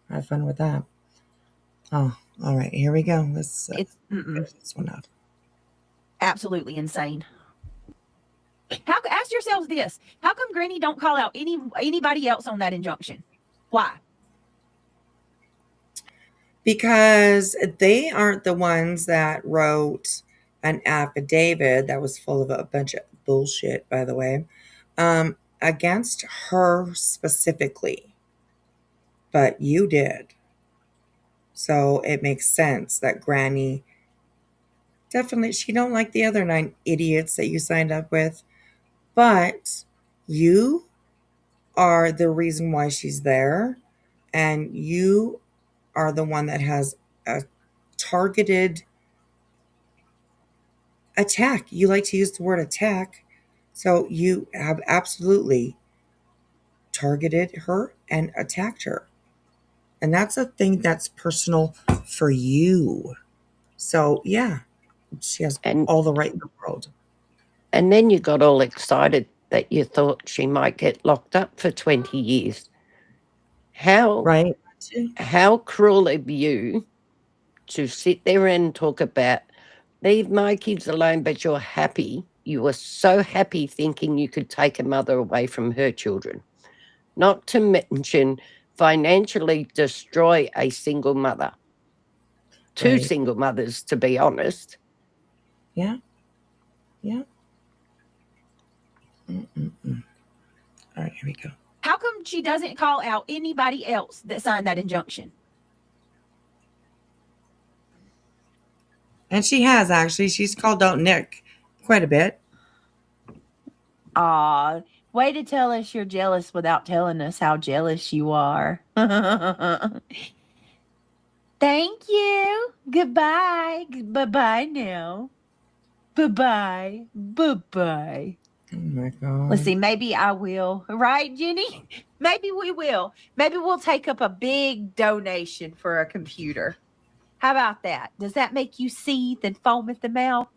S2: have fun with that. Oh, all right. Here we go. Let's
S17: It's
S2: finish this one up.
S17: absolutely insane. Ask yourselves this: how come Granny don't call out anybody else on that injunction? Why?
S2: Because they aren't the ones that wrote an affidavit that was full of a bunch of bullshit, by the way, against her specifically. But you did. So it makes sense that Granny definitely, she don't like the other 9 idiots that you signed up with, but you are the reason why she's there, and you are the one that has a targeted attack. You like to use the word attack. So you have absolutely targeted her and attacked her. And that's a thing that's personal for you. So, yeah, she has all the right in the world.
S16: And then you got all excited that you thought she might get locked up for 20 years. How cruel of you to sit there and talk about, leave my kids alone, but you're happy. You were so happy thinking you could take a mother away from her children. Not to mention financially destroy a single mother. 2 single mothers, to be honest.
S2: Yeah. Yeah. All right, here we go.
S17: How come she doesn't call out anybody else that signed that injunction?
S2: And she has, actually. She's called out Nick quite a bit.
S17: Aw, way to tell us you're jealous without telling us how jealous you are. Thank you. Goodbye. Bye-bye now. Bye-bye. Bye-bye.
S2: Oh, my God.
S17: Let's see, maybe I will. Right, Jenny? Maybe we will. Maybe we'll take up a big donation for a computer. How about that? Does that make you seethe and foam at the mouth?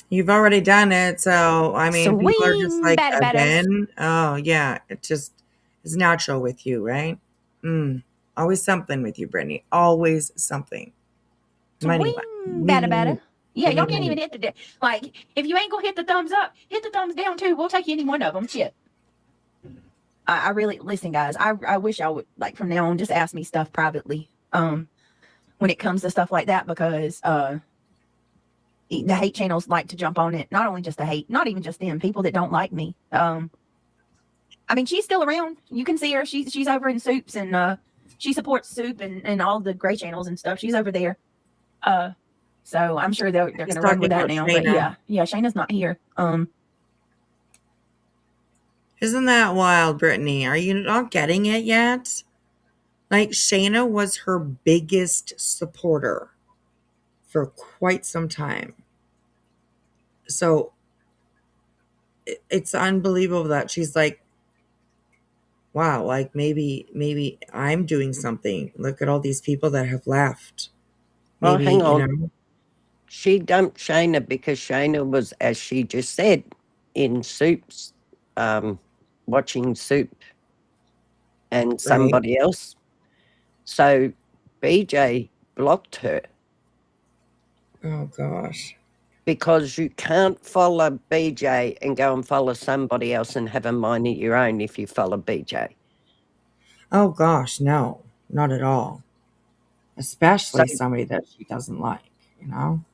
S2: You've already done it. So, I mean, people are just like,
S17: bada.
S2: again? Oh, yeah. It just is natural with you, right? Always something with you, Brittany. Always something. Money.
S17: Bada. Yeah, y'all can't even hit the like. If you ain't gonna hit the thumbs up, hit the thumbs down too. We'll take any one of them. Shit. I really listen, guys. I wish I would like from now on just ask me stuff privately. When it comes to stuff like that, because the hate channels like to jump on it. Not only just the hate, not even just them, people that don't like me. I mean, she's still around. You can see her. She's over in Soups, and she supports Soup and all the gray channels and stuff. She's over there. So I'm sure they're going to run with that now. Shayna. But yeah, Shayna's not here.
S2: Isn't that wild, Brittany? Are you not getting it yet? Like, Shayna was her biggest supporter for quite some time. So it's unbelievable that she's like, wow, like maybe I'm doing something. Look at all these people that have left.
S16: Oh,
S2: Maybe,
S16: hang
S2: you
S16: on.
S2: know.
S16: She dumped Shayna because Shayna was, as she just said, in Soup's, watching Soup and
S2: Right.
S16: somebody else. So BJ blocked her
S2: Oh gosh.
S16: because you can't follow BJ and go and follow somebody else and have a mind of your own if you follow BJ.
S2: Oh gosh, no, not at all.
S16: So
S2: Especially somebody that she doesn't like, you know?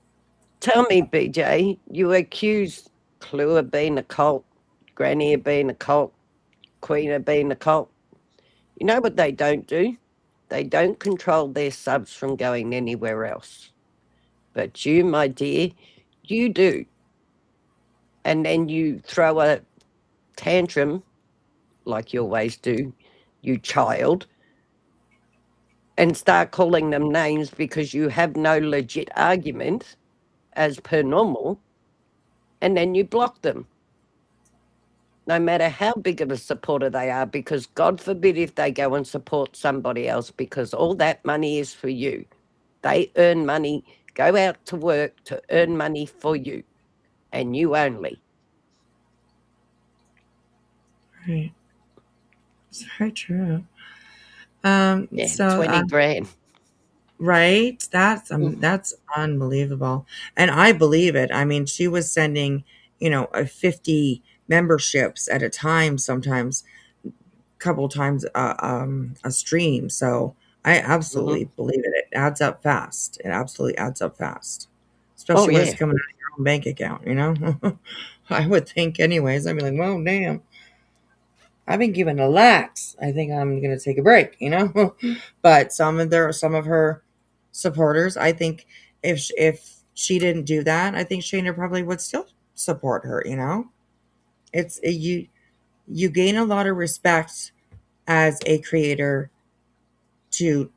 S16: tell me, BJ, you accuse Clue of being a cult, Granny of being a cult, Queen of being a cult. You know what they don't do? They don't control their subs from going anywhere else. But you, my dear, you do. And then you throw a tantrum, like you always do, you child, and start calling them names because you have no legit argument as per normal, and then you block them. No matter how big of a supporter they are, because God forbid if they go and support somebody else, because all that money is for you. They earn money, go out to work to earn money for you, and you only.
S2: Right. It's very true.
S16: Yeah,
S2: So
S16: 20 grand.
S2: right, that's unbelievable, and I believe it. I mean, she was sending, 50 memberships at a time, sometimes couple times a stream. So I absolutely believe it. It adds up fast. It absolutely adds up fast,
S16: Oh,
S2: especially when it's
S16: yeah.
S2: coming out of your own bank account. I would think, anyways. I'd be like, "Whoa, damn! I've been given a lax. I think I'm gonna take a break." But some of her supporters, I think, if she didn't do that, I think Shayna probably would still support her. It's you gain a lot of respect as a creator to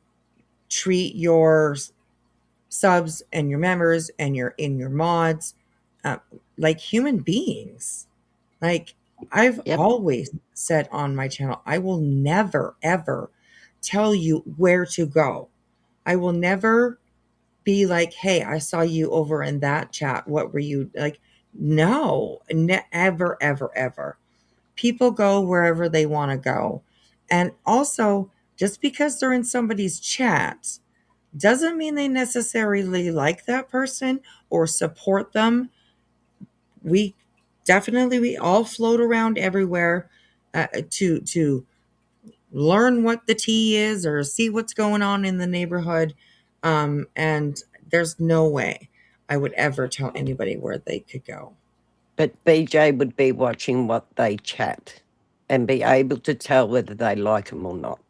S2: treat your subs and your members and your mods uh, like human beings. Like I've always said on my channel, I will never ever tell you where to go. I will never be like, hey, I saw you over in that chat. What were you like? No, never, ever, ever. People go wherever they want to go. And also, just because they're in somebody's chat doesn't mean they necessarily like that person or support them. We we all float around everywhere to learn what the tea is or see what's going on in the neighborhood. And there's no way I would ever tell anybody where they could go.
S16: But BJ would be watching what they chat and be able to tell whether they like them or not.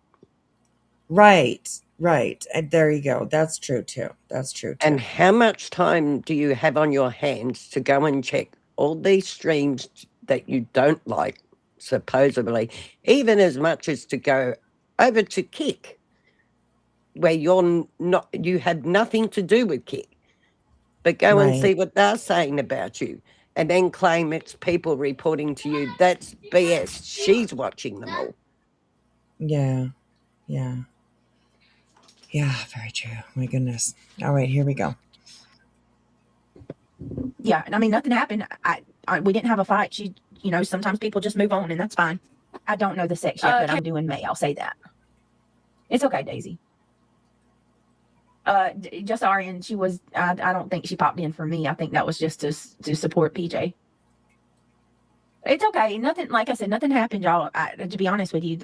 S2: Right. And there you go. That's true too.
S16: And how much time do you have on your hands to go and check all these streams that you don't like, supposedly, even as much as to go over to Kick, where you had nothing to do with Kick, but go and see what they're saying about you, and then claim it's people reporting to you. That's BS. She's watching them all.
S2: Yeah. Very true. My goodness. All right, here we go.
S17: Yeah, and I mean, nothing happened. We didn't have a fight. Sometimes people just move on, and that's fine. I don't know the sex yet, but I'm doing May. I'll say that. It's okay, Daisy. Just Arian, she was. I don't think she popped in for me. I think that was just to support PJ. It's okay. Nothing. Like I said, nothing happened, y'all. To be honest with you,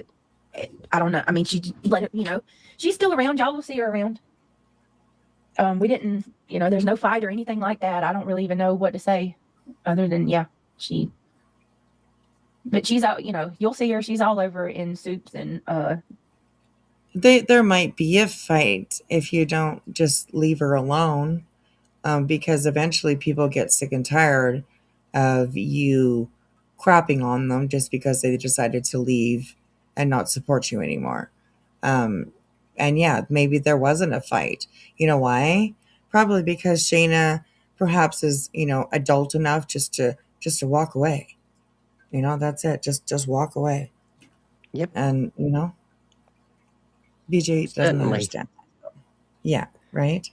S17: I don't know. I mean, she let it. She's still around. Y'all will see her around. We didn't. There's no fight or anything like that. I don't really even know what to say, other than But she's out. You'll see her. She's all over in Soups and
S2: There might be a fight if you don't just leave her alone, because eventually people get sick and tired of you crapping on them just because they decided to leave and not support you anymore. And yeah, maybe there wasn't a fight. You know why? Probably because Shayna perhaps is adult enough just to walk away. That's it. Just walk away.
S16: Yep.
S2: And BJ doesn't
S16: Certainly.
S2: understand. Yeah. Right.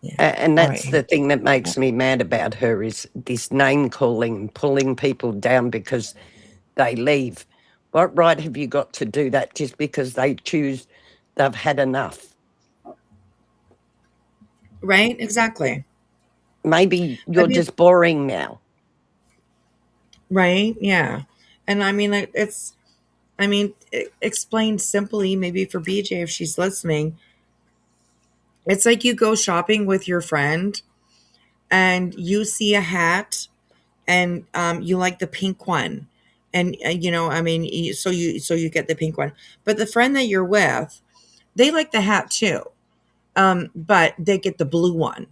S2: Yeah.
S16: And
S2: All
S16: that's
S2: right.
S16: the thing that makes me mad about her is this name calling, pulling people down because they leave. What right have you got to do that just because they choose they've had enough?
S2: Right. Exactly.
S16: Maybe you're just boring now.
S2: Right. Yeah. And I mean, explained simply, maybe for BJ, if she's listening, it's like you go shopping with your friend and you see a hat and you like the pink one. And, so you get the pink one, but the friend that you're with, they like the hat too. But they get the blue one,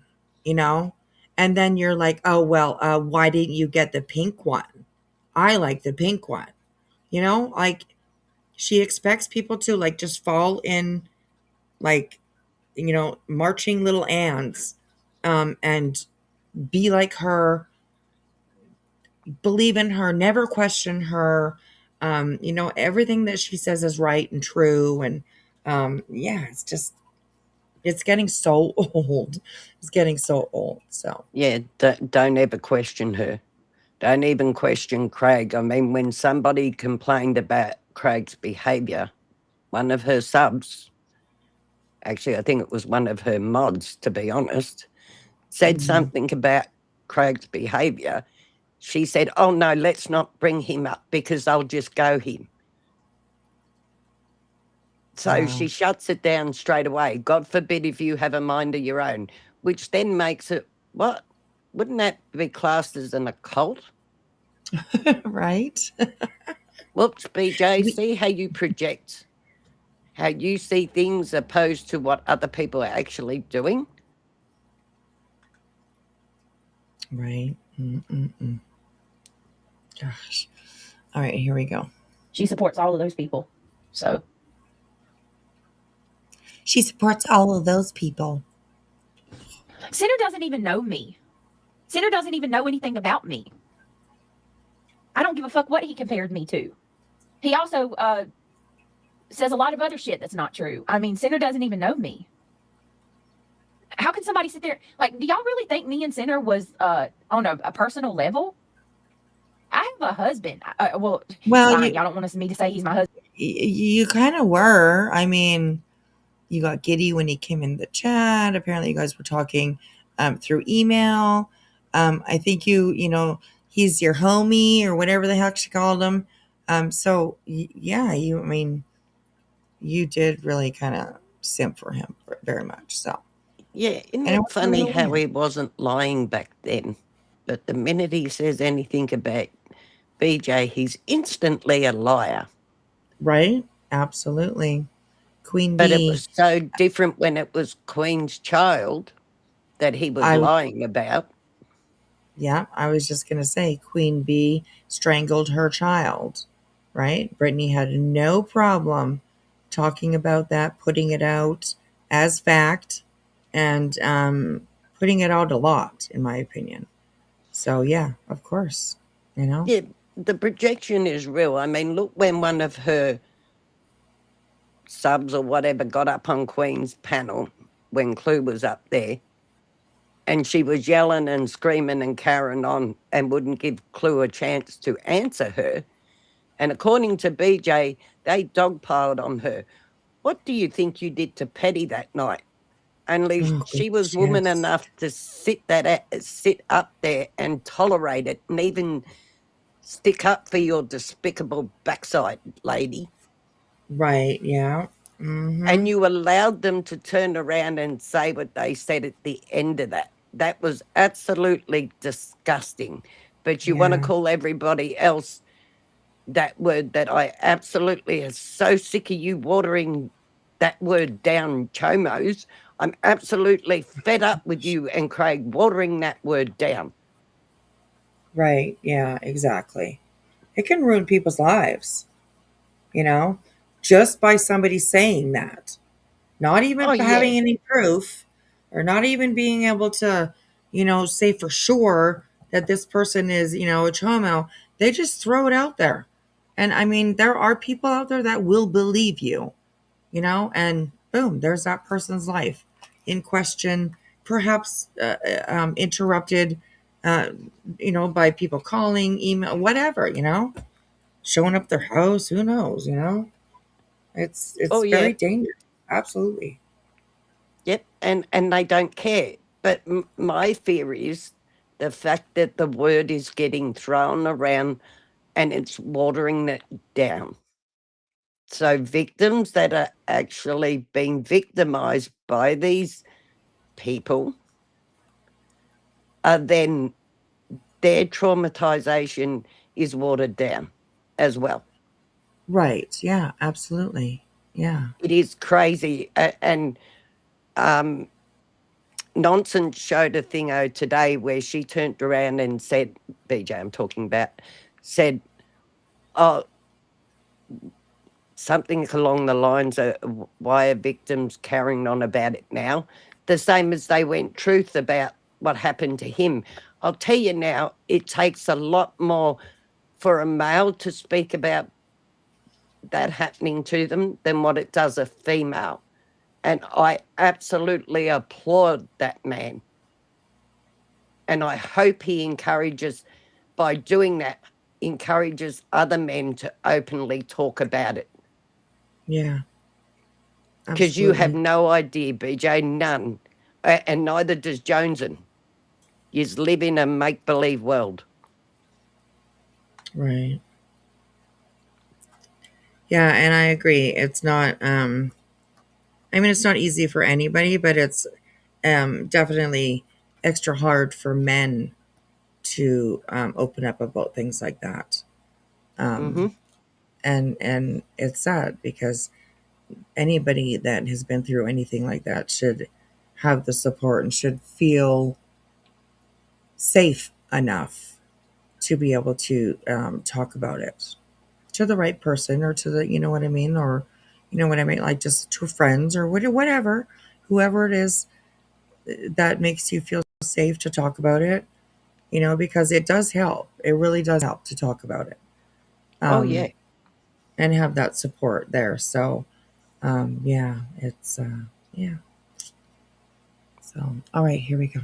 S2: and then you're like, oh, well, why didn't you get the pink one? I like the pink one, like she expects people to like just fall in like, marching little ants, and be like her, believe in her, never question her. Everything that she says is right and true. And, yeah, it's getting so old. It's getting so old. So
S16: Yeah, don't ever question her. Don't even question Craig. I mean, when somebody complained about Craig's behaviour, one of her subs, actually, I think it was one of her mods, to be honest, said something about Craig's behaviour. She said, oh, no, let's not bring him up because I'll just go him. So she shuts it down straight away. God forbid if you have a mind of your own, which then makes it, what? Wouldn't that be classed as an occult?
S2: right.
S16: Whoops, BJ, see how you project, how you see things opposed to what other people are actually doing?
S2: Right. Gosh. All right, here we go.
S17: She supports all of those people. So
S2: she supports all of those people.
S17: Sinner doesn't even know me. Sinner doesn't even know anything about me. I don't give a fuck what he compared me to. He also says a lot of other shit that's not true. I mean, Sinner doesn't even know me. How can somebody sit there? Like, do y'all really think me and Sinner was on a personal level? I have a husband. Well, fine. Y'all don't want me to say he's my husband.
S2: You kind of were. I mean, you got giddy when he came in the chat. Apparently, you guys were talking through email. I think he's your homie or whatever the heck she called him. So yeah, you did really kind of simp for him very much. So
S16: yeah, isn't it funny how he wasn't lying back then, but the minute he says anything about BJ, he's instantly a liar.
S2: Right? Absolutely. Queen
S16: But
S2: Bee.
S16: It was so different when it was Queen's child that he was lying about.
S2: Yeah, I was just going to say Queen Bee strangled her child, right? Brittany had no problem talking about that, putting it out as fact, and putting it out a lot, in my opinion. So, yeah, of course,
S16: Yeah, the projection is real. I mean, look when one of her subs or whatever got up on Queen's panel when Clue was up there, and she was yelling and screaming and carrying on and wouldn't give Clue a chance to answer her. And according to BJ, they dogpiled on her. What do you think you did to Petty that night? Only she was woman enough to sit up there and tolerate it and even stick up for your despicable backside, lady.
S2: Right, yeah. Mm-hmm.
S16: And you allowed them to turn around and say what they said at the end of that. That was absolutely disgusting. But you want to call everybody else that word that I absolutely am so sick of you watering that word down, chomos. I'm absolutely fed up with you and Craig watering that word down.
S2: Right, yeah, exactly. It can ruin people's lives, just by somebody saying that. Not even having any proof, or not even being able to, say for sure that this person is, a chomo. They just throw it out there. And I mean, there are people out there that will believe you, and boom, there's that person's life in question, perhaps interrupted, by people calling, email, whatever, showing up their house. Who knows, It's
S16: Oh,
S2: very
S16: yeah.
S2: dangerous. Absolutely.
S16: Yep. And they don't care. But my fear is the fact that the word is getting thrown around and it's watering it down. So victims that are actually being victimized by these people are then their traumatization is watered down as well.
S2: Right. Yeah, absolutely. Yeah.
S16: It is crazy. And Nonsense showed a thing today where she turned around and said, BJ, I'm talking about, said, oh, something along the lines of why are victims carrying on about it now? The same as they went truth about what happened to him. I'll tell you now, it takes a lot more for a male to speak about that happening to them than what it does a female. And I absolutely applaud that man. And I hope he encourages, by doing that, encourages other men to openly talk about it.
S2: Yeah.
S16: Because you have
S2: Absolutely.
S16: no idea, BJ, none. And neither does Joneson. You live in a make-believe world.
S2: Right. Yeah, and I agree. It's not it's not easy for anybody, but it's definitely extra hard for men to open up about things like that.
S16: Mm-hmm.
S2: And it's sad because anybody that has been through anything like that should have the support and should feel safe enough to be able to talk about it to the right person, or to the, what I mean, or like just to friends or whatever, whoever it is that makes you feel safe to talk about it, because it does help. It really does help to talk about it.
S16: Oh, yeah.
S2: And have that support there. So, yeah, it's, yeah. So, all right, here we go.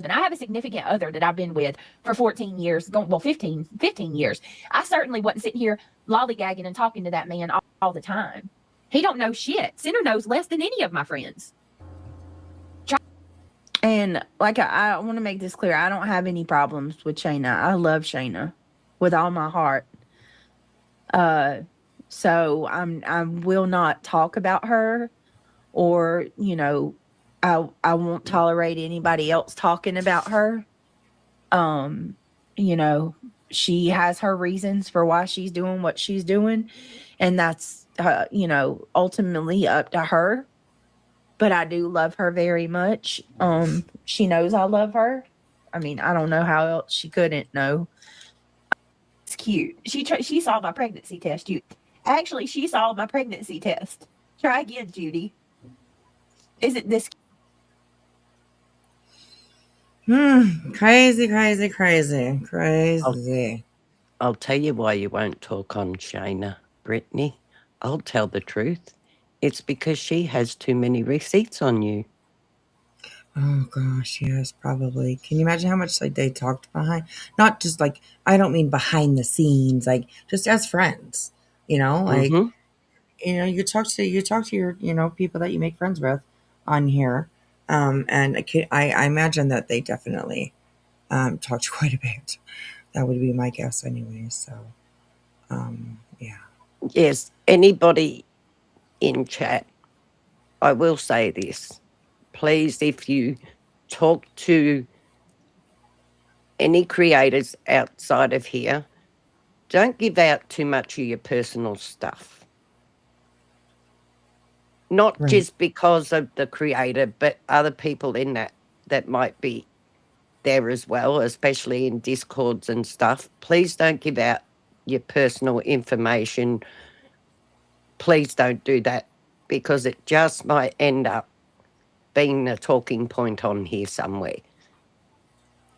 S17: And I have a significant other that I've been with for 14 years, 15 years. I certainly wasn't sitting here lollygagging and talking to that man all the time. He don't know shit. Sinner knows less than any of my friends. And like, I want to make this clear. I don't have any problems with Shayna. I love Shayna with all my heart. So I will not talk about her, or, I won't tolerate anybody else talking about her. She has her reasons for why she's doing what she's doing, and that's ultimately up to her. But I do love her very much. She knows I love her. I mean, I don't know how else she couldn't know. It's cute. She saw my pregnancy test. Actually, she saw my pregnancy test. Try again, Judy. Isn't this
S2: Crazy, crazy, crazy, crazy.
S16: I'll tell you why you won't talk on Shayna, Brittany. I'll tell the truth. It's because she has too many receipts on you.
S2: Oh gosh, yes, probably. Can you imagine how much like they talked behind? Not just like, I don't mean behind the scenes, like just as friends. Like
S16: Mm-hmm.
S2: you talk to your people that you make friends with on here, and I imagine that they definitely talked quite a bit. That would be my guess, anyway. So, yeah.
S16: Yes, anybody in chat, I will say this. Please, if you talk to any creators outside of here, don't give out too much of your personal stuff. Not
S2: Right.
S16: just because of the creator, but other people in that might be there as well, especially in Discords and stuff. Please don't give out your personal information. Please don't do that, because it just might end up being a talking point on here somewhere.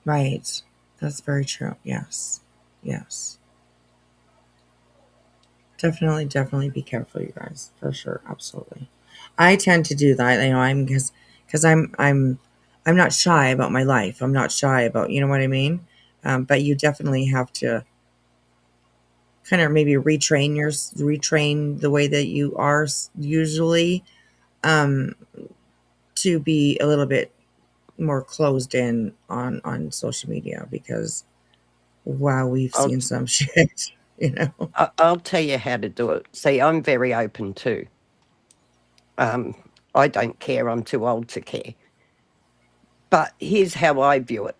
S2: Right. That's very true. Yes. Yes. Definitely be careful, you guys, for sure. Absolutely. I tend to do that, I'm because I'm not shy about my life. I'm not shy about, you know what I mean? But you definitely have to kind of maybe retrain the way that you are usually, to be a little bit more closed in on social media, because wow, we've seen some shit,
S16: I'll tell you how to do it. See, I'm very open too. I don't care. I'm too old to care. But here's how I view it.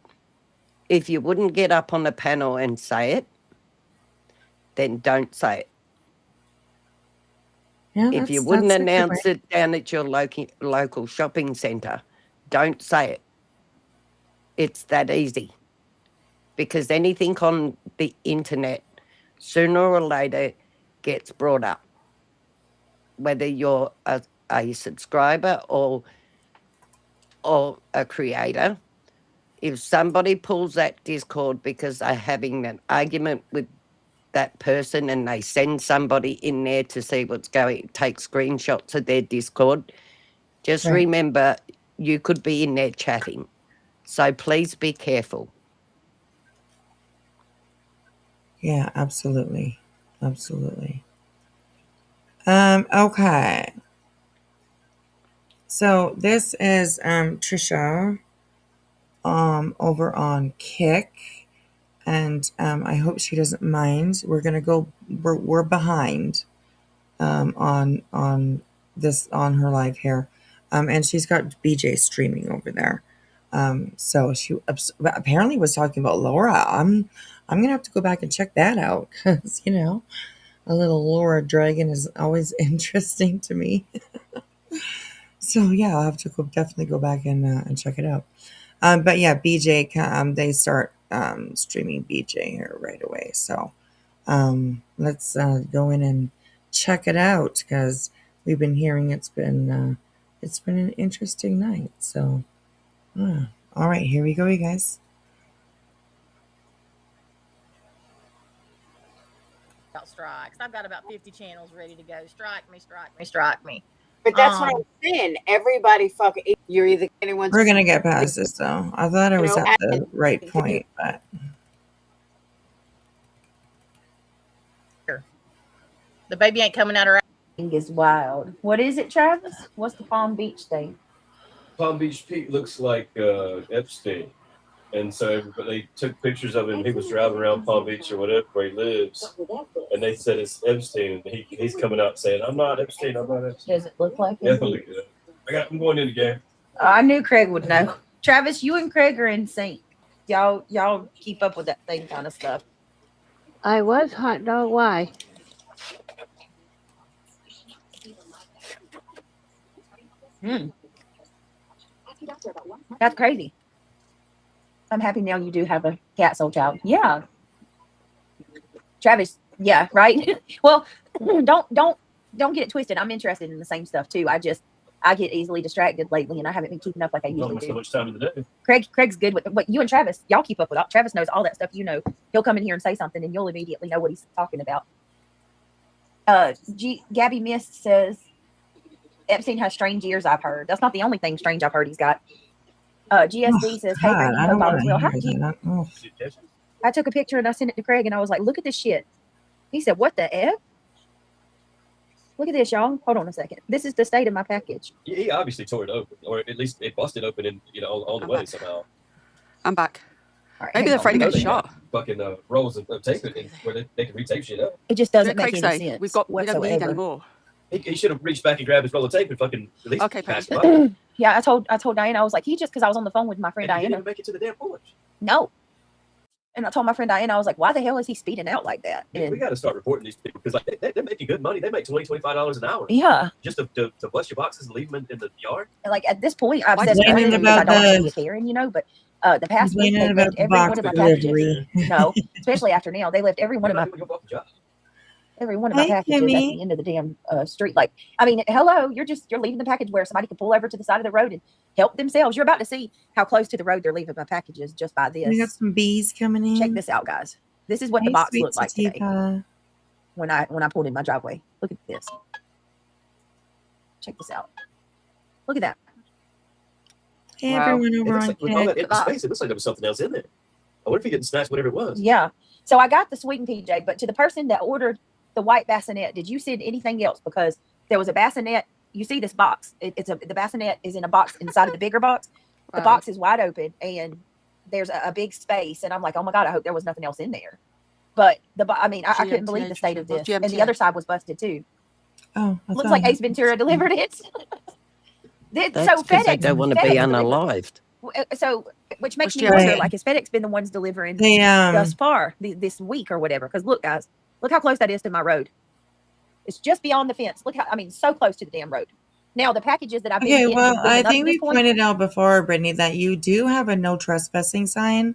S16: If you wouldn't get up on the panel and say it, then don't say it.
S2: Yeah,
S16: if you wouldn't announce it down at your local shopping centre, don't say it. It's that easy. Because anything on the internet, sooner or later, gets brought up. Whether you're a subscriber or a creator, if somebody pulls that Discord because they're having an argument with that person and they send somebody in there to see what's going, take screenshots of their Discord, just remember you could be in there chatting. So please be careful.
S2: Yeah, absolutely. Absolutely. Okay. So this is Trisha over on Kick. And I hope she doesn't mind. We're gonna go. We're behind on this on her live here, and she's got BJ streaming over there. So she apparently was talking about Laura. I'm gonna have to go back and check that out, because a little Laura Dragon is always interesting to me. So yeah, I'll have to definitely go back and check it out. But yeah, BJ, they start streaming BJ here right away. So let's go in and check it out, because we've been hearing it's been an interesting night. So all right, here we go, you guys.
S4: Strikes. I've got about 50 channels ready to go. Strike me, strike me, strike me.
S18: But that's what I'm saying. Everybody fucking, you're either anyone's.
S2: We're gonna get past this though. I thought I was at the right point, but
S4: the baby ain't coming out of her.
S17: Is wild. What is it, Travis? What's the Palm Beach state?
S7: Palm Beach Pete looks like Epstein. And so they took pictures of him. He was driving around Palm Beach or whatever where he lives. And they said it's Epstein. And he's coming out saying, I'm not Epstein. I'm not Epstein.
S17: Does it look like it?
S7: Definitely good. I'm going in the game.
S17: I knew Craig would know. Travis, you and Craig are in sync. Y'all keep up with that same kind of stuff.
S12: I was hot dog. Why?
S17: That's crazy. I'm happy now you do have a cat soul child. Yeah. Travis, yeah, right? Well, don't get it twisted. I'm interested in the same stuff too. I get easily distracted lately, and I haven't been keeping up like I usually do.
S7: So much time in the day.
S17: Craig's good with, but you and Travis, y'all keep up with all. Travis knows all that stuff. He'll come in here and say something, and you'll immediately know what he's talking about. Gabby Mist says Epstein has strange ears. I've heard that's not the only thing strange I've heard he's got. GSD says, "Hey, Craig, you hope all is well." How did you? I took a picture and I sent it to Craig, and I was like, "Look at this shit." He said, "What the f?" Look at this, y'all. Hold on a second. This is the state of my package.
S7: He obviously tore it open, or at least it busted open in on the way somehow.
S18: I'm back.
S17: Right,
S18: maybe they're afraid to get shot.
S7: Fucking rolls of tape it where they can retape shit up.
S17: It just doesn't make any sense.
S18: We don't need any more.
S7: He should have reached back and grabbed his roll of tape and fucking at least passed him up.
S17: Yeah, I told Diana, I was like, because I was on the phone with my friend Diana.
S7: He didn't even make it to the damn porch.
S17: No. And I told my friend Diana, I was like, why the hell is he speeding out like that? And
S7: we got to start reporting these people, because they're making good money. They make $20, $25 an hour.
S17: Yeah.
S7: Just to bust your boxes and leave them in the yard.
S17: And like at this point, I've said I don't want to be caring, but the past week they left every one of my packages. No, especially after now, they left every one of my. Every one of my
S2: Hey,
S17: packages at
S2: Kimmy.
S17: the end of the damn street. Like, I mean, hello, you're leaving the package where somebody can pull over to the side of the road and help themselves. You're about to see how close to the road they're leaving my packages just by this.
S2: We got some bees coming in.
S17: Check this out, guys. This is what the
S2: Hey,
S17: box
S2: sweet
S17: looked like today
S2: Sativa.
S17: when I pulled in my driveway. Look at this. Check this out. Look at that.
S2: Hey,
S17: Wow.
S2: everyone
S7: It
S2: over
S7: looks
S2: on
S7: like, with all that
S2: Kick.
S7: empty space, it looks like there was something else in there. I wonder if he getting snatched, whatever it was.
S17: Yeah. So I got the sweetened PJ, but to the person that ordered the white bassinet, did you send anything else? Because there was a bassinet. You see this box. The bassinet is in a box inside of the bigger box. The
S5: Wow.
S17: box is wide open and there's a big space. And I'm like, oh my God, I hope there was nothing else in there. But I couldn't believe the state of this. And the other side was busted too.
S2: Oh, I
S17: Looks
S2: thought
S17: like
S2: I-
S17: Ace Ventura delivered it.
S16: That's
S17: So
S16: because they
S17: FedEx
S16: don't want to be
S17: delivered.
S16: unalived.
S17: So, which makes me
S2: Right.
S17: wonder, like, has FedEx been the ones delivering
S2: They,
S17: thus far this week or whatever? Because look, guys, look how close that is to my road. It's just beyond the fence. Look how, so close to the damn road. Now, the packages that I've been
S2: Okay,
S17: getting
S2: well,
S17: building
S2: I
S17: up
S2: think
S17: to
S2: we
S17: this point,
S2: pointed out before, Brittany, that you do have a no trespassing sign.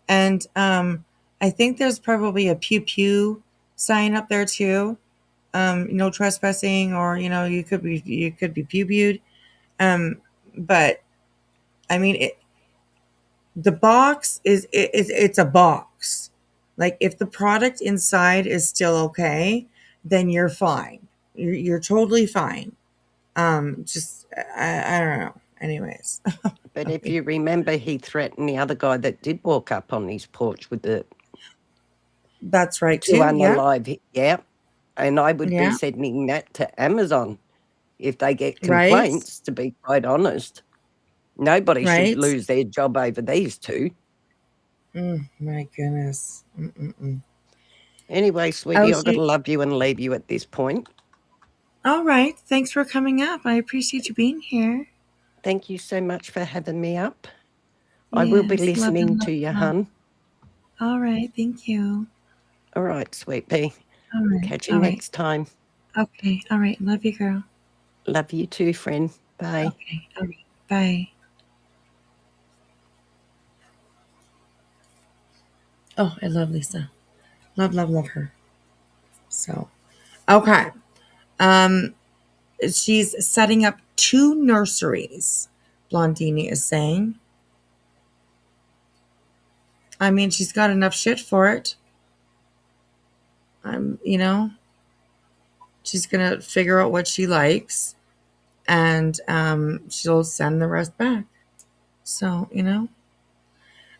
S2: And I think there's probably a pew pew sign up there too. No trespassing, or you could be pew pewed. But I mean, the box it's a box. Like, if the product inside is still okay, then you're fine. You're totally fine. Just I don't know. Anyways,
S16: But if you remember, he threatened the other guy that did walk up on his porch with the
S2: that's right
S16: to
S2: too. Yeah,
S16: unalive. Yeah. And I would
S2: yeah,
S16: be sending that to Amazon if they get
S2: right,
S16: complaints, to be quite honest. Nobody should
S2: right.
S16: lose their job over these two.
S2: My goodness. Mm-mm-mm.
S16: Anyway,
S2: Oh,
S16: sweetie, I've got to
S2: so,
S16: love you and leave you at this point.
S2: all right. Thanks for coming up. I appreciate you being here.
S16: Thank you so much for having me up. I will be
S2: Yes, love
S16: listening
S2: and
S16: to you,
S2: love.
S16: hun.
S2: All right. Thank you.
S16: All right, sweet pea.
S2: All right.
S16: Catch you
S2: All right.
S16: next time.
S2: Okay. All right. Love you, girl.
S16: Love you too, friend. Bye.
S2: Okay. All right. Bye. Oh, I love Lisa. Love, love, love her. So, okay. She's setting up 2 nurseries, Blondini is saying. I mean, she's got enough shit for it. She's going to figure out what she likes, and she'll send the rest back. So,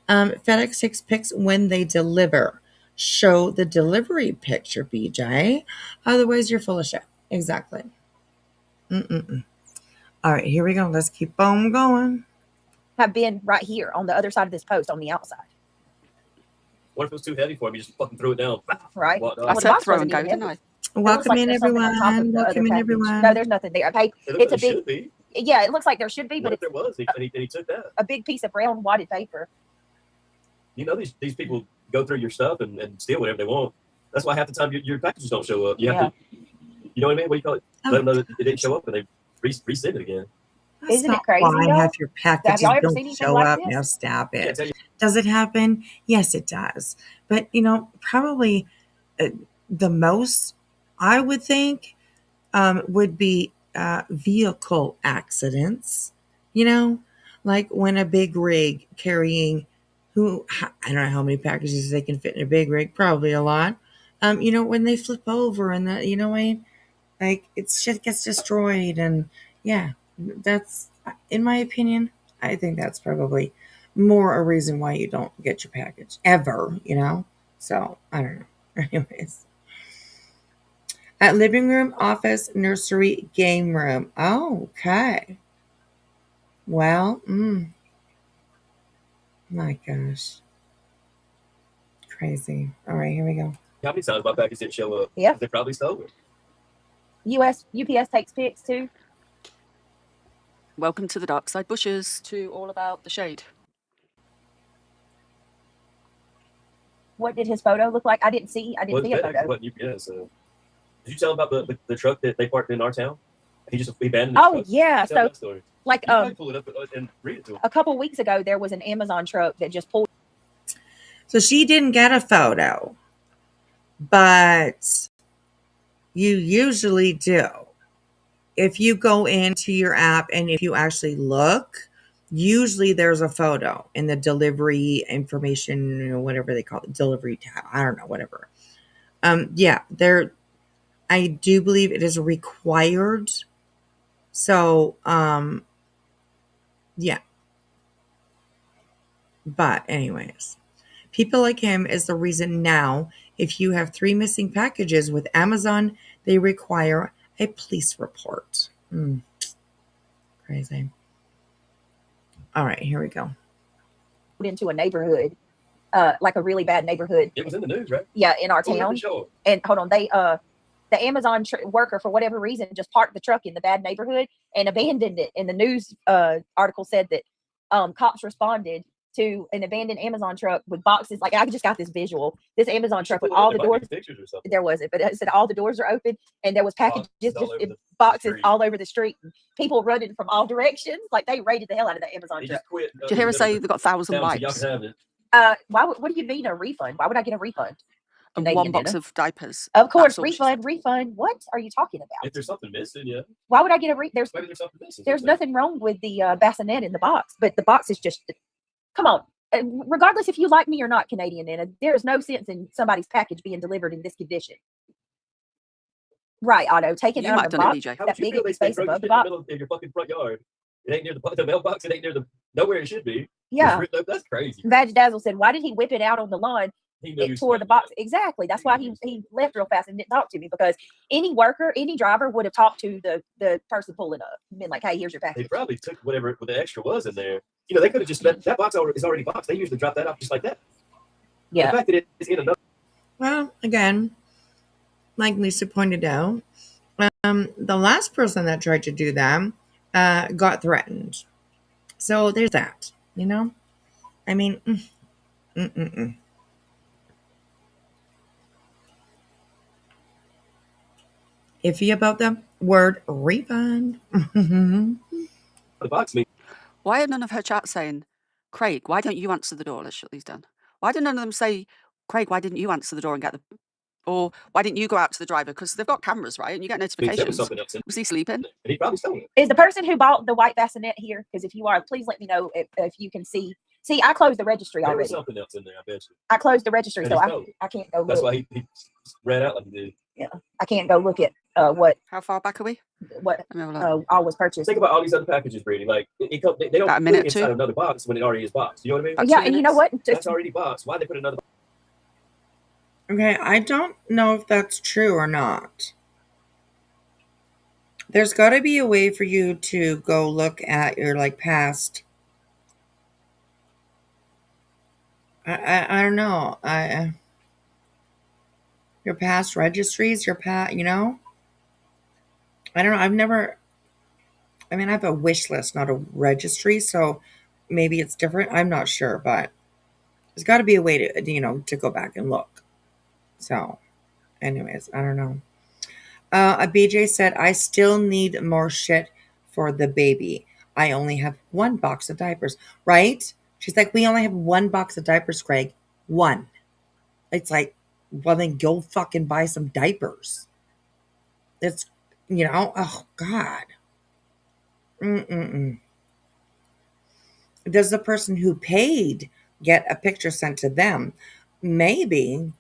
S2: FedEx takes pics when they deliver. Show the delivery picture, BJ. Otherwise, you're full of shit. Exactly. All right, here we go. Let's keep on going.
S17: have been right here on the other side of this post on the outside.
S7: What if it was too heavy for him? You just fucking threw it down.
S17: Right?
S7: What,
S5: I said throw and go, didn't I?
S2: Welcome in,
S17: there's something on top of
S2: everyone.
S17: the other
S2: Welcome in,
S17: package.
S2: everyone.
S17: No, there's nothing there. Okay,
S7: It looks
S17: it's a
S7: like it
S17: big.
S7: should be.
S17: Yeah, it looks like there should be, but
S7: What if
S17: it's
S7: there was? And he took that.
S17: a big piece of brown wadded paper.
S7: You know, these people go through your stuff and steal whatever they want. That's why half the time your packages don't show up. You have to, you know what I mean? What do you call it? Let them know that it didn't show up, and they resend it again.
S2: That's
S17: Isn't it
S2: not
S17: crazy,
S2: why
S17: though?
S2: half your packages
S17: y'all ever
S2: don't
S17: seen anything
S2: show
S17: like
S2: up.
S17: this?
S2: Now stop
S7: Can't
S2: it.
S7: tell you.
S2: Does it happen? Yes, it does. But probably the most I would think would be vehicle accidents. Like when a big rig carrying I don't know how many packages they can fit in a big rig. Probably a lot. When they flip over and like shit gets destroyed, and yeah, that's, in my opinion, I think that's probably more a reason why you don't get your package ever, So I don't know. Anyways. At living room, office, nursery, game room. Oh, okay. Well, my gosh. Crazy. All right, here we go.
S7: How many times my package didn't show up?
S17: Yeah.
S7: They probably stole it.
S17: UPS takes pics too.
S5: Welcome to the dark side bushes, to all about the shade.
S17: What did his photo look like? I didn't see a photo.
S7: What UPS? Did you tell him about the truck that they parked in our town? He abandoned his
S17: Oh
S7: truck.
S17: yeah,
S7: Tell that
S17: so
S7: story.
S17: like
S7: You might pull it up and read it to him.
S17: a couple weeks ago there was an Amazon truck that just pulled.
S2: So she didn't get a photo, but You usually do. If you go into your app and if you actually look, usually there's a photo in the delivery information, whatever they call it, delivery tab. I don't know, whatever. Yeah, I do believe it is required. So, yeah. But anyways, people like him is the reason now, if you have 3 missing packages with Amazon, they require a police report. Crazy. All right, here we go.
S17: Into a neighborhood, like a really bad neighborhood.
S7: It was in the news, right?
S17: Yeah, in our town.
S7: Sure.
S17: And hold on, the Amazon worker, for whatever reason, just parked the truck in the bad neighborhood and abandoned it. And the news article said that cops responded to an abandoned Amazon truck with boxes. Like, I just got this visual. This Amazon truck with all the doors. There wasn't, but it said all the doors are open and there was packages, boxes all over the street. People running from all directions. Like, they raided the hell out of the Amazon truck.
S19: Did you hear her say they've got 1,000 wipes?
S17: What do you mean a refund? Why would I get a refund?
S19: And 1 box of diapers.
S17: Of course, refund. What are you talking about?
S7: If there's something missing, yeah.
S17: Why would I get a there's
S7: something missing.
S17: There's nothing wrong with the bassinet in the box, but the box is just, come on. Regardless if you like me or not, Canadian Nana, there is no sense in somebody's package being delivered in this condition. Right, Otto, take it out of the box. That big space above the box.
S7: In your fucking front yard. It ain't near the mailbox. It ain't near nowhere it should be.
S17: Yeah.
S7: That's crazy.
S17: Vag Dazzle said, why did he whip it out on the lawn? It tore the box. Exactly. That's why he left real fast and didn't talk to me, because any worker, any driver would have talked to the person pulling up and been like, hey, here's your package.
S7: They probably took whatever the extra was in there. You know, they could have just let that box is already boxed. They usually drop that off just like that.
S17: Yeah.
S7: The fact that it's in another.
S2: Well, again, like Lisa pointed out, the last person that tried to do that got threatened. So there's that, you know? I mean, iffy about the word refund.
S7: The box me.
S19: Why are none of her chat saying, Craig, why don't you answer the door? Let's shut these down. Why did none of them say, Craig, why didn't you answer the door and get the... Or why didn't you go out to the driver? Because they've got cameras, right? And you get notifications. Was he sleeping?
S7: And he probably stole it.
S17: Is the person who bought the white bassinet here? Because if you are, please let me know if you can see. See, I closed the registry already.
S7: There was something else in there, I bet you.
S17: I closed the registry,
S7: And
S17: so
S7: he stole it.
S17: I can't go look.
S7: That's why he ran out like he did.
S17: Yeah, I can't go look at what.
S19: How far back are we?
S17: What all was purchased.
S7: Think about all these other packages, Brady. Like they don't put it inside another box when it already is boxed. You know what I mean?
S17: Yeah, and you know what?
S7: That's already boxed. Why they put another box?
S2: Okay, I don't know if that's true or not. There's got to be a way for you to go look at your past. I don't know. Your past registries, your past, you know. I don't know. I've never. I mean, I have a wish list, not a registry, so maybe it's different. I'm not sure, but there's got to be a way to to go back and look. So, anyways, I don't know. A BJ said, I still need more shit for the baby. I only have 1 box of diapers, right? She's like, we only have 1 box of diapers, Craig. 1. It's like, well, then go fucking buy some diapers. It's, oh, God. Does the person who paid get a picture sent to them? Maybe.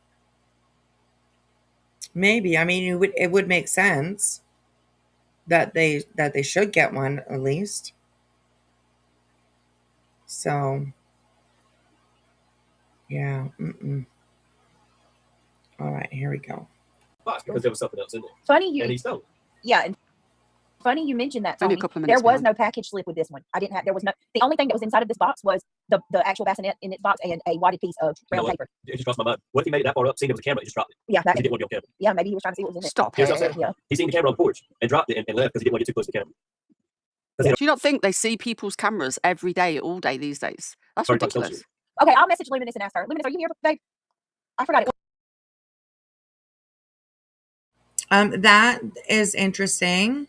S2: I mean, it would make sense that they should get one at least. So, yeah. All right, here we go.
S7: Box because there was something else in there.
S17: Funny
S7: and he stole it.
S17: Yeah, and funny you mentioned that.
S19: Only a
S17: Tommy.
S19: couple of
S17: There
S19: minutes
S17: was
S19: behind.
S17: no package slip with this one. I didn't have. There was no. The only thing that was inside of this box was the actual bassinet in its box and a wadded piece of brown paper.
S7: It just crossed my mind. What if he made it that far up, seen there was a camera, and just dropped it?
S17: Yeah,
S7: He didn't want to be on camera.
S17: Yeah, maybe he was trying to see what was in it.
S19: Stop
S7: Here's what I'm
S19: it.
S7: saying.
S17: Yeah.
S7: He seen the camera on the porch and dropped it and left because he didn't want to get too close to the camera.
S19: Do you not think they see people's cameras every day, all day these days? That's
S7: Sorry,
S19: ridiculous.
S17: Okay, I'll message Luminous and ask her. Luminous, are you here, babe? I forgot it.
S2: That is interesting.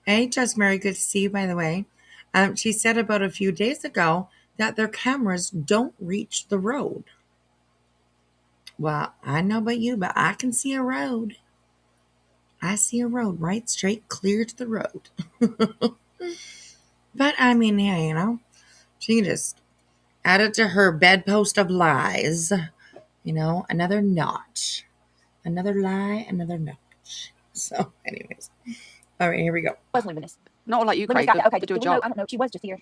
S2: Hey, Just Mary, good to see you, by the way. She said about a few days ago that their cameras don't reach the road. Well, I know about you, but I can see a road. I see a road right straight clear to the road. But I mean, yeah, you know, she can just add it to her bedpost of lies. You know, another notch. Another lie, another notch. So, anyways. All right, here we go.
S17: Was luminous.
S19: Not all like you,
S17: Luminous
S19: Craig.
S17: got that. Okay,
S19: Do a
S17: do we know?
S19: job.
S17: I don't know. She was just here.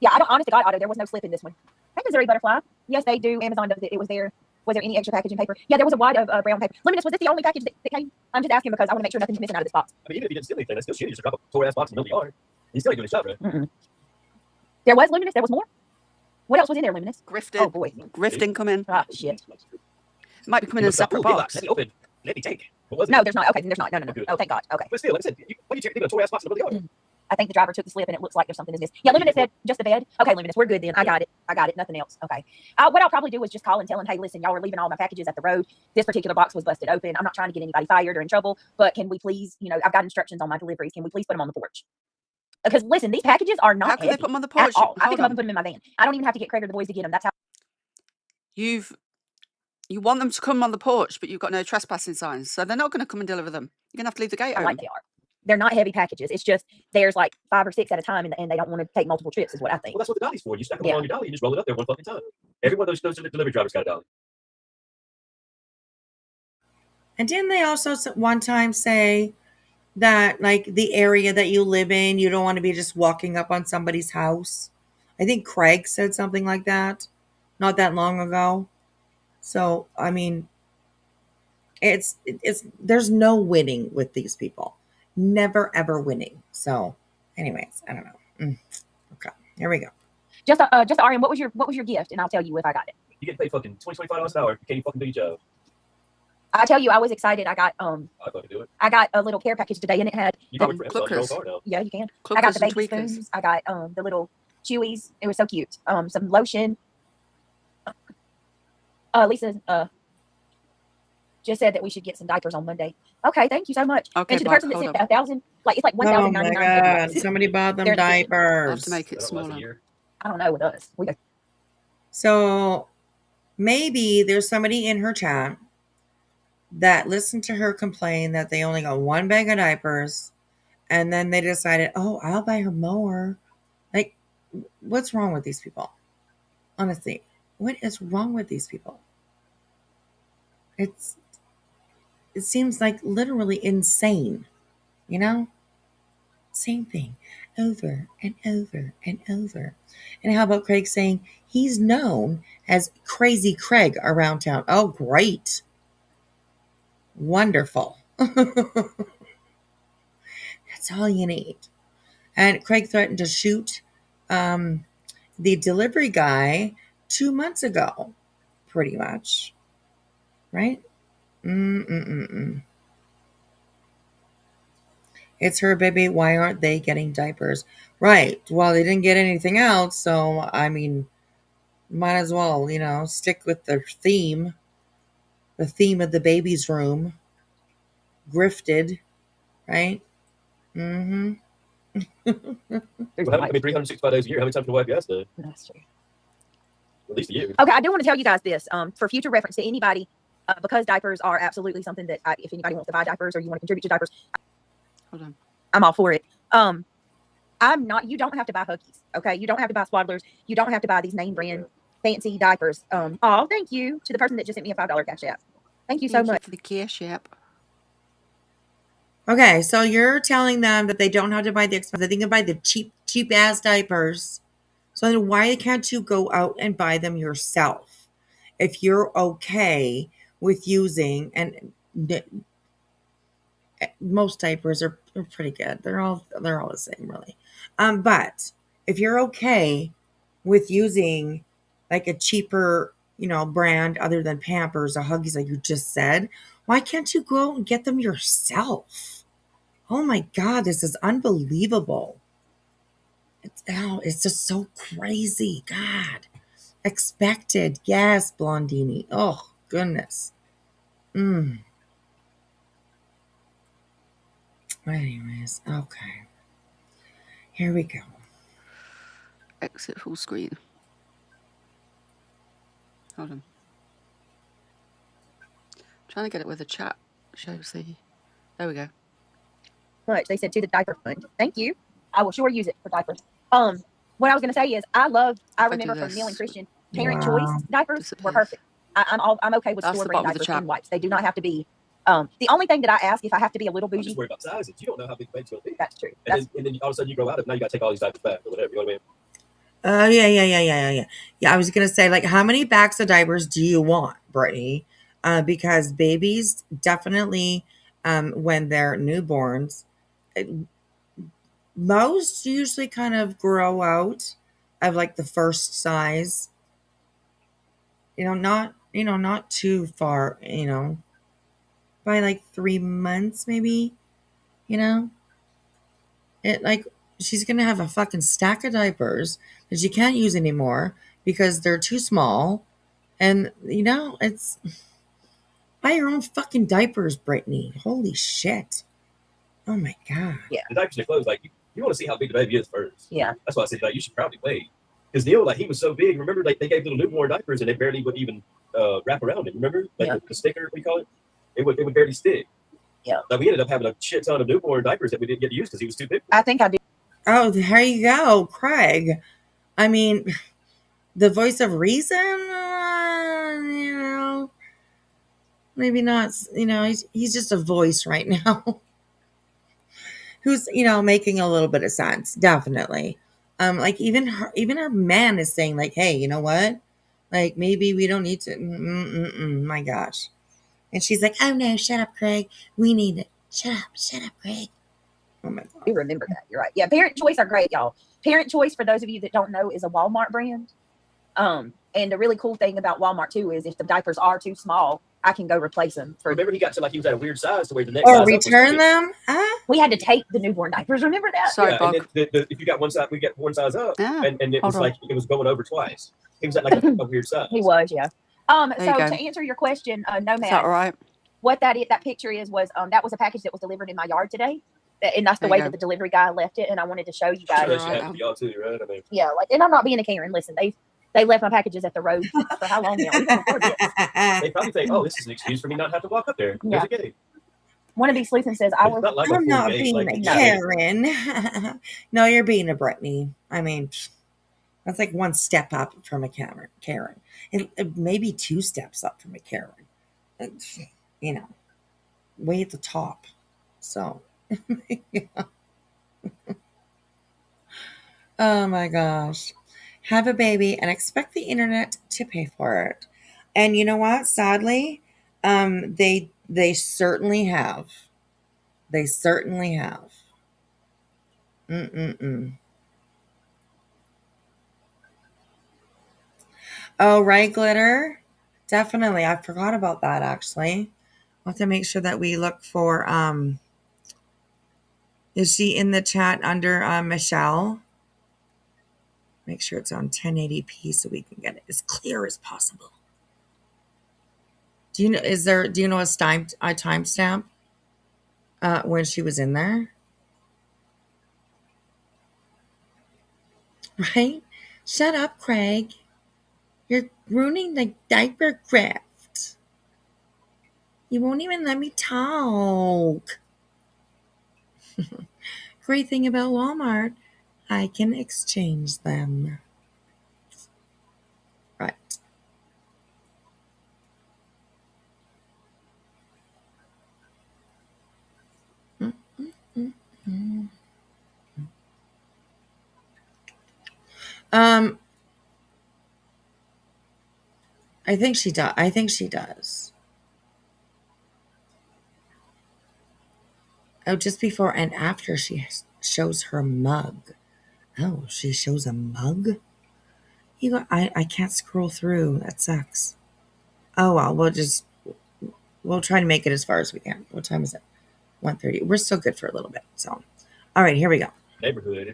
S17: Yeah, I don't. Honest to God, Otto, there was no slip in this one. Hey, Missouri butterfly. Yes, they do. Amazon does it. It was there. Was there any extra packaging paper? Yeah, there was a wad of brown paper. Luminous, was this the only package that came? I'm just asking because I want to make sure nothing's missing out of this box.
S7: I mean, even if you didn't steal anything, that's still shitty. Just drop a poor ass box in the middle of the yard. He's still ain't doing his job, right?
S17: There was Luminous. There was more. What else was in there, Luminous?
S19: Grifting.
S17: Oh boy.
S19: Grifting come in.
S17: Ah, shit.
S19: It might be coming in a separate box.
S7: Let me open. Let me take. What was it?
S17: No, there's not. Okay, there's not. No. Oh, thank God. Okay.
S7: But still, like I said, why you leaving a poor ass box in the middle of the yard?
S17: I think the driver took the slip and it looks like there's something in this. Yeah, Luminous said just the bed. Okay, Luminous, we're good then. I got it. Nothing else. Okay. What I'll probably do is just call and tell them, hey, listen, y'all are leaving all my packages at the road. This particular box was busted open. I'm not trying to get anybody fired or in trouble, but can we please, you know, I've got instructions on my deliveries. Can we please put them on the porch? Because listen, these packages are not
S19: How can they
S17: heavy
S19: put them on the
S17: at
S19: porch?
S17: all. I pick
S19: Hold
S17: them up
S19: on.
S17: and put them in my van. I don't even have to get Craig or the boys to get them. That's how.
S19: You want them to come on the porch, but you've got no trespassing signs, so they're not going to come and deliver them. You're going to have to leave the gate
S17: I
S19: open.
S17: like they are. They're not heavy packages. It's just there's like 5 or 6 at a time, and they don't want to take multiple trips, is what I think.
S7: Well, that's what the dolly's for. You stack them all on your dolly and just roll it up there one fucking time. Every one of those delivery drivers got a dolly.
S2: And didn't they also one time say that, like, the area that you live in, you don't want to be just walking up on somebody's house? I think Craig said something like that not that long ago. So, I mean, it's there's no winning with these people. Never, ever winning. So, anyways, I don't know. Okay, here we go.
S17: Just Arian, what was your gift? And I'll tell you if I got it.
S7: You get paid fucking $25 an hour. You can't even fucking do your job.
S17: I tell you, I was excited. I got
S7: I fucking do it.
S17: I got a little care package today, and it had
S7: You can work for Amazon, your own car now.
S17: yeah, you can.
S19: Cluckers
S17: I got the
S19: and
S17: baby
S19: tweakers.
S17: spoons. I got the little chewies. It was so cute. Some lotion. Lisa just said that we should get some diapers on Monday. Okay, thank you so much.
S19: Okay,
S17: and to the
S19: Mark,
S17: person that
S19: hold
S17: sent
S19: on.
S17: 1,000, like it's like
S2: Oh my
S17: 1,099.
S2: God! Somebody bought them diapers.
S19: I'll have to make it smaller.
S17: I don't know with us. We go.
S2: So maybe there's somebody in her chat that listened to her complain that they only got one bag of diapers, and then they decided, oh, I'll buy her more. Like, what's wrong with these people? Honestly, what is wrong with these people? It seems like literally insane, you know? Same thing over and over and over. And how about Craig saying he's known as Crazy Craig around town? Oh, great. Wonderful. That's all you need. And Craig threatened to shoot the delivery guy 2 months ago, pretty much. Right? It's her baby. Why aren't they getting diapers? Right. Well, they didn't get anything else. So, I mean, might as well, you know, stick with the theme of the baby's room. Grifted. Right? Mm-hmm.
S7: Well, I mean, 365 days a year. How many times can a wife gas though?
S17: That's true.
S7: At least a year.
S17: Okay, I do want to tell you guys this for future reference to anybody, because diapers are absolutely something that if anybody wants to buy diapers or you want to contribute to diapers,
S19: Hold on.
S17: I'm all for it. I'm not. You don't have to buy Huggies. Okay, you don't have to buy Swaddlers. You don't have to buy these name brand fancy diapers. Oh, thank you to the person that just sent me a $5 cash app. Thank you so much
S19: for the cash app.
S2: Okay, so you're telling them that they don't have to buy the expensive, they can buy the cheap ass diapers. So then why can't you go out and buy them yourself? If you're okay with using, and most diapers are pretty good. They're all the same, really. But if you're okay with using like a cheaper, you know, brand other than Pampers or Huggies, like you just said, why can't you go out and get them yourself? Oh my God, this is unbelievable. It's just so crazy. God. Expected. Yes, Blondini. Oh, goodness. Anyways, okay. Here we go.
S19: Exit full screen. Hold on. Trying to get it where the chat shows the. There we go.
S17: much. They said to the diaper fund. Thank you. I will sure use it for diapers. What I was going to say is I remember from Neil and Christian, parent choice diapers were perfect. I'm okay with store brand diapers and wipes. They do not have to be. The only thing that I ask if I have to be a little bougie.
S7: Just worry about sizes. You don't know how big the baby's going to be.
S17: That's true.
S7: And then all of a sudden you grow out of it. Now you got to take all these diapers back or whatever. You know what I mean?
S2: Yeah, I was gonna say, like, how many backs of diapers do you want, Brittany? Because babies definitely, when they're newborns, most usually kind of grow out of like the first size. Not too far. By like 3 months, maybe. It like she's gonna have a fucking stack of diapers that she can't use anymore because they're too small. And it's buy your own fucking diapers, Brittany. Holy shit. Oh my god.
S17: Yeah.
S7: The diapers and clothes, like you want to see how big the baby is first.
S17: Yeah.
S7: That's why I said, like, you should probably wait. Because Neil, like, he was so big. Remember, like, they gave little newborn diapers and they barely would even wrap around it. Remember, like the sticker, we call it. It would barely stick.
S17: Yeah.
S7: Like, we ended up having a shit ton of newborn diapers that we didn't get to use because he was too big.
S17: I think I do.
S2: Oh, there you go, Craig. I mean, the voice of reason, maybe not. He's just a voice right now who's making a little bit of sense, definitely. Like even her man is saying, like, hey, you know what, like, maybe we don't need to. My gosh. And she's like, oh no, shut up, Craig, we need it. Shut up, Craig. Oh my god.
S17: You remember that. You're right. Yeah, Parent Choice are great, y'all. Parent Choice, for those of you that don't know, is a Walmart brand. And the really cool thing about Walmart too is if the diapers are too small, I can go replace them.
S7: Remember, he got to, like, he was at a weird size to where the next
S2: or
S7: size
S2: return them.
S17: We had to take the newborn diapers. Remember that?
S19: Sorry,
S7: yeah,
S19: Bob.
S7: and then if you got one size, we get one size up, and it was
S19: hold on.
S7: like it was going over twice. He was at like a weird size.
S17: He was, yeah. So
S19: you go.
S17: to answer your question, Nomad,
S19: Is that all right?
S17: what that picture was that was a package that was delivered in my yard today. And that's the
S19: There
S17: way
S19: you
S17: that
S19: go.
S17: the delivery guy left it. And I wanted to show you guys.
S7: Sure, that should happen to y'all too, right? I mean,
S17: Yeah, like, and I'm not being a Karen. Listen, they left my packages at the road for how long now? We've been recording it.
S7: they probably think, oh, this is an excuse for me not to have to walk up there. There's
S17: Yeah.
S7: a gate.
S17: One of these sleuthing says, I
S7: It's
S17: was.
S7: not like a
S2: I'm
S7: full
S2: not
S7: gate,
S2: being
S7: like,
S2: a
S7: you got
S2: Karen. No, you're being a Brittany. I mean, that's like one step up from a Karen. It maybe 2 steps up from a Karen. It's, way at the top. So, yeah. Oh my gosh. Have a baby and expect the internet to pay for it. And you know what? Sadly, they certainly have. They certainly have. Oh, right, Glitter. Definitely. I forgot about that, actually. I'll have to make sure that we look for, is she in the chat under Michelle? Make sure it's on 1080p so we can get it as clear as possible. Do you know a timestamp when she was in there? Right? Shut up, Craig. You're ruining the diaper craft. You won't even let me talk. Great thing about Walmart, I can exchange them. Right. I think she does. Oh, just before and after she shows her mug. Oh, she shows a mug? I can't scroll through. That sucks. Oh, well, we'll try to make it as far as we can. What time is it? 1:30. We're still good for a little bit. So, all right, here we go.
S7: Neighborhood,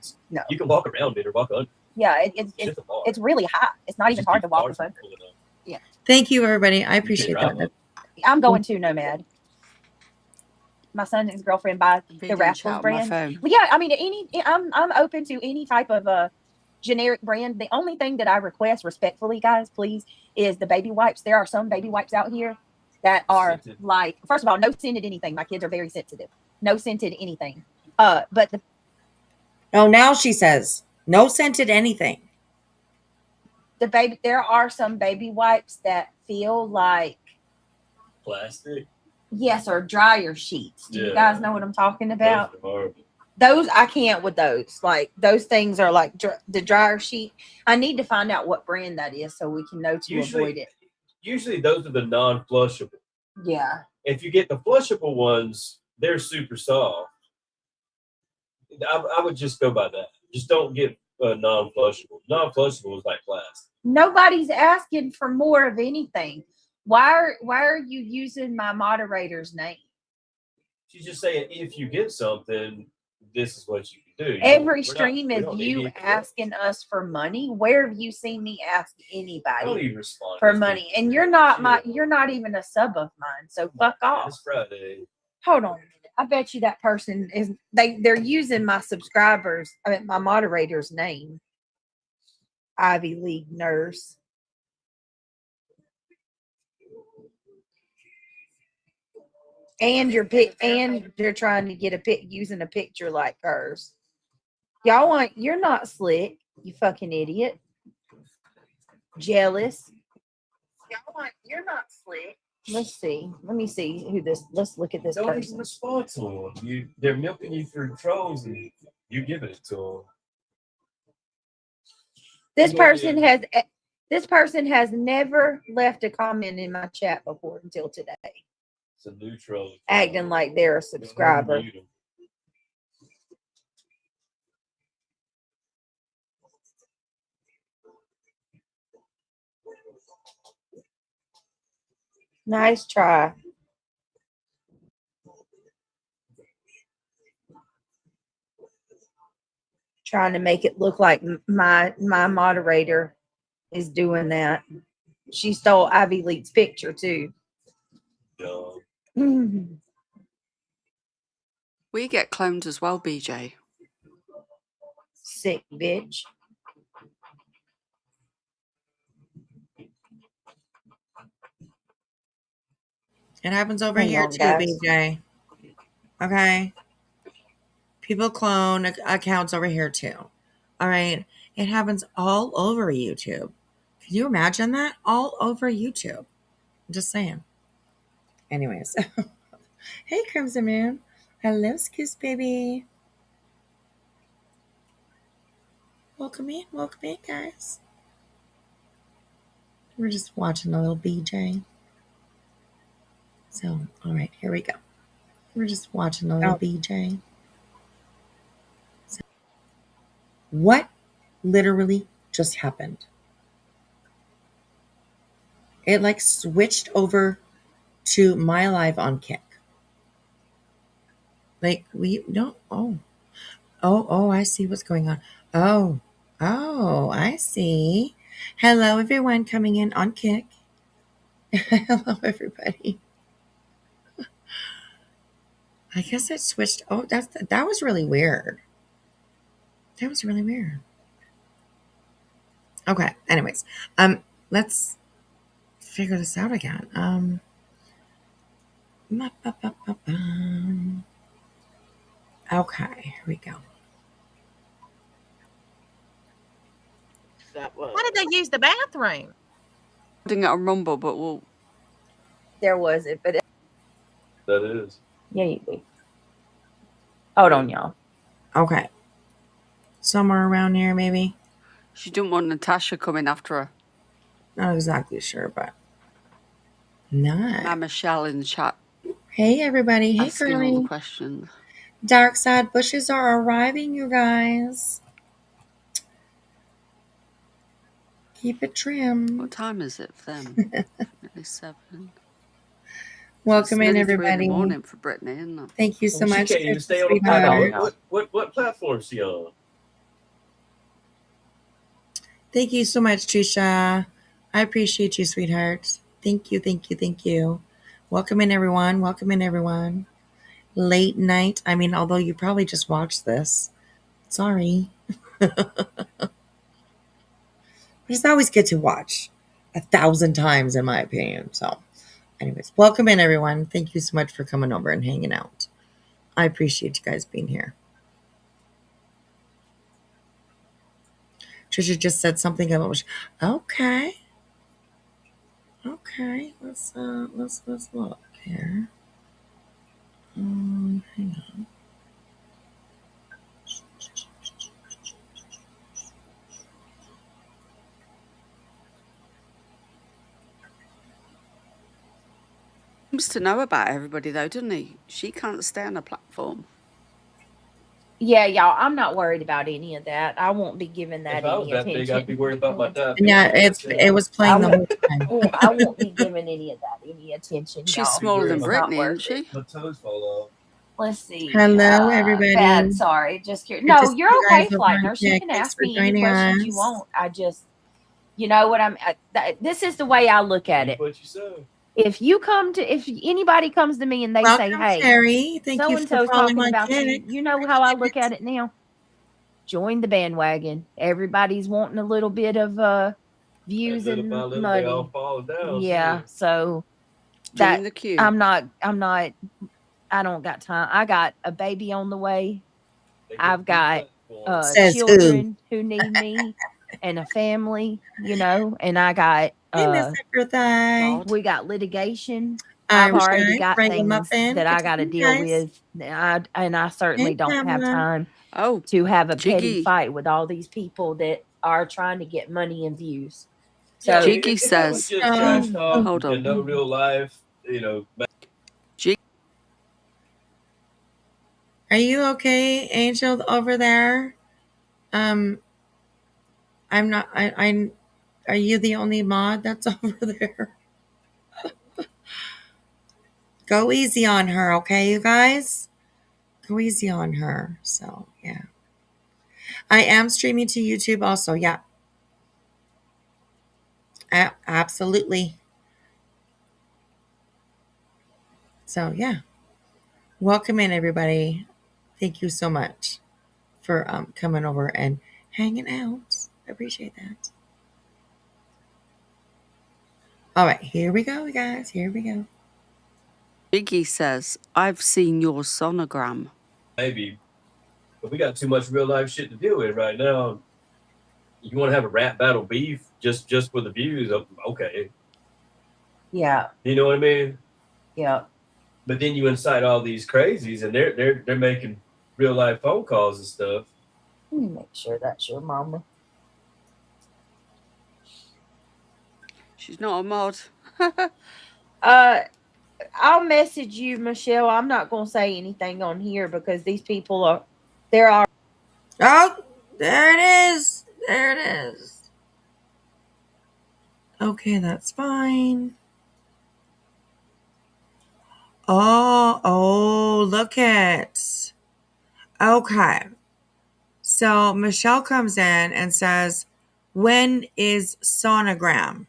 S7: you can walk around it or walk under.
S17: Yeah, it's really high. It's not even hard to walk with them. Yeah.
S2: Thank you, everybody. I appreciate that.
S17: I'm going to Nomad. My son and his girlfriend buy the Rascals brand. Well, yeah, I mean, I'm open to any type of generic brand. The only thing that I request respectfully, guys, please, is the baby wipes. There are some baby wipes out here that are like, first of all, no scented anything. My kids are very sensitive. No scented anything.
S15: But
S2: Oh, now she says no scented anything.
S15: there are some baby wipes that feel like
S7: Plastic.
S15: yes, or dryer sheets. Do you
S7: Yeah.
S15: guys know what I'm talking about?
S7: Those are horrible.
S15: Those I can't with those. Like those things are like the dryer sheet. I need to find out what brand that is so we can know to avoid it.
S7: Usually those are the non-flushable.
S15: Yeah.
S7: If you get the flushable ones, they're super soft. I would just go by that. Just don't get non-flushable. Non-flushable is like plastic.
S15: Nobody's asking for more of anything. Why are you using my moderator's name?
S7: She's just saying if you get something, this is what you can do.
S15: Every stream is you asking us for money. Where have you seen me ask anybody for money? And you're not even a sub of mine. So fuck off.
S7: It's Friday.
S15: Hold on a minute. I bet you that person is they're using my my moderator's name. Ivy League nurse. And you're trying to get using a picture like hers. You're not slick, you fucking idiot. Jealous. You're not slick. Let's see. Let me see let's look at this
S7: Don't
S15: person.
S7: even respond to them. They're milking you for trolls and you giving it to them.
S15: This person has never left a comment in my chat before until today.
S7: It's a new troll.
S15: Acting like they're a subscriber. Nice try. Trying to make it look like my moderator is doing that. She stole Ivy League's picture too.
S19: We get cloned as well, BJ.
S15: Sick bitch.
S2: It happens over
S15: Hang
S2: here
S15: on,
S2: too,
S15: guys.
S2: BJ. Okay. People clone accounts over here too. All right. It happens all over YouTube. Can you imagine that? All over YouTube. I'm just saying. Anyways. Hey, Crimson Moon. Hello, Scoops Baby. Welcome in, guys. We're just watching a little BJ. So, all right, here we go. We're just watching a little BJ. So, what literally just happened? It like switched over to my live on Kick. Like we don't. Oh, I see what's going on. Oh, I see. Hello, everyone coming in on Kick. Hello, everybody. I guess it switched. Oh, that was really weird. That was really weird. Okay. Anyways, let's figure this out again. Okay, here we go.
S20: Why did they use the bathroom?
S19: I didn't get a rumble, but we'll.
S15: There was it, but
S7: That is.
S15: yeah, you do. Hold on, y'all.
S2: Okay. Somewhere around here, maybe.
S19: She didn't want Natasha coming after her.
S2: Not exactly sure, but nice.
S19: Now Michelle in the chat.
S2: Hey, everybody. Hey,
S19: asking all
S2: Curly.
S19: the questions.
S2: Dark side bushes are arriving, you guys. Keep it trim.
S19: What time is it for them? It's 7.
S2: Welcome in,
S19: nearly 3
S2: everybody.
S19: in the morning for Brittany, isn't it?
S2: Thank you so much.
S7: She can't even stay on the platform. What platform is she on?
S2: Thank you so much, Trisha. I appreciate you, sweetheart. Thank you. Welcome in, everyone. Late night. I mean, although you probably just watched this. Sorry. It's always good to watch 1,000 times, in my opinion. So, anyways, welcome in, everyone. Thank you so much for coming over and hanging out. I appreciate you guys being here. Trisha just said something about okay. Okay, let's look here. Hang on.
S19: Seems to know about everybody though, doesn't he? She can't stay on a platform.
S17: Yeah, y'all, I'm not worried about any of that. I won't be giving that
S7: If I was
S17: any
S7: that
S17: attention.
S7: big, I'd be worried about my diabetes.
S2: Yeah, it was playing the whole time.
S17: I won't be giving any of that any attention,
S19: She's
S17: y'all.
S19: smaller than
S17: It's not
S19: Brittany,
S17: worth
S19: isn't
S17: it.
S19: she?
S7: My toes fall off.
S17: Let's see.
S2: Hello, everybody.
S17: Bad, sorry. Just curious.
S2: Good to
S17: No,
S2: see
S17: you're
S2: you
S17: okay,
S2: guys over
S17: Flight
S2: on
S17: Nurse. You
S2: Kick.
S17: can
S2: Thanks
S17: ask
S2: for
S17: me any
S2: joining
S17: questions you
S2: us.
S17: want. I just, you know what this is the way I look at it.
S7: What you say?
S17: If anybody comes to me and they say,
S2: Welcome,
S17: hey,
S2: Sherry. Thank
S17: so
S2: you
S17: and
S2: for
S17: so's
S2: following
S17: talking
S2: my
S17: about you,
S2: Kick.
S17: you know how I look at it now? Join the bandwagon. Everybody's wanting a little bit of views
S7: Little
S17: and
S7: by little,
S17: money.
S7: they all fall down.
S17: Yeah, so
S19: Join the queue.
S17: I'm not I don't got time. I got a baby on the way. I've got
S2: Says
S17: children who need me and a family, you know, and I got
S2: Hey, Miss Eartheye.
S17: we got litigation.
S2: I'm
S17: I've already
S2: Shy.
S17: got
S2: Bring 'em
S17: things
S2: up in.
S17: that
S2: Good
S17: I
S2: to
S17: got to
S2: see you
S17: deal
S2: guys.
S17: with. And I certainly
S2: Hey,
S17: don't have
S2: Pamela.
S17: time to have a petty fight with all these people that are trying to get money and views. So
S19: Jiggy
S7: if it was
S19: says,
S7: just trash talk
S19: hold
S7: and
S19: on.
S7: no real life, you know.
S2: Are you okay, Angel, over there? I'm not. I. Are you the only mod that's over there? Go easy on her, okay, you guys? Go easy on her. So yeah, I am streaming to YouTube also. Yeah, absolutely. So yeah, welcome in everybody. Thank you so much for coming over and hanging out. I appreciate that. All right, here we go, guys. Here we go.
S19: Jiggy says, I've seen your sonogram.
S7: Maybe, but we got too much real life shit to deal with right now. You want to have a rap battle beef just for the views? Okay.
S17: yeah,
S7: You know what I mean?
S17: yeah.
S7: But then you incite all these crazies, and they're making real life phone calls and stuff.
S17: Let me make sure that's your mama.
S19: She's not a mod.
S17: I'll message you, Michelle. I'm not going to say anything on here because these people there are.
S2: Oh, there it is. There it is. Okay, that's fine. Oh, look it. Okay. So Michelle comes in and says, when is sonogram?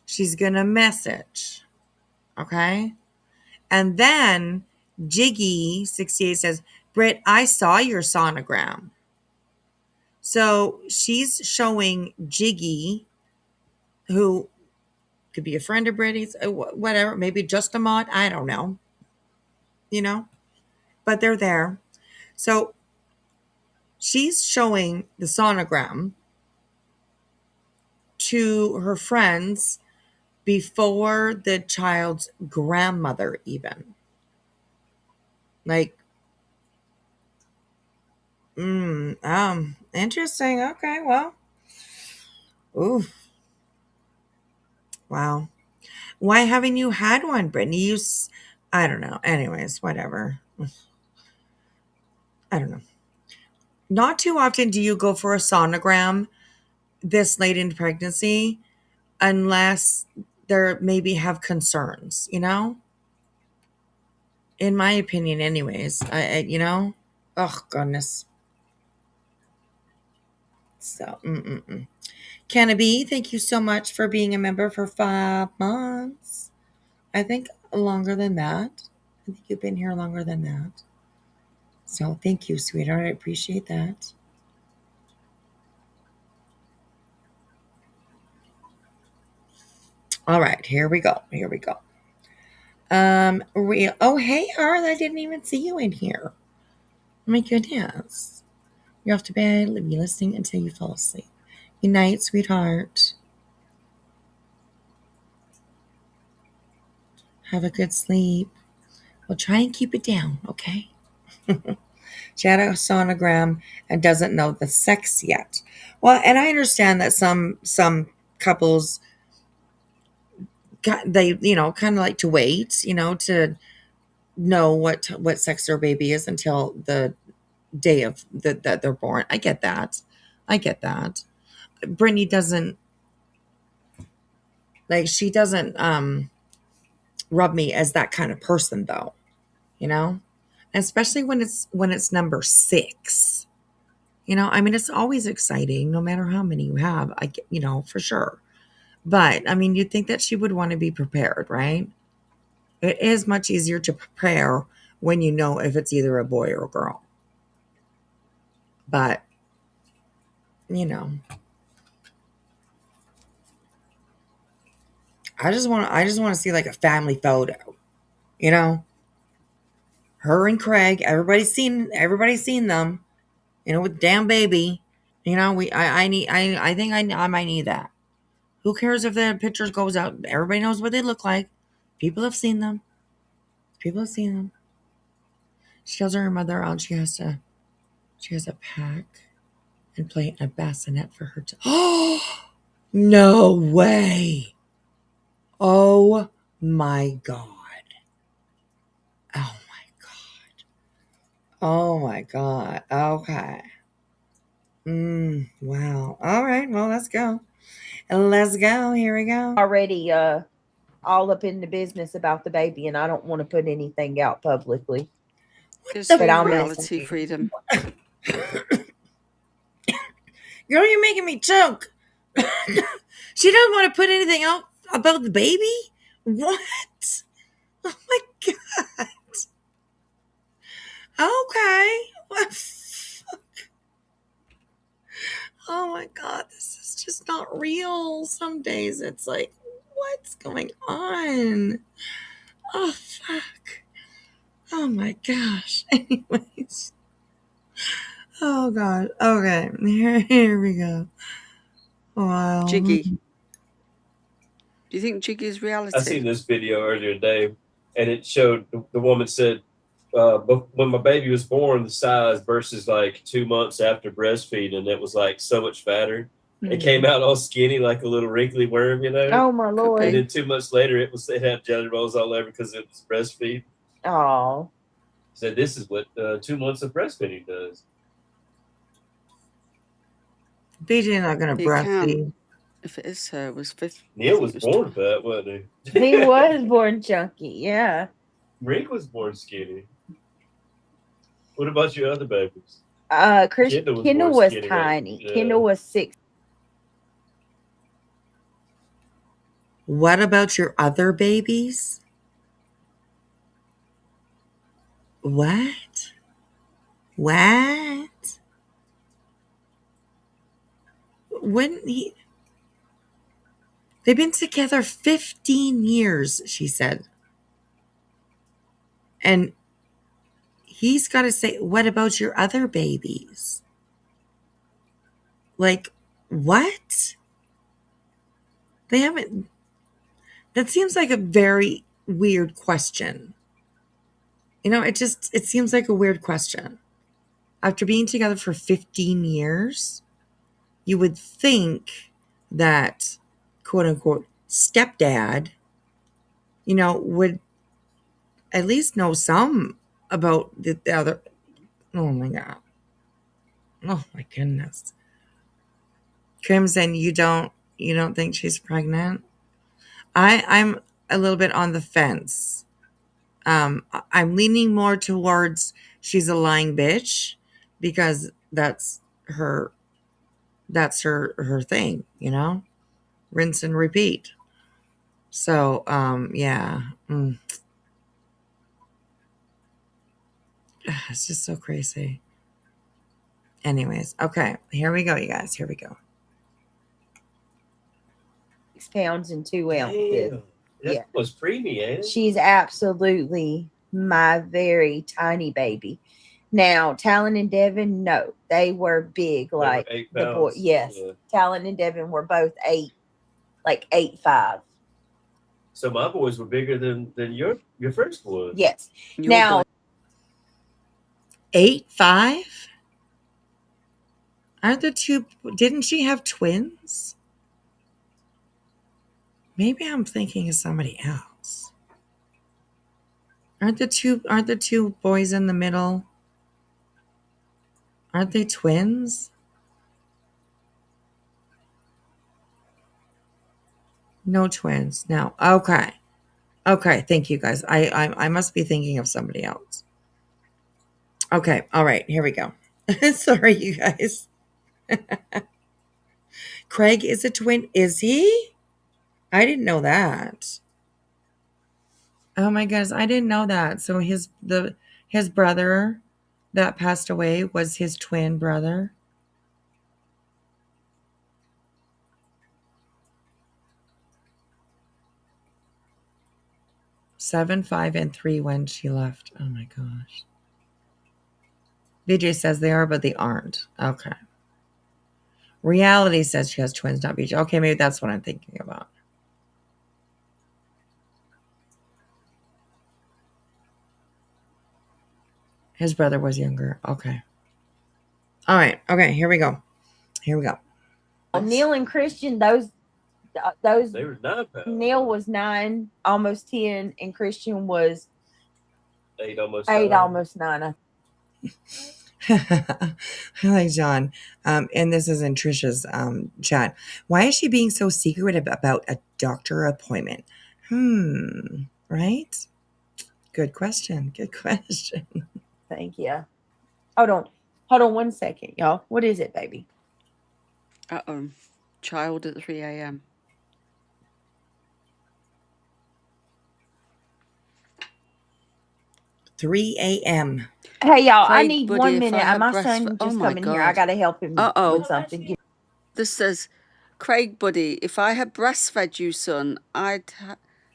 S2: She's going to message. Okay. And then Jiggy68 says, Britt, I saw your sonogram. So she's showing Jiggy, who could be a friend of Brittany's, whatever, maybe just a mod. I don't know. You know, but they're there. So she's showing the sonogram to her friends before the child's grandmother, even. Like, interesting. Okay, well, ooh, wow. Why haven't you had one, Brittany? I don't know. Anyways, whatever. I don't know. Not too often do you go for a sonogram this late into pregnancy unless there maybe have concerns, you know? In my opinion, anyways. Oh, goodness. So, Cannaby, thank you so much for being a member for 5 months. I think longer than that. I think you've been here longer than that. So thank you, sweetheart. I appreciate that. All right, here we go. Here we go. Oh, hey, Earth. I didn't even see you in here. Oh my goodness. You're off to bed. Leave you listening until you fall asleep. Good night, sweetheart. Have a good sleep. We'll try and keep it down, okay? She had a sonogram and doesn't know the sex yet. Well, and I understand that some couples, they kind of like to wait, to know what sex their baby is until the day of that they're born. I get that. Brittany doesn't, like, she doesn't rub me as that kind of person, though, especially when it's number 6. I mean, it's always exciting no matter how many you have, for sure. But I mean, you'd think that she would want to be prepared, right? It is much easier to prepare when you know if it's either a boy or a girl. But I just want to see like a family photo, her and Craig. Everybody's seen them, with damn baby. I think I might need that. Who cares if the pictures goes out? Everybody knows what they look like. People have seen them. She tells her mother out. She has to pack and play a bassinet for her to. Oh, no way. Oh my God. Oh my God. Okay. Wow. All right. Well, let's go. Here we go.
S15: Already all up in the business about the baby, and I don't want to put anything out publicly.
S19: It's reality freedom.
S2: Girl, you're making me choke. She doesn't want to put anything out about the baby? What? Oh my God. Okay. What the fuck? Oh my God. This is just not real. Some days it's like, what's going on? Oh, fuck. Oh my gosh. Anyways. Oh God. Okay. Here we go. Wow.
S19: Jiggy. Do you think Jiggy is reality?
S21: I seen this video earlier today, and it showed the woman said, when my baby was born, the size versus like 2 months after breastfeeding, it was like so much fatter. It came out all skinny, like a little wrinkly worm,
S15: Oh my Lord.
S21: And then 2 months later, it had jelly rolls all over because it was breastfeed.
S15: Oh.
S21: Said this is what 2 months of breastfeeding does.
S2: BJ not gonna breastfeed.
S19: If it is her, it was 50.
S21: Neil was born fat, wasn't he?
S15: He was born chunky, yeah.
S21: Rick was born skinny. What about your other babies?
S15: Kendall was tiny. Right? Yeah. Kendall was 6.
S2: What about your other babies? What? When they've been together 15 years, she said. And he's got to say, what about your other babies? Like, what? They haven't. That seems like a very weird question. It seems like a weird question. After being together for 15 years, you would think that, quote unquote, stepdad, would at least know some about the other. Oh my God. Oh my goodness. Crimson, you don't think she's pregnant? I'm a little bit on the fence. I'm leaning more towards she's a lying bitch because that's her thing, rinse and repeat. So, yeah. It's just so crazy. Anyways, okay, here we go, you guys. Here we go.
S15: 6 pounds and 2 ounces.
S21: That was preemie, ain't it?
S15: She's absolutely my very tiny baby. Now, Talon and Devin, no, they were big, like
S21: 8
S15: the boy.
S21: pounds.
S15: Yes,
S21: Yeah.
S15: Talon and Devin were both 8'5".
S21: So my boys were bigger than your first was.
S15: Yes.
S19: Your
S15: Now,
S19: boy.
S2: 8'5"? Aren't the two? Didn't she have twins? Maybe I'm thinking of somebody else. Aren't the two boys in the middle? Aren't they twins? No twins. No. Okay. Okay. Thank you guys. I must be thinking of somebody else. Okay. All right. Here we go. Sorry, you guys. Craig is a twin. Is he? I didn't know that. Oh my goodness, I didn't know that. So his brother that passed away was his twin brother. Seven, 5, and 3 when she left. Oh my gosh. BJ says they are, but they aren't. Okay. Reality says she has twins, not BJ. Okay, maybe that's what I'm thinking about. His brother was younger. Okay. All right. Okay, here we go. Here we go.
S15: Neil and Christian, those
S21: They were 9 pounds.
S15: Neil was 9, almost 10, and Christian was
S21: 8, almost
S15: 8,
S21: 9.
S15: almost 9.
S2: I like John. And this is in Trisha's chat. Why is she being so secretive about a doctor appointment? Right? Good question. Good question.
S15: Thank you. Hold on 1 second, y'all. What is it, baby?
S19: Child at 3 a.m.
S2: Three a.m.
S15: Hey, y'all, I
S19: Craig,
S15: need
S19: buddy,
S15: 1
S19: if
S15: minute.
S19: I had
S15: My
S19: breast-
S15: son
S19: oh
S15: just
S19: my
S15: come in here. I
S19: God.
S15: got to help him with something.
S19: This says, Craig, buddy, if I had breastfed you, son, I'd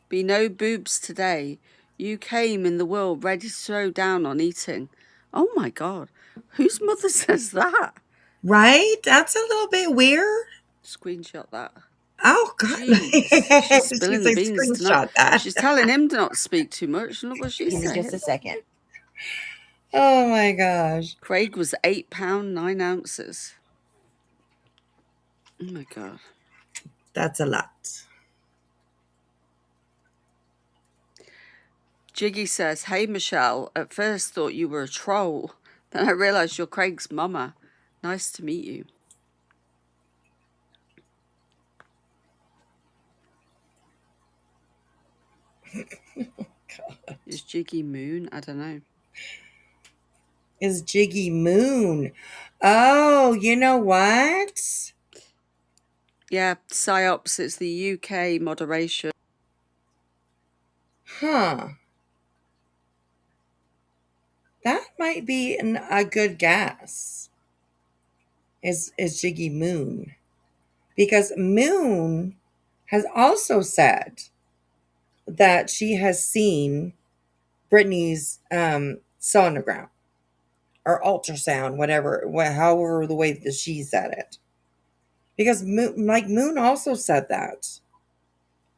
S19: be no boobs today. You came in the world ready to throw down on eating. Oh my God. Whose mother says that?
S2: Right? That's a little bit weird.
S19: Screenshot that.
S2: Oh, God.
S19: Jeez. She's spilling
S2: She's
S19: the
S2: like,
S19: beans
S2: screenshot
S19: tonight.
S2: that.
S19: She's telling him to not speak too much. Look what she's
S15: Give me
S19: saying.
S15: just a second.
S2: Oh my gosh.
S19: Craig was 8 pounds 9 ounces. Oh my God.
S2: That's a lot.
S19: Jiggy says, hey, Michelle, at first thought you were a troll. Then I realised you're Craig's mama. Nice to meet you. Is Jiggy Moon? I don't know.
S2: Is Jiggy Moon. Oh, you know what?
S19: Yeah, PSYOPs, it's the UK moderation.
S2: Huh. That might be a good guess. Is Jiggy Moon. Because Moon has also said that she has seen Brittany's sonogram or ultrasound, however the way that she said it. Because Moon also said that.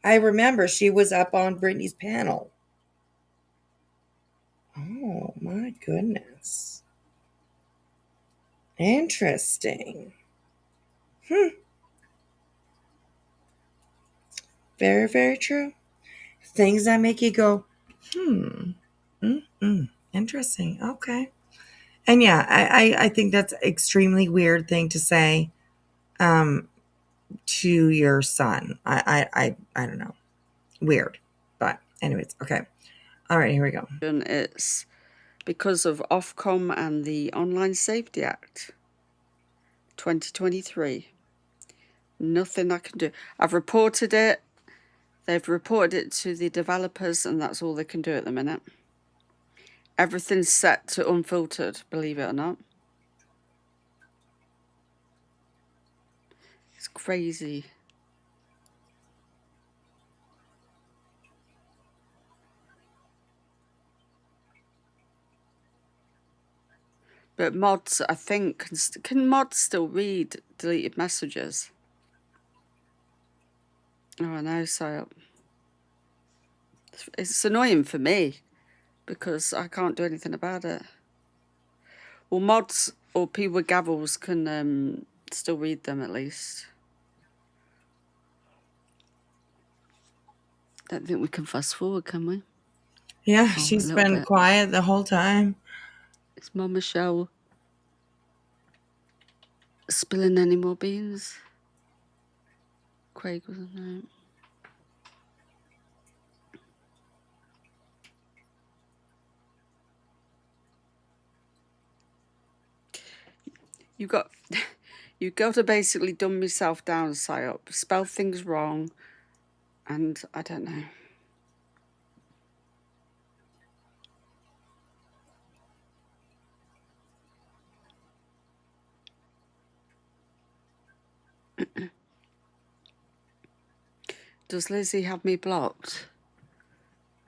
S2: I remember she was up on Brittany's panel. Oh my goodness. Interesting. Very, very true. Things that make you go, interesting. Okay. And yeah, I think that's an extremely weird thing to say to your son. I don't know. Weird. But anyways, okay. All right, here we go.
S19: It's because of Ofcom and the Online Safety Act 2023. Nothing I can do. I've reported it. They've reported it to the developers, and that's all they can do at the minute. Everything's set to unfiltered, believe it or not. It's crazy. But mods, I think, can mods still read deleted messages? Oh, I know, so it's annoying for me because I can't do anything about it. Well, mods or people with gavels can still read them at least. Don't think we can fast forward, can we?
S2: Yeah, she's been quiet the whole time.
S19: Is Mom Michelle spilling any more beans? Craig wasn't there. You got to basically dumb yourself down, Psyop, spell things wrong, and I don't know. Does Lizzie have me blocked?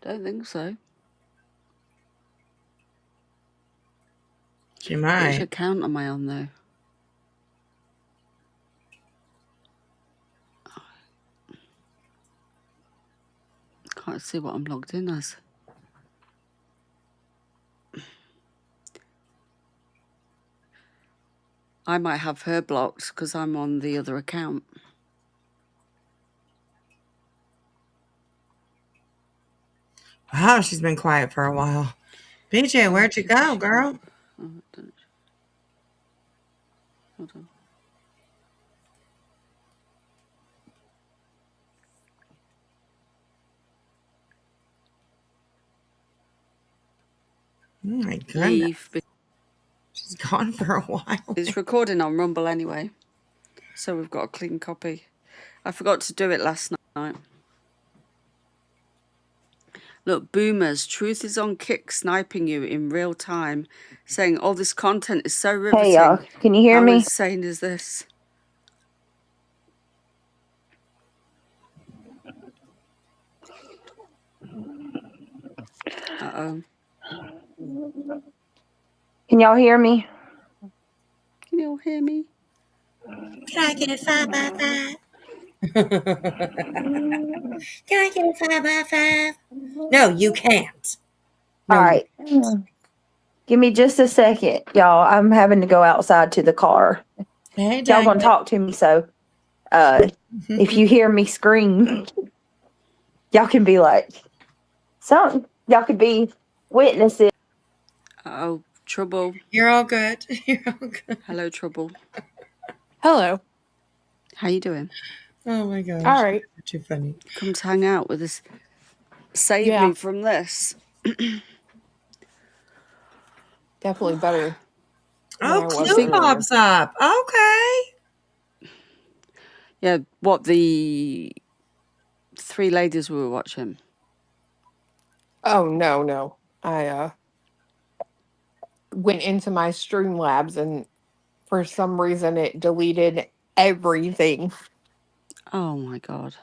S19: Don't think so.
S2: She might.
S19: Which account am I on though? Can't see what I'm logged in as. I might have her blocked because I'm on the other account.
S2: Wow, she's been quiet for a while. BJ, where'd you go, girl?
S19: Oh, hold on.
S2: Oh my goodness. She's gone for a while.
S19: It's recording on Rumble anyway, so we've got a clean copy. I forgot to do it last night. Look, boomers, truth is on kick sniping you in real time, saying, oh, this content is so riveting.
S11: Hey, y'all. Can you hear
S19: How
S11: me?
S19: insane is this? Uh-oh.
S11: Can y'all hear me?
S19: Can y'all hear me?
S2: Can I get a 5x5? Can I get a 5x5? No, you can't. No,
S11: All right. Give me just a second, y'all. I'm having to go outside to the car.
S2: Hey,
S11: y'all gonna talk to me, so if you hear me scream, y'all can be like something. Y'all could be witnesses.
S19: Uh-oh, Trouble.
S2: You're all good. You're all good.
S19: Hello, Trouble.
S6: Hello.
S19: How you doing?
S2: Oh my gosh.
S6: All right.
S2: You're too funny.
S19: Come to hang out with us. Save
S6: Yeah.
S19: me from this.
S6: Definitely better.
S2: Oh, Clue pops up. Okay.
S19: Yeah, what, the three ladies we were watching?
S6: Oh, no. I went into my Streamlabs and for some reason it deleted everything.
S19: Oh my God.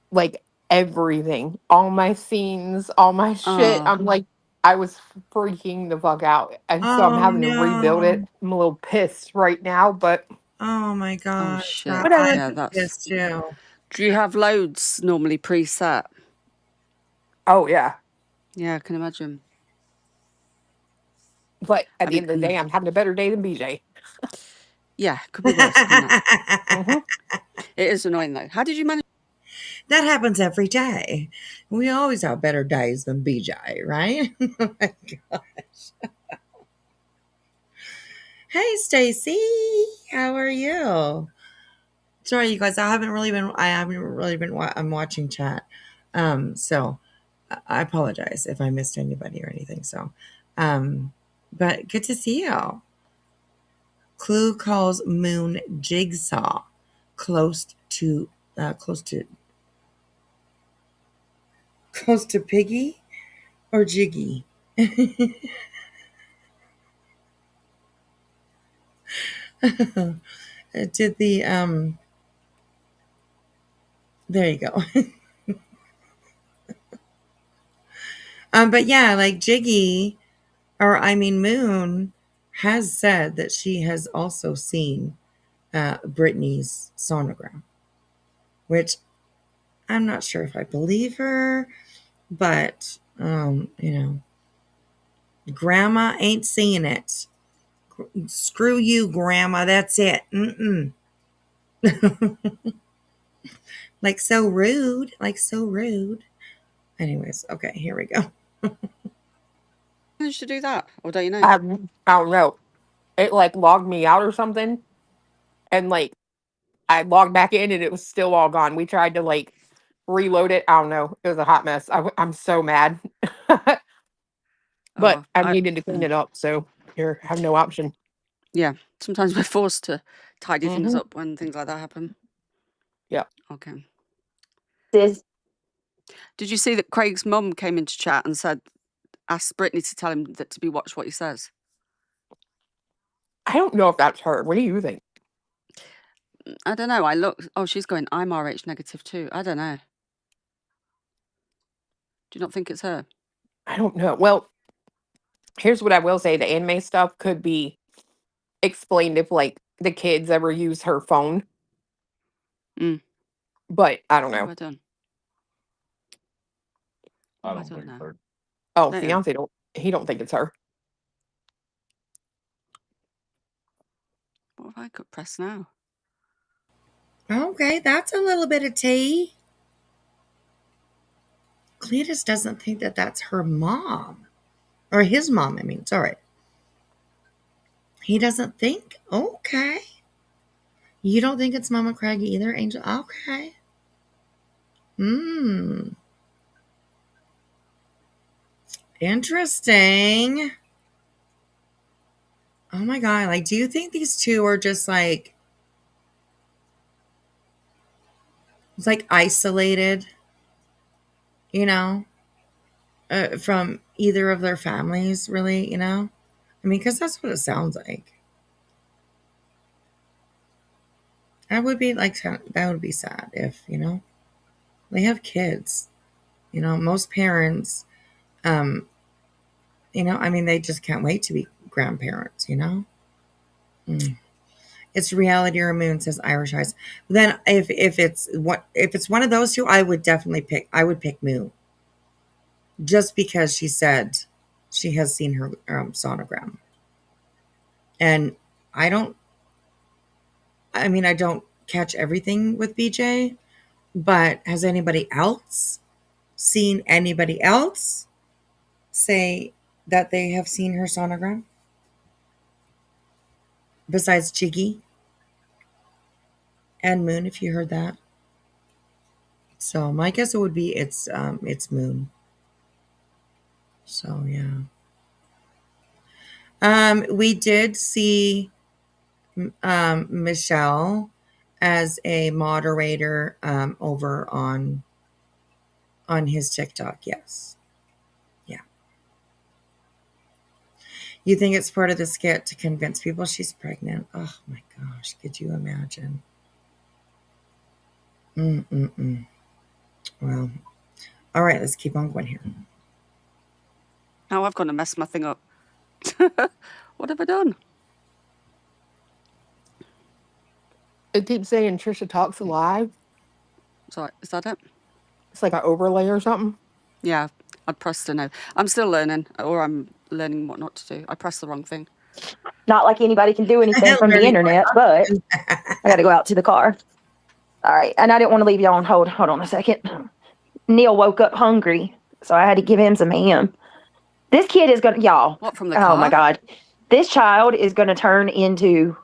S6: Like everything. All my scenes, all my shit.
S19: Oh.
S6: I'm like, I was freaking the fuck out. And so I'm having to rebuild it. I'm a little pissed right now, but
S2: oh my gosh.
S19: Oh shit.
S6: Whatever.
S19: Yeah, that's
S2: pissed too.
S19: Do you have loads normally preset?
S6: Oh yeah.
S19: Yeah, I can imagine.
S6: But at the end of the day, I'm having a better day than BJ.
S19: Yeah, could be worse, couldn't it? It is annoying though. How did you manage?
S2: That happens every day. We always have better days than BJ, right? Oh my gosh. Hey Stacy, how are you? Sorry, you guys. I haven't really been. I'm watching chat. So I apologize if I missed anybody or anything. So, but good to see you. Clue calls Moon Jigsaw, close to Piggy or Jiggy. Did the there you go. But yeah, like Jiggy, or I mean Moon, has said that she has also seen Brittany's sonogram, which I'm not sure if I believe her, but Grandma ain't seeing it. Screw you, Grandma. That's it. Like so rude. Like so rude. Anyways, okay, here we go.
S19: Managed to do that, or don't you know?
S6: I don't know. It like logged me out or something, and like I logged back in and it was still all gone. We tried to like reload it. I don't know. It was a hot mess. I'm so mad, but I needed to clean it up. So here, I have no option.
S19: Yeah, sometimes we're forced to tidy things up when things like that happen.
S6: Yeah.
S19: Okay.
S11: Did
S19: you see that Craig's mum came into chat and asked Brittany to tell him that to be watch what he says?
S6: I don't know if that's her. What do you think?
S19: I don't know. I looked. Oh, she's going, I'm RH negative too. I don't know. Do you not think it's her?
S6: I don't know. Well, here's what I will say. The anime stuff could be explained if like the kids ever use her phone. But I don't know.
S19: Well done.
S6: I
S19: don't think
S6: it's her. Oh,
S19: Yeah.
S6: fiance he don't think it's her.
S19: What have I got press now?
S2: Okay, that's a little bit of tea. Cletus doesn't think that that's her mom. Or his mom, I mean. Sorry. He doesn't think? Okay. You don't think it's Mama Craig either, Angel? Okay. Interesting. Oh my God. Like, do you think these two are just like, it's like isolated, from either of their families, really, I mean, because that's what it sounds like. I would be like, that would be sad if, they have kids. Most parents, I mean, they just can't wait to be grandparents, It's reality or moon, says Irish Eyes. Then if it's one of those two, I would pick Moon. Just because she said she has seen her sonogram. And I don't catch everything with BJ, but has anybody else seen anybody else say that they have seen her sonogram? Besides Jiggy and Moon, if you heard that. So my guess it would be it's Moon. So yeah. We did see Michelle as a moderator over on his TikTok. Yes. Yeah. You think it's part of the skit to convince people she's pregnant? Oh my gosh. Could you imagine? Well, all right. Let's keep on going here.
S19: Now I've gone to mess my thing up. What have I done?
S6: It keeps saying Trisha Talks Live.
S19: Sorry, is that it?
S6: It's like an overlay or something.
S19: Yeah, I pressed a no. I'm still learning, or I'm learning what not to do. I pressed the wrong thing.
S11: Not like anybody can do anything from the internet, but I got to go out to the car. All right, and I didn't want to leave y'all on hold. Hold on a second. Neil woke up hungry, so I had to give him some ham. This kid is going to, y'all.
S19: What, from the car?
S11: Oh my God. This child is going to turn into.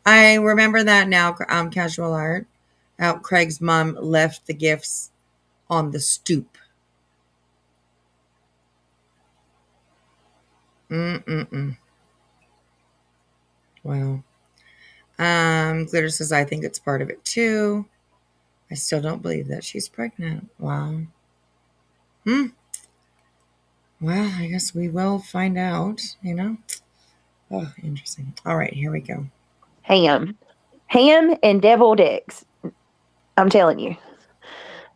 S2: I remember that now, Casual Art. Craig's mom left the gifts on the stoop. Wow. Glitter says, I think it's part of it too. I still don't believe that she's pregnant. Wow. Well, I guess we will find out, Oh, interesting. All right, here we go.
S11: Ham and deviled eggs. I'm telling you.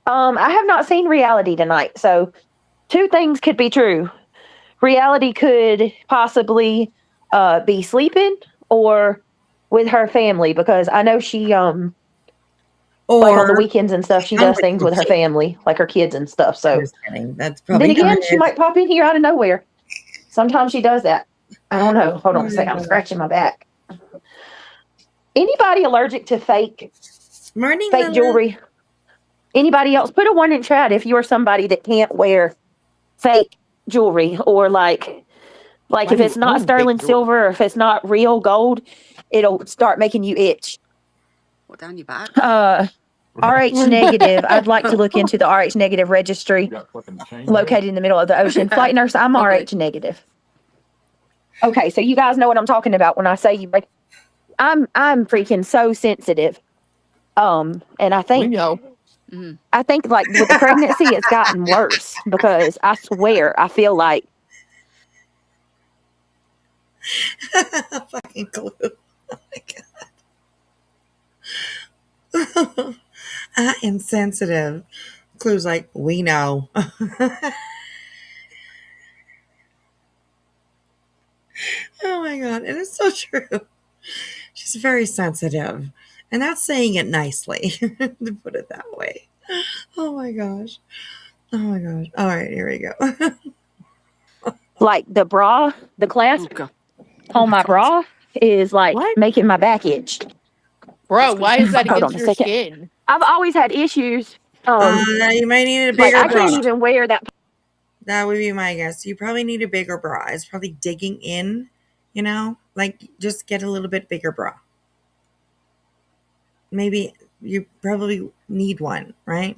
S11: I have not seen reality tonight, so two things could be true. Reality could possibly
S1: be sleeping or with her family? Because I know she like on the
S2: Or
S1: weekends and stuff, she does things with her family, like her kids and stuff. So
S2: just kidding. That's
S1: then
S2: probably
S1: again,
S2: not
S1: she
S2: it.
S1: might pop in here out of nowhere. Sometimes she does that. I don't know. Hold on a second. I'm scratching my back. Anybody allergic to fake
S2: Lila.
S1: jewelry? Anybody else? Put a 1 in chat if you're somebody that can't wear fake jewelry, or like
S6: Why
S1: if
S6: do
S1: it's
S6: you
S1: not
S6: own fake
S1: sterling
S6: jewelry?
S1: silver or if it's not real gold, it'll start making you itch.
S19: What, down your back?
S1: RH negative. I'd like to look into the RH negative registry located in the middle of the ocean. Flight nurse, I'm RH negative. Okay, so you guys know what I'm talking about when I say you. I'm freaking so sensitive. And I think like with the pregnancy, it's gotten worse because I swear I feel like
S2: fucking glue. Oh my god. I am sensitive. Clue's like, we know. Oh my god, and it's so true. She's very sensitive. And that's saying it nicely, to put it that way. Oh my gosh. Oh my gosh. All right, here we go.
S1: like the bra, the clasp on my bra is like making my back itch.
S6: Bro, why is that
S1: Hold on
S6: against
S1: a
S6: your
S1: second.
S6: skin?
S1: I've always had issues.
S2: You might need a
S1: like
S2: bigger
S1: I
S2: bra.
S1: can't even wear that.
S2: That would be my guess. You probably need a bigger bra. It's probably digging in, like just get a little bit bigger bra. Maybe you probably need one, right?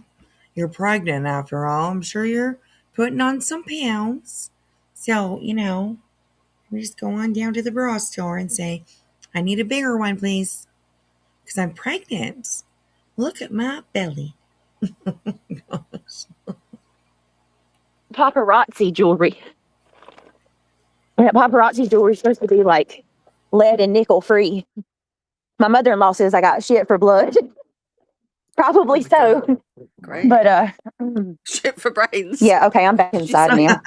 S2: You're pregnant after all. I'm sure you're putting on some pounds. So, we just go on down to the bra store and say, I need a bigger one, please. Because I'm pregnant. Look at my belly. Gosh.
S1: Paparazzi jewelry. That paparazzi jewelry is supposed to be like lead and nickel free. My mother-in-law says I got shit for blood. Probably so.
S19: Great.
S1: But
S19: shit for brains.
S1: Yeah, okay, I'm back inside now.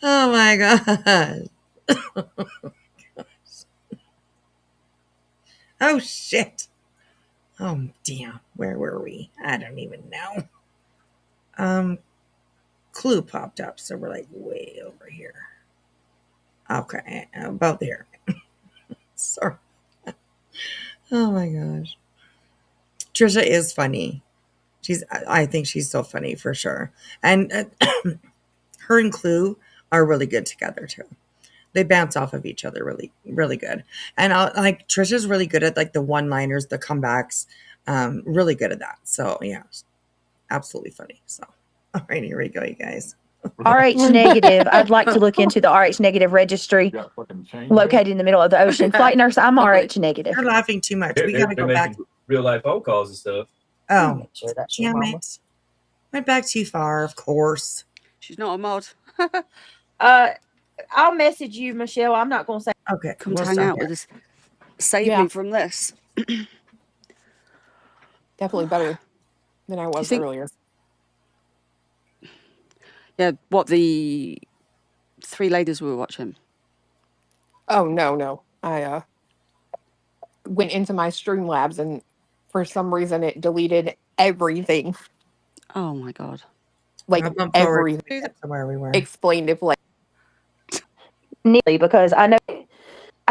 S2: Oh my god. Oh shit. Oh damn. Where were we? I don't even know. Clue popped up, so we're like way over here. Okay, about there. Sorry. Oh my gosh. Trisha is funny. I think she's so funny for sure. And her and Clue are really good together too. They bounce off of each other really, really good. And like Trisha's really good at like the one-liners, the comebacks. Really good at that. So yeah, absolutely funny. So all right, here we go, you guys.
S1: RH negative. I'd like to look into the RH negative registry located in the middle of the ocean. Flight nurse, I'm RH negative.
S2: You're laughing too much. We gotta go back.
S21: Real life phone calls and stuff.
S2: Oh, damn it. Went back too far, of course.
S19: She's not a mod.
S1: I'll message you, Michelle. I'm not going to say.
S2: Okay.
S19: Come to hang out with us. Save me from this.
S6: Definitely better than I was earlier.
S19: Yeah, what, the 3 ladies we were watching?
S6: Oh, no. I went into my Streamlabs and for some reason it deleted everything.
S19: Oh my god.
S6: Like everything.
S2: That's where we were.
S6: Explained it like
S1: Nearly, because I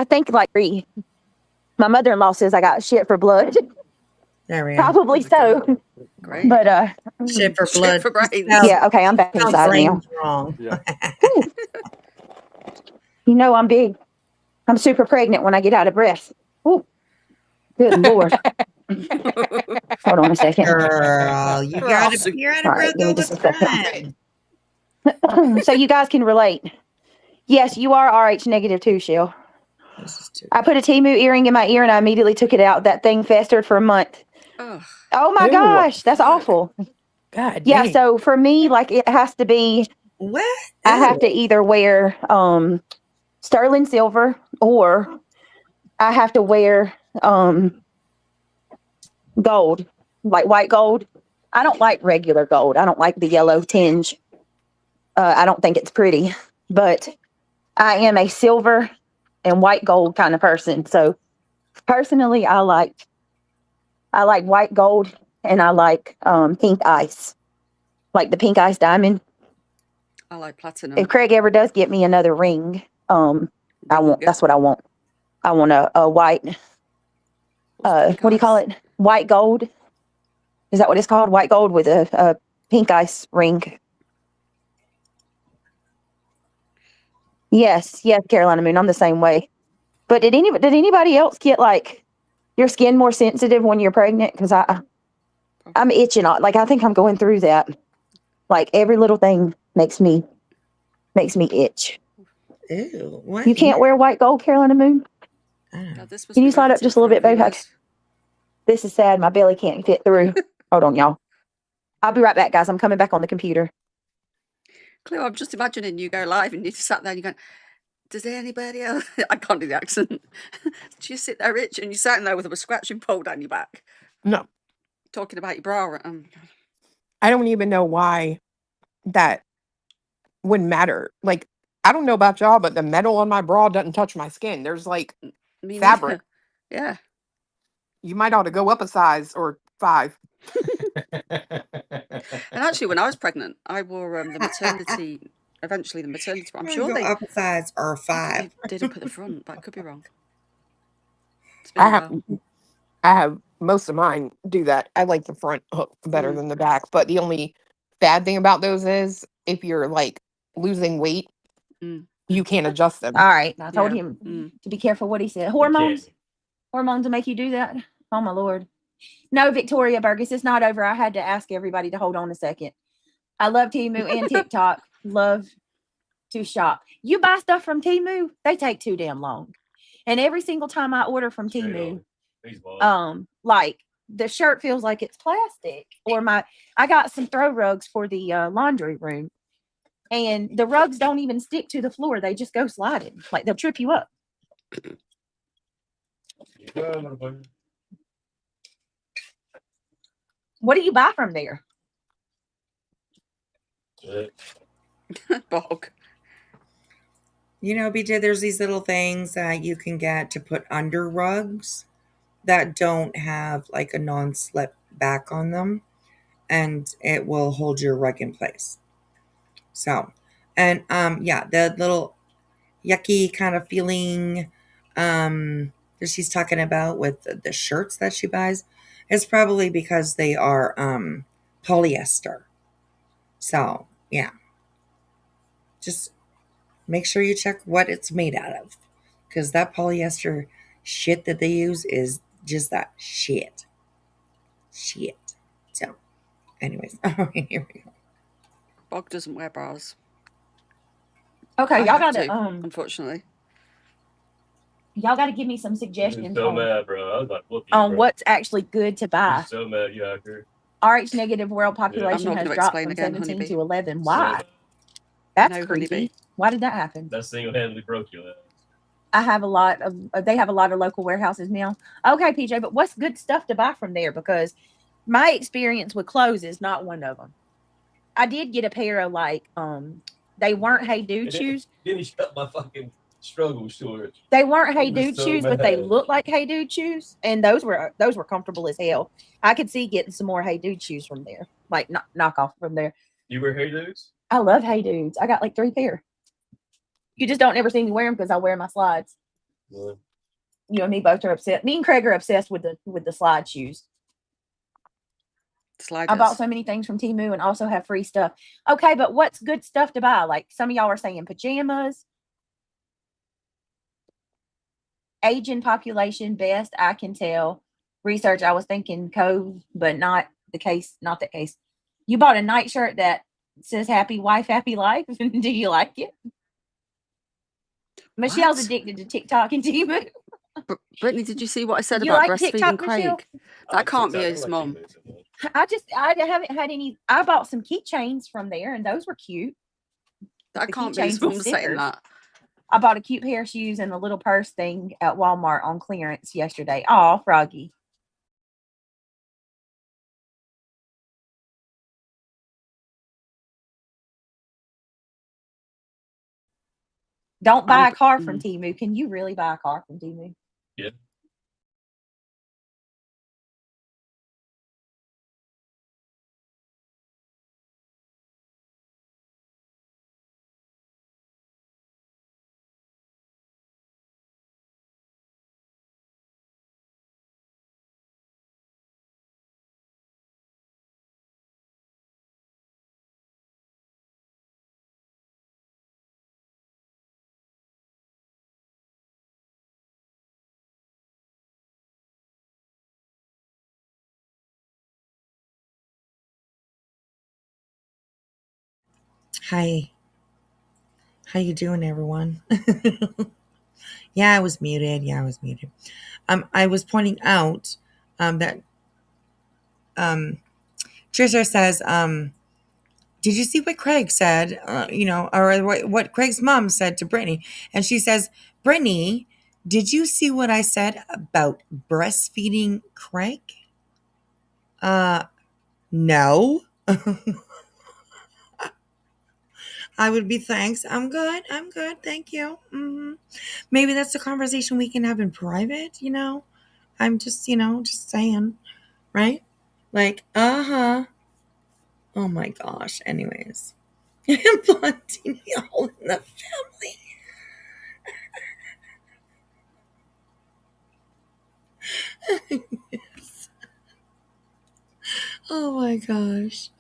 S1: think like my mother-in-law says I got shit for blood.
S2: There we go.
S1: Probably so.
S19: Great.
S1: But
S2: shit for blood.
S19: Shit for brains.
S1: Yeah, okay, I'm back inside now.
S2: Wrong.
S1: You know I'm big. I'm super pregnant when I get out of breath. Ooh. Good Lord. Hold on a second.
S2: Girl, you're out of breath all the time.
S1: So you guys can relate. Yes, you are RH negative too, Shell. I put a Temu earring in my ear and I immediately took it out. That thing festered for a month. Oh my gosh, that's awful.
S6: God.
S1: Yeah,
S6: dang.
S1: so for me, like it has to be
S2: what?
S1: I have to either wear sterling silver or I have to wear gold, like white gold. I don't like regular gold. I don't like the yellow tinge. I don't think it's pretty, but I am a silver and white gold kind of person. So personally, I like white gold, and I like pink ice, like the pink ice diamond.
S19: I like platinum.
S1: If Craig ever does get me another ring, I want. That's what I want. I want a white. What do you call it? White gold. Is that what it's called? White gold with a pink ice ring. Yes, Carolina Moon. I'm the same way. But did anybody else get like your skin more sensitive when you're pregnant? Because I'm itching. Like I think I'm going through that. Like every little thing makes me itch.
S2: Ew. What?
S1: You can't wear white gold, Carolina Moon.
S19: No, this must
S1: Can
S19: be
S1: you slide up
S19: riveting
S1: just a little
S19: for our
S1: bit, babe?
S19: viewers.
S1: This is sad. My belly can't fit through. Hold on, y'all. I'll be right back, guys. I'm coming back on the computer.
S19: Cleo, I'm just imagining you go live and you just sat there and you're going, does anybody else? I can't do the accent. Do you sit there, Rich, and you're sitting there with a scratching pole down your back?
S6: No.
S19: Talking about your bra.
S6: I don't even know why that would matter. Like, I don't know about y'all, but the metal on my bra doesn't touch my skin. There's like
S19: Me
S6: fabric.
S19: neither. Yeah.
S6: You might ought to go up a size or 5.
S19: And actually, when I was pregnant, I wore the maternity. Eventually, the maternity. I'm sure
S2: go
S19: they
S2: up a size or 5.
S19: They did up at the front, but I could be wrong. It's been
S6: I
S19: a
S6: have
S19: while.
S6: I have most of mine do that. I like the front hook better than the back. But the only bad thing about those is if you're like losing weight, you can't adjust them.
S1: All right. I told him to be careful what he said. Hormones will make you do that. Oh my Lord. No, Victoria Burgess, it's not over. I had to ask everybody to hold on a second. I love Temu and TikTok. Love to shop. You buy stuff from Temu, they take too damn long. And every single time I order from Temu, like the shirt feels like it's plastic. Or I got some throw rugs for the laundry room, and the rugs don't even stick to the floor. They just go sliding. Like they'll trip you up. What do you buy from there?
S19: Bog.
S2: You know, BJ, there's these little things that you can get to put under rugs that don't have like a non-slip back on them, and it will hold your rug in place. So, and yeah, the little yucky kind of feeling that she's talking about with the shirts that she buys is probably because they are polyester. So, yeah. Just make sure you check what it's made out of, because that polyester shit that they use is just that shit. So, anyways, here we go.
S19: Bog doesn't wear bras.
S1: Okay,
S19: I
S1: y'all
S19: have
S1: gotta
S19: to, unfortunately.
S1: Y'all gotta give me some suggestions
S21: So mad, bro. I was about to whoop you,
S1: on
S21: bro.
S1: what's actually good to buy.
S21: I'm so mad you out here.
S1: RH negative world population
S19: I'm not
S1: has
S19: gonna
S1: dropped
S19: explain
S1: from
S19: again,
S1: 17
S19: honeybee.
S1: to 11. Why?
S21: So,
S1: That's
S19: No,
S1: creepy.
S19: honeybee.
S1: Why did that happen?
S21: that single-handedly broke your ass.
S1: I have a lot of they have a lot of local warehouses now. Okay, PJ, but what's good stuff to buy from there? Because my experience with clothes is not one of them. I did get a pair of like they weren't Hey Dude shoes.
S21: Then he shut my fucking struggle short.
S1: They weren't Hey
S21: I was
S1: Dude
S21: so
S1: shoes, but they
S21: mad.
S1: looked like Hey Dude shoes, and those were comfortable as hell. I could see getting some more Hey Dude shoes from there, like knock off from there.
S21: You wear Hey Dudes?
S1: I love Hey Dudes. I got like 3 pair. You just don't ever see me wear them because I wear my slides.
S21: Really?
S1: You and me both are upset. Me and Craig are obsessed with the slide shoes.
S19: Sliders.
S1: I bought so many things from Temu and also have free stuff. Okay, but what's good stuff to buy? Like some of y'all are saying pajamas. Aging population best, I can tell. Research, I was thinking Cove, but not the case. Not the case. You bought a nightshirt that says "Happy Wife, Happy Life." Do you like it? Michelle's
S19: What?
S1: addicted to TikTok and Temu.
S19: Brittany, did you see what I said
S1: You
S19: about
S1: like
S19: breastfeeding
S1: TikTok,
S19: Craig?
S1: Michelle?
S19: That can't be his mum.
S1: I haven't had any. I bought some keychains from there, and those were cute.
S19: That
S1: The
S19: can't be his
S1: keychains and
S19: mum saying
S1: stickers.
S19: that.
S1: I bought a cute pair of shoes and a little purse thing at Walmart on clearance yesterday. Aw, Froggy. Don't buy a car from Temu. Can you really buy a car from Temu?
S21: Yeah.
S2: Hi. How you doing, everyone? Yeah, I was muted. I was pointing out that Trisha says, did you see what Craig said? Or what Craig's mom said to Brittany? And she says, Brittany, did you see what I said about breastfeeding Craig? No. I would be thanks. I'm good. Thank you. Maybe that's a conversation we can have in private, I'm just, just saying, right? Like, oh my gosh. Anyways, implanting y'all in the family. Yes. Oh my gosh.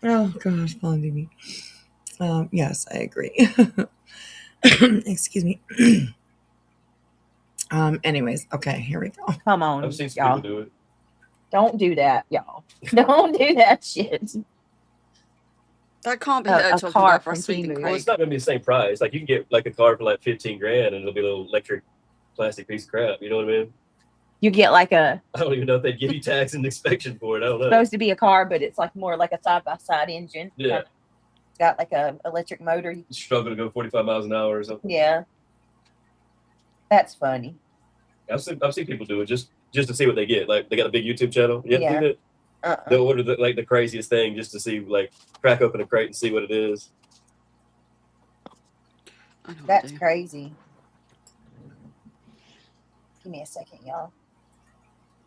S2: Oh gosh, bonding me. Yes, I agree. Excuse me. Anyways, okay, here we go.
S1: Come on,
S21: I've seen some
S1: y'all.
S21: people do it.
S1: Don't do that, y'all. Don't do that shit.
S19: That can't be
S1: A
S19: talking
S1: car
S19: about
S1: from
S19: breastfeeding
S1: Temu.
S21: Well, it's
S19: Craig.
S21: not going to be the same price. Like you can get like a car for like 15 grand, and it'll be a little electric plastic piece of crap. You know what I mean?
S1: You get like a
S21: I don't even know if they'd give you tax and inspection for it. I don't know.
S1: supposed to be a car, but it's like more like a side by side engine.
S21: Yeah.
S1: It's got like a electric motor.
S21: You struggle to go 45 miles an hour or something.
S1: Yeah. That's funny.
S21: I've seen people do it just to see what they get. Like they got a big YouTube channel. You have
S1: Yeah.
S21: to do that. They'll order the craziest thing just to see, like, crack open a crate and see what it is.
S1: That's crazy. Give me a second, y'all.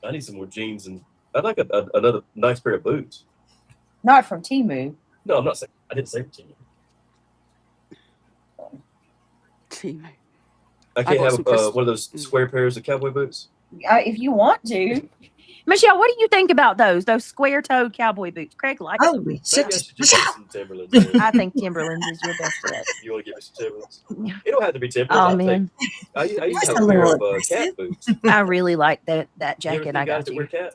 S21: I need some more jeans, and I'd like another nice pair of boots.
S1: Not from Temu.
S21: No, I'm not saying. I didn't say Temu.
S19: Temu.
S21: I can't
S19: got
S21: have
S19: some
S21: one of those square pairs of cowboy boots.
S1: If you want to. Michelle, what do you think about those square-toed cowboy boots? Craig likes them.
S21: Maybe I should just get some Timberlands. Then.
S1: I think Timberlands is your best bet.
S21: You want to get me some Timberlands? It don't have to be Timberlands.
S1: Oh,
S21: I'll
S1: man.
S21: I used to have a pair of cat boots.
S1: I really like that
S21: You ever
S1: jacket
S21: see
S1: I
S21: guys
S1: got
S21: that
S1: you.
S21: wear cat?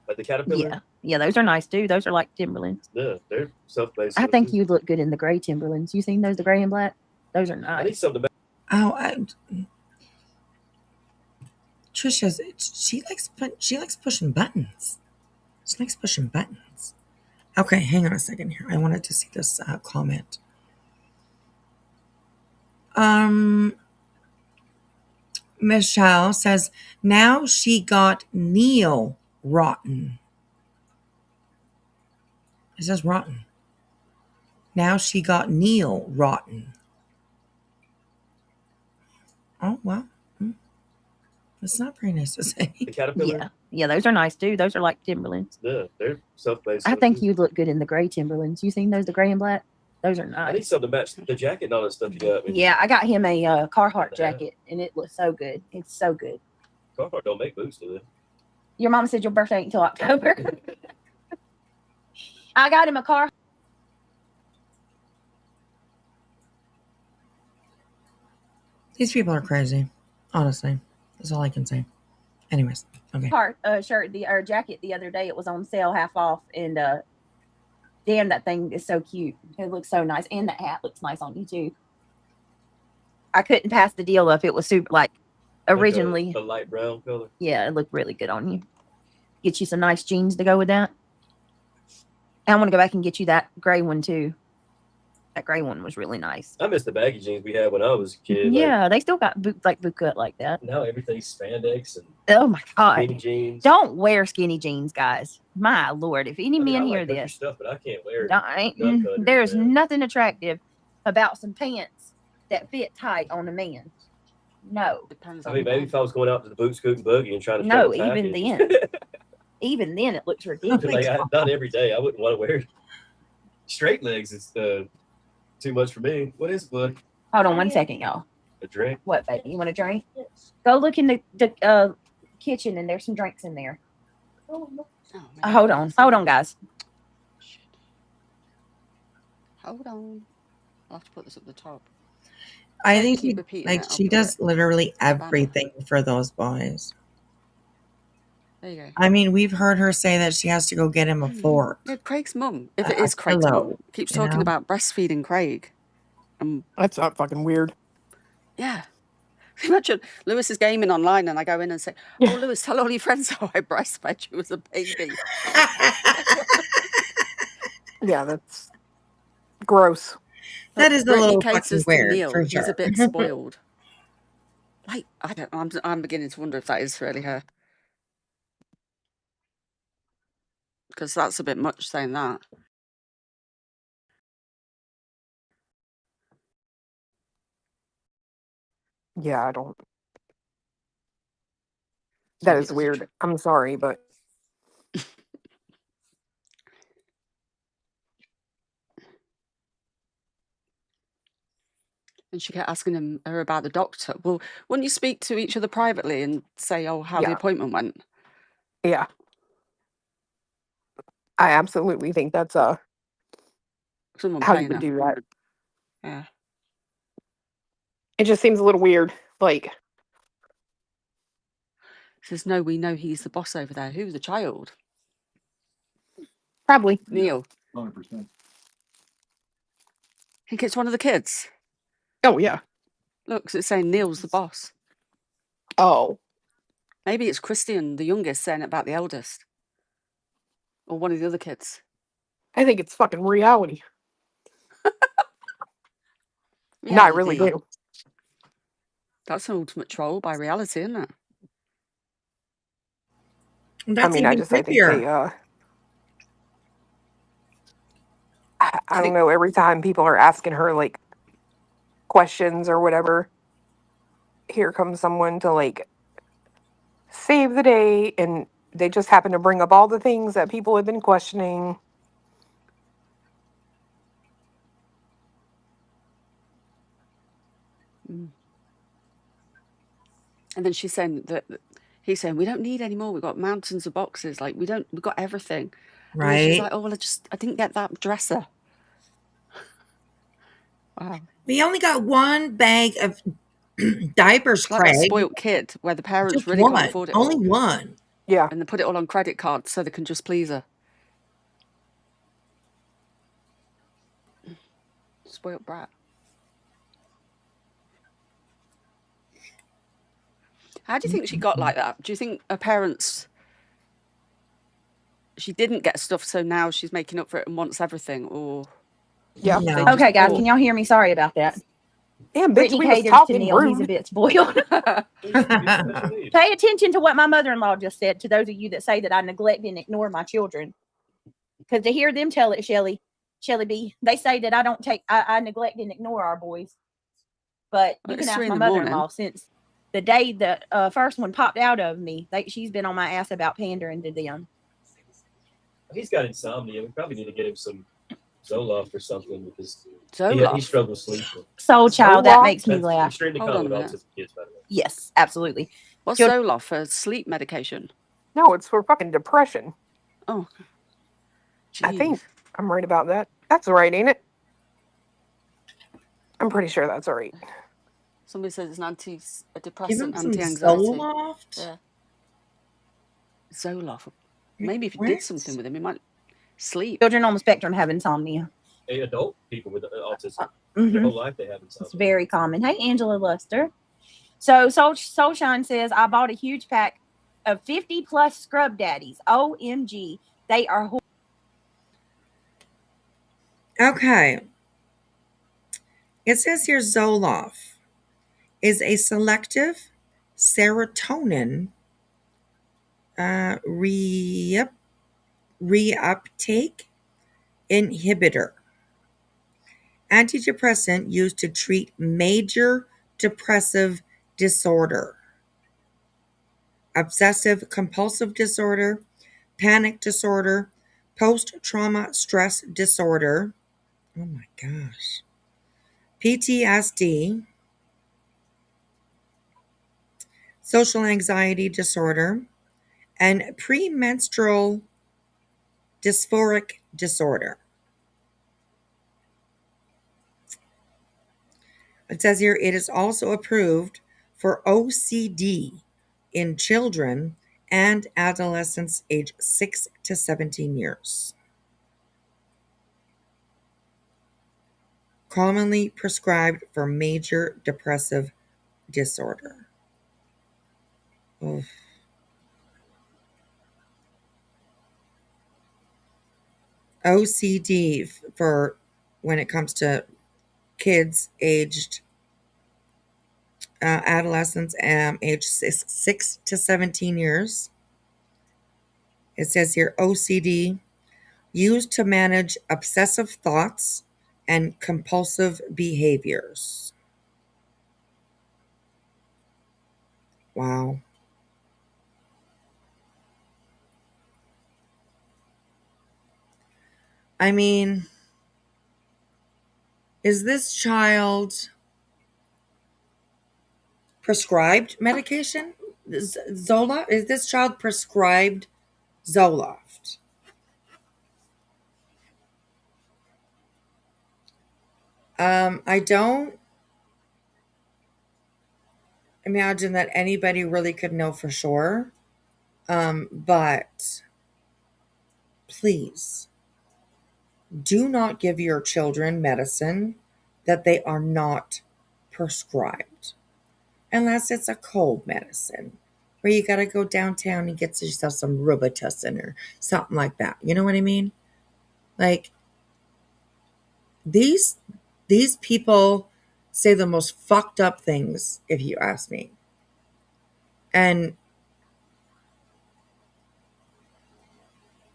S21: Like the caterpillar?
S1: Yeah. Yeah, those are nice too. Those are like Timberlands.
S21: Yeah, they're self-based.
S1: I think you look good in the gray Timberlands. You seen those, the gray and black? Those are
S21: I need
S1: nice.
S21: something to
S2: Trisha's she likes pushing buttons. She likes pushing buttons. Okay, hang on a second here. I wanted to see this comment. Michelle says now she got Neil rotten. It says rotten. Now she got Neil rotten. Oh well. It's not very nice to say.
S21: The caterpillar?
S1: Yeah. Yeah, those are nice too. Those are like Timberlands.
S21: Yeah, they're self-based.
S1: I think you look good in the gray Timberlands. You seen those, the gray and black? Those are
S21: I need
S1: nice.
S21: something to match the jacket and all that stuff you got.
S1: Yeah, I got him a Carhartt jacket, and it looks so good. It's so good.
S21: Carhartt don't make boots, do they?
S1: Your mom said your birthday ain't until October. I got him a car.
S2: These people are crazy. Honestly. That's all I can say. Anyways, okay.
S1: Shirt, or jacket the other day. It was on sale, half off, and damn, that thing is so cute. It looks so nice, and that hat looks nice on you too. I couldn't pass the deal up. It was super originally.
S21: Like a light brown color.
S1: Yeah, it looked really good on you. Get you some nice jeans to go with that. And I want to go back and get you that gray one too. That gray one was really nice.
S21: I miss the baggy jeans we had when I was a kid.
S1: Yeah, they still got boot cut like that.
S21: Now everything's spandex and
S1: Oh my
S21: skinny
S1: god!
S21: jeans.
S1: Don't wear skinny jeans, guys. My lord, if any men
S21: I
S1: hear
S21: like
S1: this,
S21: stuff, but I can't wear
S1: don't-
S21: nut cutters,
S1: there's
S21: man.
S1: nothing attractive about some pants that fit tight on a man. No.
S19: Depends
S21: I
S19: on
S21: mean,
S19: the
S21: maybe
S19: man.
S21: if I was going out to the boot, scoot, and boogie and trying to
S1: No,
S21: show a
S1: even
S21: package.
S1: then. Even then it looks ridiculous.
S21: Like not every day. I wouldn't want to wear straight legs. It's too much for me. What is it, bud?
S1: Hold on 1 second, y'all.
S21: A drink?
S1: What, baby? You want a drink? Go look in the kitchen, and there's some drinks in there. Hold on, guys.
S19: Hold on. I'll have to put this at the top.
S2: I
S19: Don't
S2: think
S19: keep
S2: she,
S19: repeating
S2: like
S19: it, I'll
S2: she
S19: put
S2: does
S19: it
S2: literally
S19: banner.
S2: everything for those boys.
S19: There you go.
S2: I mean, we've heard her say that she has to go get him a fork.
S19: Yeah, Craig's mum, if it
S2: A
S19: is Craig's mum,
S2: pillow,
S19: keeps
S2: you
S19: talking
S2: know?
S19: about breastfeeding Craig.
S6: That's not fucking weird.
S19: Yeah. Imagine Lewis is gaming online and I go in and say, "Oh, Lewis, tell all your friends how I breastfed you as a baby."
S6: Yeah, that's gross.
S2: That is a
S19: Brittany
S2: little
S19: caters
S2: fucking
S19: to
S2: weird,
S19: Neil.
S2: for
S19: He's a
S2: sure.
S19: bit spoiled. Like, I don't know. I'm beginning to wonder if that is really her. Because that's a bit much saying that.
S6: Yeah, I don't. That is weird. I'm sorry, but
S19: And she kept asking her about the doctor. Well, wouldn't you speak to each other privately and say, "Oh, how the
S6: yeah,
S19: appointment went"?
S6: yeah. I absolutely think that's
S19: Someone
S6: how you
S19: paying
S6: would
S19: her.
S6: do that.
S19: Yeah.
S6: It just seems a little weird. Like,
S19: Says, "No, we know he's the boss over there." Who's the child?
S6: probably.
S19: Neil.
S9: 100%.
S19: Think it's one of the kids.
S6: Oh yeah.
S19: Look, 'cause it's saying Neil's the boss.
S6: Oh.
S19: Maybe it's Christian, the youngest, saying it about the eldest. Or one of the other kids.
S6: I think it's fucking reality. No, I really
S19: Reality.
S6: do.
S19: That's an ultimate troll by reality, isn't it?
S2: That's
S6: I
S2: even
S6: think they
S2: creepier.
S6: I don't know, every time people are asking her like questions or whatever, here comes someone to like save the day, and they just happen to bring up all the things that people have been questioning.
S19: Mm. And then she's saying that he's saying, "We don't need any more. We've got mountains of boxes. Like we've got everything." And then she's
S2: Right?
S19: like, "Oh well, I didn't get that dresser." Wow.
S2: We only got one bag of diapers,
S19: It's like that
S2: Craig.
S19: spoiled kid where the parents
S2: Just
S19: really
S2: one.
S19: can't afford it
S2: Only
S19: all.
S2: one.
S6: Yeah.
S19: And they put it all on credit cards so they can just please her. Spoiled brat. How do you think she got like that? Do you think her parents, she didn't get stuff, so now she's making up for it and wants everything? Or
S6: Yeah.
S19: they just
S1: Okay, guys,
S19: poor?
S1: can y'all hear me? Sorry about that.
S6: Damn, bitch,
S1: Brittany
S6: we was
S1: caters to
S6: talking
S1: Neil. He's a
S6: rude.
S1: bit spoiled. Pay attention to what my mother-in-law just said, to those of you that say that I neglect and ignore my children. Because to hear them tell it, Shelly B, they say that I neglect and ignore our boys. But you
S19: Well,
S1: can
S19: it's
S1: ask
S19: 3
S1: my
S19: in the
S1: mother-in-law
S19: morning.
S1: since the day the first one popped out of me. She's been on my ass about pandering to them.
S21: He's got insomnia. We probably need to get him some Zoloft or something because he
S19: Zoloft?
S21: struggles sleeping.
S1: Soul child, that
S6: Zoloft?
S1: makes me
S21: That's
S1: laugh.
S21: extremely
S19: Hold on
S21: common
S19: a
S21: with
S19: minute.
S21: autistic kids, by the way.
S1: Yes, absolutely.
S19: What's
S1: Children-
S19: Zoloft for? Sleep medication?
S6: No, it's for fucking depression.
S19: Oh.
S6: I think
S19: Jeez.
S6: I'm right about that. That's right, ain't it? I'm pretty sure that's right.
S19: Somebody says it's a
S2: Give
S19: depressant,
S2: him some
S19: anti-anxiety.
S2: Zoloft.
S19: Yeah. Zoloft. Maybe if you
S2: What?
S19: did something with him, he might sleep.
S1: Children on the spectrum have insomnia.
S21: Adult people with autism,
S1: Mhm.
S21: their whole life they have
S1: It's
S21: insomnia.
S1: very common. Hey, Angela Luster. So Soulshine says, I bought a huge pack of 50 plus scrub daddies. OMG. They are
S2: Okay. It says here Zoloft is a selective serotonin reuptake inhibitor. Antidepressant used to treat major depressive disorder, obsessive compulsive disorder, panic disorder, post-trauma stress disorder, oh my gosh, PTSD, social anxiety disorder, and premenstrual dysphoric disorder. It says here it is also approved for OCD in children and adolescents aged 6 to 17 years. Commonly prescribed for major depressive disorder. Oof. OCD for when it comes to kids aged adolescents aged 6 to 17 years. It says here OCD used to manage obsessive thoughts and compulsive behaviors. Wow. I mean, is this child prescribed medication? Zola? Is this child prescribed Zoloft? I don't imagine that anybody really could know for sure. But please do not give your children medicine that they are not prescribed. Unless it's a cold medicine where you got to go downtown and get yourself some Robitussin or something like that. You know what I mean? Like these people say the most fucked up things, if you ask me. And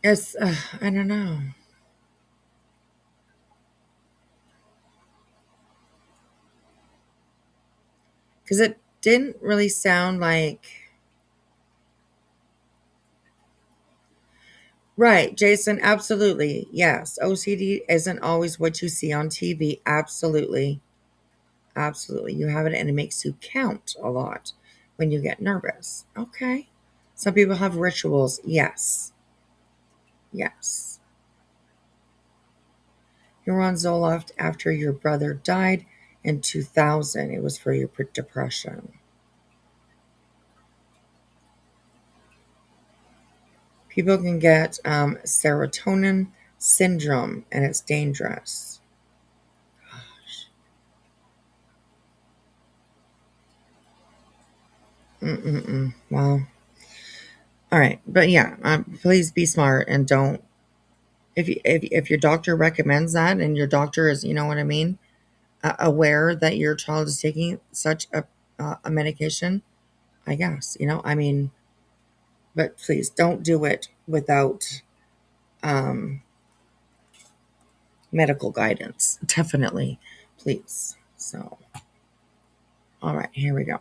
S2: it's, I don't know. Because it didn't really sound like. Right, Jason, absolutely. Yes, OCD isn't always what you see on TV. Absolutely. Absolutely. You have it and it makes you count a lot when you get nervous. Okay. Some people have rituals. Yes. Yes. You were on Zoloft after your brother died in 2000. It was for your depression. People can get serotonin syndrome and it's dangerous. Gosh. Wow. All right. But yeah, please be smart and don't. If your doctor recommends that and your doctor is, you know what I mean, aware that your child is taking such a medication, I guess, you know, I mean, but please don't do it without medical guidance. Definitely, please. So, all right, here we go.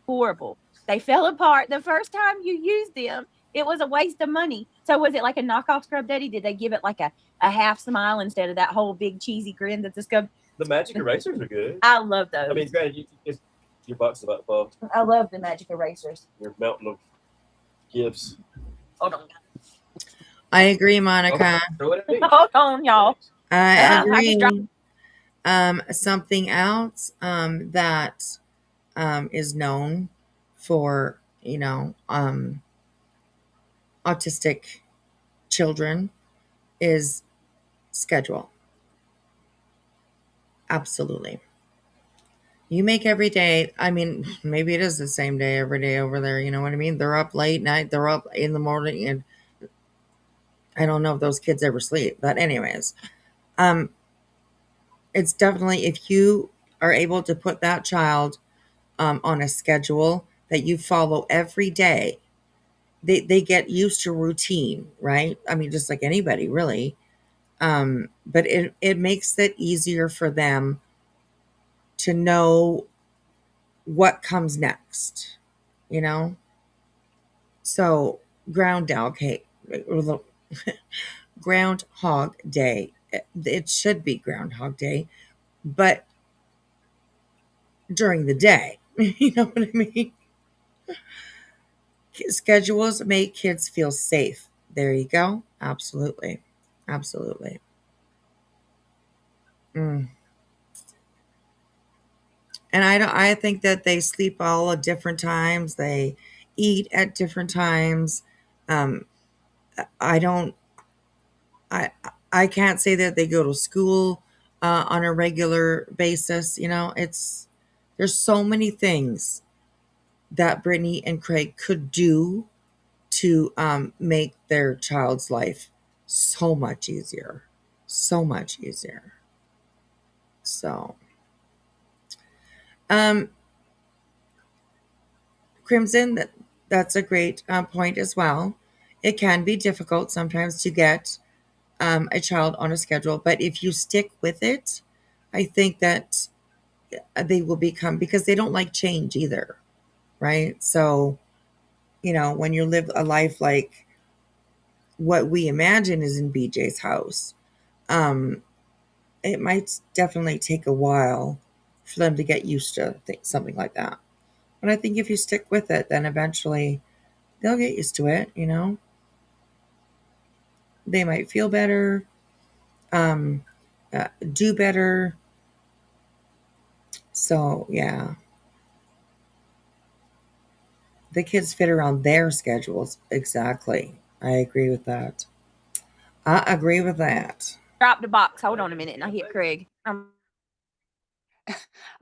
S17: Horrible. They fell apart the first time you used them. It was a waste of money. So was it like a knockoff Scrub Daddy? Did they give it like a half smile instead of that whole big cheesy grin that the Scrub?
S21: The magic erasers are good.
S17: I love those.
S21: I mean, granted, your buck's about to fall.
S17: I love the magic erasers.
S21: Your mountain of gifts.
S17: Hold on.
S2: I agree, Monica.
S17: Hold on, y'all.
S2: I agree. Something else that is known for, you know, autistic children is schedule. Absolutely. You make every day, I mean, maybe it is the same day every day over there, you know what I mean? They're up late night, they're up in the morning, and I don't know if those kids ever sleep. But anyways, it's definitely, if you are able to put that child on a schedule that you follow every day, they get used to routine, right? I mean, just like anybody, really. But it makes it easier for them to know what comes next, you know? So Groundhog Day. It should be Groundhog Day, but during the day. You know what I mean? Schedules make kids feel safe. There you go. Absolutely. Absolutely. Mm. And I think that they sleep all at different times. They eat at different times. Um, I don't I can't say that they go to school on a regular basis. You know, there's so many things that Brittany and Craig could do to make their child's life so much easier. So much easier. So, um, Crimson, that's a great point as well. It can be difficult sometimes to get a child on a schedule, but if you stick with it, I think that they will become, because they don't like change either, right? So, you know, when you live a life like what we imagine is in BJ's house, it might definitely take a while for them to get used to something like that. But I think if you stick with it, then eventually they'll get used to it, you know? They might feel better, um, do better. So, yeah. The kids fit around their schedules. Exactly. I agree with that. I agree with that.
S17: Drop the box. Hold on a minute, and I hit Craig.
S19: I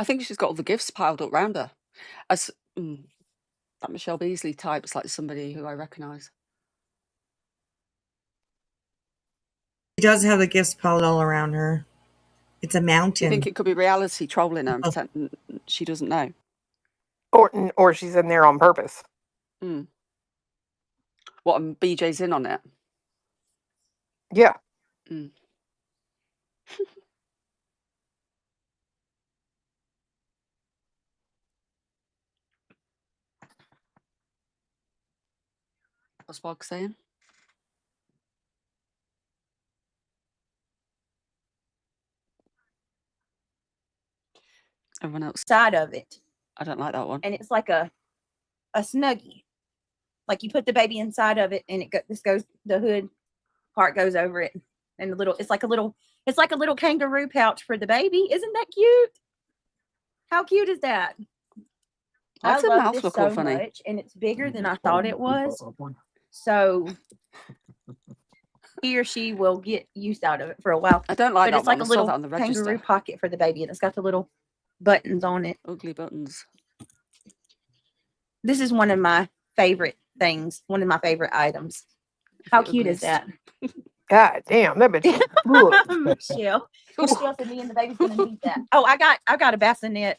S19: think she's got all the gifts piled up round her. As that Michelle Beasley type's like somebody who I recognise.
S2: She does have the gifts piled all around her. It's a
S19: Do you
S2: mountain.
S19: think it could be reality trolling her and pretend she doesn't know?
S6: Or she's in there on purpose.
S19: What, and BJ's in on it?
S6: Yeah.
S19: What's Bog saying? Everyone else.
S17: Side of it.
S19: I don't like that one.
S17: And it's like a snuggie. Like you put the baby inside of it, and the hood part goes over it, and it's like a little kangaroo pouch for the baby. Isn't that cute? How cute is that?
S19: Why does her
S17: love
S19: mouth
S17: this
S19: look
S17: so
S19: all funny?
S17: much, and it's bigger than I thought it was. So he or she will get use out of it for a while.
S19: I don't like
S17: but
S19: that
S17: it's like
S19: one.
S17: a
S19: I saw
S17: little
S19: that on the register.
S17: kangaroo pocket for the baby, and it's got the little buttons on it.
S19: Ugly buttons.
S17: This is one of my favorite things. One of my favorite items. How cute is that?
S6: God damn, that bitch.
S17: Michelle said me and the baby's gonna need that. Oh, I got a bassinet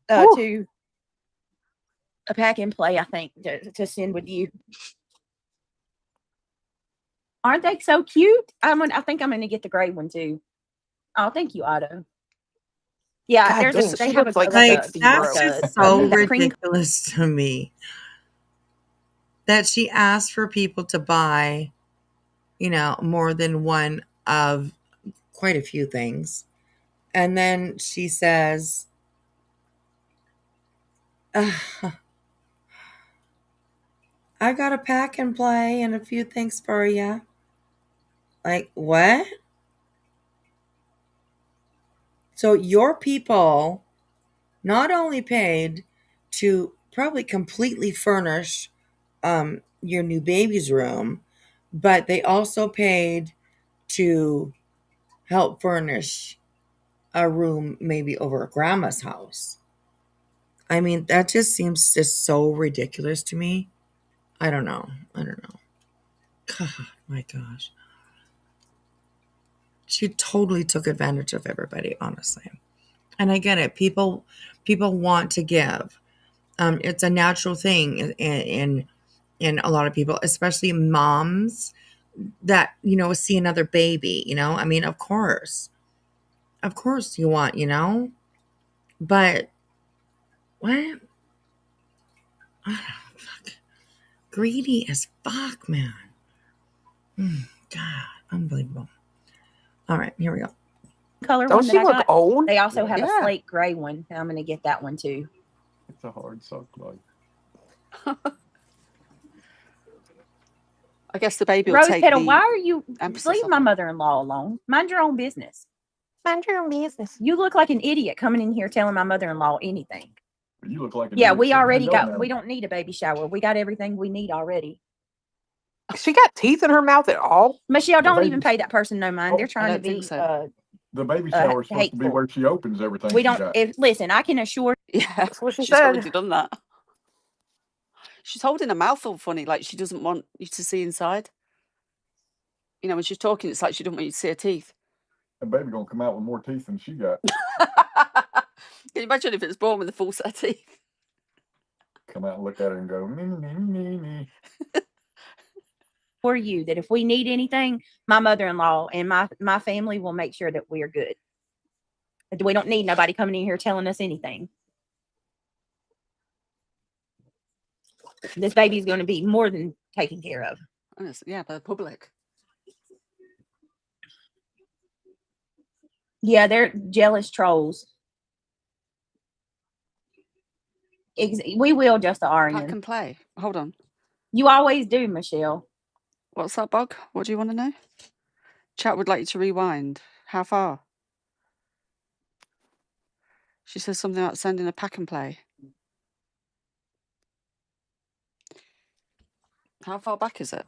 S17: to a pack and play, I think, to send with you. Aren't they so cute? I think I'm gonna get the gray one too. Oh, thank you, Otto. Yeah,
S6: God
S17: there's
S6: dang,
S17: they have a
S2: that's just so
S17: that cream.
S2: ridiculous to me that she asked for people to buy, you know, more than one of quite a few things. And then she says, I got a pack and play and a few things for you. Like, what? So your people not only paid to probably completely furnish your new baby's room, but they also paid to help furnish a room maybe over at grandma's house. I mean, that just seems just so ridiculous to me. I don't know. God, my gosh. She totally took advantage of everybody, honestly. And I get it. People want to give. It's a natural thing in a lot of people, especially moms. that, see another baby, I mean, of course you want, but what? Fuck. Greedy as fuck, man. God, unbelievable. All right, here we go.
S1: Color
S6: Don't
S1: one
S6: she
S1: that I
S6: look
S1: got.
S6: old?
S1: They also have a
S19: Yeah.
S1: slate gray one. I'm going to get that one too.
S9: It's a hard sock life.
S19: I guess the baby will
S1: Rose
S19: take
S1: Petal,
S19: the
S1: why are you
S19: emphasis
S1: leave
S19: off
S1: my
S19: it.
S1: mother-in-law alone? Mind your own business.
S6: Mind your own business.
S1: You look like an idiot coming in here telling my mother-in-law anything.
S9: You look like an
S1: Yeah,
S9: idiot
S1: we
S9: sitting
S1: already
S9: here
S1: got.
S9: now.
S1: We don't need a baby shower. We got everything we need already.
S6: She got teeth in her mouth at all?
S1: Michelle, don't
S9: baby-
S1: even pay that person no mind. They're
S9: Oh,
S1: trying to
S19: don't think
S1: be
S19: so.
S9: The baby shower is supposed to be
S1: hateful.
S9: where she opens everything
S1: We
S9: she
S1: don't.
S9: got.
S1: Listen, I can assure.
S19: Yeah,
S6: That's what she
S19: she's already
S6: said.
S19: done that. She's holding her mouth all funny, like she doesn't want you to see inside. When she's talking, it's like she doesn't want you to see her teeth.
S9: That baby gonna come out with more teeth than she got.
S19: Can you imagine if it's born with a full set of teeth?
S9: Come out and look at her and go, me.
S1: For you that if we need anything, my mother-in-law and my family will make sure that we are good. We don't need nobody coming in here telling us anything. This baby's going to be more than taken care of.
S19: Yeah, by the public.
S1: Yeah, they're jealous trolls. We will just the
S19: Pack
S1: RN.
S19: and play. Hold on.
S1: You always do, Michelle.
S19: What's that, Bug? What do you want to know? Chat would like you to rewind. How far? She says something about sending a pack and play. How far back is it?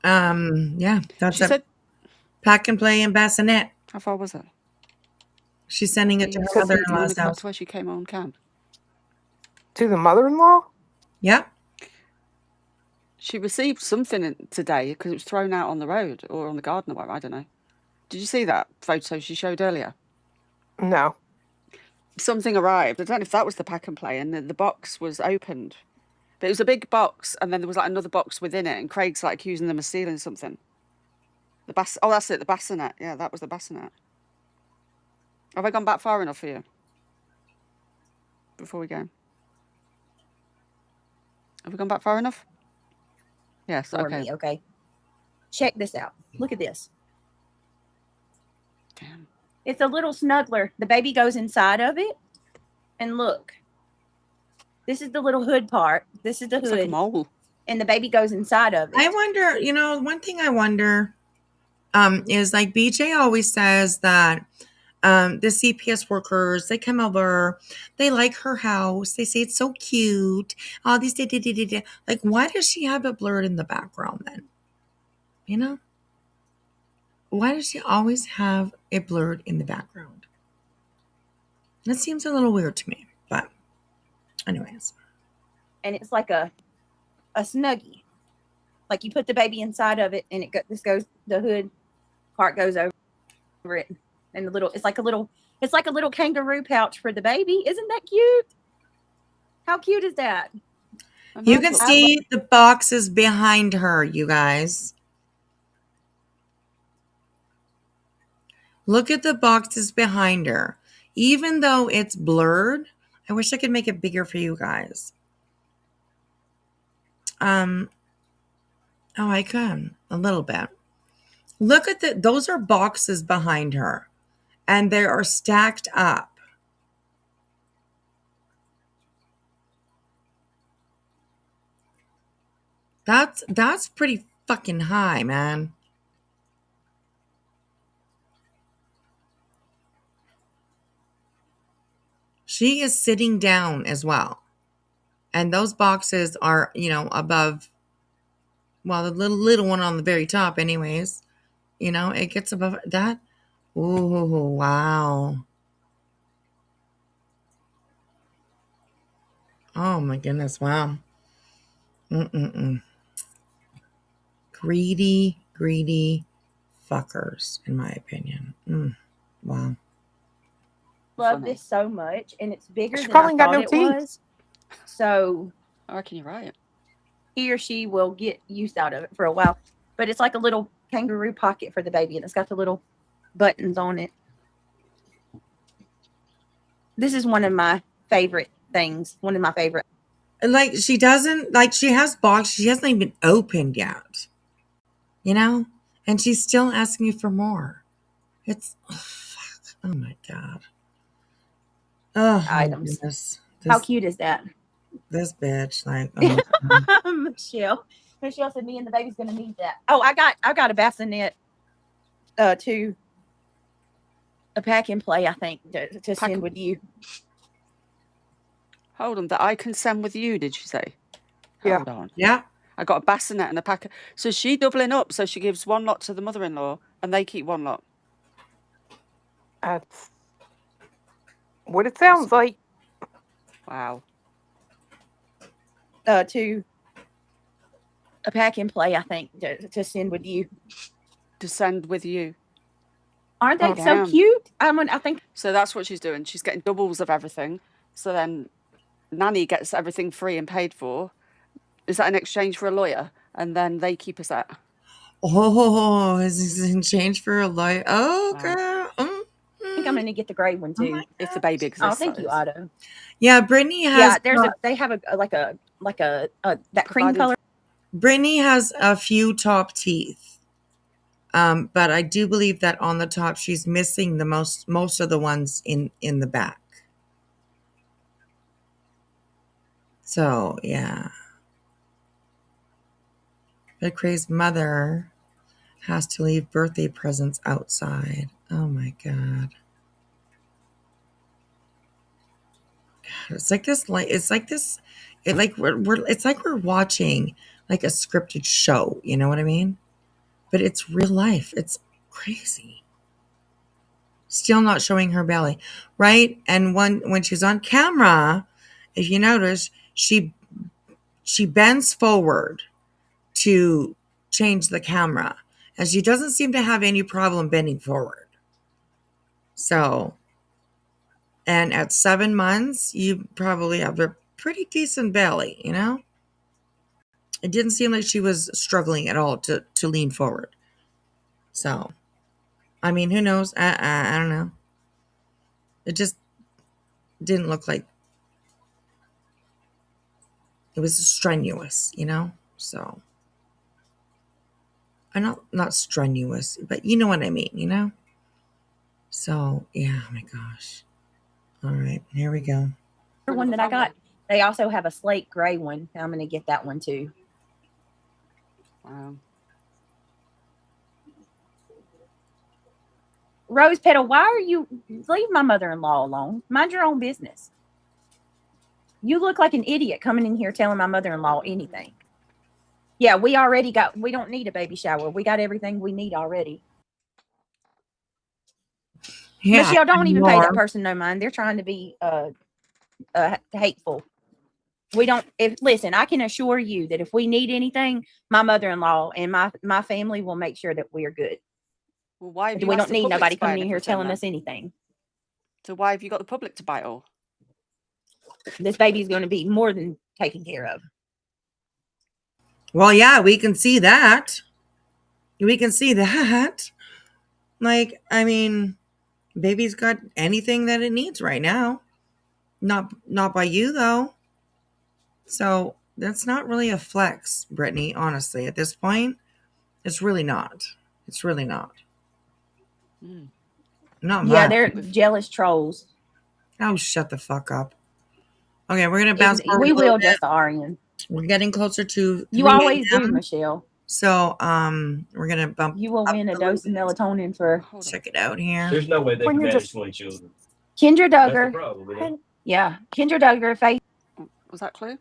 S2: Yeah, that's
S19: She
S2: a
S19: said,
S2: pack and play in Bassinet.
S19: how far was it?
S2: She's sending it to her
S19: You want
S2: mother-in-law's
S19: to come back
S2: house.
S19: to where she came on cam?
S6: To the mother-in-law?
S2: Yep.
S19: She received something today because it was thrown out on the road or on the garden or whatever. I don't know. Did you see that photo she showed earlier?
S6: No.
S19: Something arrived. I don't know if that was the pack and play, and the box was opened. But it was a big box, and then there was like another box within it, and Craig's like accusing them of stealing something. Oh, that's it, the bassinet. Yeah, that was the bassinet. Have I gone back far enough for you? Before we go. Have we gone back far enough? Yes,
S1: For
S19: okay.
S1: me, okay. Check this out. Look at this.
S19: Damn.
S1: It's a little snuggler. The baby goes inside of it. And look. This is the little hood part. This is the hood.
S19: It's like a mole.
S1: And the baby goes inside of it.
S2: I wonder, one thing I wonder is like BJ always says that the CPS workers, they come over, they like her house, they say it's so cute, all these like, why does she have it blurred in the background then? Why does she always have it blurred in the background? That seems a little weird to me, but anyways.
S1: And it's like a snuggie. Like you put the baby inside of it, and the hood part goes over it, and it's like a little kangaroo pouch for the baby. Isn't that cute? How cute is that?
S2: You can see the boxes behind her, you guys. Look at the boxes behind her. Even though it's blurred, I wish I could make it bigger for you guys. Oh, I can a little bit. Look at those are boxes behind her, and they are stacked up. That's pretty fucking high, man. She is sitting down as well. And those boxes are, above, well, the little one on the very top anyways. It gets above that. Ooh, wow. Oh my goodness, wow. Greedy fuckers, in my opinion. Wow.
S1: Love this so much, and it's bigger
S6: She
S1: than
S6: probably
S1: I
S6: got
S1: thought
S6: no
S1: it
S6: teeth.
S1: was. So
S19: I reckon you're right.
S1: He or she will get use out of it for a while. but it's like a little kangaroo pocket for the baby, and it's got the little buttons on it. This is one of my favorite things. One of my favorite.
S2: Like she doesn't like she has boxed. She hasn't even opened yet. You know, and she's still asking you for more. It's fuck. Oh my god. Oh,
S1: Items.
S2: Goodness.
S1: How cute is that?
S2: This bitch, like, oh.
S1: Michelle said me and the baby's gonna need that. Oh, I got a bassinet to a pack and play, I think, to send with you.
S19: Hold on, that I can send with you, did you say?
S6: Yeah.
S19: Hold on.
S2: Yeah.
S19: I got a bassinet and a pack. So is she doubling up, so she gives one lot to the mother-in-law and they keep one lot.
S6: That's what it sounds like.
S19: Wow.
S1: To a pack and play, I think, to send with you.
S19: To send with you.
S1: Aren't they
S19: Oh,
S1: so
S19: damn.
S1: cute? I think
S19: So that's what she's doing. She's getting doubles of everything. So then Nanny gets everything free and paid for. Is that in exchange for a lawyer? And then they keep a set.
S2: Oh, is this in change for a light? Oh, girl.
S1: I think I'm gonna get the gray one too.
S19: If the baby exists.
S1: Oh, thank you, Otto.
S2: Yeah, Brittany has.
S1: Yeah, they have a that cream color.
S2: Brittany has a few top teeth. But I do believe that on the top she's missing the most of the ones in the back. So yeah. But Cray's mother has to leave birthday presents outside. Oh my god. It's like this, it's like we're watching like a scripted show, you know what I mean? But it's real life. It's crazy. Still not showing her belly, right? And when she's on camera, if you notice, she bends forward to change the camera, and she doesn't seem to have any problem bending forward. So, and at 7 months, you probably have a pretty decent belly, you know? It didn't seem like she was struggling at all to lean forward. So, I mean, who knows? I don't know. It just didn't look like it was strenuous, you know? So, I'm not strenuous, but you know what I mean, you know? So, yeah, oh my gosh. All right, here we go.
S1: The one that I got, they also have a slate gray one. I'm going to get that one too.
S19: Wow.
S1: Rose Petal, why are you leave my mother-in-law alone? Mind your own business. You look like an idiot coming in here telling my mother-in-law anything. Yeah, we don't need a baby shower. We got everything we need already. Yeah, Michelle, don't even pay that person no mind. They're trying to be hateful. Listen, I can assure you that if we need anything, my mother-in-law and my family will make sure that we are good.
S19: Well, why have you
S1: we
S19: asked
S1: don't
S19: the
S1: need
S19: public
S1: nobody
S19: to buy
S1: coming in here
S19: everything
S1: telling
S19: then?
S1: us anything.
S19: So why have you got the public to buy it all?
S1: This baby's going to be more than taken care of.
S2: Well, yeah, we can see that. We can see that. Like, I mean, baby's got anything that it needs right now. Not by you though. So that's not really a flex, Brittany, honestly. At this point, it's really not. It's really not. Not much.
S1: Yeah, they're jealous trolls.
S2: Oh, shut the fuck up. Okay, we're gonna bounce.
S1: We will just Arian.
S2: We're getting closer to.
S1: You always do, Michelle.
S2: So we're gonna bump.
S1: You will win a dose of melatonin for.
S2: Check it out here.
S21: There's no way they can manage 20 children.
S1: Kendra
S21: That's the
S1: Duggar.
S21: problem, you know?
S1: Yeah, Kendra Duggar.
S19: Was that clear?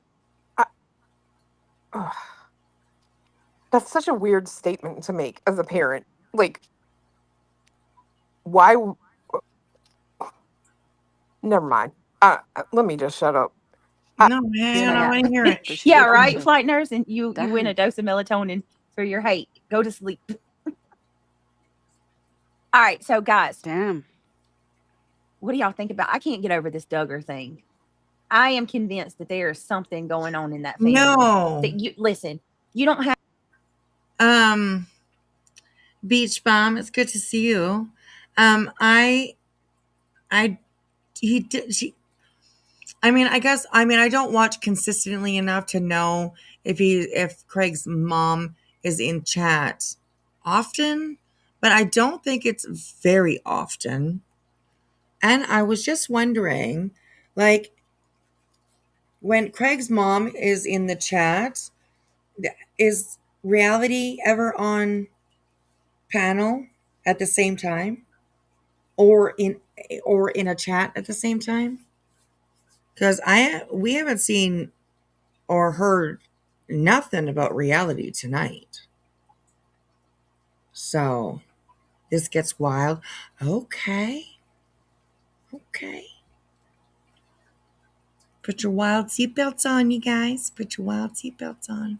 S6: That's such a weird statement to make as a parent. Like, why? Never mind. Let me just shut up.
S2: No, man, I want to hear it.
S1: Yeah, right. Flight nurse, and you win a dose of melatonin for your hate. Go to sleep. All right, so guys,
S19: damn.
S1: What do y'all think about? I can't get over this Duggar thing. I am convinced that there is something going on in that family.
S2: No.
S1: That listen, you don't have.
S2: Beach Bum, it's good to see you. He did. I don't watch consistently enough to know if Craig's mom is in chat often, but I don't think it's very often. And I was just wondering, like, when Craig's mom is in the chat, is reality ever on panel at the same time, or in a chat at the same time? Because we haven't seen or heard nothing about reality tonight. So this gets wild. Okay. Put your wild seatbelts on, you guys. Put your wild seatbelts on.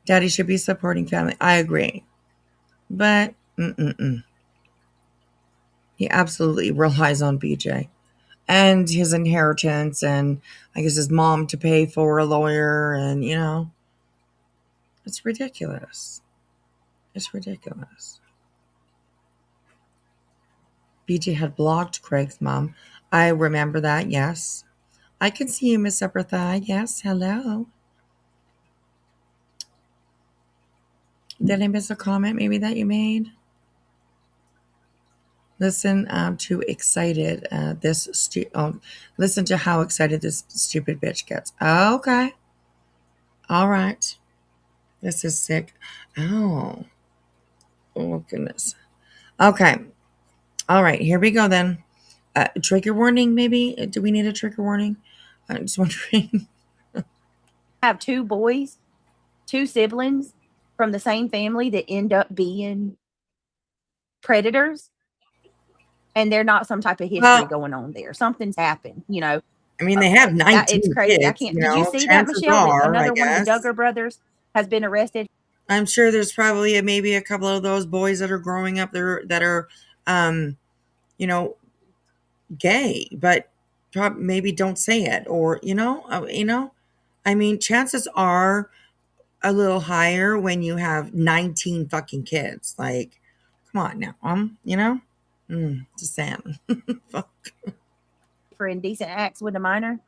S2: Daddy should be supporting family. I agree. But he absolutely relies on BJ and his inheritance, and I guess his mom to pay for a lawyer, and it's ridiculous. It's ridiculous. BJ had blocked Craig's mom. I remember that, yes. I can see you, Miss Upper Thigh. Yes, hello. Did I miss a comment maybe that you made? Listen to excited listen to how excited this stupid bitch gets. Okay. All right. This is sick. Oh goodness. Okay. All right, here we go then. Trigger warning, maybe? Do we need a trigger warning? I'm just wondering.
S1: I have two boys, two siblings from the same family that end up being predators, and they're not some type of history going on there. Something's happened,
S2: I mean, they have 19
S1: it's crazy. I
S2: kids,
S1: can't. Did you see that,
S2: chances
S1: Michelle? That
S2: are,
S1: another
S2: I
S1: one of the
S2: guess.
S1: Duggar brothers has been arrested.
S2: I'm sure there's probably maybe a couple of those boys that are growing up there that are, gay, but maybe don't say it, or I mean, chances are a little higher when you have 19 fucking kids. Like, come on now, just saying.
S1: For indecent acts with a minor.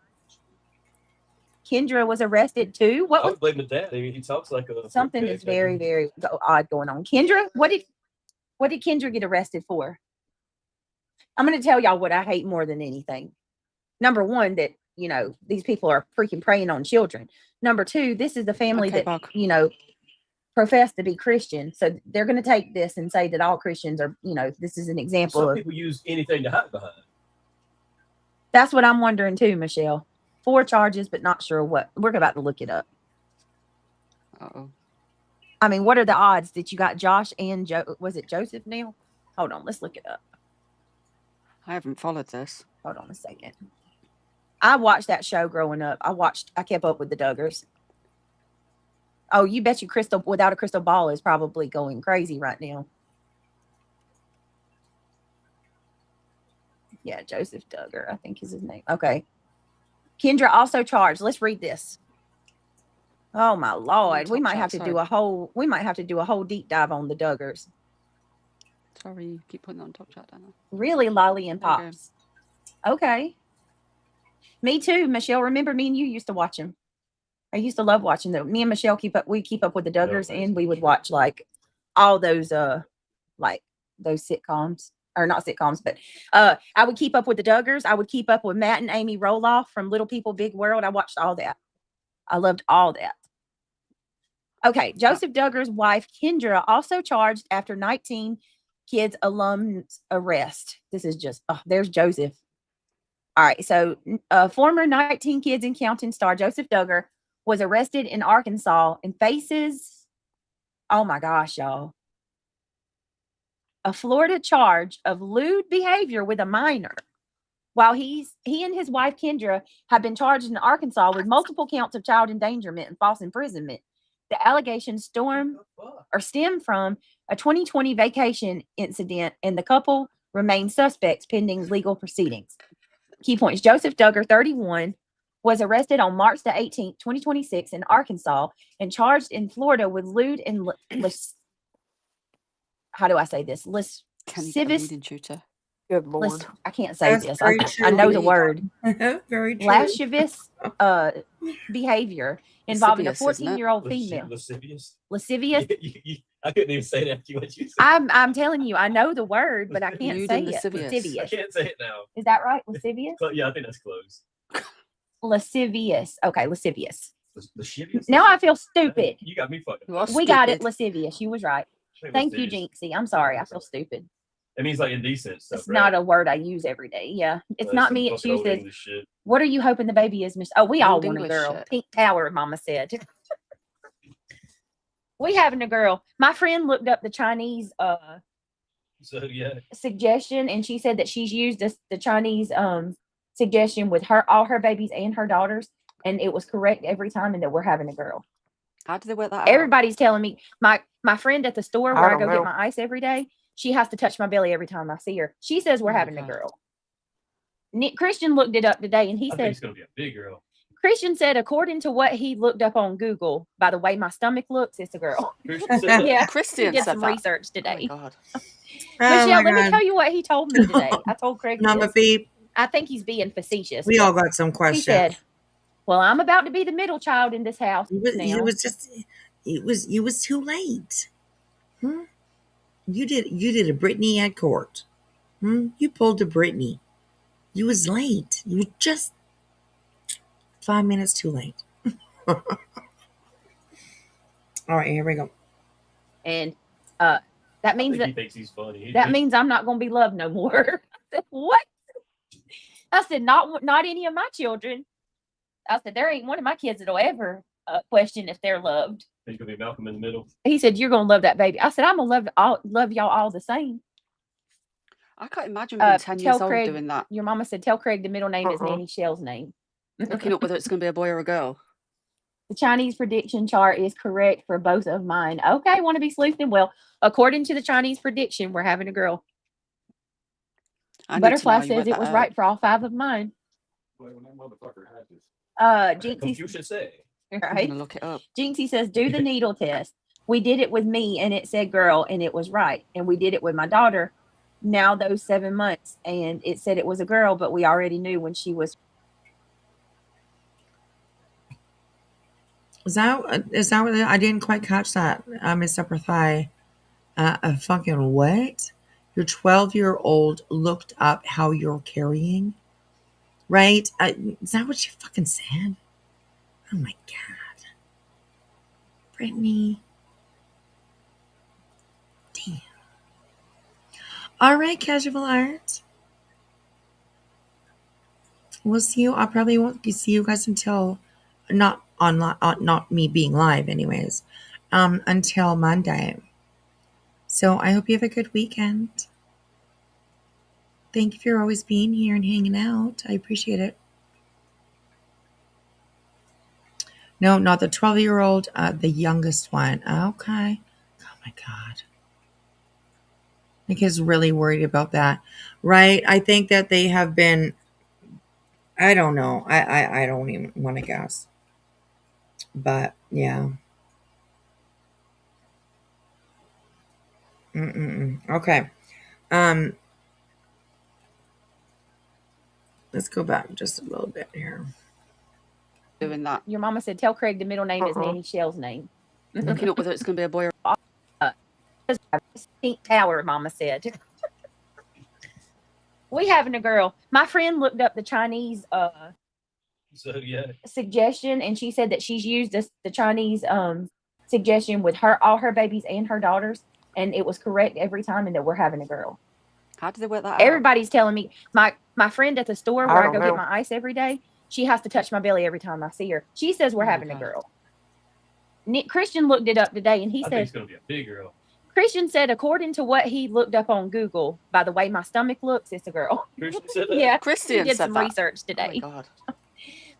S1: Kendra was arrested too. What
S21: I
S1: was
S21: would blame the dad. I mean, he talks like a
S1: something is very, very odd going on. Kendra, what did Kendra get arrested for? I'm going to tell y'all what I hate more than anything. Number one, that these people are freaking preying on children. Number two, this is the family that profess to be Christian, so they're going to take this and say that all Christians are. This is an example.
S21: Some people use anything to hide behind.
S1: That's what I'm wondering too, Michelle. 4 charges, but not sure what. We're about to look it up. I mean, what are the odds that you got Josh and Joe? Was it Joseph Neal? Hold on, let's look it up.
S19: I haven't followed this.
S1: Hold on a second. I watched that show growing up. I kept up with the Duggars. Oh, you bet you Crystal without a crystal ball is probably going crazy right now. Yeah, Joseph Duggar, I think is his name. Okay. Kendra also charged. Let's read this. Oh my Lord. We might have to do a whole deep dive on the Duggars.
S19: Sorry, you keep putting that on top chat, don't I?
S1: Really, Lolly and Pops. Okay. Me too, Michelle. Remember, me and you used to watch them. I used to love watching them. Me and Michelle keep up with the Duggars, and we would watch like all those like those sitcoms. Or not sitcoms, but I would keep up with the Duggars. I would keep up with Matt and Amy Roloff from Little People Big World. I watched all that. I loved all that. Okay, Joseph Duggar's wife, Kendra, also charged after 19 kids alum's arrest. This is just, there's Joseph. All right, so former 19 kids and counting star Joseph Duggar was arrested in Arkansas and faces, oh my gosh, y'all, a Florida charge of lewd behavior with a minor. While he and his wife Kendra have been charged in Arkansas with multiple counts of child endangerment and false imprisonment. The allegations stem from a 2020 vacation incident, and the couple remain suspects pending legal proceedings. Key points: Joseph Duggar, 31, was arrested on March the 18th, 2026 in Arkansas and charged in Florida with lewd and how do I say this?
S19: Can you get a
S1: Lascivious.
S19: reading tutor?
S6: Good Lord.
S1: I can't say
S2: That's
S1: this.
S2: very
S1: I know
S2: true.
S1: the word.
S2: Very true.
S1: Lascivious behavior involving a
S19: Lascivious, isn't it?
S1: 14-year-old female.
S21: Lascivious.
S1: Lascivious.
S21: I couldn't even say that. What you said.
S1: I'm telling you, I know the word, but I can't
S19: Lewd
S1: say
S19: and
S1: it.
S19: lascivious.
S21: I
S1: Lascivious.
S21: can't say it now.
S1: Is that right? Lascivious?
S21: Yeah, I think that's close.
S1: Lascivious. Okay, lascivious.
S21: Lascivious.
S1: Now I feel stupid.
S21: You got me fucking.
S1: We got it, lascivious. You was right. Thank you, Jinxie. I'm sorry. I feel stupid.
S21: It means like indecent stuff.
S1: It's not a word I use every day. Yeah. It's not me. It's you. Says,
S21: shit.
S1: what are you hoping the baby is, Miss? Oh, we all
S19: Old
S1: want a
S19: English
S1: girl.
S19: shit.
S1: Pink Tower, Mama said. We having a girl. My friend looked up the Chinese suggestion, and she said that she's used the Chinese suggestion with all her babies and her daughters, and it was correct every time, and that we're having a girl.
S19: How do they work that out?
S1: Everybody's telling me. My friend at the store where I go
S6: don't
S1: get
S6: know.
S1: my ice every day, she has to touch my belly every time I see her. She says we're having a girl. Christian looked it up today, and he
S21: I think
S1: said
S21: it's gonna be a big girl.
S1: Christian said, according to what he looked up on Google, by the way my stomach looks, it's a girl.
S21: Christian said that?
S1: Yeah,
S19: Christian
S1: he did
S19: said
S1: some
S19: that.
S1: research today.
S19: Oh my God.
S1: Michelle, let me
S2: God.
S1: tell you what he told me today. I told Craig
S2: Mama
S1: this.
S2: Beep,
S1: I think he's being facetious.
S2: we
S1: but
S2: all got some
S1: He
S2: questions.
S1: said, well, I'm about to be the middle child in this house now.
S2: It was too late. You did a Britney at court. You pulled a Britney. You was late. You were just 5 minutes too late. All right, here we go.
S1: And that
S21: I
S1: means
S21: think he
S1: that
S21: thinks he's funny.
S1: that means I'm not going to be loved no more. I said, what? I said, not any of my children. I said, there ain't one of my kids that'll ever question if they're loved.
S21: He's gonna be Malcolm in the middle.
S1: He said, you're going to love that baby. I said, I'm going to love y'all all the same.
S19: I can't imagine being 10 years
S1: Tell
S19: old
S1: Craig,
S19: doing that.
S1: your mama said, tell Craig the middle name is Nanny Shell's name.
S19: Looking up whether it's going to be a boy or a girl.
S1: The Chinese prediction chart is correct for both of mine. Okay, want to be sleuthing? Well, according to the Chinese prediction, we're having a girl.
S19: I need to know
S1: Butterfly
S19: how you
S1: says
S19: work
S1: it
S19: that
S1: was
S19: out.
S1: right for all 5 of mine.
S9: When that motherfucker hatches.
S1: Jinxie,
S21: You should say.
S19: I'm
S1: right?
S19: going to look it up.
S1: Jinxie says, do the needle test. We did it with me and it said girl and it was right. And we did it with my daughter now those 7 months and it said it was a girl, but we already knew when she was.
S2: Is that what I didn't quite catch that, Miss Upper Thigh? A fucking what? Your 12-year-old looked up how you're carrying, right? Is that what she fucking said? Oh my God, Brittany. Damn. All right, casual art. We'll see you. I probably won't see you guys until not online, not me being live, anyways. Until Monday. So I hope you have a good weekend. Thank you for always being here and hanging out. I appreciate it. No, not the 12-year-old, the youngest one. Okay. Oh my God. Nick is really worried about that. Right? I think that they have been, I don't know. I don't even want to guess. But yeah. Okay. Let's go back just a little bit here.
S19: Doing that.
S1: Your mama said, tell Craig the middle name is Nanny Shell's name.
S19: Looking up whether it's going to be a boy or
S1: Pink Tower, Mama said. We having a girl. My friend looked up the Chinese suggestion, and she said that she's used the Chinese suggestion with all her babies and her daughters, and it was correct every time, and that we're having a girl.
S19: How do they work that out?
S1: Everybody's telling me. My friend at the store where I
S6: don't
S1: go
S6: know.
S1: get my ice every day, she has to touch my belly every time I see her. She says we're having a girl. Christian looked it up today, and he
S21: I
S1: said
S21: think it's gonna be a big girl.
S1: Christian said, according to what he looked up on Google, by the way my stomach looks, it's a girl.
S21: Christian said that?
S1: Yeah,
S19: Christian
S1: he did
S19: said
S1: some
S19: that.
S1: research today.
S19: Oh my God.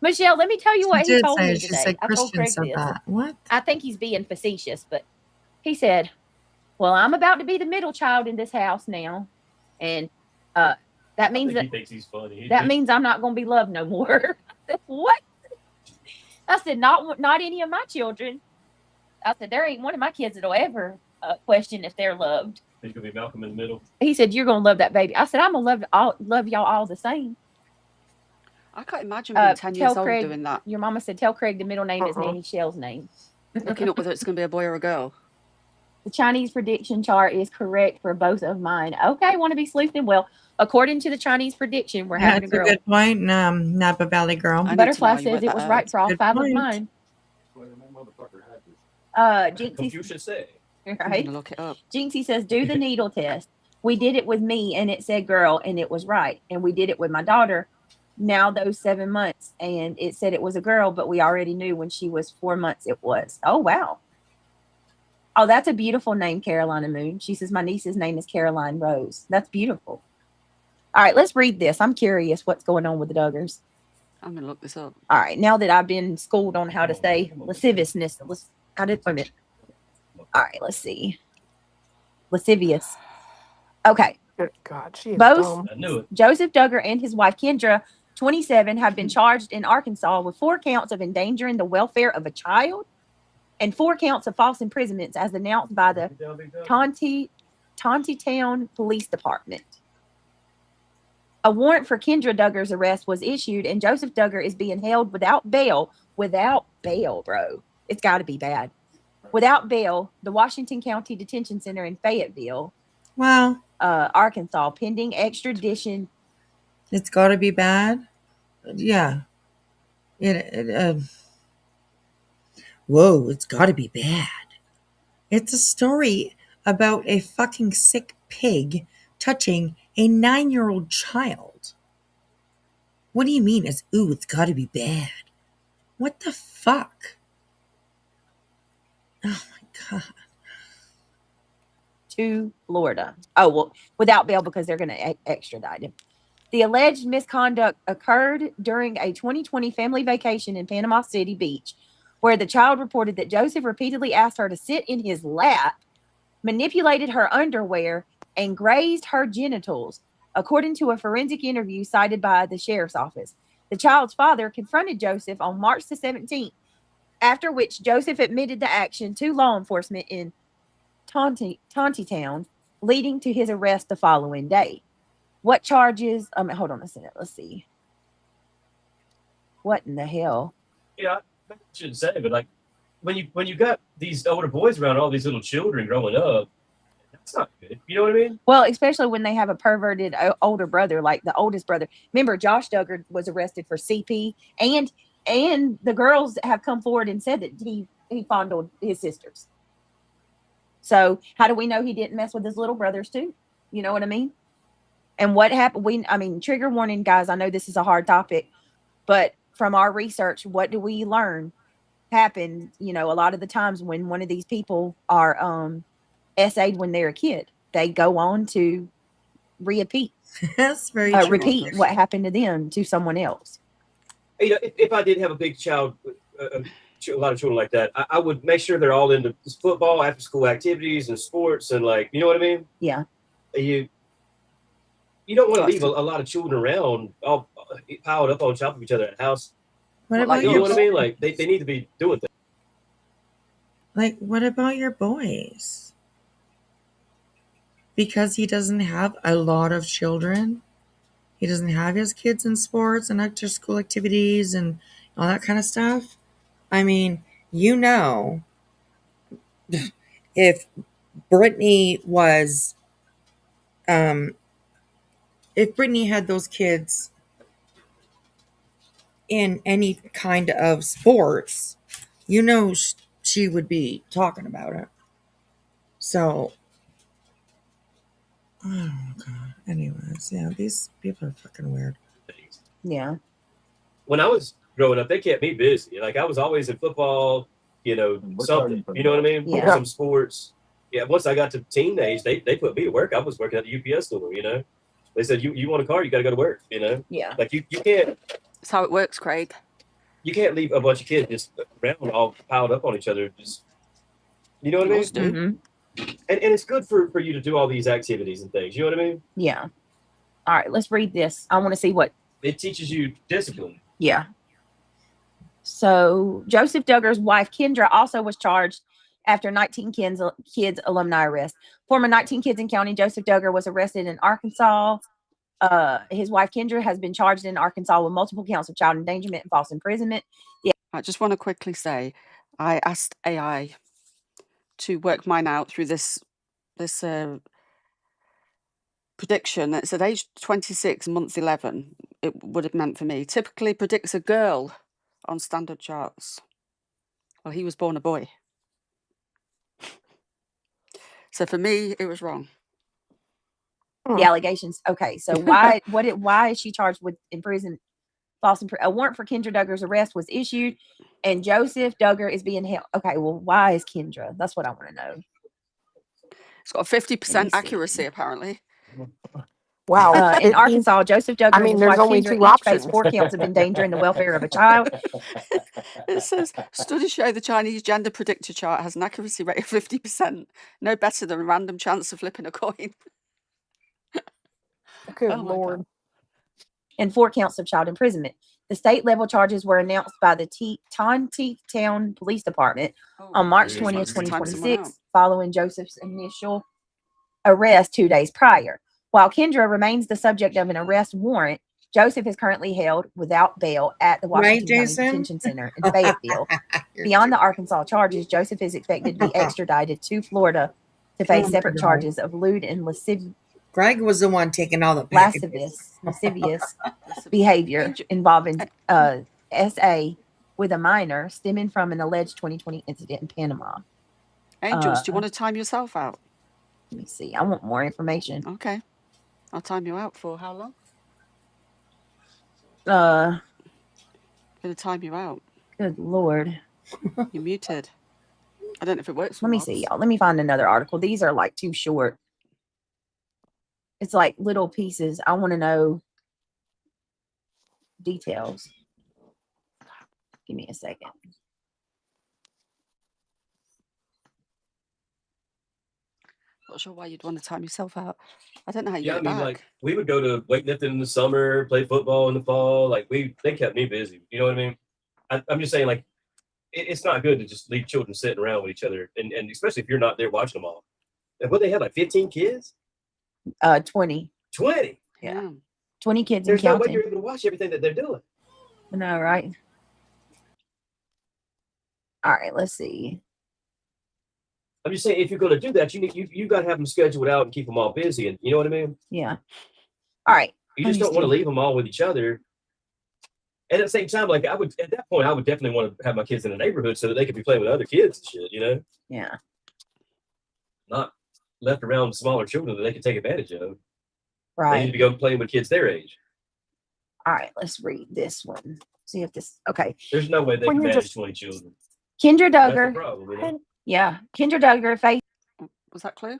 S1: Michelle, let me tell you what
S2: She
S1: he
S2: did
S1: told
S2: say-
S1: me
S2: she
S1: today.
S2: said
S1: I told
S2: Christian
S1: Craig
S2: said
S1: this.
S2: that. What?
S1: I think he's being facetious, but he said, well, I'm about to be the middle child in this house now. And that means
S21: he
S1: that
S21: thinks he's funny.
S1: means I'm not going to be loved no more. I said, what?
S17: I said, not any of my children. I said, there ain't one of my kids that'll ever question if they're loved.
S21: He's gonna be Malcolm in the middle.
S17: He said, you're gonna love that baby. I said, I'm gonna love y'all all the same.
S19: I can't imagine being 10 years old
S17: Craig,
S19: doing that.
S17: Your mama said, tell Craig the middle name is Nanny Shell's name.
S19: Looking up whether it's going to be a boy or a girl.
S17: The Chinese prediction chart is correct for both of mine. Okay, want to be sleuthing? Well, according to the Chinese prediction, we're having a girl.
S2: That's a good point. Napa Valley girl.
S17: Butterfly says it was right for all
S2: Good
S17: 5
S2: point.
S17: of mine. Jinxie,
S21: You should say.
S17: right?
S19: Look it up.
S17: Jinxie says, do the needle test. We did it with me and it said girl and it was right. And we did it with my daughter now those 7 months and it said it was a girl, but we already knew when she was 4 months it was. Oh, wow. Oh, that's a beautiful name, Carolina Moon. She says, my niece's name is Caroline Rose. That's beautiful. All right, let's read this. I'm curious what's going on with the Duggars.
S19: I'm going to look this up.
S17: All right, now that I've been schooled on how to say lasciviousness, All right, let's see. Lascivious. Okay.
S6: Good God, she is
S17: Both
S6: dumb.
S21: I knew it.
S17: Joseph Duggar and his wife Kendra, 27, have been charged in Arkansas with 4 counts of endangering the welfare of a child and 4 counts of false imprisonments as announced by the Tontitown Police Department. A warrant for Kendra Duggar's arrest was issued and Joseph Duggar is being held without bail. Without bail, bro. It's got to be bad. Without bail, the Washington County Detention Center in Fayetteville, Arkansas, pending extradition.
S2: It's got to be bad. Yeah. Whoa, it's got to be bad. It's a story about a fucking sick pig touching a 9-year-old child. What do you mean? It's got to be bad. What the fuck? Oh my God.
S17: To Florida. Oh, well, without bail because they're going to extradite him. The alleged misconduct occurred during a 2020 family vacation in Panama City Beach, where the child reported that Joseph repeatedly asked her to sit in his lap, manipulated her underwear, and grazed her genitals, according to a forensic interview cited by the sheriff's office. The child's father confronted Joseph on March the 17th, after which Joseph admitted the action to law enforcement in Tontitown, leading to his arrest the following day. What charges? Hold on a second. Let's see. What in the hell?
S21: Yeah, I shouldn't say, but like when you got these older boys around all these little children growing up, that's not good. You know what I mean?
S17: Well, especially when they have a perverted older brother, like the oldest brother. Remember, Josh Duggar was arrested for CP, and the girls have come forward and said that he fondled his sisters. So how do we know he didn't mess with his little brothers too? You know what I mean? And what happened? Trigger warning, guys. I know this is a hard topic, but from our research, what do we learn happened? A lot of the times when one of these people are SA'd when they're a kid, they go on to repeat.
S2: That's very true.
S17: Repeat what happened to them to someone else.
S21: If I did have a big child, a lot of children like that, I would make sure they're all into football, after school activities, and sports, and you know what I mean?
S17: Yeah.
S21: You don't want to leave a lot of children around all piled up on top of each other at the house.
S2: What about
S21: you know what I mean? Like they need to be doing things.
S2: Like, what about your boys? Because he doesn't have a lot of children. He doesn't have his kids in sports and after school activities and all that kind of stuff. If Brittany was, if Brittany had those kids in any kind of sports, she would be talking about it. So, oh God. Anyways, yeah, these people are fucking weird.
S17: Yeah.
S21: When I was growing up, they kept me busy. Like I was always in football, something. You know what I mean?
S17: Yeah.
S21: Some sports. Yeah. Once I got to teenage, they put me to work. I was working at the UPS store. They said you want a car, you got to go to work.
S17: Yeah.
S21: Like you can't.
S19: That's how it works, Craig.
S21: You can't leave a bunch of kids just around all piled up on each other. Just, you know what I mean?
S17: Mm-hmm.
S21: And it's good for you to do all these activities and things. You know what I mean?
S17: Yeah. All right, let's read this. I want to see what
S21: it teaches you. Discipline.
S17: Yeah.
S1: So Joseph Duggar's wife, Kendra, also was charged after 19 kids alumni arrest. Former 19 kids in county, Joseph Duggar was arrested in Arkansas. His wife, Kendra, has been charged in Arkansas with multiple counts of child endangerment and false imprisonment.
S19: I just want to quickly say, I asked AI to work mine out through this prediction. It said age 26, month 11, it would have meant for me. Typically predicts a girl on standard charts. Well, he was born a boy. So for me, it was wrong.
S1: The allegations. Okay, so why is she charged with a warrant for Kendra Duggar's arrest was issued, and Joseph Duggar is being held. Okay, well, why is Kendra? That's what I want to know.
S19: It's got a 50% accuracy, apparently.
S6: Wow.
S1: In Arkansas, Joseph Duggar and his
S6: there's
S1: wife
S6: only
S1: Kendra
S6: two
S1: each
S6: options.
S1: face 4 counts of endangering the welfare of a child.
S19: It says, studies show the Chinese gender predictor chart has an accuracy rate of 50%, no better than a random chance of flipping a coin.
S6: Good
S19: Oh my
S6: Lord.
S19: God.
S1: And 4 counts of child imprisonment. The state level charges were announced by the Town Police Department on March 20th, 2026, following Joseph's initial arrest 2 days prior. While Kendra remains the subject of an arrest warrant, Joseph is currently held without bail at the Washington County Detention Center in Fayetteville. Beyond the Arkansas charges, Joseph is expected to be extradited to Florida to face separate charges of lewd and lascivious
S2: Greg was the one taking all the packages.
S1: lascivious behavior involving SA with a minor stemming from an alleged 2020 incident in Panama.
S19: Angels, do you want to time yourself out?
S1: Let me see. I want more information.
S19: Okay. I'll time you out for how long?
S1: Gonna
S19: time you out.
S1: Good Lord.
S19: You're muted. I don't know if it works.
S1: Let me see, y'all. Let me find another article. These are like too short. It's like little pieces. I want to know details. Give me a second.
S19: Not sure why you'd want to time yourself out. I don't know how you
S21: Yeah, I
S19: get
S21: mean,
S19: back.
S21: like we would go to weightlifting in the summer, play football in the fall. Like they kept me busy. You know what I mean? I'm just saying, like, it's not good to just leave children sitting around with each other, and especially if you're not there watching them all. And what they had, like 15 kids?
S1: 20.
S21: 20.
S1: Yeah. 20 kids
S21: There's
S1: and
S21: no way
S1: counting.
S21: you're able to watch everything that they're doing.
S1: I know, right? All right, let's see.
S21: I'm just saying, if you're going to do that, you got to have them scheduled out and keep them all busy, and you know what I mean?
S1: Yeah. All right.
S21: You just don't want to leave them all with each other. And at the same time, like at that point, I would definitely want to have my kids in the neighborhood so that they could be playing with other kids and shit, you know?
S1: Yeah.
S21: Not left around smaller children that they can take advantage of.
S1: Right.
S21: They need to go playing with kids their age.
S1: All right, let's read this one. See if this. Okay.
S21: There's no way they can manage 20 children.
S1: Kendra
S21: That's
S1: Duggar.
S21: the problem, you know?
S1: Yeah. Kendra Duggar faced.
S19: Was that clear?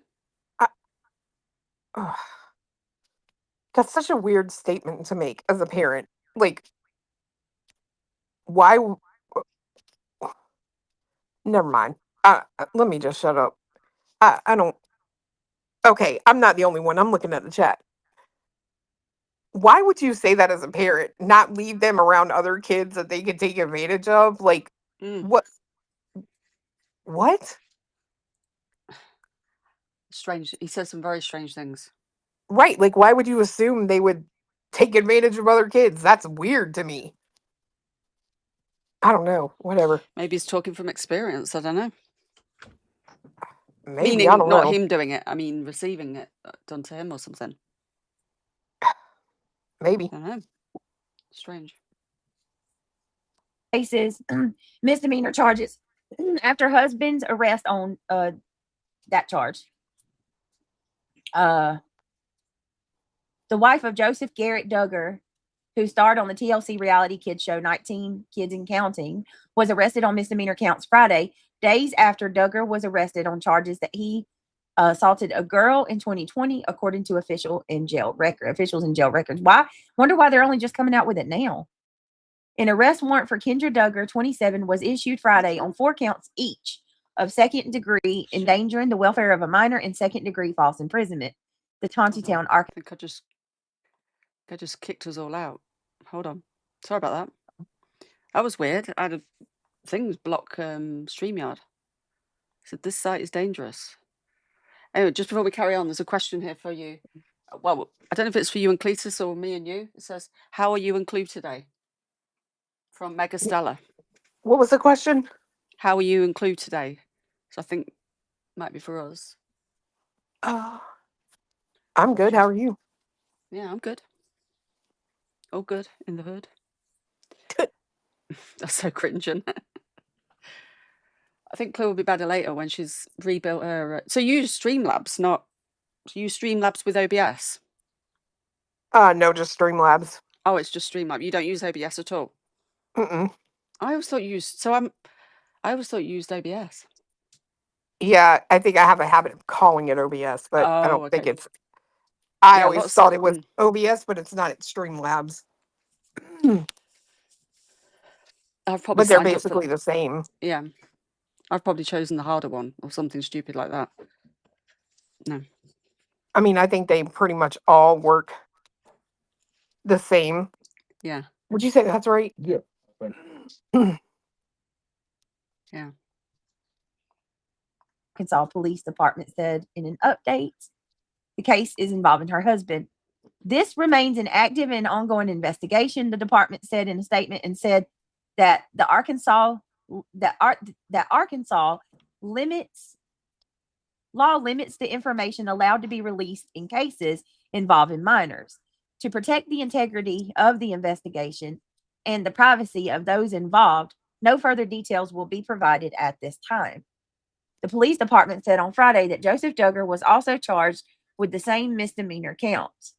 S6: That's such a weird statement to make as a parent. Like, why? Never mind. Let me just shut up. I don't. Okay, I'm not the only one. I'm looking at the chat. Why would you say that as a parent? Not leave them around other kids that they could take advantage of? Like, what? What?
S19: Strange. He said some very strange things.
S6: Right. Like, why would you assume they would take advantage of other kids? That's weird to me. I don't know. Whatever.
S19: Maybe he's talking from experience. I don't know.
S6: Maybe,
S19: Meaning
S6: I don't
S19: not
S6: know.
S19: him doing it. I mean, receiving it done to him or something.
S6: Maybe.
S19: I don't know. Strange.
S1: Faces misdemeanor charges after husband's arrest on that charge. The wife of Joseph Garrett Duggar, who starred on the TLC reality kids show 19 Kids and Counting, was arrested on misdemeanor counts Friday, days after Duggar was arrested on charges that he assaulted a girl in 2020, according to officials in jail records. Why? Wonder why they're only just coming out with it now. An arrest warrant for Kendra Duggar, 27, was issued Friday on 4 counts each of second-degree endangering the welfare of a minor and second-degree false imprisonment. The Tontitown,
S19: I think I just kicked us all out. Hold on. Sorry about that. That was weird. I had a things block StreamYard. Said this site is dangerous. Anyway, just before we carry on, there's a question here for you. Well, I don't know if it's for you and Cletus or me and you. It says, "How are you and Clue today?" From Mega Stella.
S6: What was the question?
S19: How are you and Clue today? So I think might be for us.
S6: I'm good. How are you?
S19: Yeah, I'm good. All good in the hood. That's so cringing. I think Chloe will be better later when she's rebuilt her. So you use Streamlabs, not you use Streamlabs with OBS?
S6: No, just Streamlabs.
S19: Oh, it's just Streamlabs. You don't use OBS at all.
S6: Mm-mm.
S19: I always thought you used. I always thought you used OBS.
S6: Yeah, I think I have a habit of calling it OBS, but I don't think
S19: okay.
S6: it's. I
S19: Yeah,
S6: always thought it was OBS, but it's not. It's Streamlabs.
S19: I've probably
S6: But they're
S19: signed up
S6: basically the same.
S19: Yeah, I've probably chosen the harder one or something stupid like that. No.
S6: I mean, I think they pretty much all work the same.
S19: Yeah.
S6: Would you say that's right?
S9: Yeah.
S19: Yeah.
S1: Arkansas Police Department said in an update, the case is involving her husband. This remains an active and ongoing investigation, the department said in a statement, and said that Arkansas law limits the information allowed to be released in cases involving minors. To protect the integrity of the investigation and the privacy of those involved, no further details will be provided at this time. The police department said on Friday that Joseph Duggar was also charged with the same misdemeanor counts.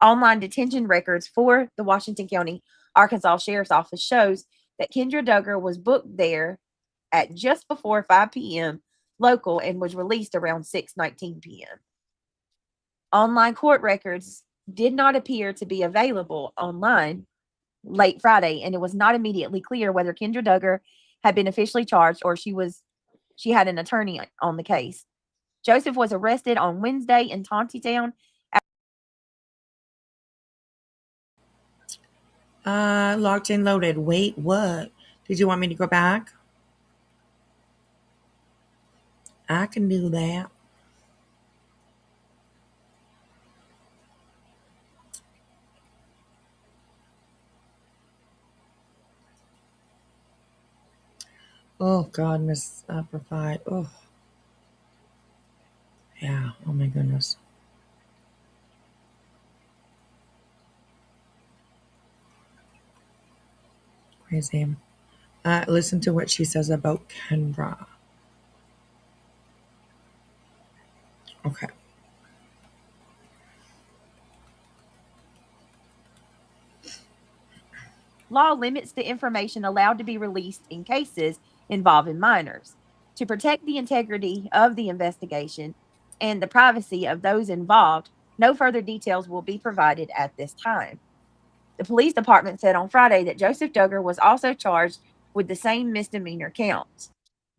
S1: Online detention records for the Washington County, Arkansas Sheriff's Office shows that Kendra Duggar was booked there at just before 5 p.m. local and was released around 6:19 p.m. Online court records did not appear to be available online late Friday, and it was not immediately clear whether Kendra Duggar had been officially charged or she had an attorney on the case. Joseph was arrested on Wednesday in Tontitown.
S2: Locked and loaded. Wait, what? Did you want me to go back? I can do that. Oh God, Miss Provide. Oh, yeah. Oh my goodness. Crazy. Listen to what she says about Kendra. Okay.
S1: Law limits the information allowed to be released in cases involving minors. To protect the integrity of the investigation and the privacy of those involved, no further details will be provided at this time. The police department said on Friday that Joseph Duggar was also charged with the same misdemeanor counts.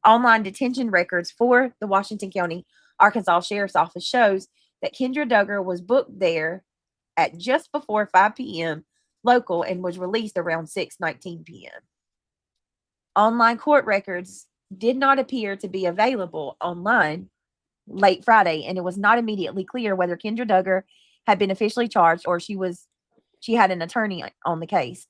S1: Online detention records for the Washington County, Arkansas Sheriff's Office shows that Kendra Duggar was booked there at just before 5 p.m. local and was released around 6:19 p.m. Online court records did not appear to be available online late Friday, and it was not immediately clear whether Kendra Duggar had been officially charged or she had an attorney on the case.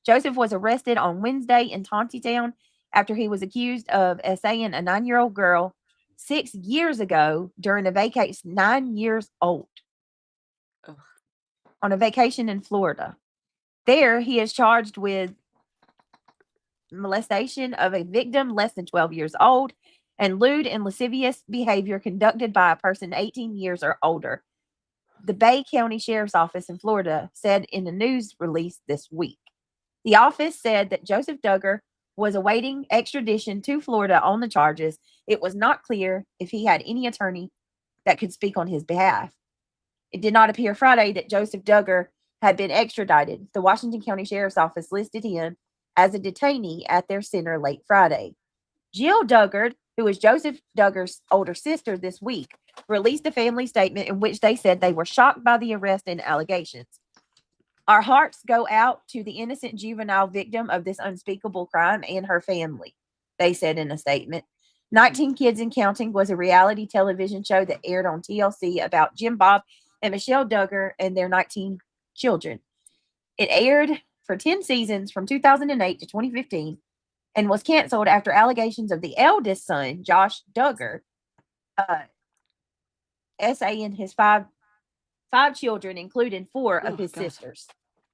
S1: Joseph was arrested on Wednesday in Tontitown after he was accused of assailing a 9-year-old girl 6 years ago during a vacation, 9 years old, on a vacation in Florida. There, he is charged with molestation of a victim less than 12 years old and lewd and lascivious behavior conducted by a person 18 years or older. The Bay County Sheriff's Office in Florida said in a news release this week. The office said that Joseph Duggar was awaiting extradition to Florida on the charges. It was not clear if he had any attorney that could speak on his behalf. It did not appear Friday that Joseph Duggar had been extradited. The Washington County Sheriff's Office listed him as a detainee at their center late Friday. Jill Duggar, who is Joseph Duggar's older sister, this week released a family statement in which they said they were shocked by the arrest and allegations. Our hearts go out to the innocent juvenile victim of this unspeakable crime and her family, they said in a statement. 19 Kids and Counting was a reality television show that aired on TLC about Jim Bob and Michelle Duggar and their 19 children. It aired for 10 seasons from 2008 to 2015 and was canceled after allegations of the eldest son, Josh Duggar, SA his five children, including 4 of his sisters.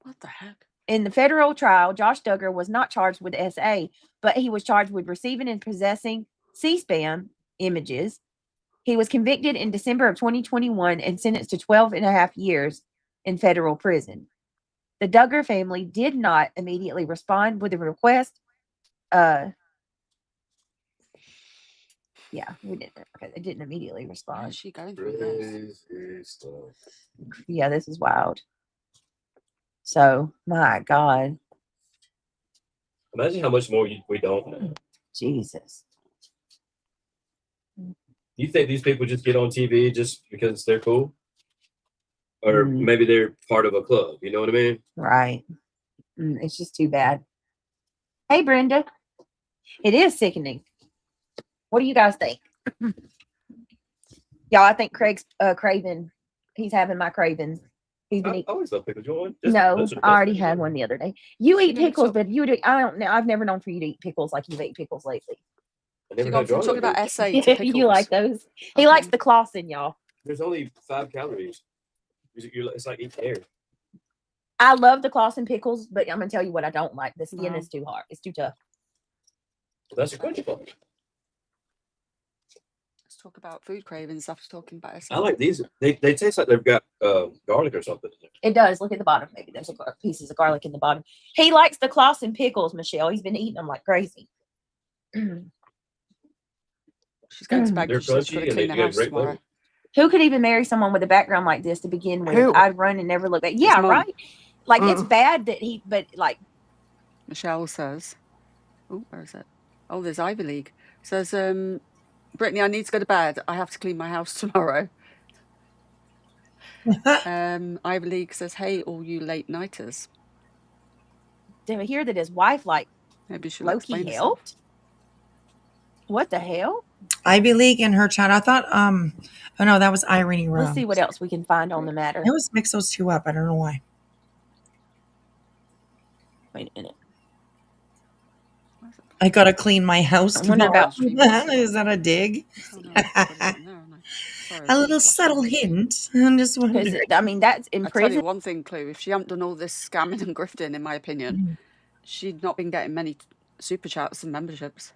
S19: What the heck?
S1: In the federal trial, Josh Duggar was not charged with SA, but he was charged with receiving and possessing C-SPAN images. He was convicted in December of 2021 and sentenced to 12 and a half years in federal prison. The Duggar family did not immediately respond with a request. Yeah, we didn't. Okay, they didn't immediately respond.
S19: Why is she going through this?
S1: Yeah, this is wild. So, my God.
S21: Imagine how much more we don't know.
S1: Jesus.
S21: You think these people just get on TV just because they're cool? Or maybe they're part of a club, you know what I mean?
S1: Right. It's just too bad. Hey, Brenda. It is sickening. What do you guys think? Y'all, I think Craig's craving. He's having my cravings. He's been
S21: I always love pickles. You want one?
S1: No, I already had one the other day. You eat pickles, but you do. I don't know. I've never known for you to eat pickles like you've ate pickles lately.
S21: I never had
S19: From talking about SA to pickles.
S1: You like those? He likes the Clausen, y'all.
S21: There's only 5 calories. It's like eating air.
S1: I love the Clausen pickles, but I'm gonna tell you what I don't like. The skin is too hard. It's too tough.
S21: That's a good one.
S19: Let's talk about food cravings after talking about SA.
S21: I like these. They taste like they've got garlic or something in there.
S1: It does. Look at the bottom. Maybe there's pieces of garlic in the bottom. He likes the Clausen pickles, Michelle. He's been eating them like crazy.
S19: She's going to bed
S21: They're
S19: because she's got
S21: crunchy
S19: to
S21: and
S19: clean
S21: they
S19: the
S21: get
S19: house
S21: great
S19: tomorrow.
S21: flavor.
S1: Who could even marry someone with a background like this to begin with?
S6: Who?
S1: I'd run and never look back. Yeah,
S19: Mom.
S1: right. Like it's bad that but like
S19: Michelle says, oh, where is it? Oh, there's Ivy League. Says, Brittany, I need to go to bed. I have to clean my house tomorrow. Ivy League says, hey, all you late nighters.
S1: to hear that his wife like
S19: Maybe she'll
S1: Loki
S19: explain herself.
S1: helped. What the hell?
S2: Ivy League in her chat. I thought, oh no, that was Irene Rose.
S1: Let's see what else we can find on the matter.
S2: I always mix those two up. I don't know why.
S1: Wait a minute.
S2: I gotta clean my house
S1: I wonder
S2: tomorrow.
S1: about-
S2: Is that a dig?
S19: Oh, no, I put it in there, haven't I? Sorry,
S2: A little
S19: it's
S2: subtle hint. I'm just wondering.
S1: I mean, that's in
S19: I tell you
S1: prison.
S19: one thing, Clue. If she hadn't done all this scamming and grifting, in my opinion, she'd not been getting many super chats and memberships.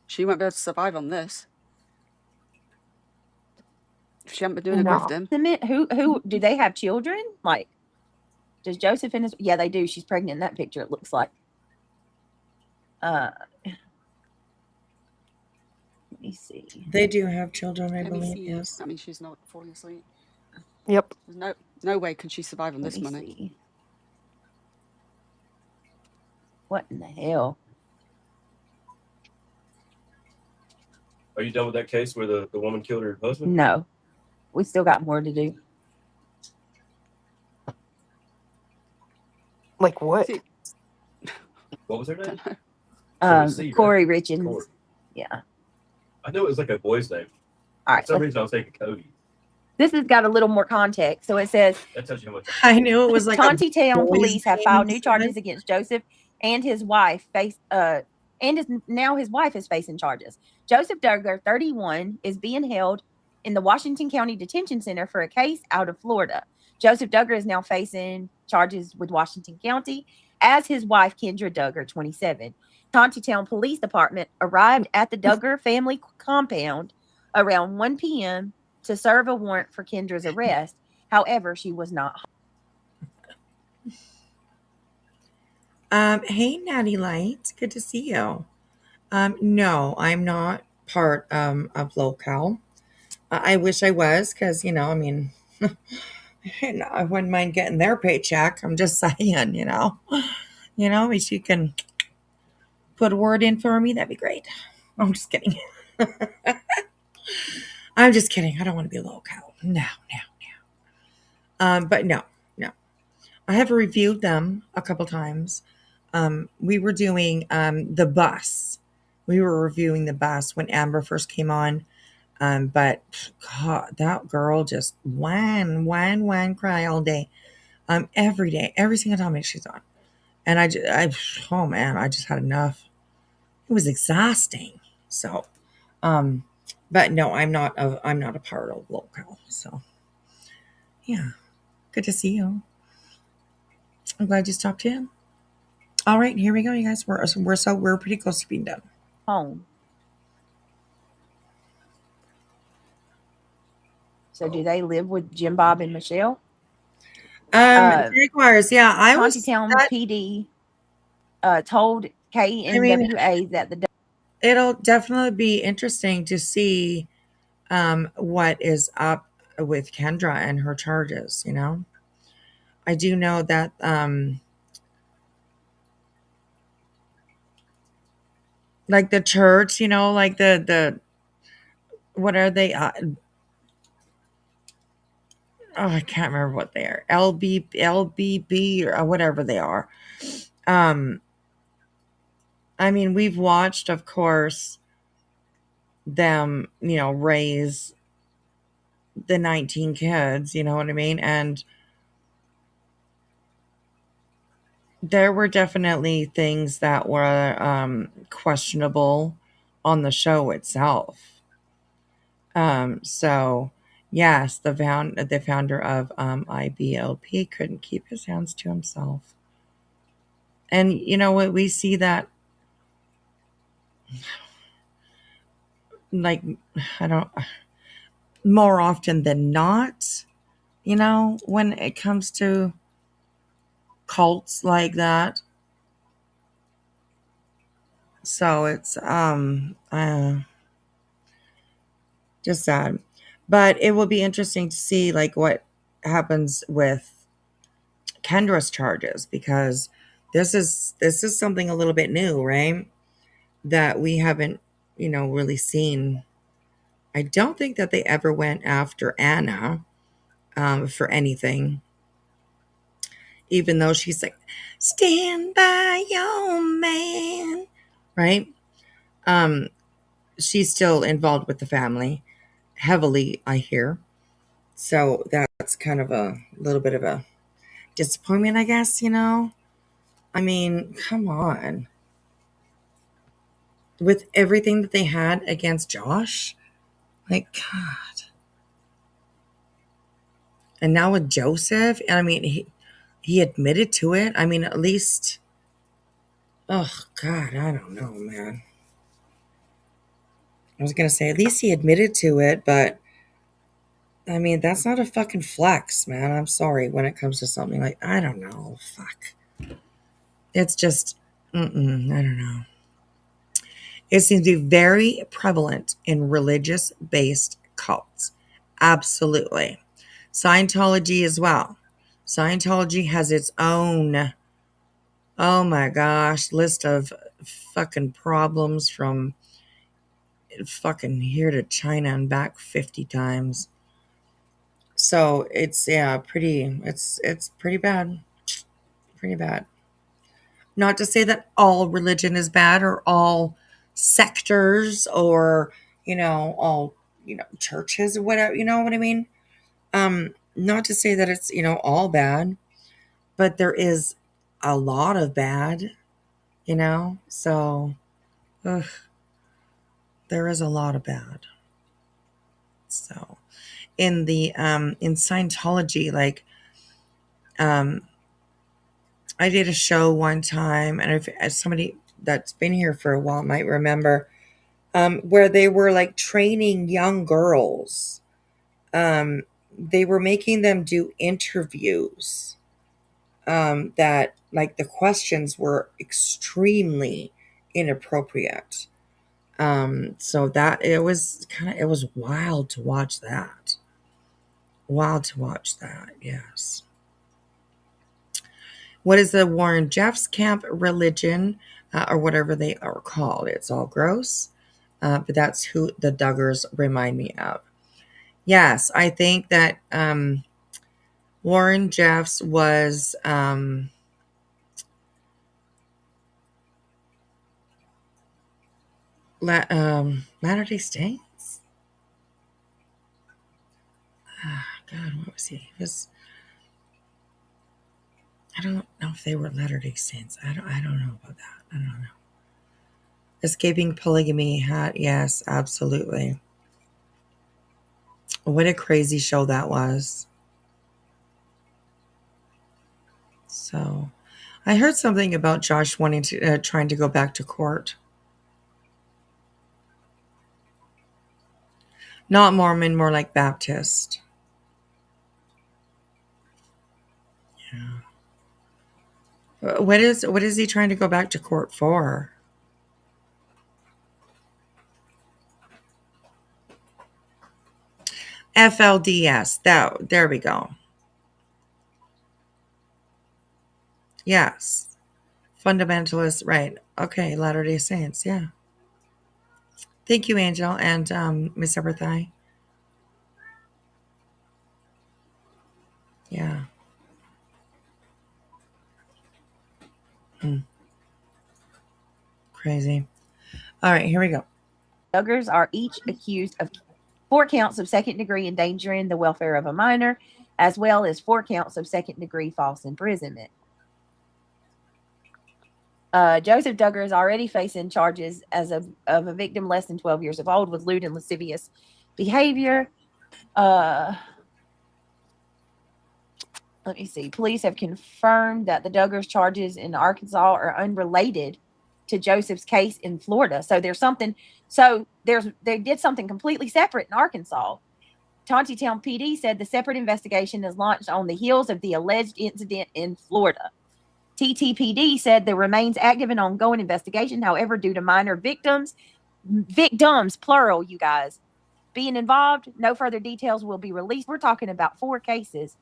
S19: She won't be able to survive on this. If she hadn't been doing a grifting.
S1: Who do they have children? Like, does Joseph and his? Yeah, they do. She's pregnant in that picture. It looks like. Let me see.
S2: They do have children, I
S19: Let me
S2: believe.
S19: see.
S2: Yes.
S19: That means she's not falling asleep.
S6: Yep.
S19: There's no way can she survive on
S1: Let
S19: this
S1: me
S19: money.
S1: see. What in the hell?
S21: Are you done with that case where the woman killed her husband?
S1: No, we still got more to do.
S6: Like what?
S21: What was her name?
S1: Corey Richins.
S21: Corey.
S1: Yeah.
S21: I know it was like a boy's name.
S1: All right.
S21: For some reason, I was thinking Cody.
S1: This has got a little more context. So it says
S21: That tells you how much.
S2: I knew it was like a
S1: Tontitown
S2: boy's
S1: police have
S2: name
S1: filed
S2: or
S1: new charges
S2: something.
S1: against Joseph and his wife. Now his wife is facing charges. Joseph Duggar, 31, is being held in the Washington County Detention Center for a case out of Florida. Joseph Duggar is now facing charges with Washington County, as his wife Kendra Duggar, 27. Tontitown Police Department arrived at the Duggar family compound around 1 p.m. to serve a warrant for Kendra's arrest. However, she was not home.
S2: Hey, Natty Light. Good to see you. No, I'm not part of Locale. I wish I was, because, I mean, I wouldn't mind getting their paycheck. I'm just saying, if you can put a word in for me, that'd be great. I'm just kidding. I'm just kidding. I don't want to be Locale. No. But no. I have reviewed them a couple times. We were doing the bus. We were reviewing the bus when Amber first came on. But God, that girl just whine, cry all day. Every day, every single time that she's on. And oh man, I just had enough. It was exhausting. So, but no, I'm not a part of local. So, yeah, good to see you. I'm glad you stopped in. All right, here we go, you guys. We're pretty close to being done.
S1: Home. So do they live with Jim Bob and Michelle?
S2: It requires, yeah.
S1: Town PD told KNWA that the
S2: it'll definitely be interesting to see what is up with Kendra and her charges. You know, I do know that like the church, you know, like the what are they? I can't remember what they are. LBB or whatever they are. I mean, we've watched, of course, them, you know, raise the 19 kids, you know what I mean? And there were definitely things that were questionable on the show itself. So yes, the founder of IBLP couldn't keep his hands to himself. And you know what, we see that, like, I don't, more often than not, you know, when it comes to cults like that. So it's just sad. But it will be interesting to see like what happens with Kendra's charges, because this is something a little bit new, right? That we haven't, you know, really seen. I don't think that they ever went after Anna for anything, even though she's like, stand by your man, right? She's still involved with the family heavily, I hear. So that's kind of a little bit of a disappointment, I guess, you know? I mean, come on. With everything that they had against Josh, like, God. And now with Joseph, and I mean, he admitted to it. I mean, at least, oh, God, I don't know, man. I was going to say, at least he admitted to it, but I mean, that's not a fucking flex, man. I'm sorry when it comes to something like, I don't know, fuck. It's just, I don't know. It seems to be very prevalent in religious-based cults. Absolutely. Scientology as well. Scientology has its own, oh my gosh, list of fucking problems from fucking here to China and back 50 times. So it's, yeah, it's pretty bad. Pretty bad. Not to say that all religion is bad or all sectors or, you know, all, you know, churches or whatever, you know what I mean? Not to say that it's, you know, all bad, but there is a lot of bad, you know? So, ugh, there is a lot of bad. So, in Scientology, like, I did a show one time, and if somebody that's been here for a while might remember, where they were like training young girls. They were making them do interviews that, like, the questions were extremely inappropriate. So that it was wild to watch that. Wild to watch that, yes. What is the Warren Jeffs camp religion, or whatever they are called? It's all gross, but that's who the Duggars remind me of. Yes, I think that Warren Jeffs was Latter-day Saints. God, what was he? He was. I don't know if they were Latter-day Saints. I don't know about that. I don't know. Escaping Polygamy had, yes, absolutely. What a crazy show that was. So, I heard something about Josh wanting to trying to go back to court. Not Mormon, more like Baptist. Yeah. What is he trying to go back to court for? FLDS. There we go. Yes. Fundamentalist, right. Okay, Latter-day Saints, yeah. Thank you, Angel, and Miss Everthigh. Yeah. Crazy. All right, here we go.
S1: Duggars are each accused of 4 counts of second-degree endangering the welfare of a minor, as well as 4 counts of second-degree false imprisonment. Joseph Duggar is already facing charges as of a victim less than 12 years of old with lewd and lascivious behavior. Let me see. Police have confirmed that the Duggars charges in Arkansas are unrelated to Joseph's case in Florida. So there's something. So they did something completely separate in Arkansas. Tontitown PD said the separate investigation is launched on the heels of the alleged incident in Florida. TTPD said there remains active and ongoing investigation. However, due to minor victims, plural, you guys, being involved, no further details will be released. We're talking about 4 cases.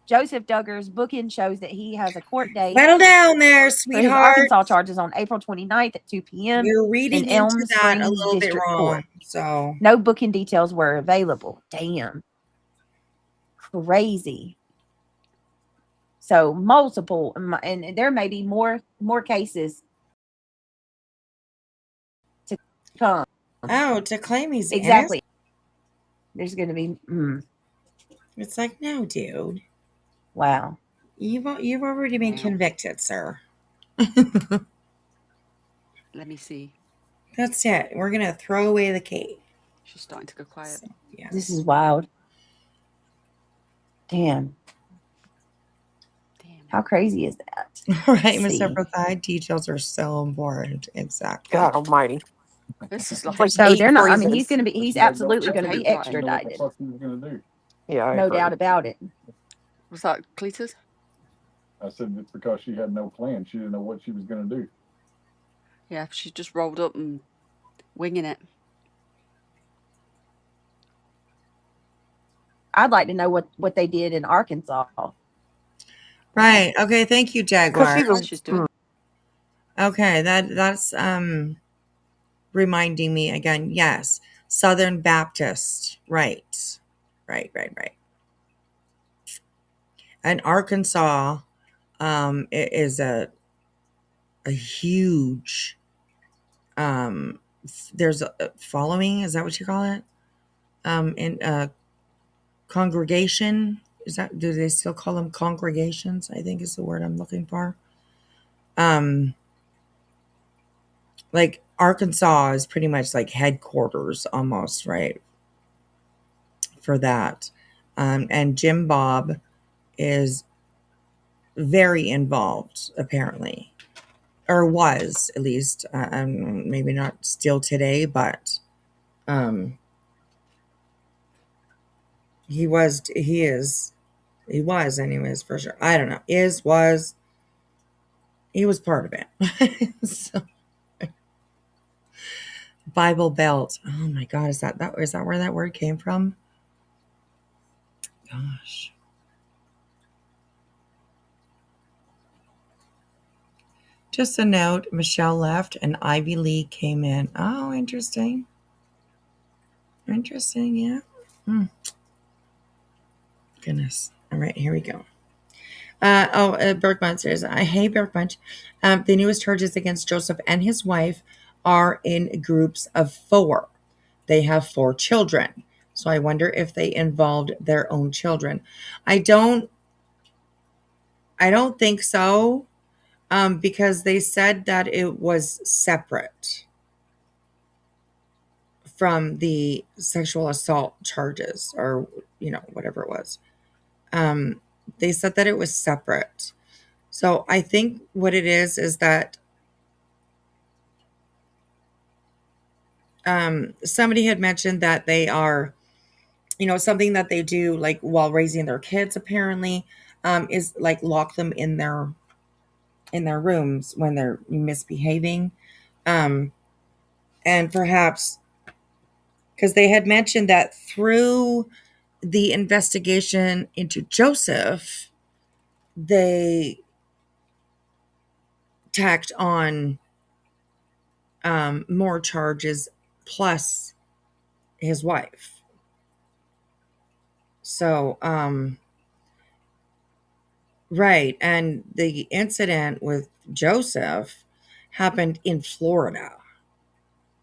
S1: Joseph Duggar's booking shows that he has a court date.
S2: Settle down there,
S1: For his
S2: sweetheart.
S1: Arkansas charges on April 29th at 2 p.m.
S2: You're reading
S1: in
S2: into
S1: Elm
S2: that
S1: Springs
S2: a little bit
S1: District
S2: wrong.
S1: Court.
S2: So
S1: no booking details were available. Damn. Crazy. So multiple, and there may be more cases to come.
S2: Oh, to claim he's
S1: exactly. There's going to be.
S2: It's like, no, dude.
S1: Wow.
S2: You've already been convicted, sir.
S19: Let me see.
S2: That's it. We're gonna throw away the cake.
S19: She's starting to go quiet.
S2: So, yeah.
S1: This is wild. Damn. How crazy is that?
S2: Right, Miss Everthigh. Details are so important. Exactly.
S6: God almighty.
S19: This is like
S1: So they're not. I mean,
S6: freezes.
S1: he's absolutely going to be extradited.
S6: Yeah,
S1: no doubt about it.
S19: Was that Cletus?
S9: I said it's because she had no plan. She didn't know what she was going to do.
S19: Yeah, she just rolled up and winging it.
S1: I'd like to know what they did in Arkansas.
S2: Right. Okay. Thank you, Jaguar.
S19: She's doing.
S2: Okay. That's reminding me again. Yes. Southern Baptist. Right. And Arkansas it is a huge there's a following, is that what you call it? In congregation, do they still call them congregations? I think is the word I'm looking for. Like Arkansas is pretty much like headquarters almost, right? For that. And Jim Bob is very involved, apparently, or was at least. Maybe not still today, but he was anyways, for sure. I don't know. He was part of it. So, Bible Belt. Oh my God, is that where that word came from? Gosh. Just a note, Michelle left and Ivy Lee came in. Oh, interesting. Interesting, yeah. Goodness. All right, here we go. Bergman says, hey, Bergman. The newest charges against Joseph and his wife are in groups of 4. They have 4 children. So I wonder if they involved their own children. I don't think so, because they said that it was separate from the sexual assault charges, or, whatever it was. They said that it was separate. So I think what it is that somebody had mentioned that they are, something that they do like while raising their kids, apparently, is like lock them in their rooms when they're misbehaving. And perhaps because they had mentioned that through the investigation into Joseph, they tacked on more charges plus his wife. So, right. And the incident with Joseph happened in Florida.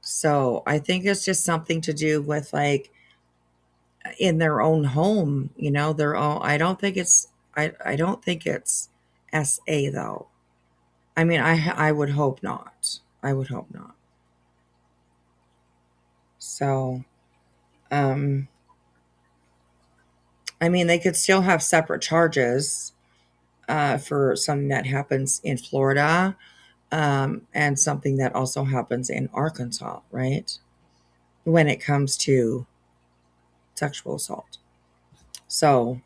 S2: So I think it's just something to do with like in their own home, their own. I don't think it's SA though. I mean, I would hope not. I would hope not. So, I mean, they could still have separate charges for something that happens in Florida, and something that also happens in Arkansas, right? When it comes to sexual assault. So,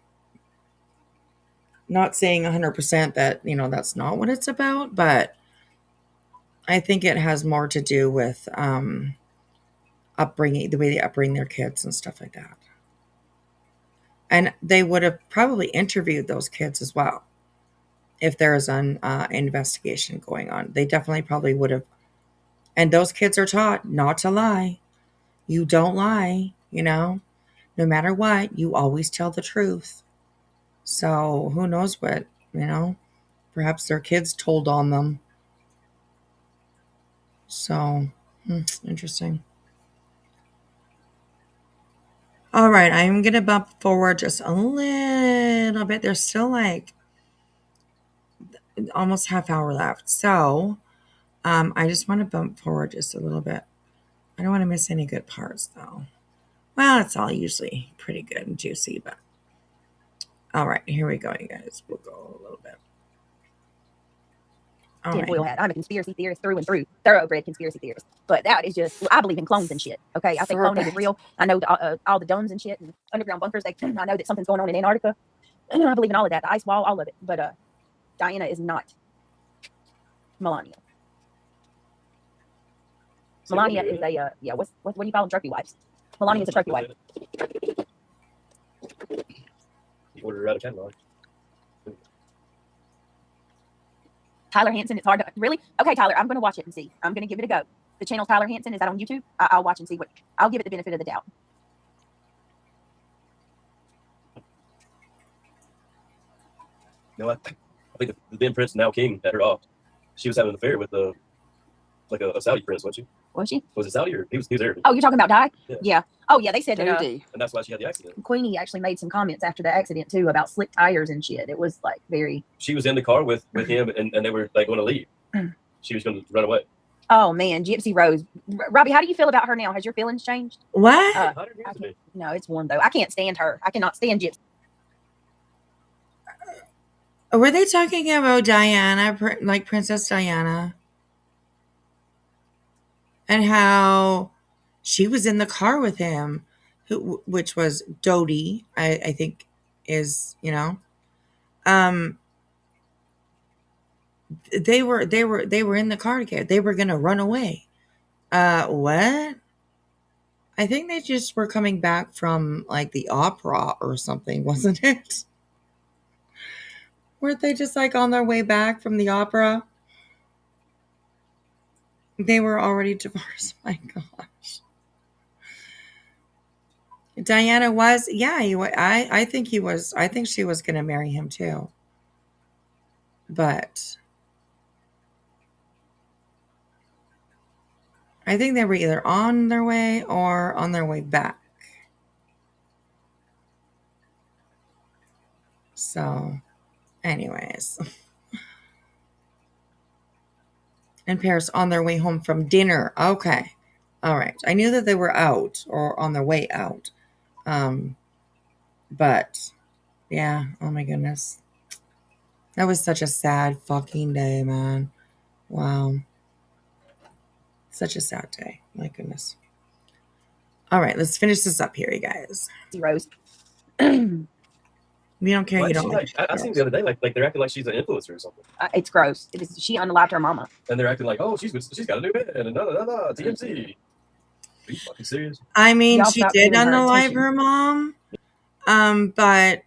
S2: not saying 100% that, that's not what it's about, but I think it has more to do with upbringing, the way they upbring their kids and stuff like that. And they would have probably interviewed those kids as well if there's an investigation going on. They definitely probably would have. And those kids are taught not to lie. You don't lie, no matter what, you always tell the truth. So who knows what, perhaps their kids told on them. So, interesting. All right, I'm going to bump forward just a little bit. There's still like almost half hour left. So, I just want to bump forward just a little bit. I don't want to miss any good parts though. Well, it's all usually pretty good and juicy, but all right, here we go, you guys. We'll go a little bit. All right.
S1: Tinfoil hat. I'm a conspiracy theorist through and through, thoroughbred conspiracy theorist. But that is just, I believe in clones and shit. Okay, I think cloning is real. I know all the domes and shit and underground bunkers. I know that something's going on in Antarctica. I believe in all of that, the ice wall, all of it. But Diana is not Melania. Melania is a what do you call them? Trophy wives. Melania is a trophy wife.
S21: You ordered her out of catalog.
S1: Tyler Hansen, it's hard to really. Okay, Tyler, I'm going to watch it and see. I'm going to give it a go. The channel Tyler Hansen, is that on YouTube? I'll watch and see what. I'll give it the benefit of the doubt.
S21: No, I think the then Prince, now King, had her off. She was having an affair with a Saudi prince, wasn't she?
S1: Was she?
S21: Was it Saudi or he was Arabic?
S1: Oh, you're talking about Di?
S21: Yeah.
S1: Yeah. Oh, yeah. They said that.
S21: And that's why she had the accident.
S1: Queenie actually made some comments after the accident too about slick tires and shit. It was like very.
S21: She was in the car with him, and they were like going to leave. She was going to run away.
S1: Oh man, Gypsy Rose. Robbie, how do you feel about her now? Has your feelings changed?
S2: What?
S1: No, it's warm though. I can't stand her. I cannot stand Gypsy.
S2: Were they talking about Diana, like Princess Diana? And how she was in the car with him, which was Dodie, I think is, they were in the car together. They were gonna run away. What? I think they just were coming back from like the opera or something, wasn't it? Weren't they just like on their way back from the opera? They were already divorced. My gosh. Diana was, yeah, I think he was, I think she was going to marry him too. But I think they were either on their way or on their way back. So, anyways. And Paris on their way home from dinner. Okay. All right. I knew that they were out or on their way out. But yeah, oh my goodness. That was such a sad fucking day, man. Wow. Such a sad day. My goodness. All right, let's finish this up here, you guys.
S1: Zeros.
S2: We don't care.
S21: Why
S2: You
S21: is
S2: don't
S21: she
S2: like.
S21: I seen the other day like they're acting like she's an influencer or something,
S1: It's gross. She unalived her mama.
S21: and they're acting like, oh, she's got a new man and TMZ. Are you fucking serious?
S2: I mean,
S1: Y'all
S2: she
S1: stop
S2: did
S1: giving her
S2: unalive
S1: attention.
S2: her mom. But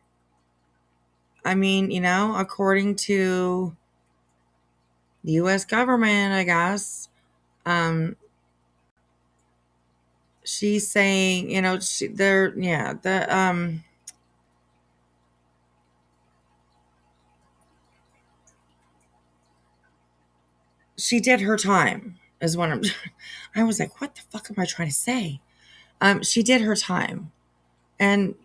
S2: I mean, you know, according to the U.S. government, I guess, she's saying, you know, she did her time is what I was like, what the fuck am I trying to say? She did her time. And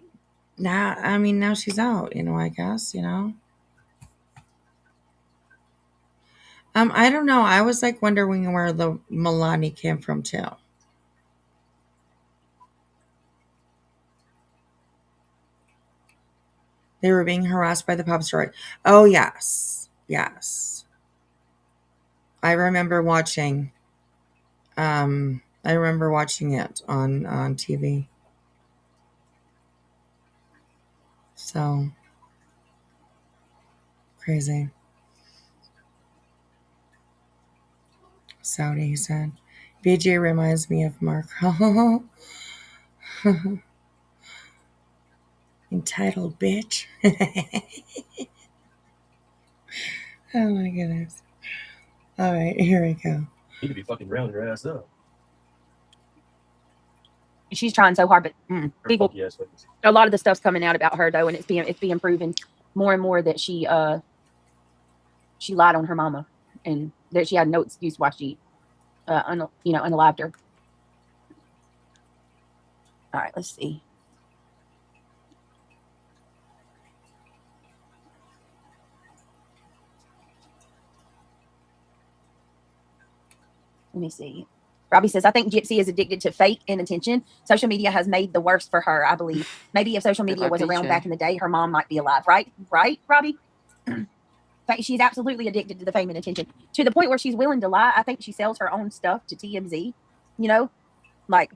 S2: now she's out, you know, I guess, you know. I don't know. I was like wondering where the Milani came from too. They were being harassed by the pop star. Oh yes. Yes. I remember watching it on TV. So crazy. Saudi, he said. BJ reminds me of Mark. Entitled bitch. Oh my goodness. All right, here we go.
S21: You could be fucking rounding your ass up.
S1: She's trying so hard, but people.
S21: Yes,
S1: A lot of the stuff's coming out about her though, and it's being proven more and more that she lied on her mama, and that she had no excuse why she unalived her. All right, let's see. Let me see. Robbie says, I think Gypsy is addicted to fake and attention. Social media has made the worst for her, I believe. Maybe if social media was around back in the day, her mom might be alive. Right, Robbie? She's absolutely addicted to the fame and attention to the point where she's willing to lie. I think she sells her own stuff to TMZ, you know, like,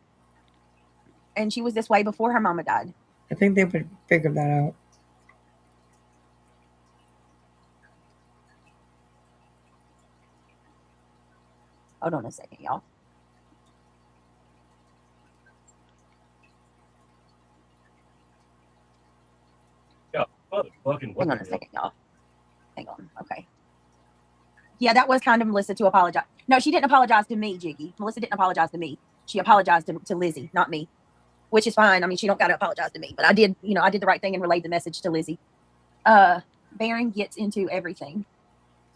S1: and she was this way before her mama died.
S2: I think they would figure that out.
S1: Hold on a second, y'all.
S21: Yeah, motherfucking.
S1: Hang on a second, y'all. Hang on. Okay. Yeah, that was kind of Melissa to apologize. No, she didn't apologize to me, Jiggy. Melissa didn't apologize to me. She apologized to Lizzie, not me, which is fine. I mean, she don't got to apologize to me, but I did the right thing and relayed the message to Lizzie. Baron gets into everything.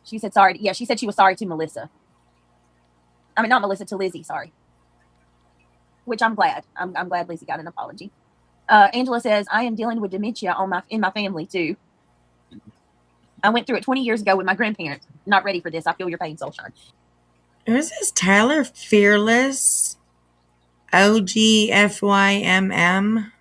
S1: She said sorry. Yeah, she said she was sorry to Melissa. I mean, not Melissa, to Lizzie, sorry. Which I'm glad. I'm glad Lizzie got an apology. Angela says, I am dealing with dementia in my family too. I went through it 20 years ago with my grandparents. Not ready for this. I feel your pain, Soulshine.
S2: Who's this? Tyler Fearless? OGFYMM?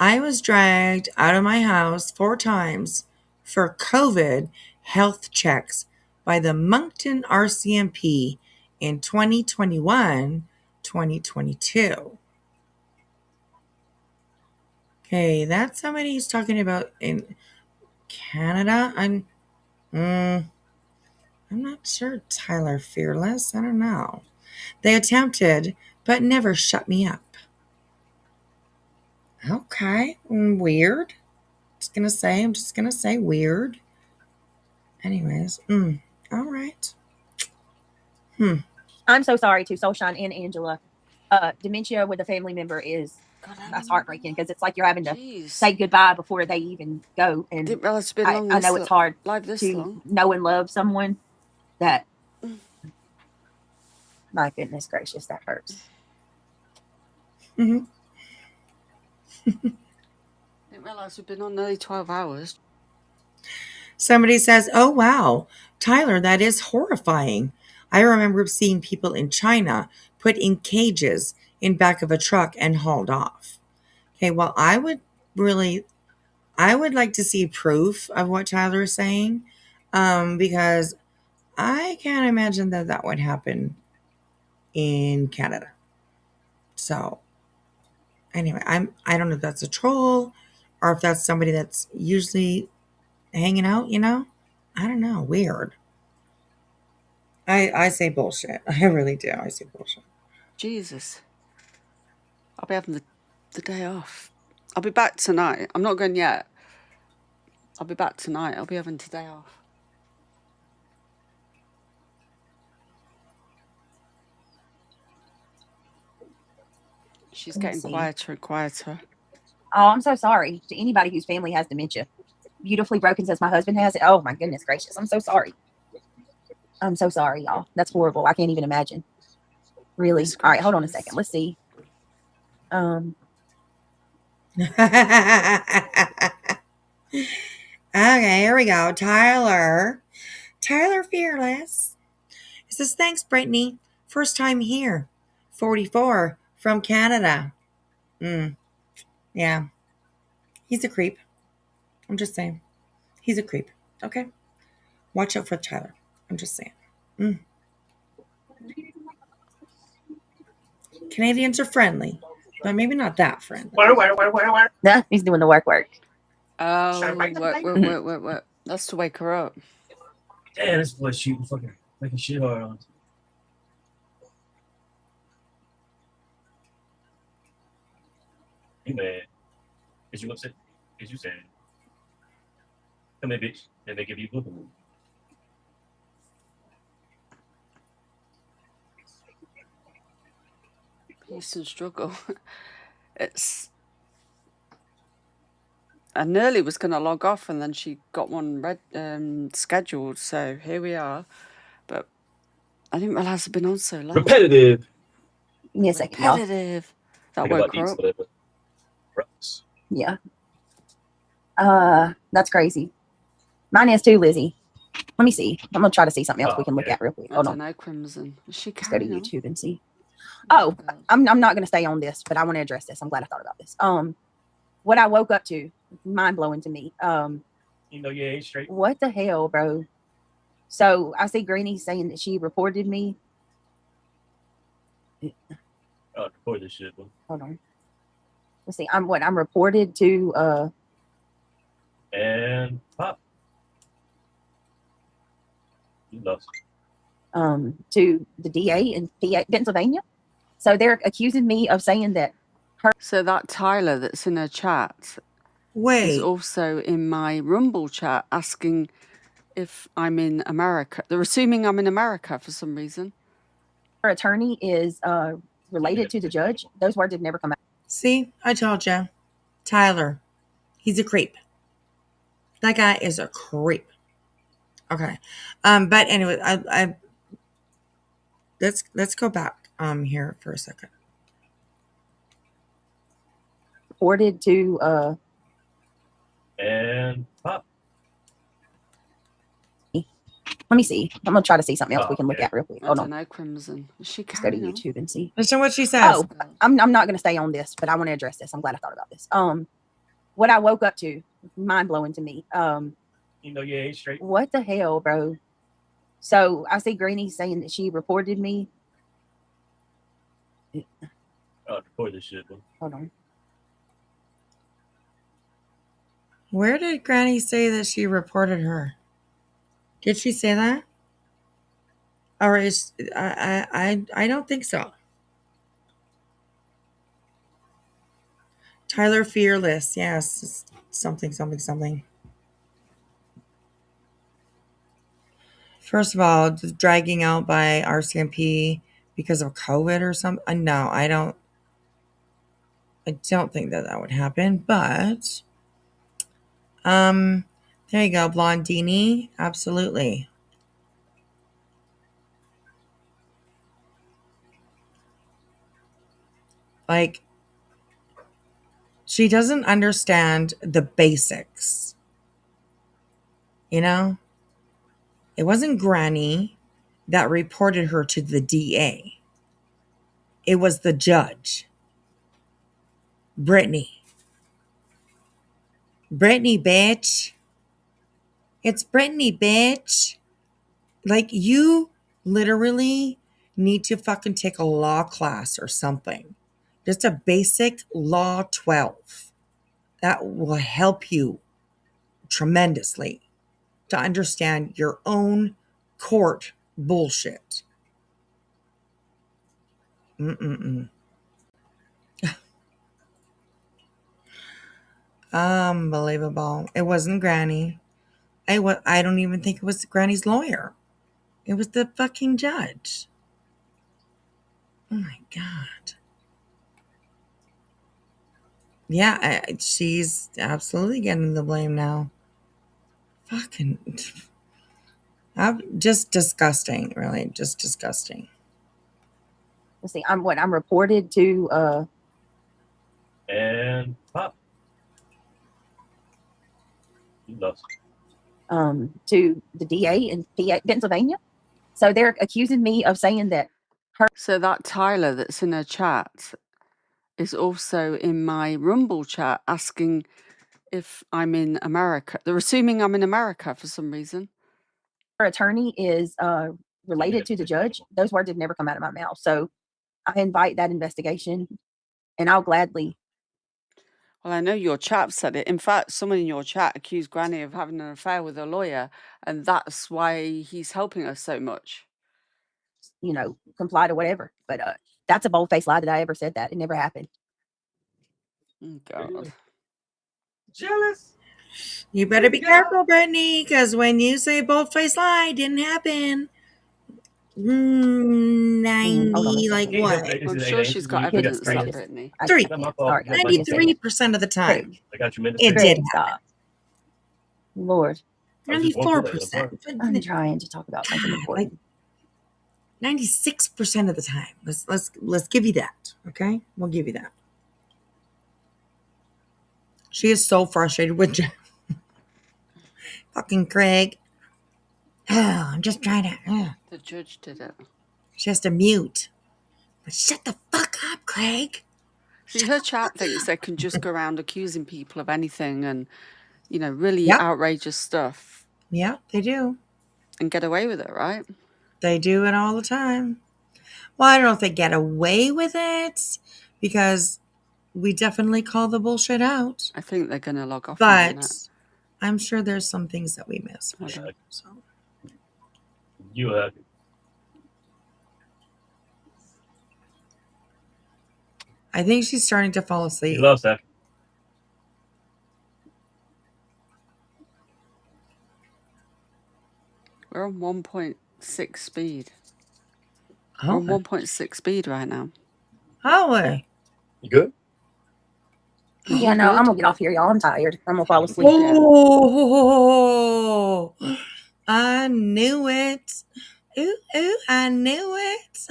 S2: I was dragged out of my house 4 times for COVID health checks by the Moncton RCMP in 2021, 2022. Okay, that's somebody he's talking about in Canada. I'm not sure, Tyler Fearless. I don't know. They attempted, but never shut me up. Okay, weird. I'm just gonna say weird. Anyways, all right.
S1: I'm
S17: I'm so sorry to Soulshine and Angela. Dementia with a family member that's heartbreaking because it's like you're having to say goodbye before they even go. And
S19: Didn't realize it's been
S17: I
S19: long
S17: know it's hard
S19: live this
S17: to
S19: long.
S17: know and love someone that. My goodness gracious, that hurts.
S19: Didn't realize we've been on nearly 12 hours.
S2: Somebody says, "Oh wow, Tyler, that is horrifying. I remember seeing people in China put in cages in back of a truck and hauled off." Okay, well, I would like to see proof of what Tyler is saying, because I can't imagine that would happen in Canada. So, anyway, I don't know if that's a troll or if that's somebody that's usually hanging out. I don't know. Weird. I say bullshit. I really do. I say bullshit.
S19: Jesus. I'll be having the day off. I'll be back tonight. I'm not going yet. I'll be back tonight. I'll be having today off. She's getting quieter and quieter.
S17: Oh, I'm so sorry to anybody whose family has dementia. Beautifully broken says my husband has it. Oh my goodness gracious. I'm so sorry. I'm so sorry, y'all. That's horrible. I can't even imagine. Really. All right, hold on a second. Let's see.
S2: Okay, here we go. Tyler Fearless. It says, "Thanks, Brittany. First time here. 44 from Canada." Yeah. He's a creep. I'm just saying. He's a creep. Okay? Watch out for Tyler. I'm just saying. Canadians are friendly, but maybe not that friendly.
S17: Nah, he's doing the work.
S19: Oh, what? That's to wake her up.
S21: Damn, this boy's shooting fucking making shit hard on. Hey man, is you upset? Is you sad? Come here, bitch. Then they give you a book.
S19: Peace and struggle. I nearly was going to log off, and then she got one scheduled. So here we are. But I didn't realize it'd been on so long.
S21: Repetitive.
S17: Yes,
S19: repetitive. That woke her up.
S17: Yeah. That's crazy. Mine is too, Lizzie. Let me see. I'm gonna try to see something else we can look at real quick. Hold on.
S19: I Crimson. She
S17: Let's go to YouTube and see. Oh, I'm not gonna stay on this, but I want to address this. I'm glad I thought about this. What I woke up to, mind blowing to me.
S21: You know you ain't straight.
S17: What the hell, bro? So I see Greenie saying that she reported me.
S21: Oh, record this shit, bro.
S17: Hold on. Let's see. I'm reported to
S21: and pop. You lost.
S17: To the DA in Pennsylvania. So they're accusing me of saying that her.
S19: So that Tyler that's in her chat is also in my Rumble chat asking if I'm in America. They're assuming I'm in America for some reason.
S17: Her attorney is related to the judge. Those words have never come out.
S2: See, I told you. Tyler, he's a creep. That guy is a creep. Okay. But anyway, I let's go back here for a second.
S17: Reported to
S21: and pop.
S17: Let me see. I'm gonna try to see something else we can look at real quick. Hold on.
S19: I Crimson. She
S17: Let's go to YouTube and see.
S2: Listen to what she says.
S17: Oh, I'm not gonna stay on this, but I want to address this. I'm glad I thought about this. What I woke up to, mind blowing to me.
S21: You know you ain't straight.
S17: What the hell, bro? So I see Greenie saying that she reported me.
S21: Oh, record this shit, bro.
S17: Hold on.
S2: Where did Granny say that she reported her? Did she say that? Or is I don't think so. Tyler Fearless, yes, something. First of all, just dragging out by RCMP because of COVID or something. No, I don't think that would happen, but there you go, Blondini. Absolutely. Like, she doesn't understand the basics. You know? It wasn't Granny that reported her to the DA. It was the judge. Brittany, bitch. It's Brittany, bitch. Like, you literally need to fucking take a law class or something. Just a basic law 12. That will help you tremendously to understand your own court bullshit. Unbelievable. It wasn't Granny. I don't even think it was Granny's lawyer. It was the fucking judge. Oh my God. Yeah, she's absolutely getting the blame now. Fucking. Just disgusting, really. Just disgusting.
S1: Let's see. I'm reported to
S21: And pop.
S1: to the DA in Pennsylvania. So they're accusing me of saying that
S19: So that Tyler that's in her chat is also in my Rumble chat asking if I'm in America. They're assuming I'm in America for some reason.
S1: her attorney is related to the judge. Those words have never come out of my mouth. So I invite that investigation, and I'll gladly.
S19: Well, I know your chat said it. In fact, someone in your chat accused Granny of having an affair with a lawyer, and that's why he's helping us so much.
S1: Comply to whatever. But that's a bold-faced lie that I ever said that. It never happened.
S19: Oh, God.
S21: Jealous.
S2: You better be careful, Brittany, because when you say bold-faced lie, it didn't happen. 90, like what?
S19: I'm sure she's got evidence of that, Brittany.
S2: 93% of the time. It did happen.
S1: Lord.
S2: 94%.
S1: I'm trying to talk about something important.
S2: 96% of the time. Let's give you that. Okay? We'll give you that. She is so frustrated with fucking Craig. Oh, I'm just trying to.
S19: The judge did it.
S2: She has to mute. But shut the fuck up, Craig.
S19: See, her chat thinks they can just go around accusing people of anything and, really outrageous stuff.
S2: Yeah, they do.
S19: And get away with it, right?
S2: They do it all the time. Well, I don't know if they get away with it because we definitely call the bullshit out.
S19: I think they're going to log off.
S2: But I'm sure there's some things that we miss. For sure. So.
S21: You have.
S2: I think she's starting to fall asleep.
S21: He loves that.
S19: We're on 1.6 speed.
S2: Oh.
S19: We're on 1.6 speed right now.
S2: How are
S21: you good?
S1: Yeah, no, I'm gonna get off here, y'all. I'm tired. I'm gonna fall asleep.
S2: Oh, I knew it. Ooh, I knew it.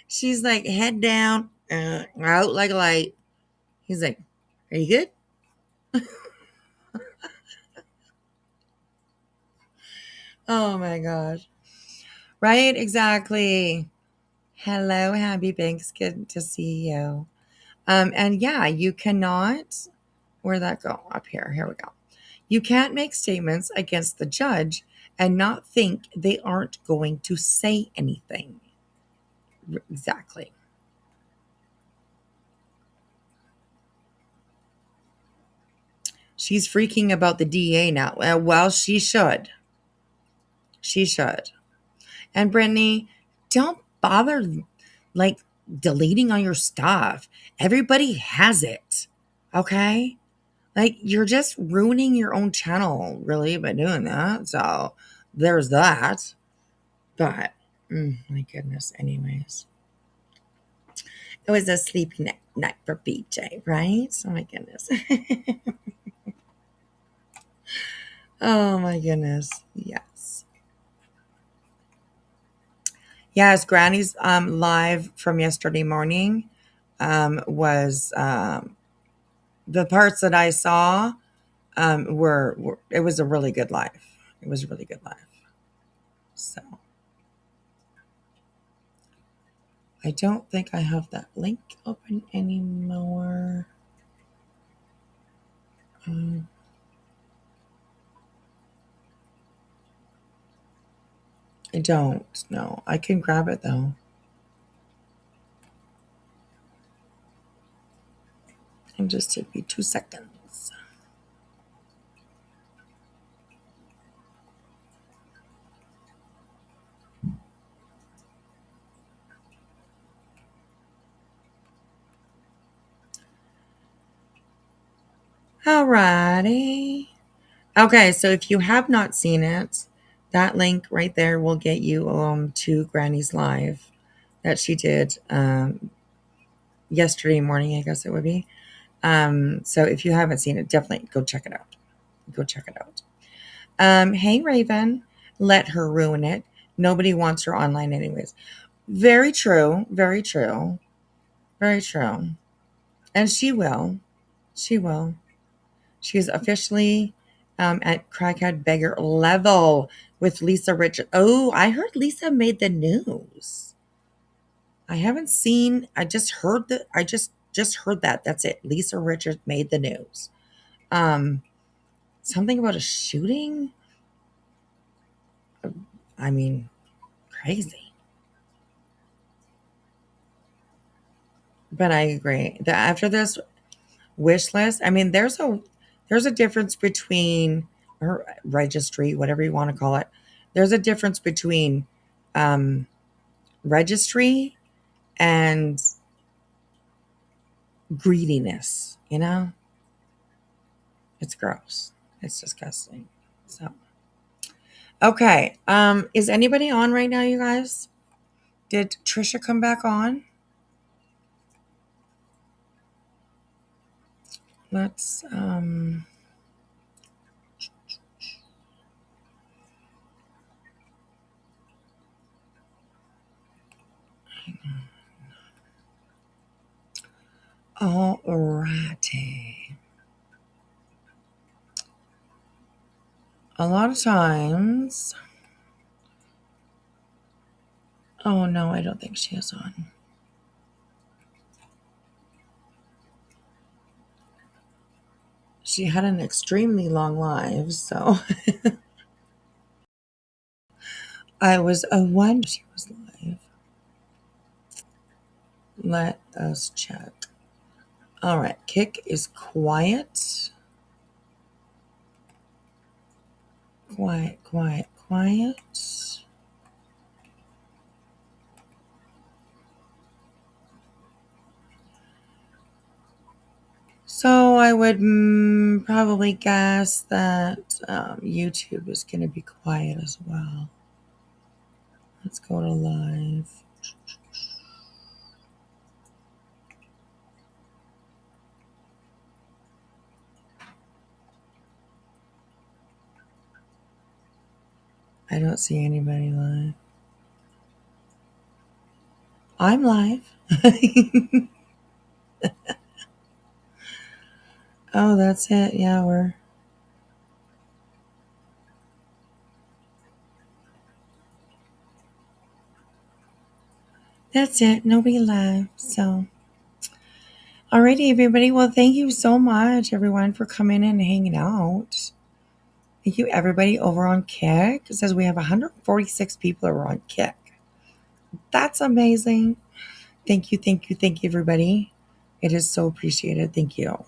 S2: She's like, head down, out like a light. He's like, are you good? Oh my gosh. Right? Exactly. Hello, Happy Banks. Good to see you. And yeah, you cannot, where'd that go? Up here. Here we go. You can't make statements against the judge and not think they aren't going to say anything. Exactly. She's freaking about the DA now. Well, she should. She should. And Brittany, don't bother deleting all your stuff. Everybody has it. Okay? You're just ruining your own channel, really, by doing that. So there's that. But, my goodness, anyways. It was a sleepy night for BJ, right? Oh my goodness. Oh my goodness. Yes. Yes, Granny's live from yesterday morning was the parts that I saw were it was a really good live. It was a really good live. So I don't think I have that link open anymore. I don't. No, I can grab it though. And just take me 2 seconds. Alrighty. Okay, so if you have not seen it, that link right there will get you to Granny's live that she did yesterday morning, I guess it would be. So if you haven't seen it, definitely go check it out. Go check it out. Hey Raven, let her ruin it. Nobody wants her online anyways. Very true. Very true. Very true. And she will. She will. She's officially at crackhead beggar level with Lisa Richard. Oh, I heard Lisa made the news. I haven't seen. I just heard that. I just heard that. That's it. Lisa Richards made the news. Something about a shooting. I mean, crazy. But I agree that after this wish list, I mean, there's a difference between or registry, whatever you want to call it. There's a difference between registry and greediness. You know, it's gross. It's disgusting. So, okay. Is anybody on right now, you guys? Did Trisha come back on? Let's alrighty. A lot of times. Oh no, I don't think she is on. She had an extremely long live, so I was wondering if she was live. Let us check. All right, Kick is quiet. Quiet, quiet, quiet. So I would probably guess that YouTube is going to be quiet as well. Let's go to live. I don't see anybody live. I'm live. Oh, that's it. Yeah, that's it. Nobody live. So, alrighty, everybody. Well, thank you so much, everyone, for coming in and hanging out. Thank you, everybody over on Kick. It says we have 146 people over on Kick. That's amazing. Thank you, thank you, thank you, everybody. It is so appreciated. Thank you.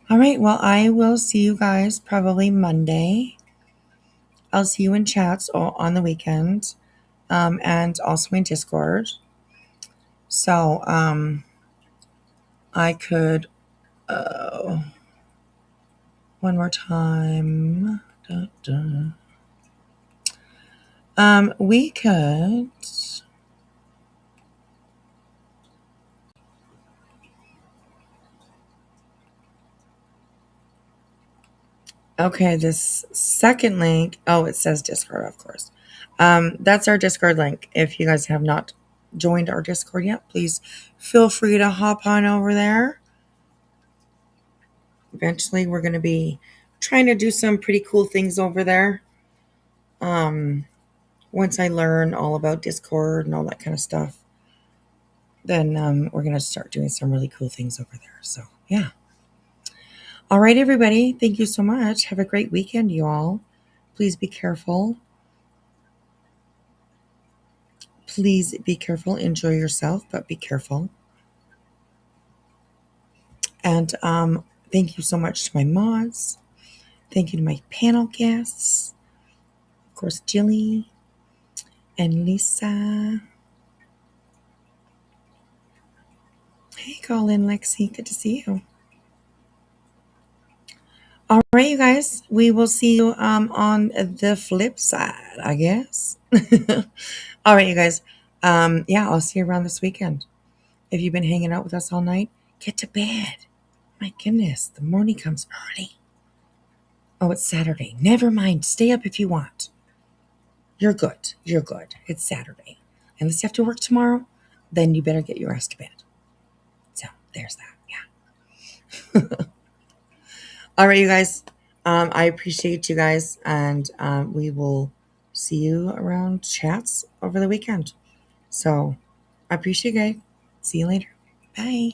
S2: All right. Well, I will see you guys probably Monday. I'll see you in chats on the weekend, and also in Discord. So, I could, one more time. We could. Okay, this second link. Oh, it says Discord, of course. That's our Discord link. If you guys have not joined our Discord yet, please feel free to hop on over there. Eventually, we're going to be trying to do some pretty cool things over there. Once I learn all about Discord and all that kind of stuff, then we're going to start doing some really cool things over there. So, yeah. All right, everybody. Thank you so much. Have a great weekend, you all. Please be careful. Please be careful. Enjoy yourself, but be careful. And thank you so much to my mods. Thank you to my panel guests. Of course, Jilly and Lisa. Hey, Colin, Lexi. Good to see you. All right, you guys. We will see you on the flip side, I guess. All right, you guys. Yeah, I'll see you around this weekend. If you've been hanging out with us all night, get to bed. My goodness, the morning comes early. Oh, it's Saturday. Never mind. Stay up if you want. You're good. You're good. It's Saturday. Unless you have to work tomorrow, then you better get your ass to bed. So there's that. Yeah. All right, you guys. I appreciate you guys, and we will see you around chats over the weekend. So I appreciate you guys. See you later. Bye.